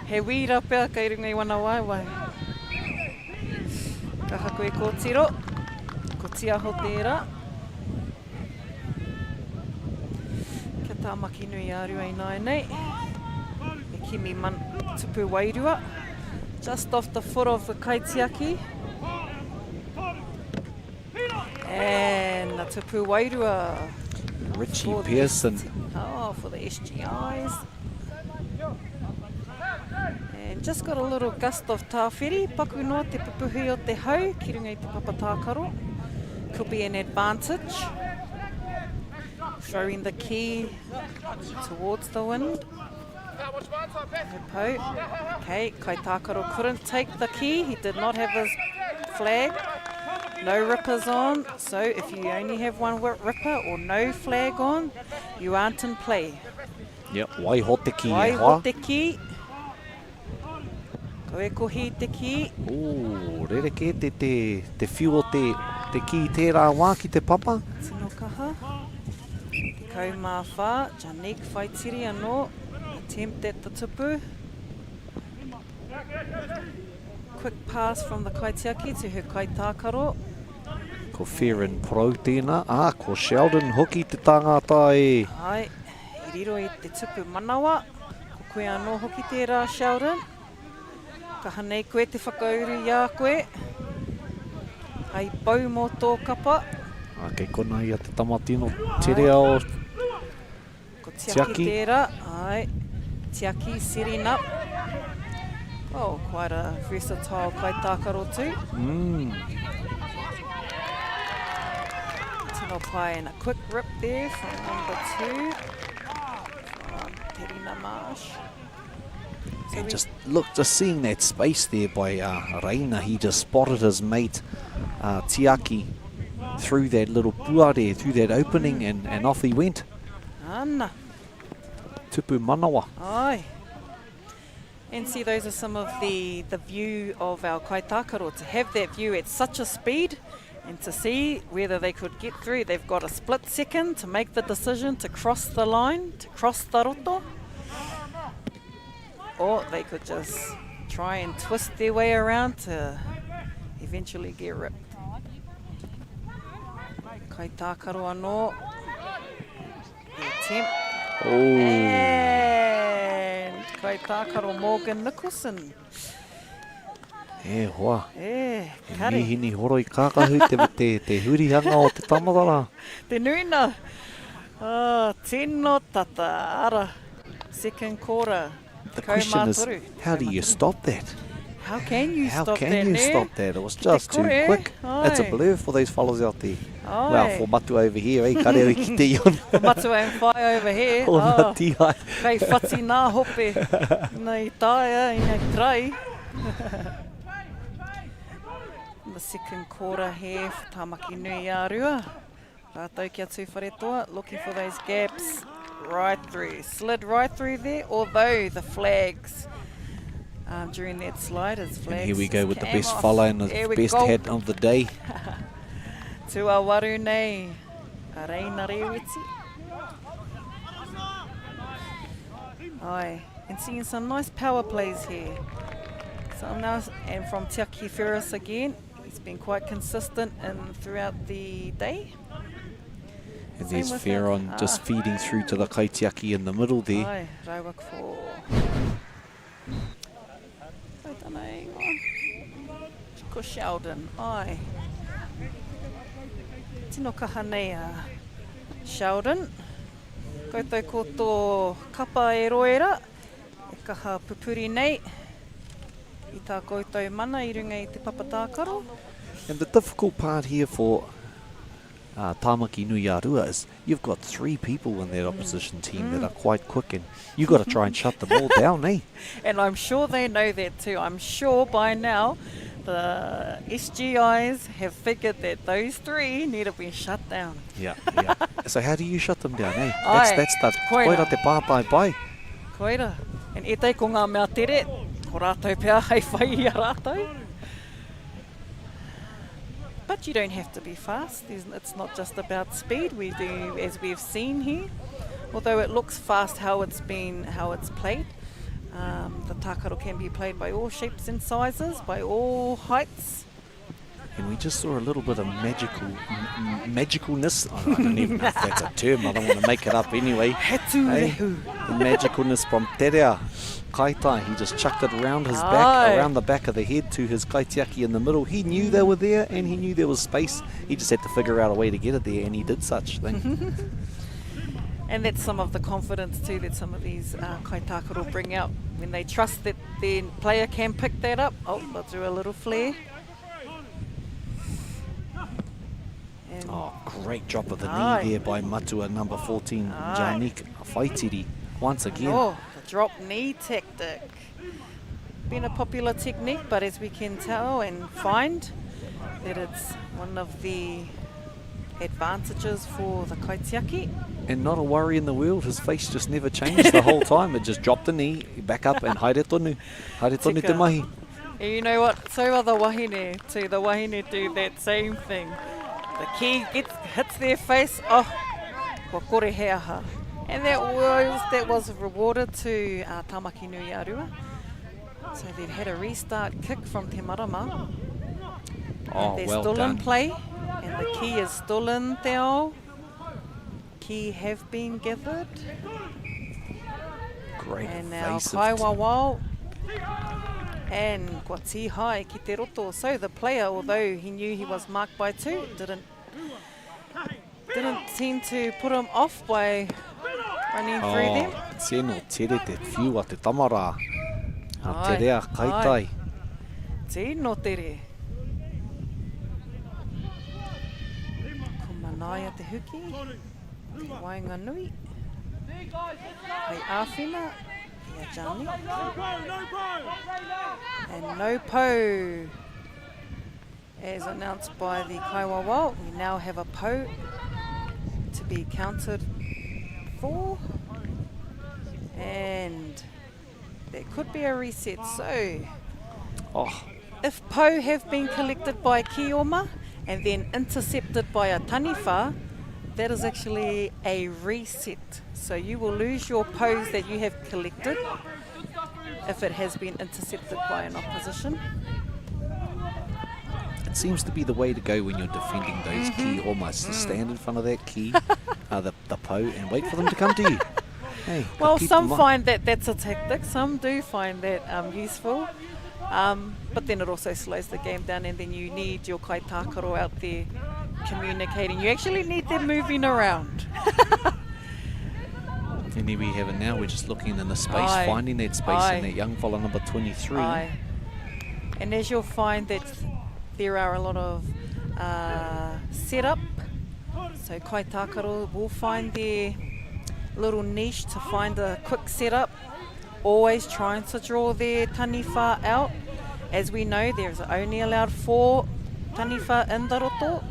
He wīra pēr kei runga i wana waiwai. Ka haku e kōtiro. Ko tiaho tērā. Kia tāmaki nui ārua i nai nei. E kimi man tupu wairua. Just off the foot of the kaitiaki. And the tupu wairua. Richie Pearson. For the SGIs. And just got a little gust of tāwhiri. Paku noa te pupuhi o te hau, ki runga i te papatākaro. Could be an advantage. Throwing the key towards the wind. Okay, Kaitākaro couldn't take the key. He did not have his flag. No rippers on. So if you only have one ripper or no flag on, you aren't in play. Yep, Waihoteki. Waihoteki. Koe kohi te ki. Oh, rereke te whiu o te ki tērā wā ki te papa. Tino kaha. Te kaumā whā. Janik whaitiri anō. Attempt at the tupu. Quick pass from the kaitiaki to her kaitākaro. Ko Fearon Pro tēnā. Ko Sheldon hoki te tangata e. Ai, i riro i te tupu manawa. Ko koe anō hoki tērā, Sheldon. Ka hanei koe te whakauru i a koe. Ai bau mō tō kapa. Kei kona ia te tamatino tere o Ko tiaki tērā. Ai, tiaki setting up. Oh, quite a versatile kaitākaro too. Tino pai and a quick rip there from number 2. From Terina Marsh. So and just seeing that space there by Reina, he just spotted his mate Tiaki through that little puare, through that opening, and off he went. Ana. Tupu manawa. Ai. And see, those are some of the view of our kaitākaro. To have that view at such a speed and to see whether they could get through. They've got a split second to make the decision to cross the line, to cross the roto. Or they could just try and twist their way around to eventually get ripped. Kaitākaro anō. The attempt. And Kaitākaro Morgan Nicholson. Hoa. Kare. Hini horo i kākahu te hurihanga o te tamatara. Te nuina. Tino tata ara. Second quarter. The question is, how do you stop that? How can you stop that? How can you stop that? It was just too quick. It's a blur for those fellas out there. Well, for Matu over here, karere ki te iona. For Matu and Whai over here. Ona tihai. Kei whati nā hope. Nei taia, i nei trai. The second quarter here for Tāmaki Nui Ārua. Rātou kia tū whare toa, looking for those gaps. Right through, slid right through there, although the flags during that slide is flags. And here we go with the best fella and the best hat of the day. Tu a waru nei, a reina rewiti. Aye, and seeing some nice power plays here. Some nice, and from Tiaki Ferris again, he's been quite consistent throughout the day. And there's Fearon just feeding through to the kaitiaki in the middle there. Ai, rauak for. Ko Sheldon, ai. Tino kaha nei Sheldon. Koutou ko tō kapa e roera. E kaha pupuri nei. I tā koutou mana I runga I te papatākaro. And the difficult part here for Tāmaki Nui Arua is you've got 3 people in that opposition team that are quite quick, and you've got to try and shut them all down, eh? And I'm sure they know that too. I'm sure by now the SGIs have figured that those 3 need to be shut down. Yeah. So how do you shut them down, eh? Ai, That's the koira te pātai pai. Koira. And e tei ko ngā mea tere, ko rātou pia hei whai I a rātou. But you don't have to be fast. It's not just about speed. We do, as we've seen here, although it looks fast how it's played. The tākaro can be played by all shapes and sizes, by all heights. And we just saw a little bit of magicalness. I don't even know if that's a term. I don't want to make it up anyway. Hetu rehu. The magicalness from Te Rea Kaitai. He just chucked it around his back, around the back of the head to his kaitiaki in the middle. He knew they were there and he knew there was space. He just had to figure out a way to get it there, and he did such thing. And that's some of the confidence too that some of these kaitākaro bring out. When they trust that their player can pick that up, they'll do a little flare. Great drop of the knee there by Matua number 14, Janik Whaitiri, once again. The drop knee tactic. Been a popular technique, but as we can tell and find that it's one of the advantages for the kaitiaki. And not a worry in the world, his face just never changed the whole time. It just dropped the knee, back up, and haere tonu te mahi. You know what, so are the wahine too. The wahine do that same thing. The key hits their face, ko kore he aha. And that was rewarded to Tāmaki Nui Arua. So they've had a restart kick from Te Marama. And they're still in play, and the key is still in te ao. Key have been gathered. Great and now face Kai Wawao and Kua Tihai ki te roto. So the player, although he knew he was marked by 2, didn't seem to put him off by running through them. Tēnō tere te whiua te tamara. Te rea kaitai. Tēnō tere. Ko manaia te huki. Te wainga nui. Hei āwhina. Ia Jani. And no po. As announced by the Kaiwawa, we now have a po to be counted for. And there could be a reset. So, if po have been collected by Kioma and then intercepted by a taniwha, that is actually a reset. So you will lose your pose that you have collected if it has been intercepted by an opposition. It seems to be the way to go when you're defending those key, almost to stand in front of that key, the po, and wait for them to come to you. Hey, well, some find that that's a tactic, some do find that useful, but then it also slows the game down, and then you need your kaitākaro out there communicating. You actually need them moving around. And here we have it now, we're just looking in the space, finding that space in that young fella number 23. And as you'll find that there are a lot of setup, so kaitākaro will find their little niche to find a quick setup, always trying to draw their taniwha out. As we know, there's only allowed 4 taniwha in the roto,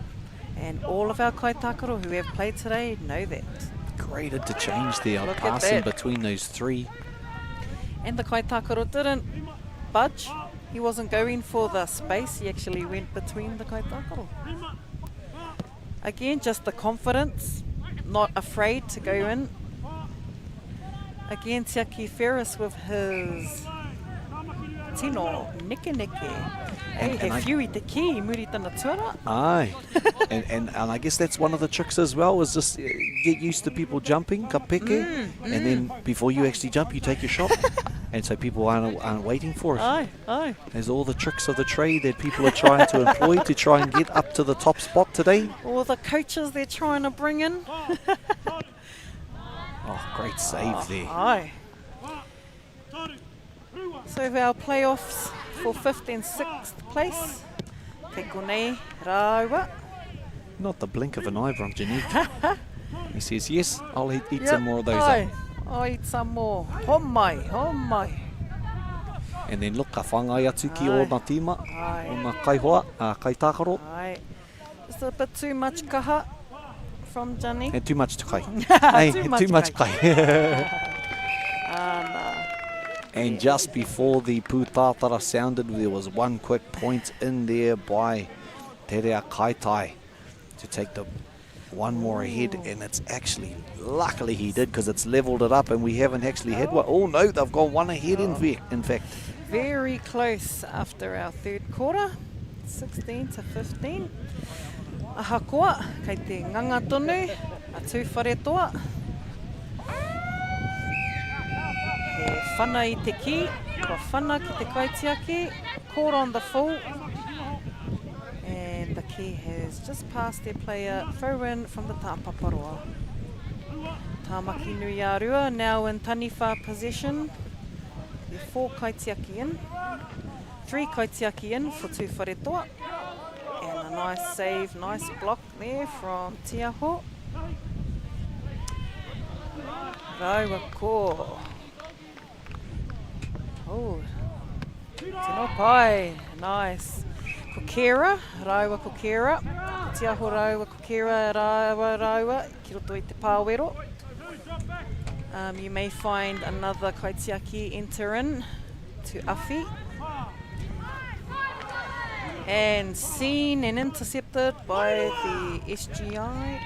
and all of our kaitākaro who have played today know that. Great interchange there, passing between those 3. And the kaitākaro didn't budge. He wasn't going for the space, he actually went between the kaitākaro. Again, just the confidence, not afraid to go in. Again, Tiaki Ferris with his tino neke. Hey, he whiui te ki, muri tana tuara. Aye. and I guess that's one of the tricks as well, is just get used to people jumping, ka peke, and then before you actually jump, you take your shot. And so people aren't waiting for it. Aye. There's all the tricks of the trade that people are trying to employ to try and get up to the top spot today. All the coaches they're trying to bring in. Great save there. Aye. So our playoffs for 5th and 6th place. Te konei rāua. Not the blink of an eye from Janique. He says, yes, I'll eat some more of those up. I'll eat some more. Homai, homai. And then look, ka whangai atu ki o na tīma, o na kaihoa, kaitākaro. Aye. Just a bit too much kaha from Janique. And too much te kai. Hey, too much kai. And just before the pūtātara sounded, there was one quick point in there by Te Rea Kaitai to take the one more ahead, and it's actually, luckily he did, because it's leveled it up and we haven't actually had one. Oh no, they've gone one ahead in fact. Very close after our third quarter, 16 to 15. Ahakoa, kei te nganga tonu, a tūwharetoa. He whana i te ki, kua whana ki te kaitiaki, caught on the full. And the Ki has just passed their player, throw in from the Tāpaparoa. Tāmaki nui a rua, now in taniwha possession. There 4 kaitiaki in, 3 kaitiaki in for Tūwharetoa. And a nice save, nice block there from Tiaho. Rauwa ko. Oh, tino pai, nice. Kokera, rauwa kokera. Tiaho rauwa kokera, rauwa, ki roto I te pāwero. You may find another kaitiaki enter in to Awhi. And seen and intercepted by the SGI.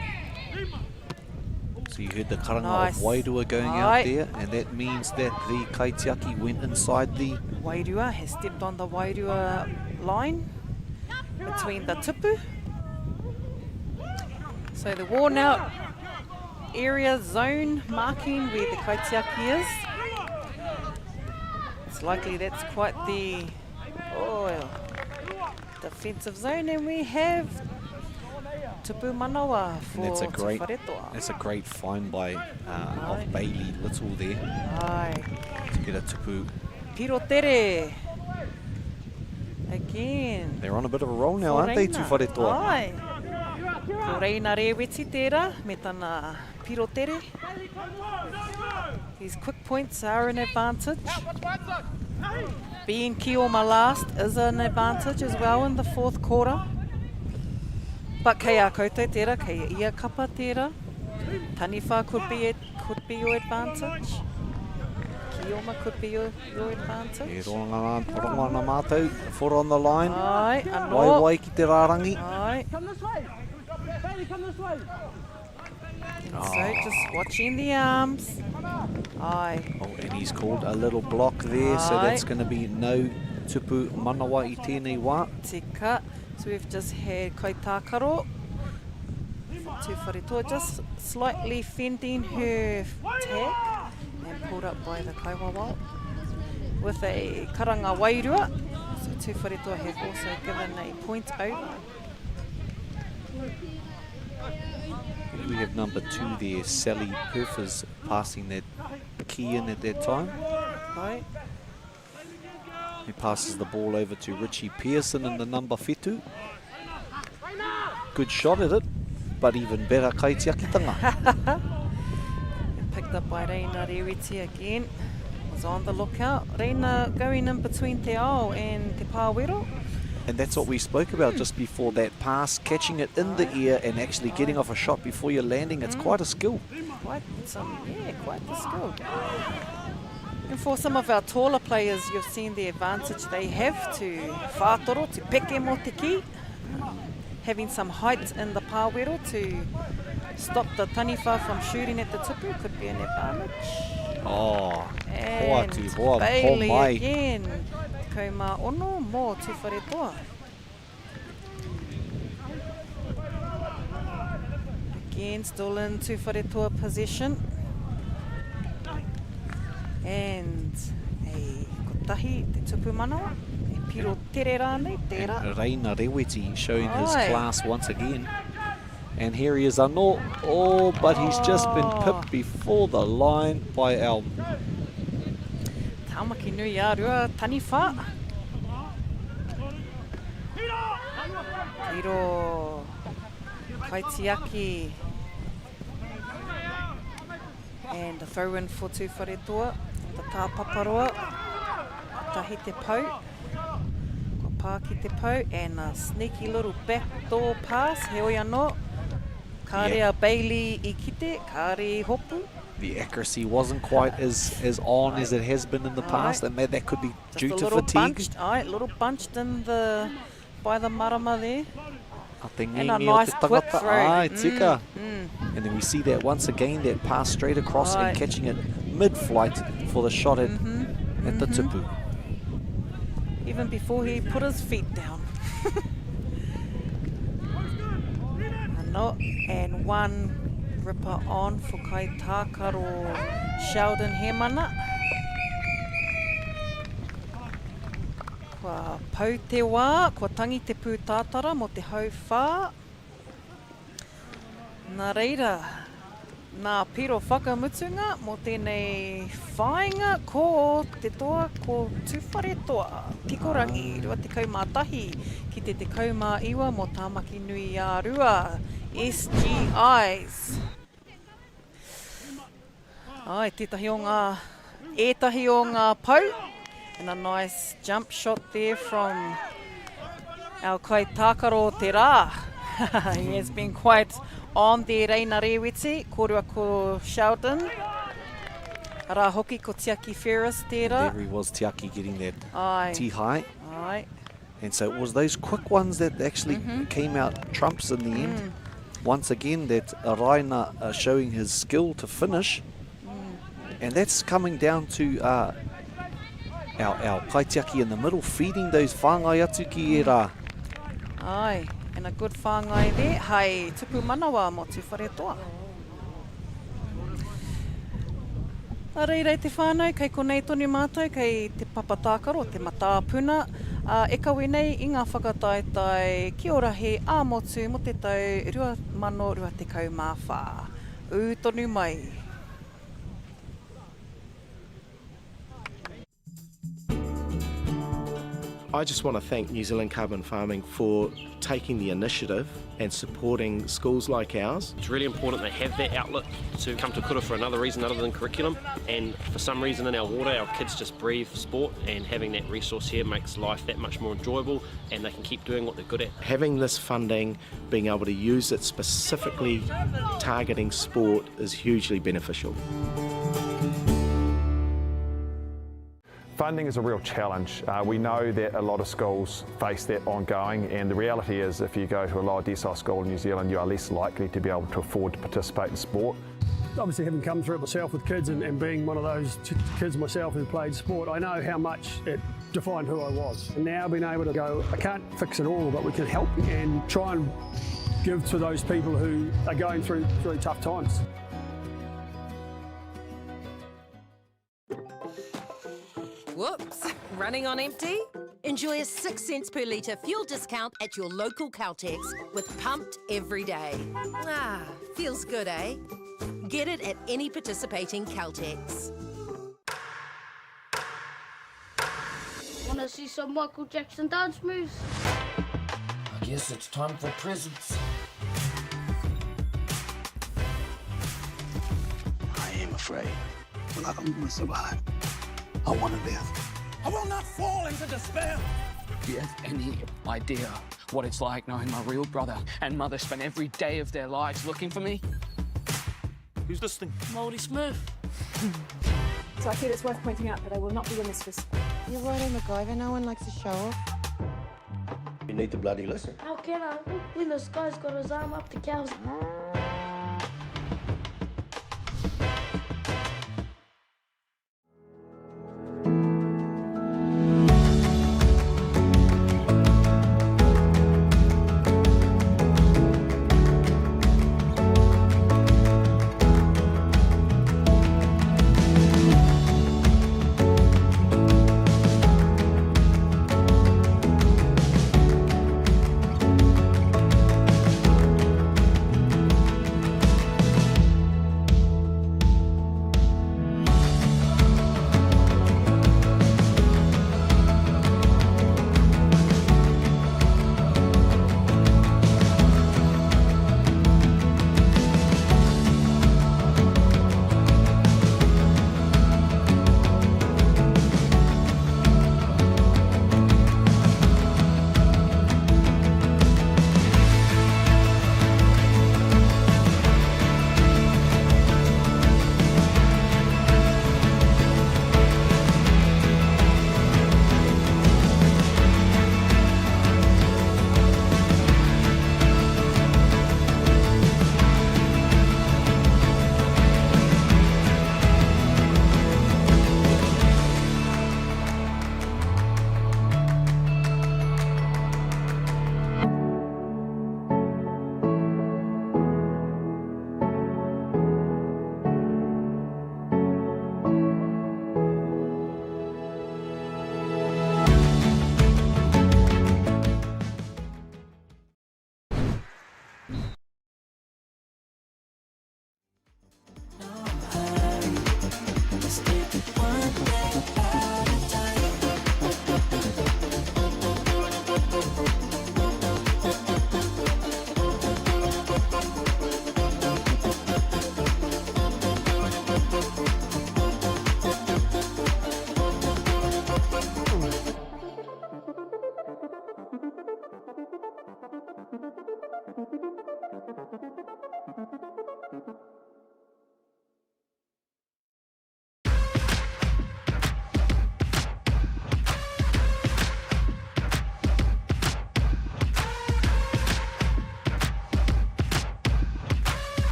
So you heard the karanga of Wairua going out there, and that means that the kaitiaki went inside the... Wairua has stepped on the Wairua line between the tupu. So the worn out area zone marking where the kaitiaki is. It's likely that's quite the defensive zone, and we have tupu manawa for Tūwharetoa. That's a great find by of Bailey Little there. Aye. To get a tupu. Pirotere. Again. They're on a bit of a roll now, aren't they, Tūwharetoa? Aye. Ko reina reweti tērā, me tana Pirotere. These quick points are an advantage. Being Kioma last is an advantage as well in the fourth quarter. But kei a koutou tērā, kei ia kapa tērā. Taniwha could be your advantage. Kioma could be your advantage. E ronga na mātou, 4 on the line. Aye, anō. Wai ki te rārangi. Aye. Come this way. Bailey, come this way. So just watching the arms. Aye. Oh, and he's called a little block there, so that's going to be no tupu manawa I tēnei wā. Tika. So we've just had Kaitākaro Tūwharetoa just slightly fending her tag and pulled up by the Kaiwawa with a karanga wairua. So Tūwharetoa have also given a point over. We have number 2 there, Sally Perfers, passing that key in at that time. Right. He passes the ball over to Richie Pearson in the number whetū. Good shot at it, but even better kaitiakitanga. Picked up by Reina Rewiti again. Was on the lookout. Reina going in between Te Ao and Te Pāwero. And that's what we spoke about just before that pass, catching it in the air and actually getting off a shot before you're landing. It's quite a skill. Quite the skill. And for some of our taller players, you've seen the advantage they have to whātoro, to peke mo te ki. Having some height in the pāwero to stop the taniwha from shooting at the tupu could be an advantage. Oh, and Bailey again. Ko mā ono mō Tūwharetoa. Again, still in Tūwharetoa possession. And a kotahi, te tupu manawa. E piro tere rānei tērā. And Reina Reweti showing his class once again. And here he is, anō. Oh, but he's just been pipped before the line by our... Tāmaki nui a rua, taniwha. Kaitiaki. And a throw in for Tūwharetoa. The Tāpaparoa. Tahi te pau. Ko Pāki te pau. And a sneaky little backdoor pass. Heoi anō. Kārea Bailey I kite. Kāre hopu. The accuracy wasn't quite as on as it has been in the past, and that could be Just due a to little fatigue. Bunched, a little bunched in the by the marama there. And a And nice quick throw. tika. And then we see that once again, that pass straight across and catching it mid-flight for the shot at the tupu. Even before he put his feet down. And one ripper on for Kai Tākaro Sheldon Hemana. Kua pau te wā, kua tangi te pū tātara mo te hau whā. Nā reira, nā piro whakamutunga mo tēnei whāinga ko te toa ko Tūwharetoa. Kī-o-Rahi, rua te kaumātahi ki te kaumā iwa mo tāmaki nui a rua. SGIs. Ai, tētahi o ngā, ētahi o ngā pau. And a nice jump shot there from our Kai Tākaro te rā. He has been quite on there, Reina Rewiti, korua ko Sheldon. Rā hoki ko Tiaki Ferris tērā. There he was, Tiaki, getting that Ai. tee high. Ai. And so it was those quick ones that actually came out trumps in the end. Once again, that Araina showing his skill to finish. And that's coming down to our kaitiaki in the middle, feeding those whāngai atu ki e rā. Ai, and a good whāngai there. Hei, tupu manawa mo Tūwharetoa. Reirei te whānau, kei konei toni mātou, kei te Papa Tākaro, te matāpuna. E kawe nei I ngā whakataetai Kī-o-Rahi a motu mo te tau 2024 mā. U tonu mai. I just want to thank New Zealand Carbon Farming for taking the initiative and supporting schools like ours. It's really important they have that outlet to come to kura for another reason other than curriculum, and for some reason in our water our kids just breathe sport, and having that resource here makes life that much more enjoyable and they can keep doing what they're good at. Having this funding, being able to use it specifically targeting sport is hugely beneficial. Funding is a real challenge. We know that a lot of schools face that ongoing, and the reality is if you go to a lower decile school in New Zealand, you are less likely to be able to afford to participate in sport. Obviously, having come through it myself with kids and being one of those kids myself who played sport, I know how much it defined who I was. And now being able to go, I can't fix it all, but we can help and try and give to those people who are going through really tough times. Whoops, running on empty? Enjoy a 6 cents per litre fuel discount at your local Caltex with Pumped every day. Ah, feels good, eh? Get it at any participating Caltex. Want to see some Michael Jackson dance moves? I guess it's time for presents. I am afraid, but I'm going to survive. I want to live. I will not fall into despair. Do you have any idea what it's like knowing my real brother and mother spent every day of their lives looking for me? Who's listening? Moldy Smith. So I feel it's worth pointing out that I will not be your mistress. You're right on MacGyver, no one likes to show off. You need to bloody listen. How can I when this guy's got his arm up the cow's?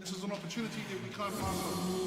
This is an opportunity that we can't pass on.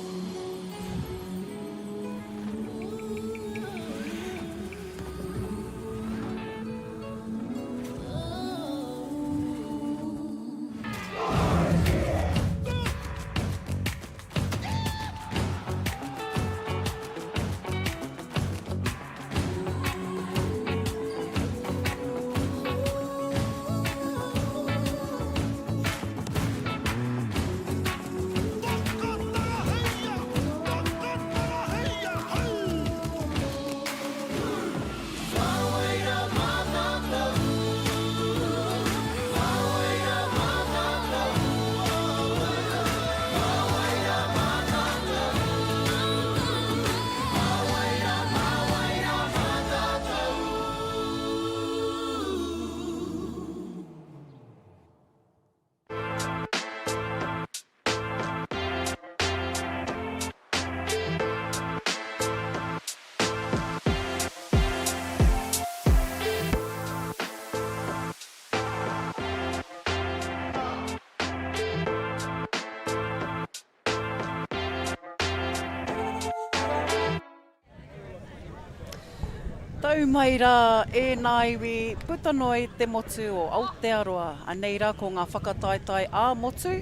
Tau mai rā, e nā iwi putanoi te motu o Aotearoa. Anei rā ko ngā whakataetai a motu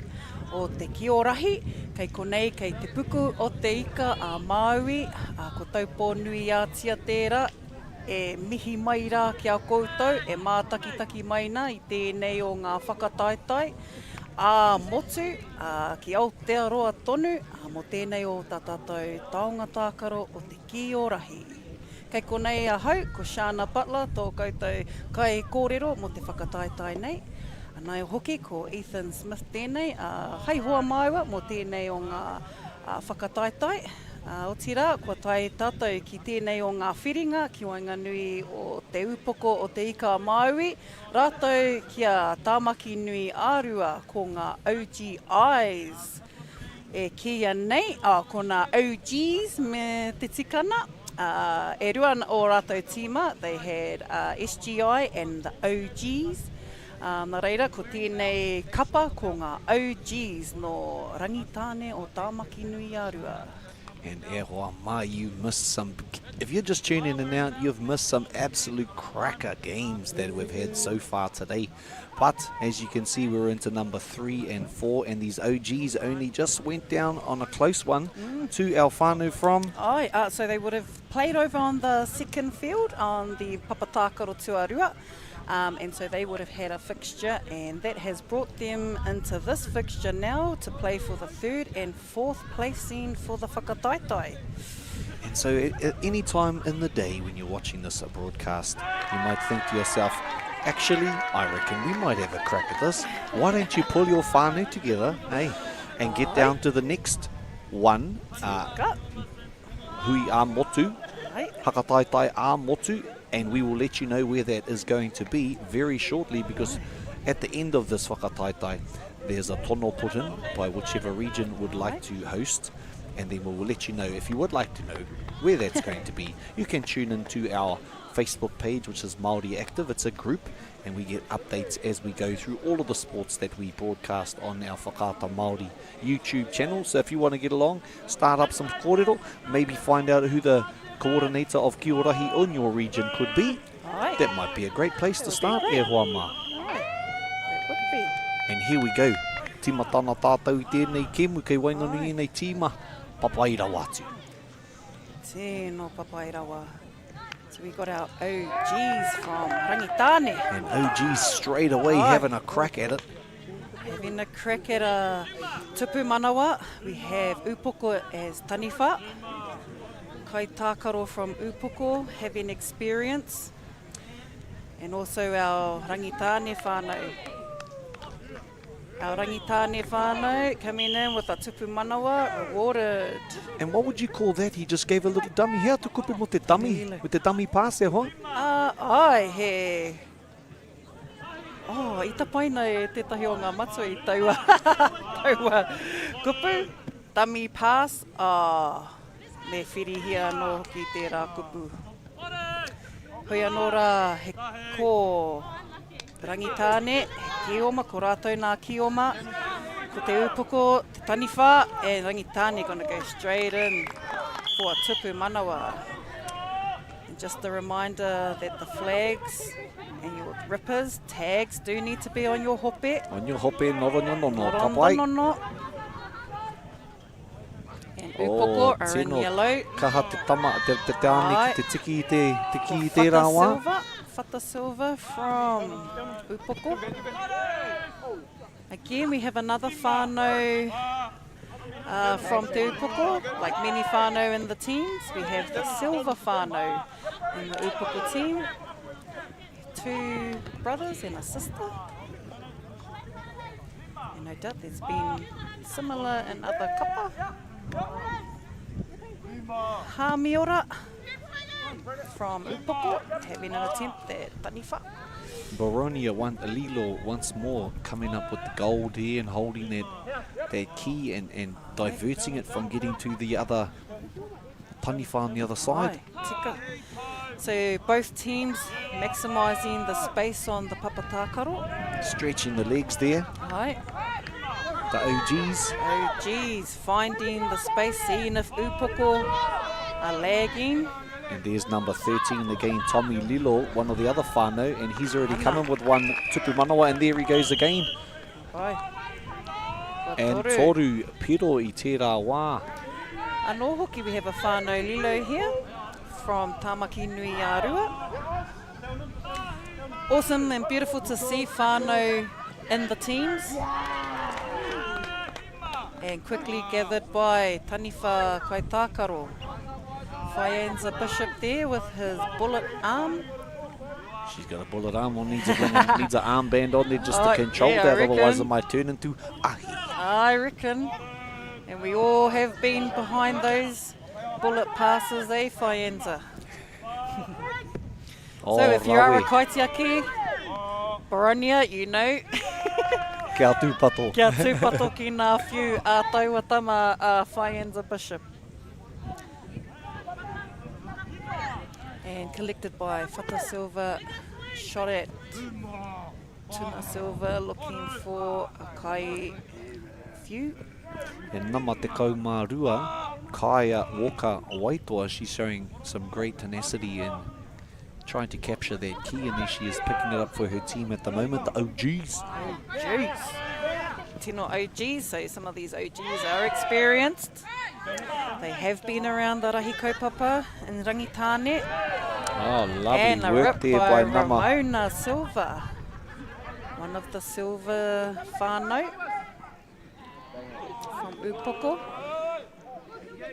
o te Kī-o-Rahi, kei konei kei te puku o te ika a Māui, ko taupō nui a tia tērā, e mihi mai rā ki a koutou, e mātakitaki maina i tēnei o ngā whakataetai. Motu, ki Aotearoa tonu, mo tēnei o tā tātou taonga tākaro o te Kī-o-Rahi. Kei konei ahau, ko Shana Butler, tō koutou kai kōrero mo te whakataetai nei. Nai hoki ko Ethan Smith tēnei, hei hoa maiwa mo tēnei o ngā whakataetai. O tira, kua tai tātou ki tēnei o ngā whiringa, ki Wainganui o te upoko o te ika Māui. Rātou kia tāmaki nui ārua ko ngā OGIs. E kia nei, ko ngā OGs me te tikana. E rua o rātou tīma, they had SGI and the OGs. Nā reira, ko tēnei kapa ko ngā OGs no rangitāne o tāmaki nui ārua. And you missed some. If you're just tuning in now, you've missed some absolute cracker games that we've had so far today. But as you can see, we're into number 3 and 4, and these OGs only just went down on a close one to our whānau from. So they would have played over on the second field on the Papatakaro Tuarua. And so they would have had a fixture, and that has brought them into this fixture now to play for the 3rd and 4th placing for the whakataetai. And so at any time in the day when you're watching this broadcast, you might think to yourself, actually, I reckon we might have a crack at this. Why don't you pull your whānau together, and get down to the next one, Hui a motu, Hakataetai a motu, and we will let you know where that is going to be very shortly, because at the end of this whakataetai, there's a tono put in by whichever region would like to host, and then we will let you know. If you would like to know where that's going to be, you can tune into our Facebook page, which is Māori Active. It's a group, and we get updates as we go through all of the sports that we broadcast on our Whakaata Māori YouTube channel. So if you want to get along, start up some kōrero, maybe find out who the coordinator of Kī-o-Rahi on your region could be. That might be a great place to start, e hoa mā. That would be. And here we go. Tima tāna tātou I tēnei kemu kei Wainganui nei tīma, Papairawa atu. Tēnō Papairawa. So we got our OGs from Rangitāne. And OGs straight away having a crack at it. Having a crack at a tupu manawa. We have Upoko as taniwha. Kai Tākaro from Upoko, having experience. And also our Rangitāne whānau. Our Rangitāne whānau coming in with a tupu manawa, rewarded. And what would you call that? He just gave a little dummy. Hea tu kupe mo te dummy, with the dummy pass e hoa? He... Oh, ita paina e tētahi o ngā matua I taua. Taua kupu, dummy pass. Me whirihia anō ki tērā kupu. Hoi anō rā, he ko Rangitāne, he kioma, ko rātou nā kioma. Ko te upoko, te taniwha, and Rangitāne going to go straight in for a tupu manawa. And just a reminder that the flags and your rippers, tags do need to be on your hope. On your hope, not on your nono, not on the nono. And upoko are in yellow. Kaha te tama, te tāne ki te tiki I te rāwā. Whata silver from upoko. Again, we have another whānau from Te Upoko, like many whānau in the teams. We have the silver whānau in the Upoko team. 2 brothers and a sister. And no doubt there's been similar in other kapa. Hāmiora from Upoko, having an attempt at taniwha. Boronia Alilo once more coming up with the gold here and holding that key and diverting it from getting to the other taniwha on the other side. Tika. So both teams maximising the space on the papatakaro. Stretching the legs there. Right. The OGs. OGs finding the space, seeing if Upoko are lagging. And there's number 13 again, Tommy Lilo, one of the other whānau, and he's already coming with one tupu manawa, and there he goes again. Right. And Toru Piro I tērā wā. Anō hoki we have a whānau Lilo here from Tamaki Nui Arua. Awesome and beautiful to see whānau in the teams. And quickly gathered by Taniwha Kaitākaro. Whaienza Bishop there with his bullet arm. She's got a bullet arm on, needs an armband on there just to control yeah, that, otherwise it might turn into ahi. I reckon. And we all have been behind those bullet passes, Whaienza? So if you are a kaitiaki, Boronia, you know. Kia tūpato. Kia tūpato ki ngā whiu a taua tama a Whaienza Bishop. And collected by Whata Silva, shot at Tuna Silva, looking for a kai whiu. And nama te kaumārua, Kaya Walker Waitoa, she's showing some great tenacity in trying to capture that key, and there she is picking it up for her team at the moment, the OGs. OGs. Tino OGs, so some of these OGs are experienced. They have been around the rahi kaupapa in Rangitāne. Oh, lovely and a work rip there by Nama. Ramona Silva, one of the silver whānau from Upoko.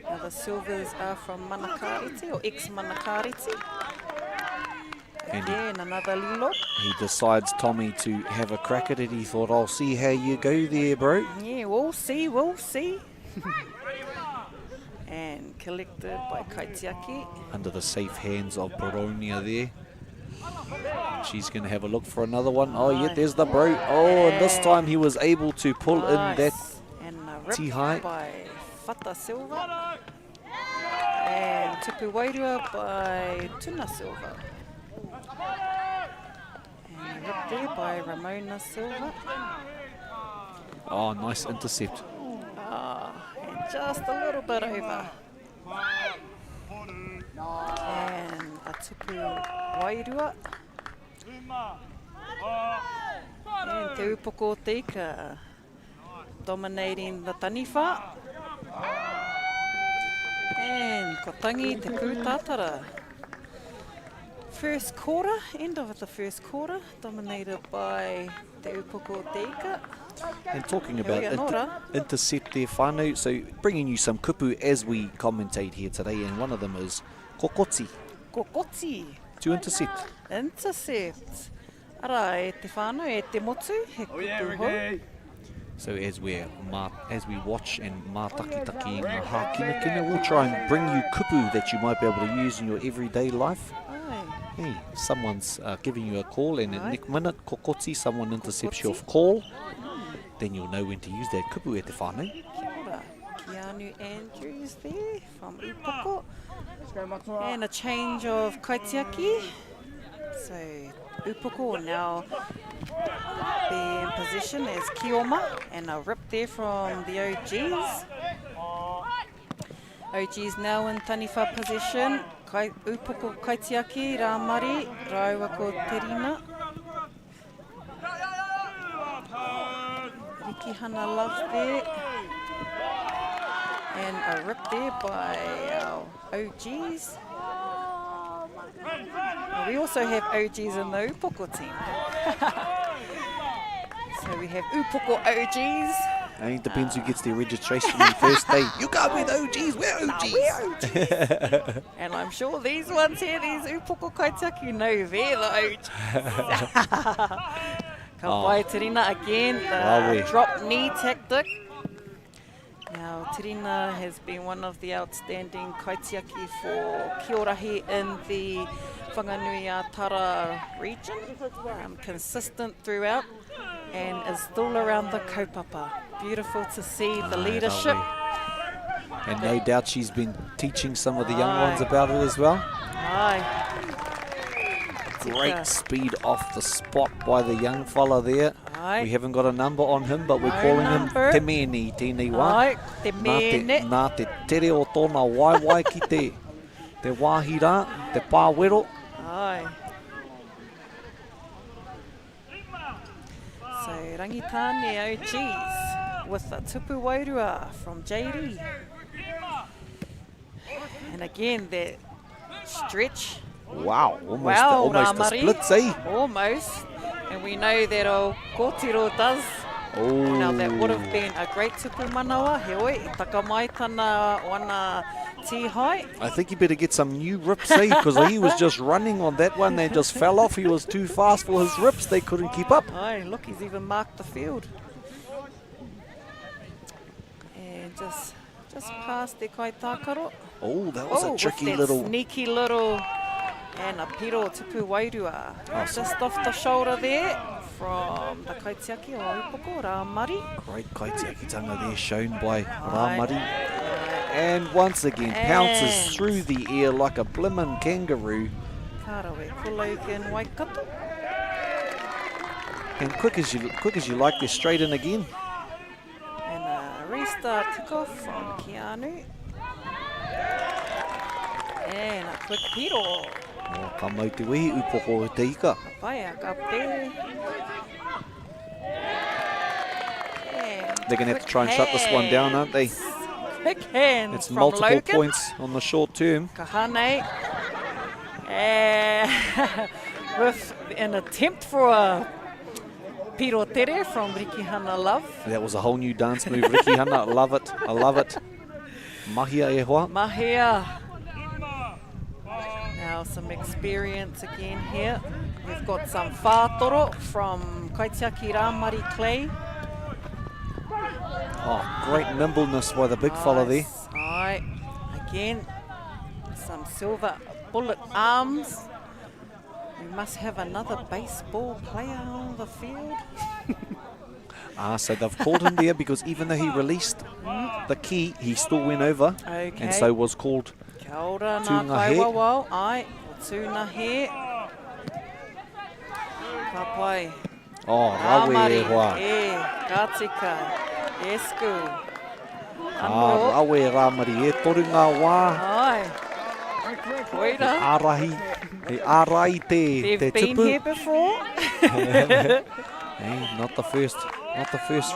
Now the silvers are from Manakariti, or ex-Manakariti. And Again, another lilo. he decides, Tommy, to have a crack at it. He thought, I'll see how you go there, bro. Yeah, we'll see, we'll see. And collected by Kaitiaki. Under the safe hands of Boronia there. She's going to have a look for another one. Oh, yeah, there's the bro. Oh, and this time he was able to pull in that tihai. By Whata Silva. And Tupu Wairua by Tuna Silva. And a rip there by Ramona Silva. Oh, nice intercept. And just a little bit over. And a Tupu Wairua. And Te Upoko Tika dominating the Taniwha. And Kotangi Te Pūtātara. First quarter, end of the first quarter, dominated by Te Upoko Tika. And talking about intercept there, whānau, so bringing you some kupu as we commentate here today, and one of them is kokoti. Kokoti. To intercept. Intercept. Ara, e te whānau, e te motu, he kupu hou. So as we watch and mātakitaki ngā hākinakina, we'll try and bring you kupu that you might be able to use in your everyday life. Hey, someone's giving you a call, and in the next minute, kokoti, someone intercepts your call, then you'll know when to use that kupu e te whānau. Kia ora. Keanu Andrews there from Upoko. And a change of kaitiaki. So Upoko will now be in position as Kioma, and a rip there from the OGs. OGs now in Taniwha position. Upoko kaitiaki, Rāmari, Rāua ko Terina. Riki Hana Love there. And a rip there by our OGs. We also have OGs in the Upoko team. So we have Upoko OGs. And it depends who gets their registration on the first day. You can't be the OGs, we're OGs. We're OGs. And I'm sure these ones here, these Upoko kaitiaki, know they're the OGs. Kawai Terina again, the drop knee tactic. Now Terina has been one of the outstanding kaitiaki for Kī-o-Rahi in the Whanganui-a-Tara region. Consistent throughout and is still around the kaupapa. Beautiful to see the leadership. And no doubt she's been teaching some of the young ones about it as well. Great speed off the spot by the young fella there. We haven't got a number on him, but we're calling him Te Meni, tēnei wā. Te Mene. Nā te tere o tōna waiwai ki te wāhira, te pāwero. So Rangitāne OGs with the Tupu Wairua from JD. And again, that Stretch. Wow, almost, Wow, almost a Ramari. split, eh? Almost. And we know that Kōtiro does. Oh. Now that would have been a great tupu manawa. He oi, I taka mai tana wana tihai. I think you better get some new rips, eh? Because he was just running on that one. They just fell off. He was too fast for his rips. They couldn't keep up. Aye, look, he's even marked the field. And just past the kai tākaro. Oh, that was a tricky with that little... sneaky little and a piro tupu wairua. Oh, Just off the shoulder there from the kaitiaki o Upoko, Ramari. Great kaitiakitanga there shown by Ramari. And once again, pounces through the air like a blimmin' kangaroo. Kārawe, Kulogan Waikato. And quick as you like, they're straight in again. And a restart kickoff from Keanu. And a quick piro. Oh, ka mau te wehi Upoko te ika. Pai ka pe. They're going to have to try and shut this one down, aren't they? Quick hands It's from multiple Logan. points on the short term. Kahane. With an attempt for a piro tere from Riki Hana Love. That was a whole new dance move, Riki Hana. I love it. I love it. Mahia e hoa. Mahia. Now some experience again here. We've got some whātoro from Kaitiaki Ramari Clay. Oh, great nimbleness by the big fella there. Aye. Again, some silver bullet arms. We must have another baseball player on the field. So they've called him there because even though he released the key, he still went over. Okay. And so was called Kia ora, nā kai Tūrangi. wawau. Ai, o Tūrangi. Ka pai. Oh, rawe e hoa. Ka tika. Esku. Rawe Ramari e toru ngā wā. Ai. Koira. Ārahi. He ārai te They've been tupu. here before. Hey, not the first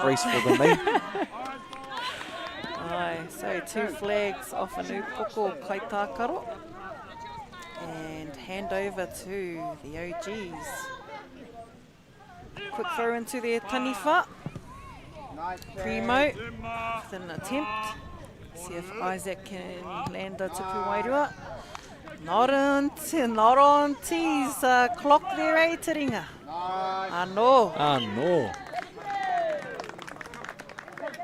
race for them, eh? Aye, so 2 flags off a Upoko Kaitākaro. And hand over to the OGs. Quick throw into their taniwha. Primo with an attempt. See if Isaac can land a tupu wairua. Not on T's clock there, eh, Taringa? Anō. No.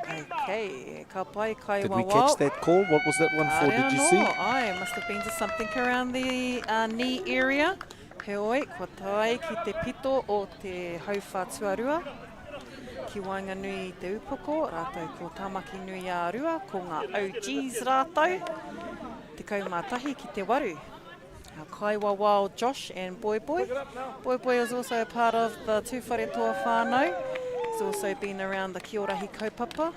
Okay, ka pai kai Did we wawau. catch that call? What was that one for? Did you see? Aye, must have been just something around the knee area. He oi, kua tai ki te pito o te hauwha tuarua. Ki Wainganui te Upoko, rātou ko Tamaki Nui a Rua, ko ngā OGs rātou. Te kaumātahi ki te waru. Our kai wawau Josh and Boy Boy. Boy Boy is also a part of the Tūwhare Toa whānau. He's also been around the Kī-o-Rahi kaupapa,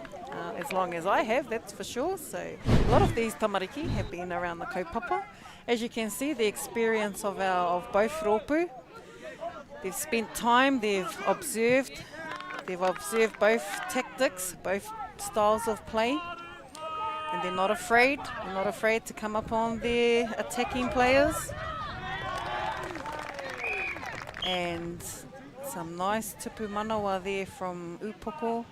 as long as I have, that's for sure. So a lot of these tamariki have been around the kaupapa. As you can see, the experience of both rōpū. They've spent time, they've observed both tactics, both styles of play. And they're not afraid to come up on their attacking players. And some nice tupu manawa there from Upoko.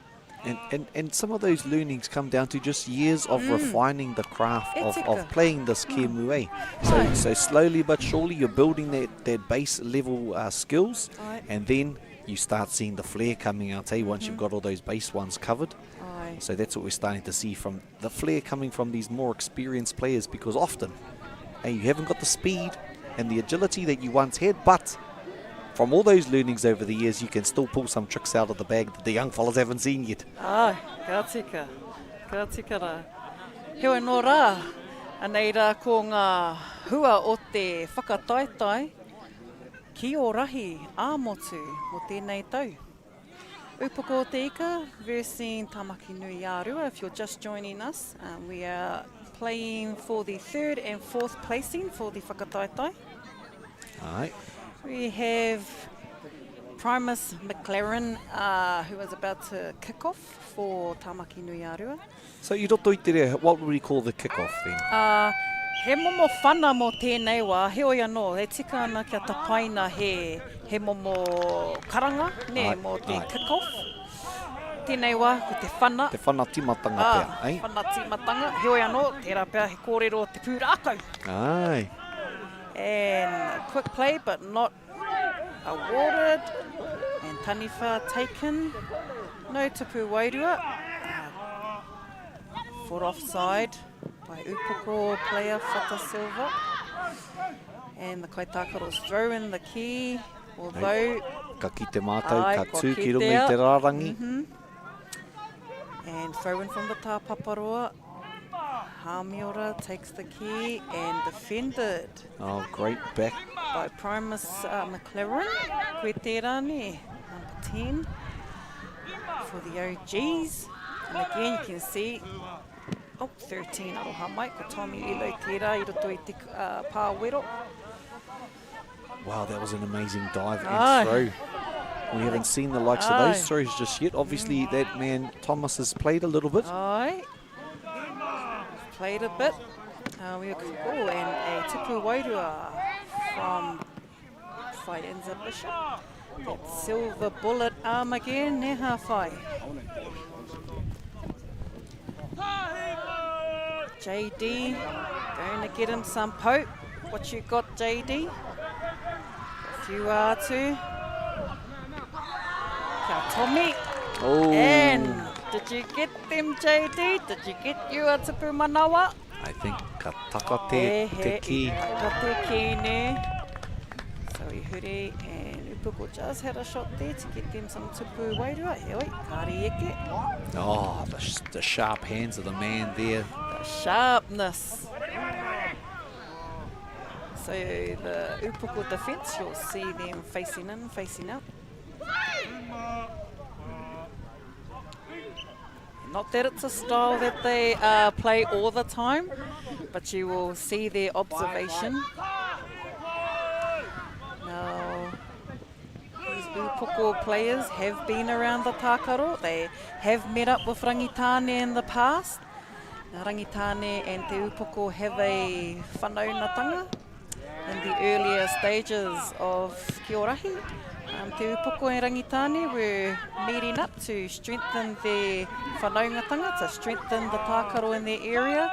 And some of those learnings come down to just years of refining the craft of playing this kēmu, eh? So slowly but surely you're building that base level skills, and then you start seeing the flair coming out, eh, once you've got all those base ones covered. So that's what we're starting to see from the flair coming from these more experienced players, because often you haven't got the speed and the agility that you once had, but from all those learnings over the years, you can still pull some tricks out of the bag that the young fellas haven't seen yet. Ka tika rā. Heoi nō rā, anei rā ko ngā hua o te whakataetai, Kī-o-Rahi āmotu mo tēnei tau. Upoko te ika versus Tamaki Nui a Rua. If you're just joining us, we are playing for the 3rd and 4th placing for the whakataetai. Aye. We have Primus McLaren, who is about to kick off for Tamaki Nui a Rua. So you roto i te rea, what would we call the kickoff then? He momo whana mo tēnei wā, he oi anō, he tika ana kia tapaina he momo karanga, ne, mo te kickoff. Tēnei wā, ko te whana. Te whana timatanga pia, eh? Whana timatanga, he oi anō, tērā pia he kōrero te pūrākau. Ai. And a quick play, but not awarded. And taniwha taken. No tupu wairua. For offside by Upoko player Whata Silva. And the Kaitakaro's throw in the key, although... Ka ki te mātou, ka tū ki runga i te rārangi. And throw in from the Tāpaparoa. Hamiora takes the key and defended. Oh, great back. By Primus McLaren. Koe tērā ne, number 10. For the OGs. And again you can see, 13 aroha mai, ko Tommy Ilo tērā i roto i te pāwero. Wow, that was an amazing dive and throw. We haven't seen the likes of those throws just yet. Obviously, that man, Thomas, has played a little bit. Played a bit. And a tupu wairua from Whaienza Bishop. That silver bullet arm again, ne hawhai. JD, going to get him some poke. What you got, JD? If you are to. Kia Tommy. Oh. And did you get them, JD? Did you get you a tupu manawa? I think ka takate te ki. Takate ki ne. So i huri and Upoko just had a shot there to get them some tupu wairua. He oi, kāri eke. Oh, the sharp hands of the man there. The sharpness. So the Upoko defence, you'll see them facing in, facing out. Not that it's a style that they play all the time, but you will see their observation. Now, these Upoko players have been around the Tākaro. They have met up with Rangitane in the past. Now, Rangitane and Te Upoko have a whanaunatanga in the earlier stages of Kī-o-Rahi. Te Upoko and Rangitane were meeting up to strengthen their whanaungatanga, to strengthen the Tākaro in their area.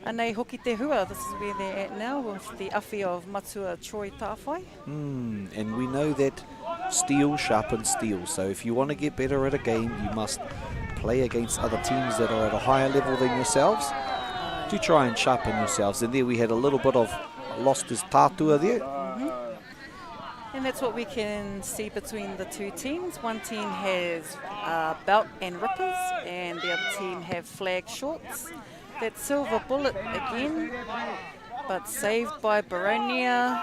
And nei hoki te hua, this is where they're at now with the awhi of Matua Troy Tāwhai. And we know that steel sharpens steel, so if you want to get better at a game, you must play against other teams that are at a higher level than yourselves to try and sharpen yourselves. And there we had a little bit of lost his tātua there. And that's what we can see between the two teams. One team has belt and rippers, and the other team have flag shorts. That silver bullet again, but saved by Baronia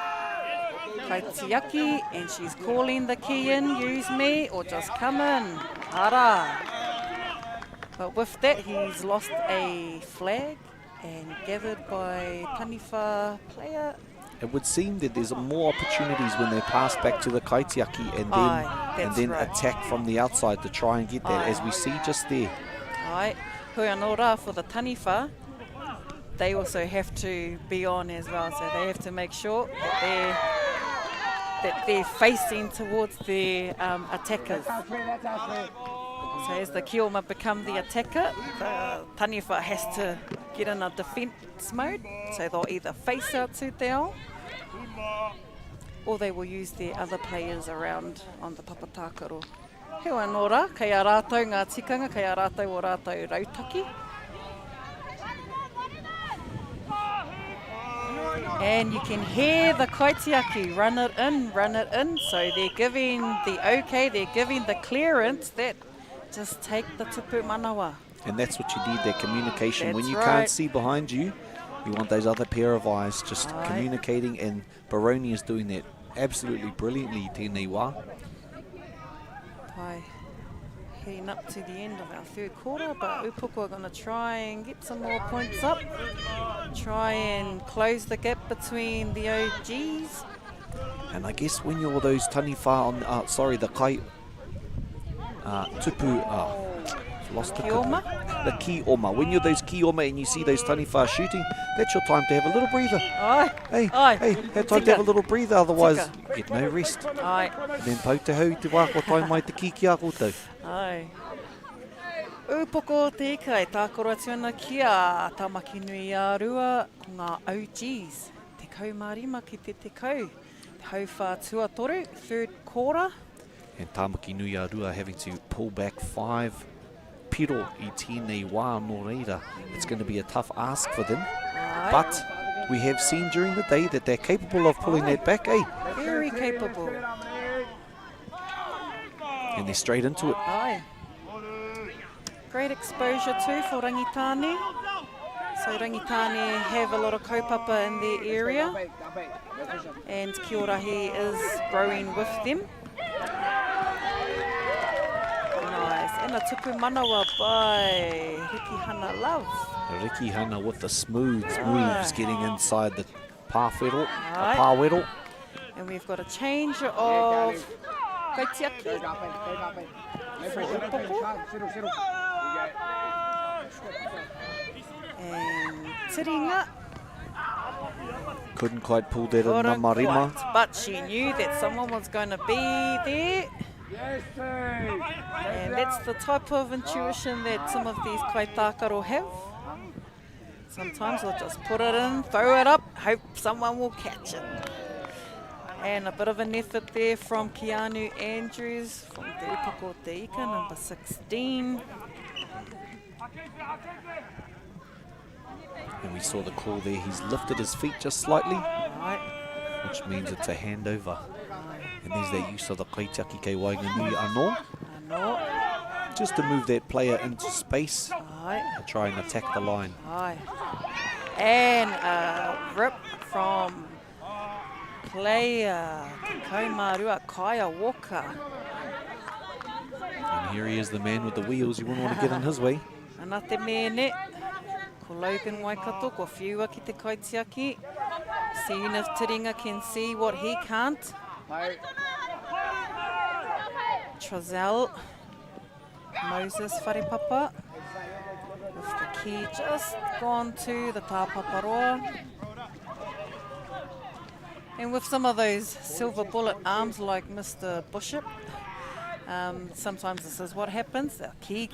Kaitiaki, and she's calling the key in, use me or just come in, ara. But with that, he's lost a flag and gathered by Taniwha player. It would seem that there's more opportunities when they pass back to the Kaitiaki and then attack from the outside to try and get that, as we see just there. Hui anō rā for the Taniwha, they also have to be on as well, so they have to make sure that they're facing towards their attackers. So as the Kioma become the attacker, the Taniwha has to get in a defence mode, so they'll either face out to te ao, or they will use their other players around on the Papatākaro. Hewa nō rā, kei a rātou ngā tikanga, kei a rātou o rātou rautaki. And you can hear the Kaitiaki run it in, so they're giving the okay, they're giving the clearance that just take the tupu manawa. And that's what you need, that communication. When you can't see behind you, you want those other pair of eyes just communicating, and Baroni is doing that absolutely brilliantly, tēnei wā. Heading up to the end of our third quarter, but Upoko are going to try and get some more points up, try and close the gap between the OGs. And I guess when you're those Taniwha on, the kai tupu, Lost the Ki-o-ma. The Kī-o-Rahi. When you're those Kī-o-Rahi and you see those taniwha shooting, that's your time to have a little breather. Ai. Hey, Ai. hey, have time to have a little breather, otherwise you get no rest. Ai. And then tau te hau te wāko tai mai te ki a koutou. Ai. Upoko te ika e tākoro atu ana kia tamaki nui a rua ko ngā OGs. Te kaumārima ki te kau. Te hau whātua toru, third quarter. And Tāmaki nui a rua having to pull back 5 piro I tēnei wā nō reira. It's going to be a tough ask for them. But we have seen during the day that they're capable of pulling that back, eh? Very capable. And they're straight into it. Aye. Great exposure too for Rangitane. So Rangitane have a lot of kaupapa in their area. And Kī-o-Rahi is growing with them. Nice. And a tupu manawa by Riki Hana Love. Riki Hana with the smooth moves getting inside the pāwero. And we've got a change of kaitiaki for Upoko. And Tiringa. Couldn't quite pull that in Couldn't Namarima. quite, but she knew that someone was going to be there. And that's the type of intuition that some of these kaitākaro have. Sometimes they'll just put it in, throw it up, hope someone will catch it. And a bit of an effort there from Keanu Andrews from Te Upoko Te Ika, number 16. And we saw the call there, he's lifted his feet just slightly, which means it's a handover. And there's that use of the kaitiaki kei Waiganui anō. Just to move that player into space and try and attack the line. And a rip from player Te Kaumarua Kaya Walker. And here he is, the man with the wheels, you wouldn't want to get in his way. Ana te mene, ko Logan Waikato, ko whiua ki te kaitiaki. Seeing if Tiringa can see what he can't. Trezell, Moses Wharepapa, with the key just gone to the Tāpaparoa. And with some of those silver bullet arms like Mr. Bishop, sometimes this is what happens. The key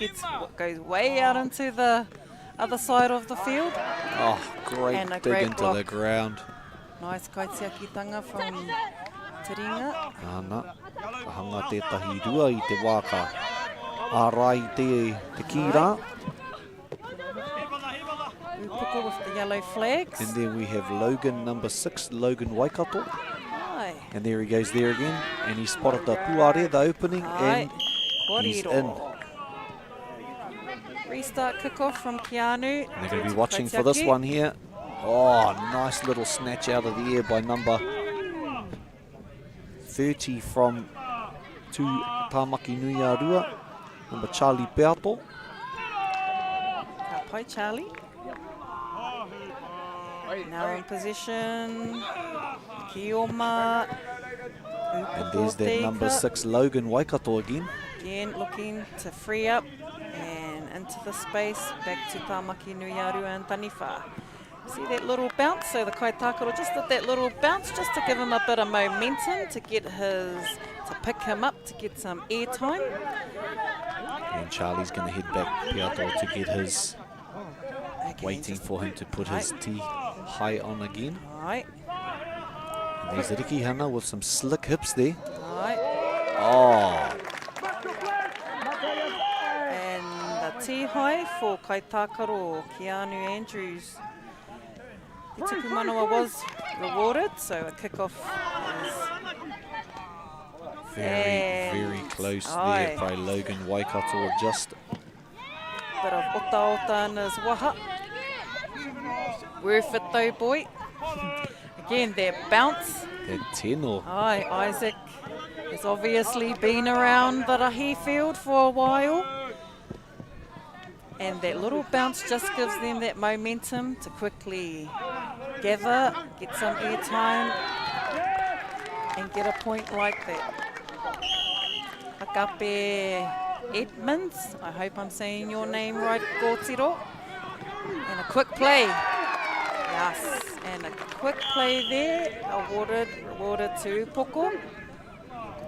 goes way out into the other side of the field. Oh, great and a dig great into block. the ground. Nice kaitiakitanga from Tiringa. Ana, ka hanga tētahi rua I te wāka. Ārai te kīra. Upoko with the yellow flags. And then we have Logan, number 6, Logan Waikato. Aye. And there he goes there again. And he spotted the puare, the opening, and he's in. Restart kickoff from Keanu. And they're going to be watching for this one here. Oh, nice little snatch out of the air by number 30 from Tāmaki nui a rua, number Charlie Peato. Ka pai Charlie. Now in position, Ki-o-Ma. And there's that number 6 Logan Waikato again. Again looking to free up and into the space, back to Tāmaki nui a rua and Taniwha. See that little bounce? So the kaitākaro just did that little bounce just to give him a bit of momentum, to pick him up, to get some air time. And Charlie's going to head back Peato to get his, waiting for him to put his tee high on again. Right. And there's Riki Hana with some slick hips there. Right. Oh, And the tee high for kaitākaro Keanu Andrews. The tupu manawa was rewarded, so a kickoff is very close there by Logan Waikato. Just bit of ota in his waha. Worth it though, boy. Again, that bounce. that tino. Aye, Isaac has obviously been around the Rahi field for a while. And that little bounce just gives them that momentum to quickly gather, get some air time, and get a point like that. Hakape Edmonds. I hope I'm saying your name right, Kōtiro. And a quick play. Yes, and a quick play there. Awarded to Poko.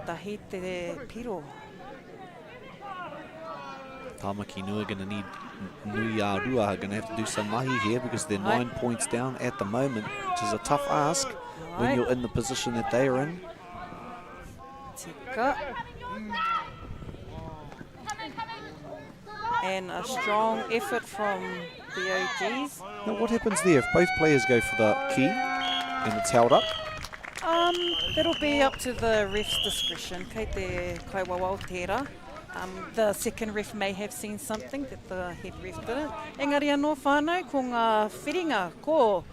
Tahi te piro. Tāmaki Nui are going to need Nui-a-Rua are going to have to do some mahi here because they're 9 points down at the moment, which is a tough ask when you're in the position that they are in. Tika. And a strong effort from the OGs. Now what happens there if both players go for the key and it's held up? That'll be up to the ref's discretion. Kei te kaiwawa Aotearoa. The second ref may have seen something that the head ref didn't. Engari anō whānau, ko ngā whiringa, ko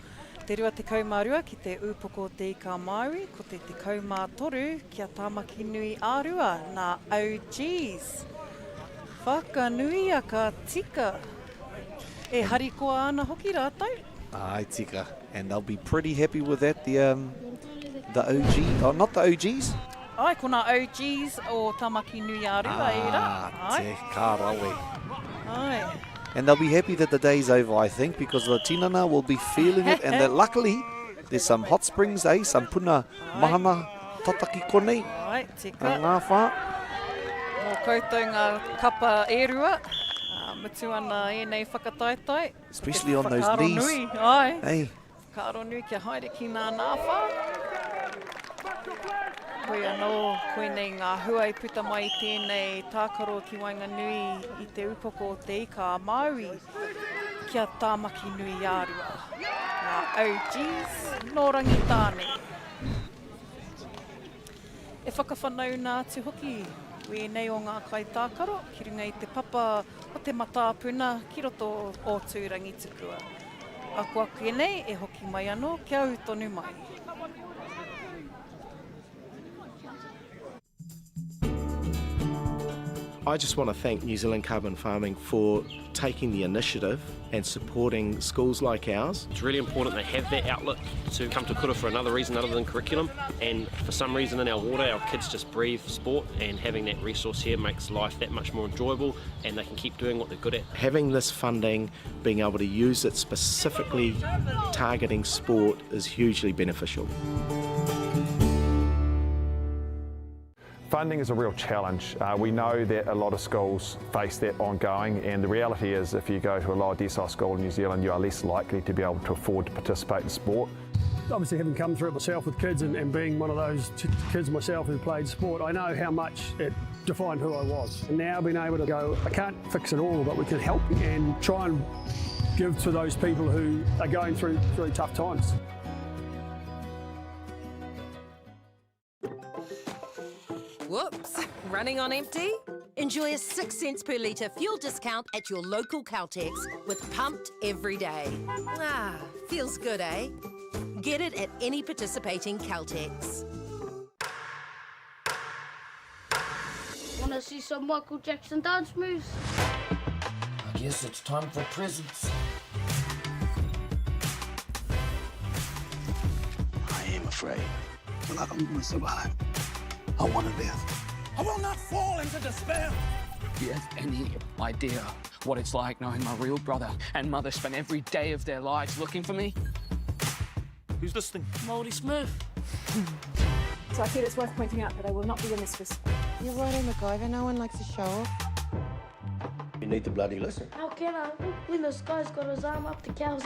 te rua te kaumārua ki te upoko te ika Māori, ko te kaumātoru kia Tāmaki Nui-a-Rua, nā OGs. Whakanuia ka tika. E harikoa ana hoki rātou. Ai tika, and they'll be pretty happy with that, the OG, oh not the OGs. Ai, ko ngā OGs o Tāmaki Nui-a-Rua e rā. Te kārawe. Ai. And they'll be happy that the day's over, I think, because the tinana will be feeling it, and that luckily there's some hot springs, some puna mahana tataki konei. Ai, tika. Ngā whā. Mō koutou ngā kapa e rua. Mutu ana e nei whakataitai. Especially on those Whakaaro knees. Nui, ai. Hey. Whakaaro nui kia haere ki ngā nāwha. Koe anō, koe nei ngā huai puta mai i tēnei tākaro ki Wainganui i te upoko o te ika Māori kia Tāmaki Nui-a-Rua. Ngā OGs, nō rangi tāne. E whakawhanau nā te hoki, we nei o ngā kai tākaro, ki runga i te papa o te matāpuna ki roto o Turangitukua. Aku aku e nei, e hoki mai anō, kia utonu mai. I just want to thank New Zealand Carbon Farming for taking the initiative and supporting schools like ours. It's really important they have that outlet to come to kura for another reason other than curriculum, and for some reason in our water our kids just breathe sport, and having that resource here makes life that much more enjoyable and they can keep doing what they're good at. Having this funding, being able to use it specifically targeting sport is hugely beneficial. Funding is a real challenge. We know that a lot of schools face that ongoing, and the reality is if you go to a lower decile school in New Zealand, you are less likely to be able to afford to participate in sport. Obviously, having come through it myself with kids and being one of those kids myself who played sport, I know how much it defined who I was. And now being able to go, I can't fix it all, but we can help and try and give to those people who are going through really tough times. Whoops, running on empty? Enjoy a 6 cents per litre fuel discount at your local Caltex with Pumped every day. Ah, feels good, eh? Get it at any participating Caltex. Wanna see some Michael Jackson dance moves? I guess it's time for presents. I am afraid, but I'm going to survive. I want to live. I will not fall into despair. Do you have any idea what it's like knowing my real brother and mother spent every day of their lives looking for me? Who's listening? Moldy Smith. So I feel it's worth pointing out that I will not be your mistress. You're right, MacGyver. No one likes to show off. You need to bloody listen. How can I? When this guy's got his arm up the cow's...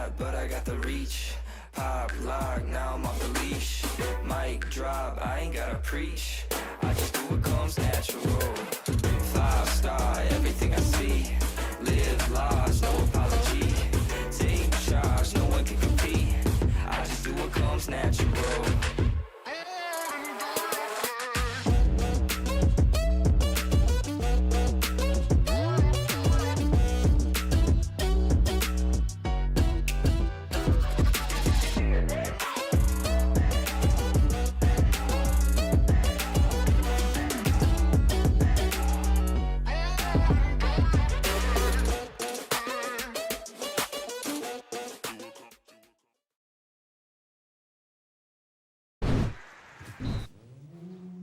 shot, but I got the reach. Pop, lock, now I'm off the leash. Mic drop, I ain't gotta preach. I just do what comes natural. 5-star, everything I see. Live large, no apology. Take charge, no one can compete. I just do what comes natural.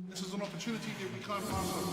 This is an opportunity that we can't pass up.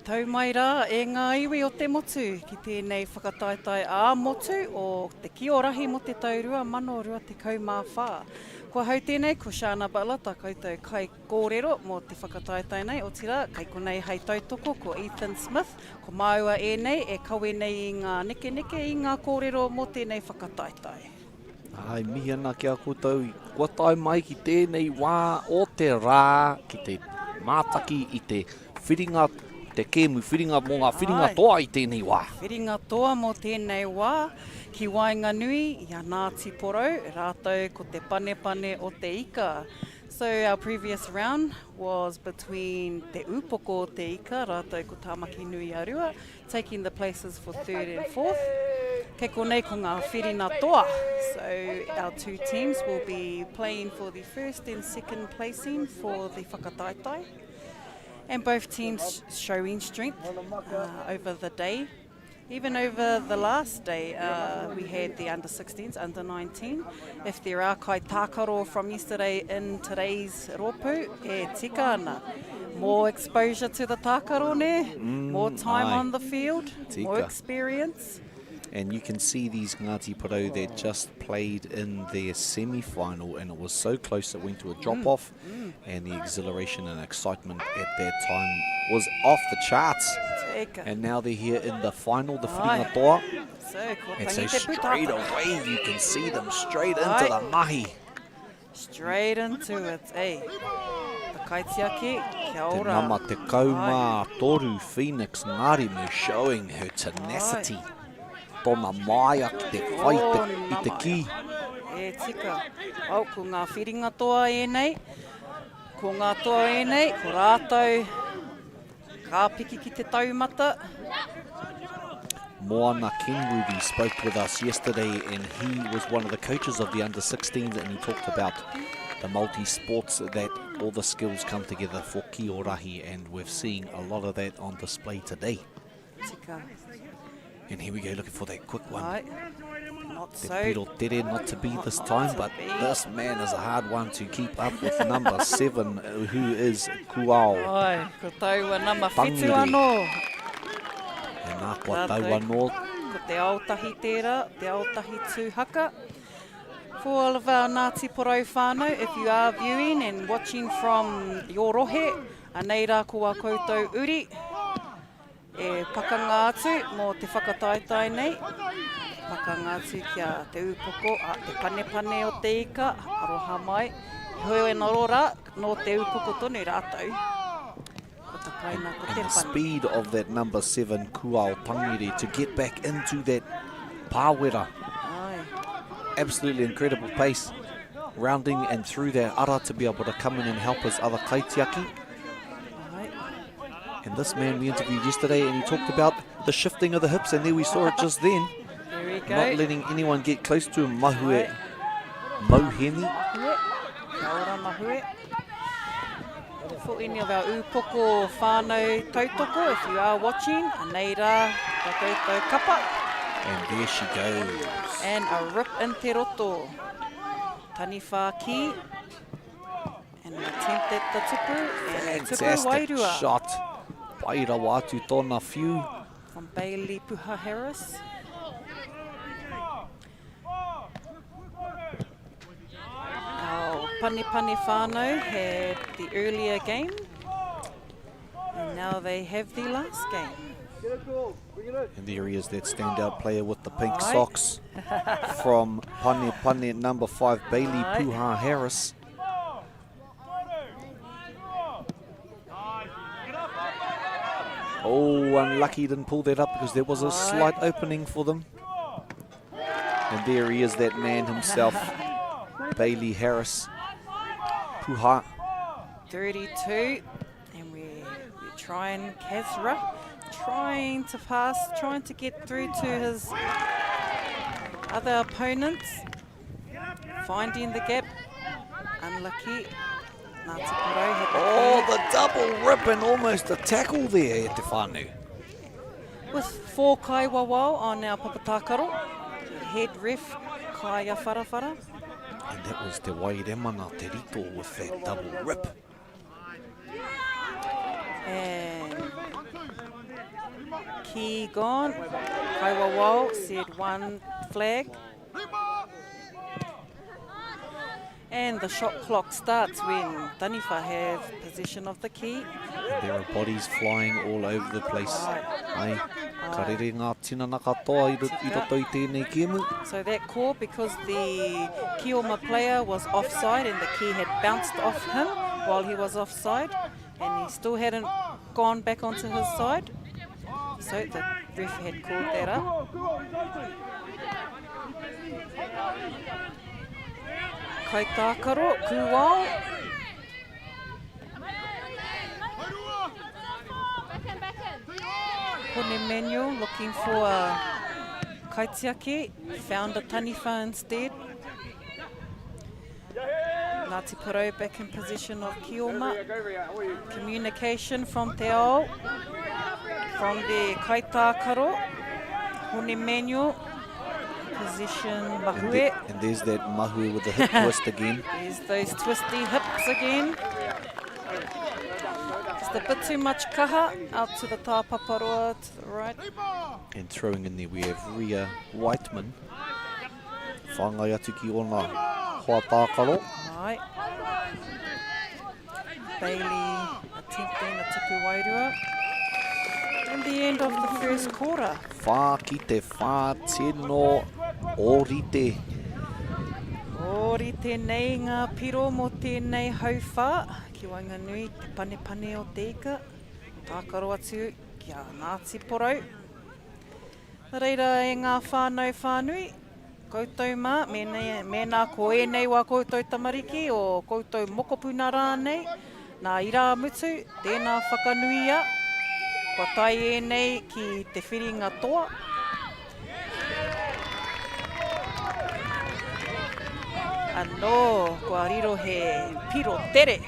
Tau mai rā, e ngā iwi o te motu ki tēnei whakataetai ā motu o te Kī-o-Rahi mo te taurua mano rua te kaumāwhā. Kua hau tēnei, ko Shana Butler, tā koutou kai kōrero mo te whakataetai nei, o tira, kai konei hei tautoko, ko Ethan Smith, ko māua e nei, e kawe nei i ngā neke i ngā kōrero mo tēnei whakataetai. Ai, mihi ana ki a koutou, kua tai mai ki tēnei wā o te rā, ki te mātaki i te whiringa, te kēmu whiringa mō ngā whiringa toa i tēnei wā. Whiringa toa mō tēnei wā, ki Wainga Nui, i a Ngāti Porou, rātou ko te pane o te ika. So our previous round was between te upoko o te ika, rātou ko Tāmaki Nui Arua, taking the places for 3rd and 4th. Kei konei ko ngā whiringa toa. So our two teams will be playing for the 1st and 2nd placing for the whakataetai. And both teams showing strength over the day. Even over the last day, we had the under-16s, under-19. If there are kai tākaro from yesterday in today's ropu, e tika ana. More exposure to the tākaro ne, more time on the field, more experience. And you can see these Ngāti Porou that just played in their semi-final, and it was so close it went to a drop-off, and the exhilaration and excitement at that time was off the charts. And now they're here in the final, the whiringa toa. And so straight away you can see them straight into the mahi. Straight into it, eh? The kaitiaki, kia ora. Te nama te kaumā toru Phoenix Ngārimu showing her tenacity. Tōna maia ki te whai i te ki. E tika. Au, ko ngā whiringa toa e nei. Ko ngā toa e nei, ko rātou ka piki ki te taumata. Moana Kenwoody spoke with us yesterday, and he was one of the coaches of the under-16s, and he talked about the multi-sports, that all the skills come together for Kī-o-Rahi, and we're seeing a lot of that on display today. Tika. And here we go, looking for that quick one. Right. Not The so. beetle did it, not to be this time, but this man is a hard one to keep up with. Number 7, who is Kuao. Ai, ko taua nama Tangere. whitu anō. E nā kua tau anō. Ko te aotahi tērā, te aotahi tūhaka. For all of our Ngāti Porou whānau, if you are viewing and watching from your rohe, anei rā ko a koutou uri, e pakanga atu mō te whakataetai nei, pakanga atu kia te upoko, te panepane o te ika, aroha mai, hoi no rora, no te upoko tonu rātou. Ko ta kaina ko te And the pane. speed of that number 7, Kū-o-Rahi, to get back into that pāwera. Absolutely incredible pace, rounding and through that ara to be able to come in and help his other kaitiaki. And this man we interviewed yesterday, and he talked about the shifting of the hips, and there we saw it just then. There we go. Not letting anyone get close to him. Mahue Mauheni. Kia ora mahue. For any of our upoko whānau tautoko, if you are watching, anei rā, ta koutou kapa. And there she goes. And a rip in te roto. Taniwha ki. And an attempt at the tupu. And tupu Fantastic wairua. shot. Paira watu tōna whiu. From Bailey Puha Harris. Our Pani whānau had the earlier game. And now they have the last game. And there he is, that standout player with the pink socks from Pane number 5, Bailey Puha Harris. Oh, unlucky he didn't pull that up because there was a slight opening for them. And there he is, that man himself, Bailey Harris. Puha. 32. And we're trying Kazra. Trying to pass, trying to get through to his other opponents. Finding the gap. Unlucky. Ngāti Porou had Oh, the double rip and almost a tackle there, Te Whānau. with 4 kai wawao on our papatakaro. Head ref Kaya Wharawhara. And that was Te Wairemana Te Rito with that double rip. And Ki gone. Kai wawao said 1 flag. And the shot clock starts when Taniwha have possession of the key. And there are bodies flying all over the place. Ai, ka rere ngā tinana katoa I roto I tēnei kēmu. So that call, because the Kioma player was offside and the key had bounced off him while he was offside, and he still hadn't gone back onto his side. So the ref had called that up. Kai tākaro, Kūwao. Hone Manuel looking for a kaitiaki, found a Taniwha instead. Ngāti Porou back in position of Kioma. Communication from Te Ao, from the Kai tākaro. Hone Manuel. Position Mahue. And there's that Mahue with the hip twist again. There's those twisty hips again. Just a bit too much kaha out to the tāpaparoa to the right. And throwing in there we have Ria Whiteman. Whangai atu ki ona hoa tākaro. Right. Bailey attempting a tupu wairua. And the end of the first quarter. Whā ki te whā tino orite. Orite nei ngā piro mo tēnei hauwhā. Ki Wainganui te panepane o te ika. Tākaro atu kia Ngāti Porou. Reira e ngā whānau whānui. Koutou mā, mēnā ko e nei wā koutou tamariki o koutou mokopuna rānei. Nā ira mutu, tēnā whakanuia. Kua tai e nei ki te whiringa toa. Anō, kua riro he piro tere.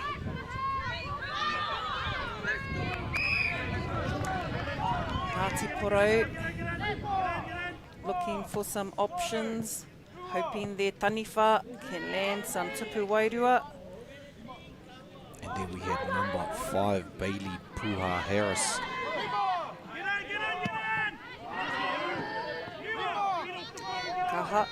Ngāti Porou looking for some options, hoping their Taniwha can land some tupu wairua. And then we had number 5, Bailey Puha Harris. Kaha.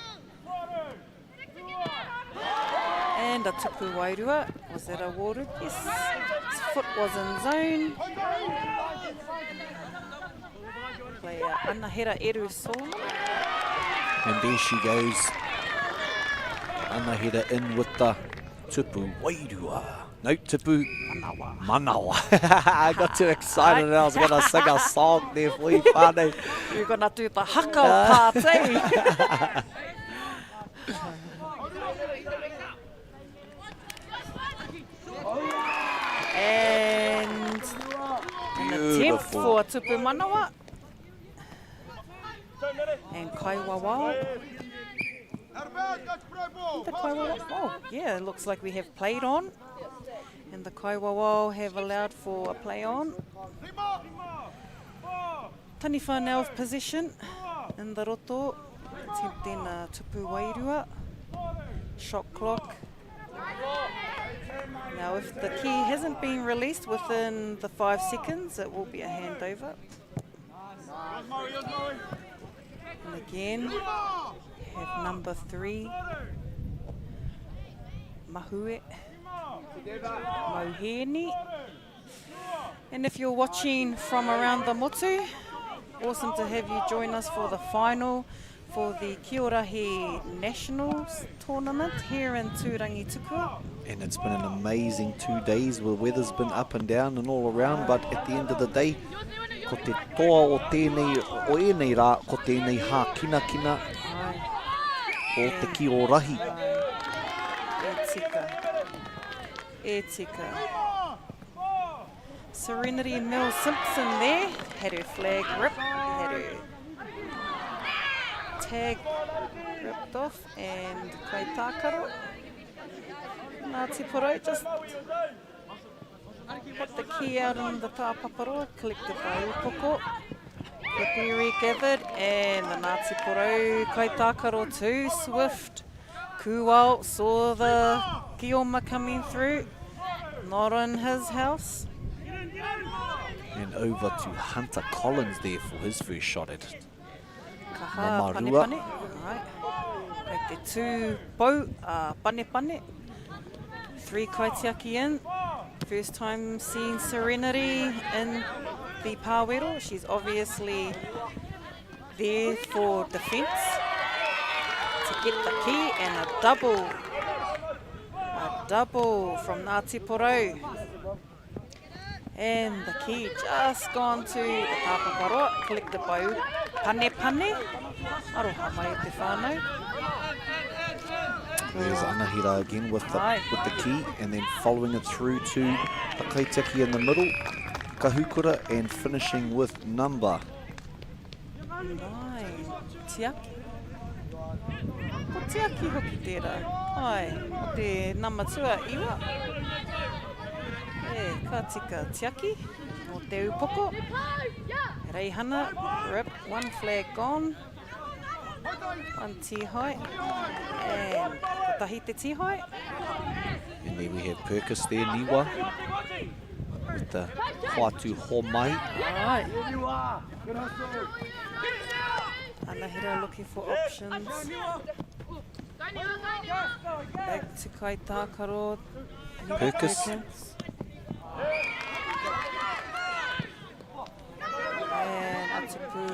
And a tupu wairua. Was that awarded? Yes. His foot was in zone. Player Anahera Eru Solomon. And there she goes. Anahera in with the tupu wairua. No, tupu manawa. I got too excited and I was going to sing a song there for you, whānau. You're going to do the hakao part, eh? And an attempt for tupu manawa. And kaiwawao. The kaiwawao. Oh, yeah, looks like we have played on. And the kaiwawao have allowed for a play on. Tani whanau's position in the roto. Attempting a tupu wairua. Shot clock. Now if the key hasn't been released within the 5 seconds, it will be a handover. And again, have number 3, Mahue Moheni. And if you're watching from around the motu, awesome to have you join us for the final for the Kī-o-Rahi Nationals tournament here in Turangitukua. And it's been an amazing 2 days where weather's been up and down and all around, but at the end of the day, ko te toa o tēnei, o ēnei rā, ko tēnei hā kina o te Kī-o-Rahi. E tika. Serenity Mills Simpson there, had her flag ripped, had her tag ripped off, and Kai Tākaro. Ngāti Porou just put the key out in the tāpaparoa, collected by Upoko. Quickly regathered, and the Ngāti Porou, Kai Tākaro too, swift. Kuao saw the Kioma coming through, not in his house. And over to Hunter Collins there for his first shot at it. Kaha pane pane. Right. Kei te tū pau, pane pane. 3 kaitiaki in. First time seeing Serenity in the pāwero. She's obviously there for defence to get the key, and a double from Ngāti Porou. And the key just gone to the tāpaparoa, collected by Pane Pane. Aroha mai te whānau. There's Anahira again with the key, and then following it through to the kaitaki in the middle, Kahukura, and finishing with number 9. Tiaki. Ko tiaki hoki tērā. Ai, o te namatua iwa. Ka tika tiaki o te upoko. Reihana, rip, 1 flag gone. 1 tihai. And tahi te tihai. And then we have Perkis there, Niwa, with the Whatu Homai. Right. Anahira looking for options. Back to Kai Tākaro. Perkis.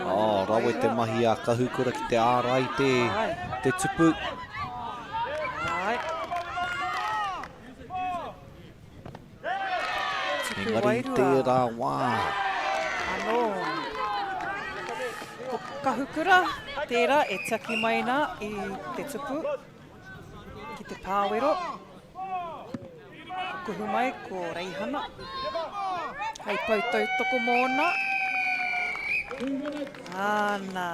Oh, rawe te mahi a Kahukura ki te ārai te tupu. Engari tērā wā. Anō. Ko Kahukura tērā e taki maina I te tupu ki te pāwero. Kuhu mai ko Reihana. Hei pautau toko mōna. Āna.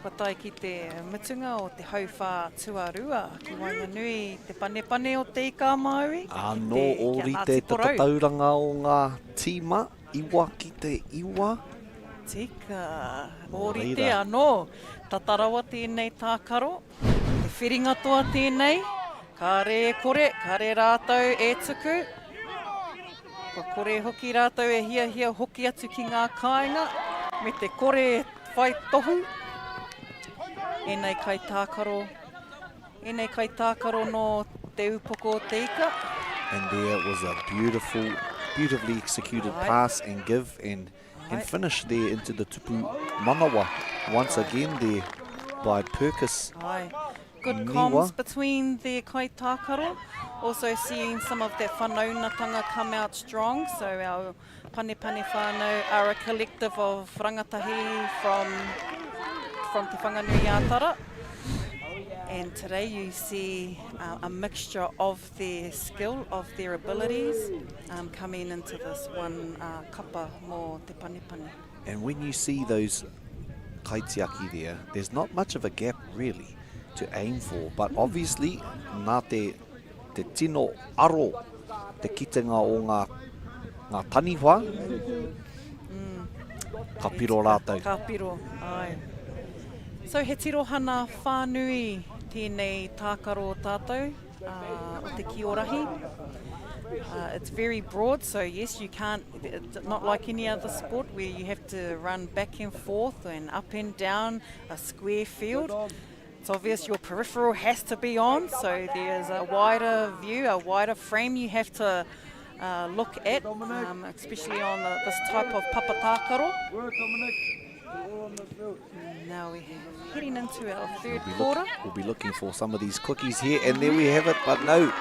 Patai ki te mutunga o te hauwhā tuarua. Ki Wainganui te pane pane o te ika maui. Anō, ori te tatauranga o ngā tīma. Iwa ki te iwa. Tika. Ori te anō. Tatarawa tēnei tākaro. Te whiringa toa tēnei. Ka re kore, ka re rātou e tuku. Ka kore hoki rātou e hia hoki atu ki ngā kāinga. Me te kore whai tohu. Enei kai tākaro no te upoko o te ika. And there was a beautifully executed pass and give and finish there into the tupu manawa. Once again there by Perkis. Good comms between the kai tākaro. Also seeing some of that whanaunatanga come out strong. So our pane whānau are a collective of rangatahi from Te Whanganui Ātara. And today you see a mixture of their skill, of their abilities, coming into this one kapa mō te panipani. And when you see those kaitiaki there, there's not much of a gap really to aim for, but obviously nā te tino aro, te kitenga o ngā taniwha, ka piro rātou. Ka piro, ai. So he tirohana whānui tēnei tākaro o tātou o te Kī-o-Rahi. It's very broad, so yes, you can't, it's not like any other sport where you have to run back and forth and up and down a square field. It's obvious your peripheral has to be on, so there's a wider view, a wider frame you have to look at, especially on this type of papatākaro. Now we're heading into our third quarter. We'll be looking for some of these cookies here, and there we have it, but no.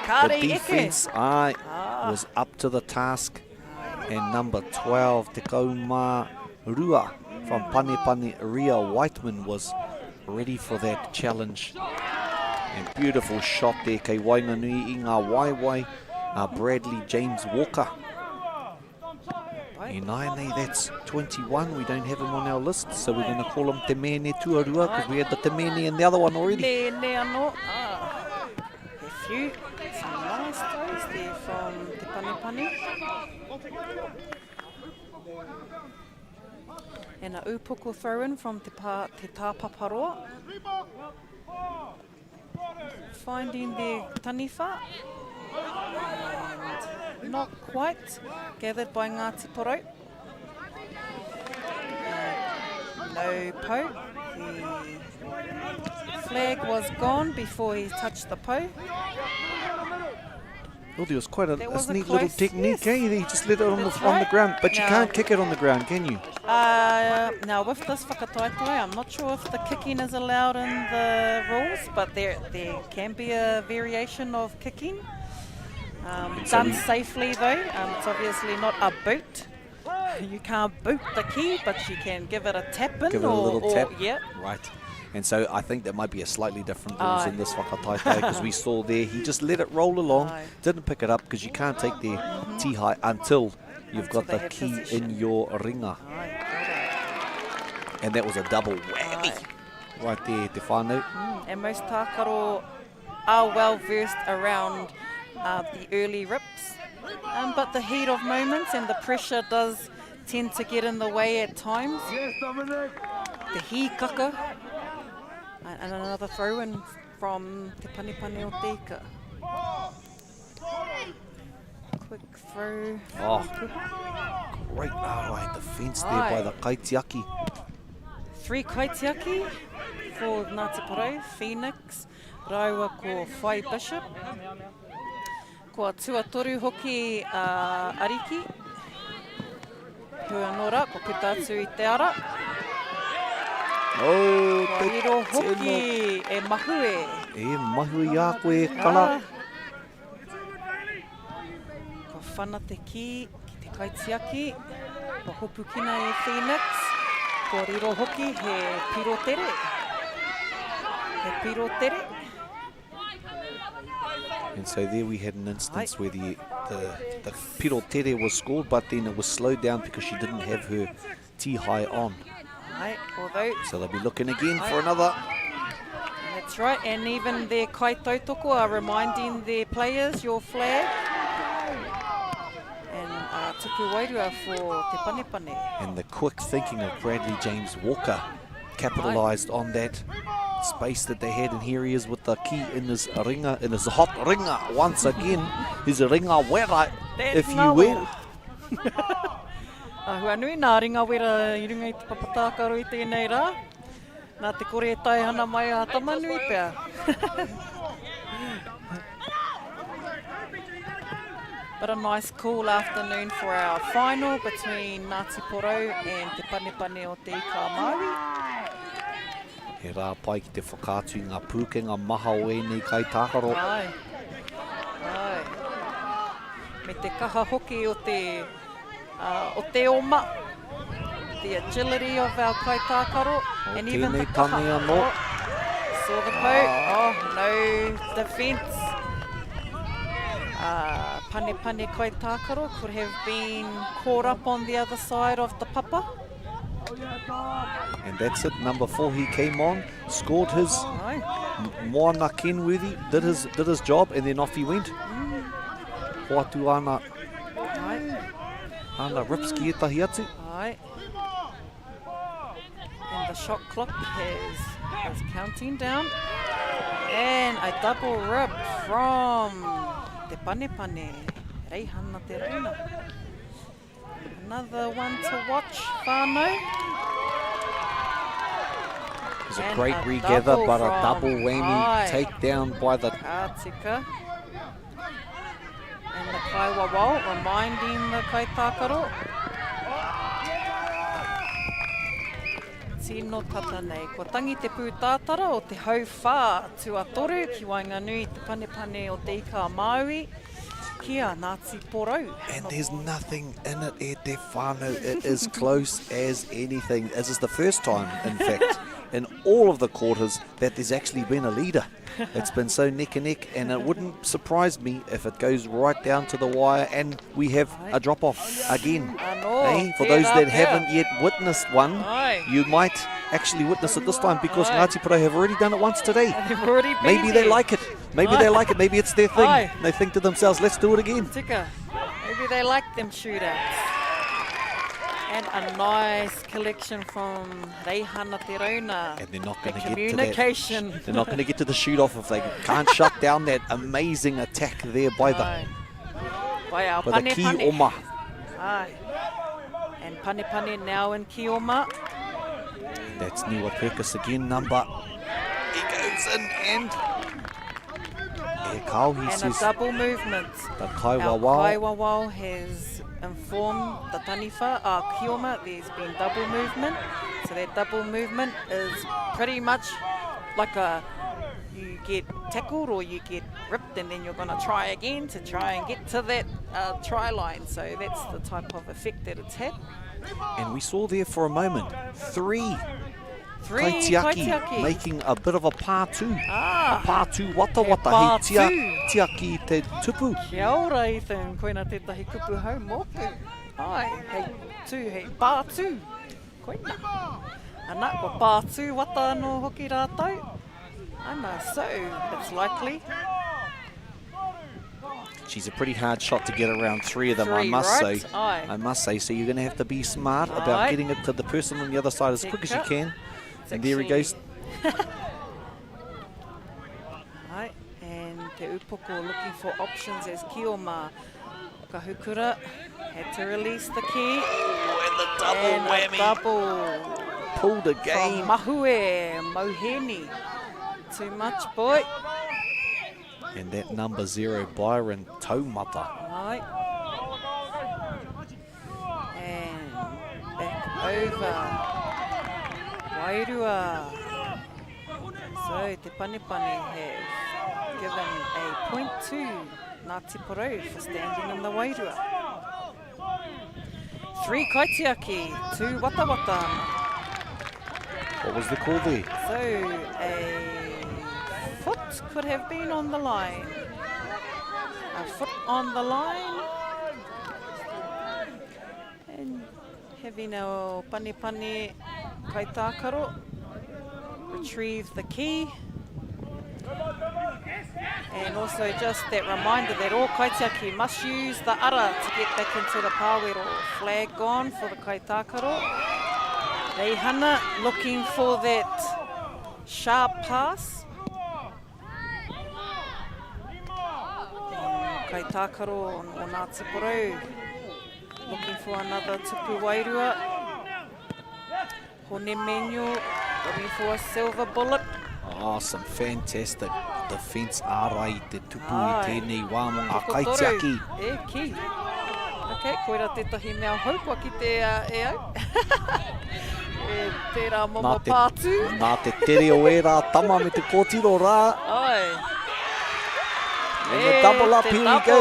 The defence was up to the task, and number 12, Te Kaumā Rua from Panepane Ria Whiteman was ready for that challenge. And beautiful shot there, kei Wainganui i ngā waiwai, Bradley James Walker. Inaine, that's 21. We don't have him on our list, so we're going to call him Te Mene Tuarua because we had the Te Mene and the other one already. A few, some nice throws there from Te Panepane. And a upoko throw-in from Te Tāpaparoa. Finding their taniwha. And not quite gathered by Ngāti Porou. No po. The flag was gone before he touched the po. Well, there was quite a neat little technique, eh? He just let it on the ground, but you can't kick it on the ground, can you? Now with this whakataitoe, I'm not sure if the kicking is allowed in the rules, but there can be a variation of kicking. Done safely though, it's obviously not a boot. You can't boot the key, but you can give it a tap in. Give it a little tap. Yeah. Right. And so I think there might be a slightly different rules in this whakataitoe because we saw there, he just let it roll along, didn't pick it up because you can't take the tihai until you've got the key in your ringa. And that was a double whammy right there, Te whānau. And most tākaro are well versed around the early rips, but the heat of moments and the pressure does tend to get in the way at times. The hikaka. And another throw-in from Te Panepane o te ika. Quick throw. Oh, great defence there by the kaitiaki. 3 kaitiaki for Ngāti Porou, Phoenix, Rauā ko Whai Bishop. Ko Tuatoru hoki Ariki. Puanora, ko Putatu i te ara. Oh, te iro hoki e mahue. E mahue a koe kala. Ko whana te ki te kaitiaki. Ko hopukina e Phoenix. Ko riro hoki he piro tere. He piro tere. And so there we had an instance where the piro tere was scored, but then it was slowed down because she didn't have her tihai on. So they'll be looking again for another. That's right, and even their kai tautoko are reminding their players your flag. And tuku wairua for Te Panepane. And the quick thinking of Bradley James Walker capitalised on that space that they had, and here he is with the key in his ringa, in his hot ringa once again. His ringa wera, if you will. Hua nui, nā ringa wera I runga I te papatākaro I tēnei rā. Nā te kore e taihana mai a tamanui pēr. But a nice cool afternoon for our final between Ngāti Porou and Te Panepane o Te Ika Māori. He rā pai ki te whakātu ngā pūkenga maha o ēnei kai tākaro. Ai. Ai. Me te kaha hoki o te oma, the agility of our kai tākaro, and even the tēnei tane anō. Saw the poke. Oh, no defence. Panepane kai tākaro could have been caught up on the other side of the papa. And that's it, number 4, he came on, scored his Moana Kenworthy, did his job, and then off he went. Hoatu ana Ripski e tahi atu. Aye. And the shot clock is counting down. And a double rip from Te Panepane, Reihana Te Reina. Another one to watch, whānau. It was a great regather, but a double whammy takedown by the... Kātika. And the Kaiwawau reminding the Kai Tākaro. Tino tata nei. Ko tangi te pūtātara o te hau whā tuatoru ki Wainganui Te Panepane o Te Ika Māui. Kia Ngāti Porou. And there's nothing in it, e te whānau. It is close as anything. This is the first time, in fact, in all of the quarters that there's actually been a leader. It's been so neck and neck, and it wouldn't surprise me if it goes right down to the wire and we have a drop-off again. For those that haven't yet witnessed one, you might actually witness it this time because Ngāti Porou have already done it once today. Maybe they like it. Maybe they like it. Maybe it's their thing. They think to themselves, let's do it again. Tika. Maybe they like them shootouts. And a nice collection from Reihana Te Reina. And they're not going to get communication. To that. They're not going to get to the shoot-off if they can't shut down that amazing attack there by the Kī-o-Rahi. Aye. And Panepane now in Kī-o-Rahi. That's Niwa Perkis again, number. He goes in and a double movement. The Kaiwawau has informed the Taniwha, Kī-o-Rahi, there's been double movement. So that double movement is pretty much like you get tackled or you get ripped and then you're going to try again to try and get to that try line. So that's the type of effect that it's had. And we saw there for a moment, three kaitiaki making a bit of a pātū. A pātū wata hei tiaki te tupu. Kia ora, Ethan, koina tētahi kupu hau mōku. Ai, hei pātū. Koina. Ana, ko pātū wata anō hoki rātou. Ana, so it's likely. She's a pretty hard shot to get around 3 of them, I must say. I must say. So you're going to have to be smart about getting it to the person on the other side as quick as you can. And there he goes. Right, and Te Upoko looking for options as Kī-o-Rahi. Kahukura had to release the key. And the double whammy. Double. Pulled a game. From Mahue, Moheni. Too much, boy. And that number 0, Byron Taumata. Right. And back over. Wairua. So Te Panepane have given a point to Ngāti Porou for standing in the Wairua. 3 kaitiaki, 2 watawata. What was the call there? So a foot could have been on the line. A foot on the line. And having our Panepane kai tākaro retrieve the key. And also just that reminder that all kaitiaki must use the ara to get back into the pāwero. Flag gone for the kai tākaro. Reihana looking for that sharp pass. Kai tākaro on Ngāti Porou looking for another tupu wairua. Hone Menyo looking for a silver bullet. Oh, some fantastic defence ārai te tupu I tēnei wā mo ngā kaitiaki. E ki. Ok, koera tētahi mea haukua ki te e au. E tērā momo pātū. Nā te tere o e rā tama me te kōtiro rā. Ai. And the double up, here we go.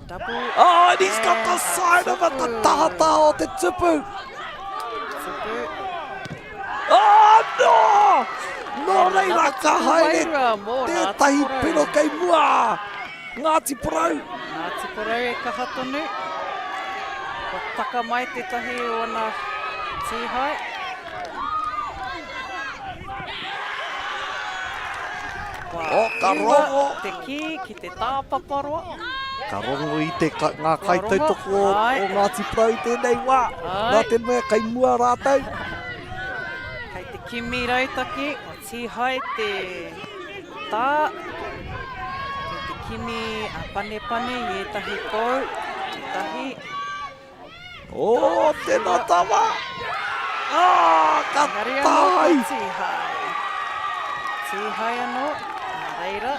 Double. Oh, and he's got the side of it, the tahata o te tupu. Oh, no! No reira ka haere, tētahi piro kei mua. Ngāti Porou. Ngāti Porou e kaha tonu. Ko taka mai tētahi o nā tīhai. O, ka rongo. Te ki te tāpaparoa. Ka rongo I te ngā kaitautoko o Ngāti Porou I tēnei wā. Nā te mea kai mua rātou. Kei te kimi rautaki, o tīhai te tā. Kei te kimi a pane I etahi kou. Etahi. O, tēnā tawa. Ka tai. Tīhai anō. Reira,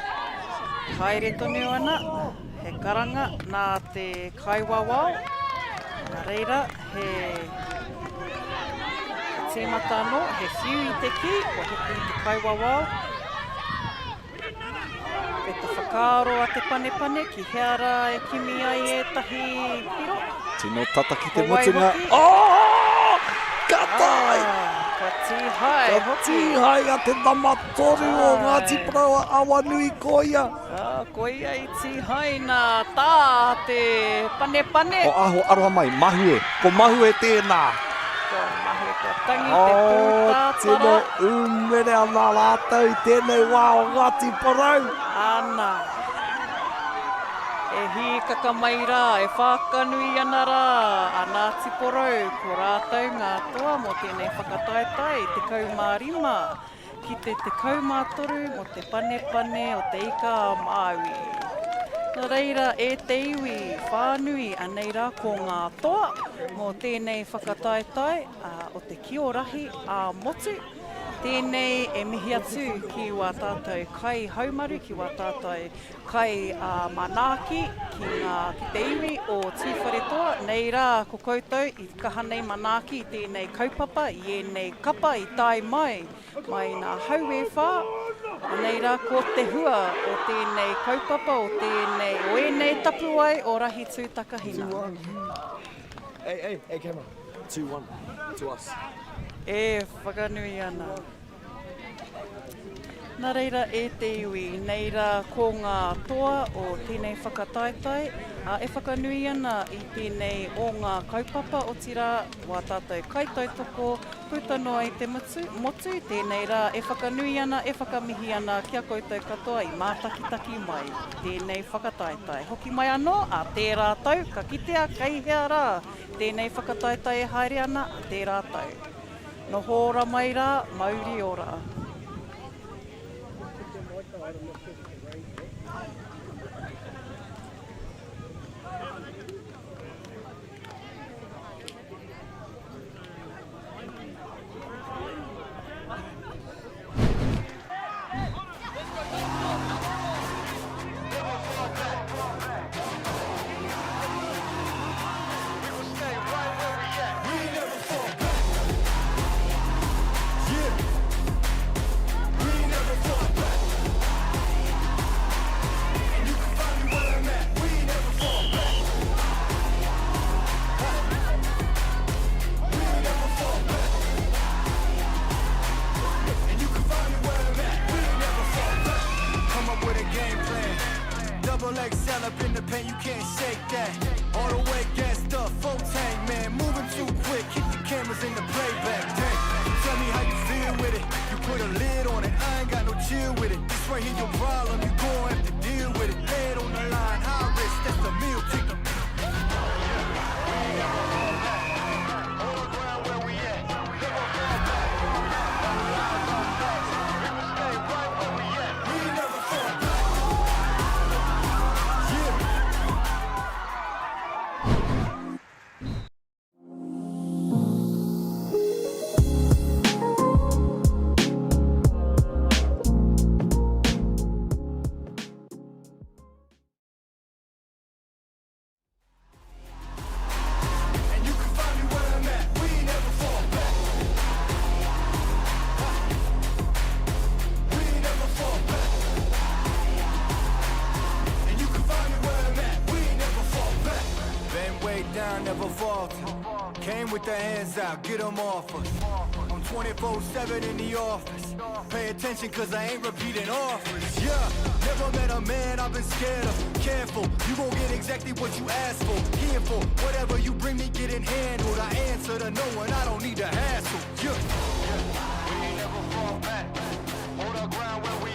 haere tonu ana, he karanga nā te kaiwawao. Nā reira, he tīmata anō, he whiu I te ki, o he te kaiwawao. E te whakaaro a te pane, ki heara e kimi ai e tahi piro. Tino tata ki te motunga. Oh! Ka tai! Ka tīhai, ka tīhai a te namatoru o Ngāti Porou awa nui koia. Koia I tīhai nā tā te pane. O aho aroha mai, mahue. Ko mahue tēnā. Ko mahue ko tangi te pūtātara. Tino umere ana rātou I tēnei wā o Ngāti Porou. Ana. E hi kaka mai rā, e whakanui ana rā, a Ngāti Porou, ko rātou ngā toa mo tēnei whakataetai, te kaumārima, ki te kaumātoru mo te pane o te ika a Māui. Nā reira, e te iwi, whānui anei rā ko ngā toa mo tēnei whakataetai o te Kī-o-Rahi a motu. Tēnei e mihi atu ki wā tātou kai haumaru, ki wā tātou kai manaaki, ki te iwi o tūwharetoa. Nei rā, ko koutou I kaha nei manaaki I tēnei kaupapa, I ēnei kapa I tai mai nā hau e whā. Nei rā, ko te hua o tēnei kaupapa, o ēnei tapu ai o rahi tūtakahina. Hey, camera. 2-1 to us. E whakanui ana. Nā reira e te iwi, nei rā ko ngā toa o tēnei whakataetai, e whakanui ana I tēnei o ngā kaupapa o tira wā tātou kaitautoko, pūtanoa I te motu, tēnei rā e whakanui ana, e whakamihi ana kia koutou katoa I mātakitaki mai, tēnei whakataetai. Hoki mai anō, a tē rātou, ka kitea kaihea rā, tēnei whakataetai e haere ana, a tē rātou. No hōra mai rā, mauri ora. falter. Came with the hands out, get them off us. I'm 24/7 in the office. Pay attention cause I ain't repeating offers. Yeah, never met a man I've been scared of. Careful, you gon' get exactly what you asked for. Here for whatever you bring me getting handled. I answer to no one, I don't need to hassle.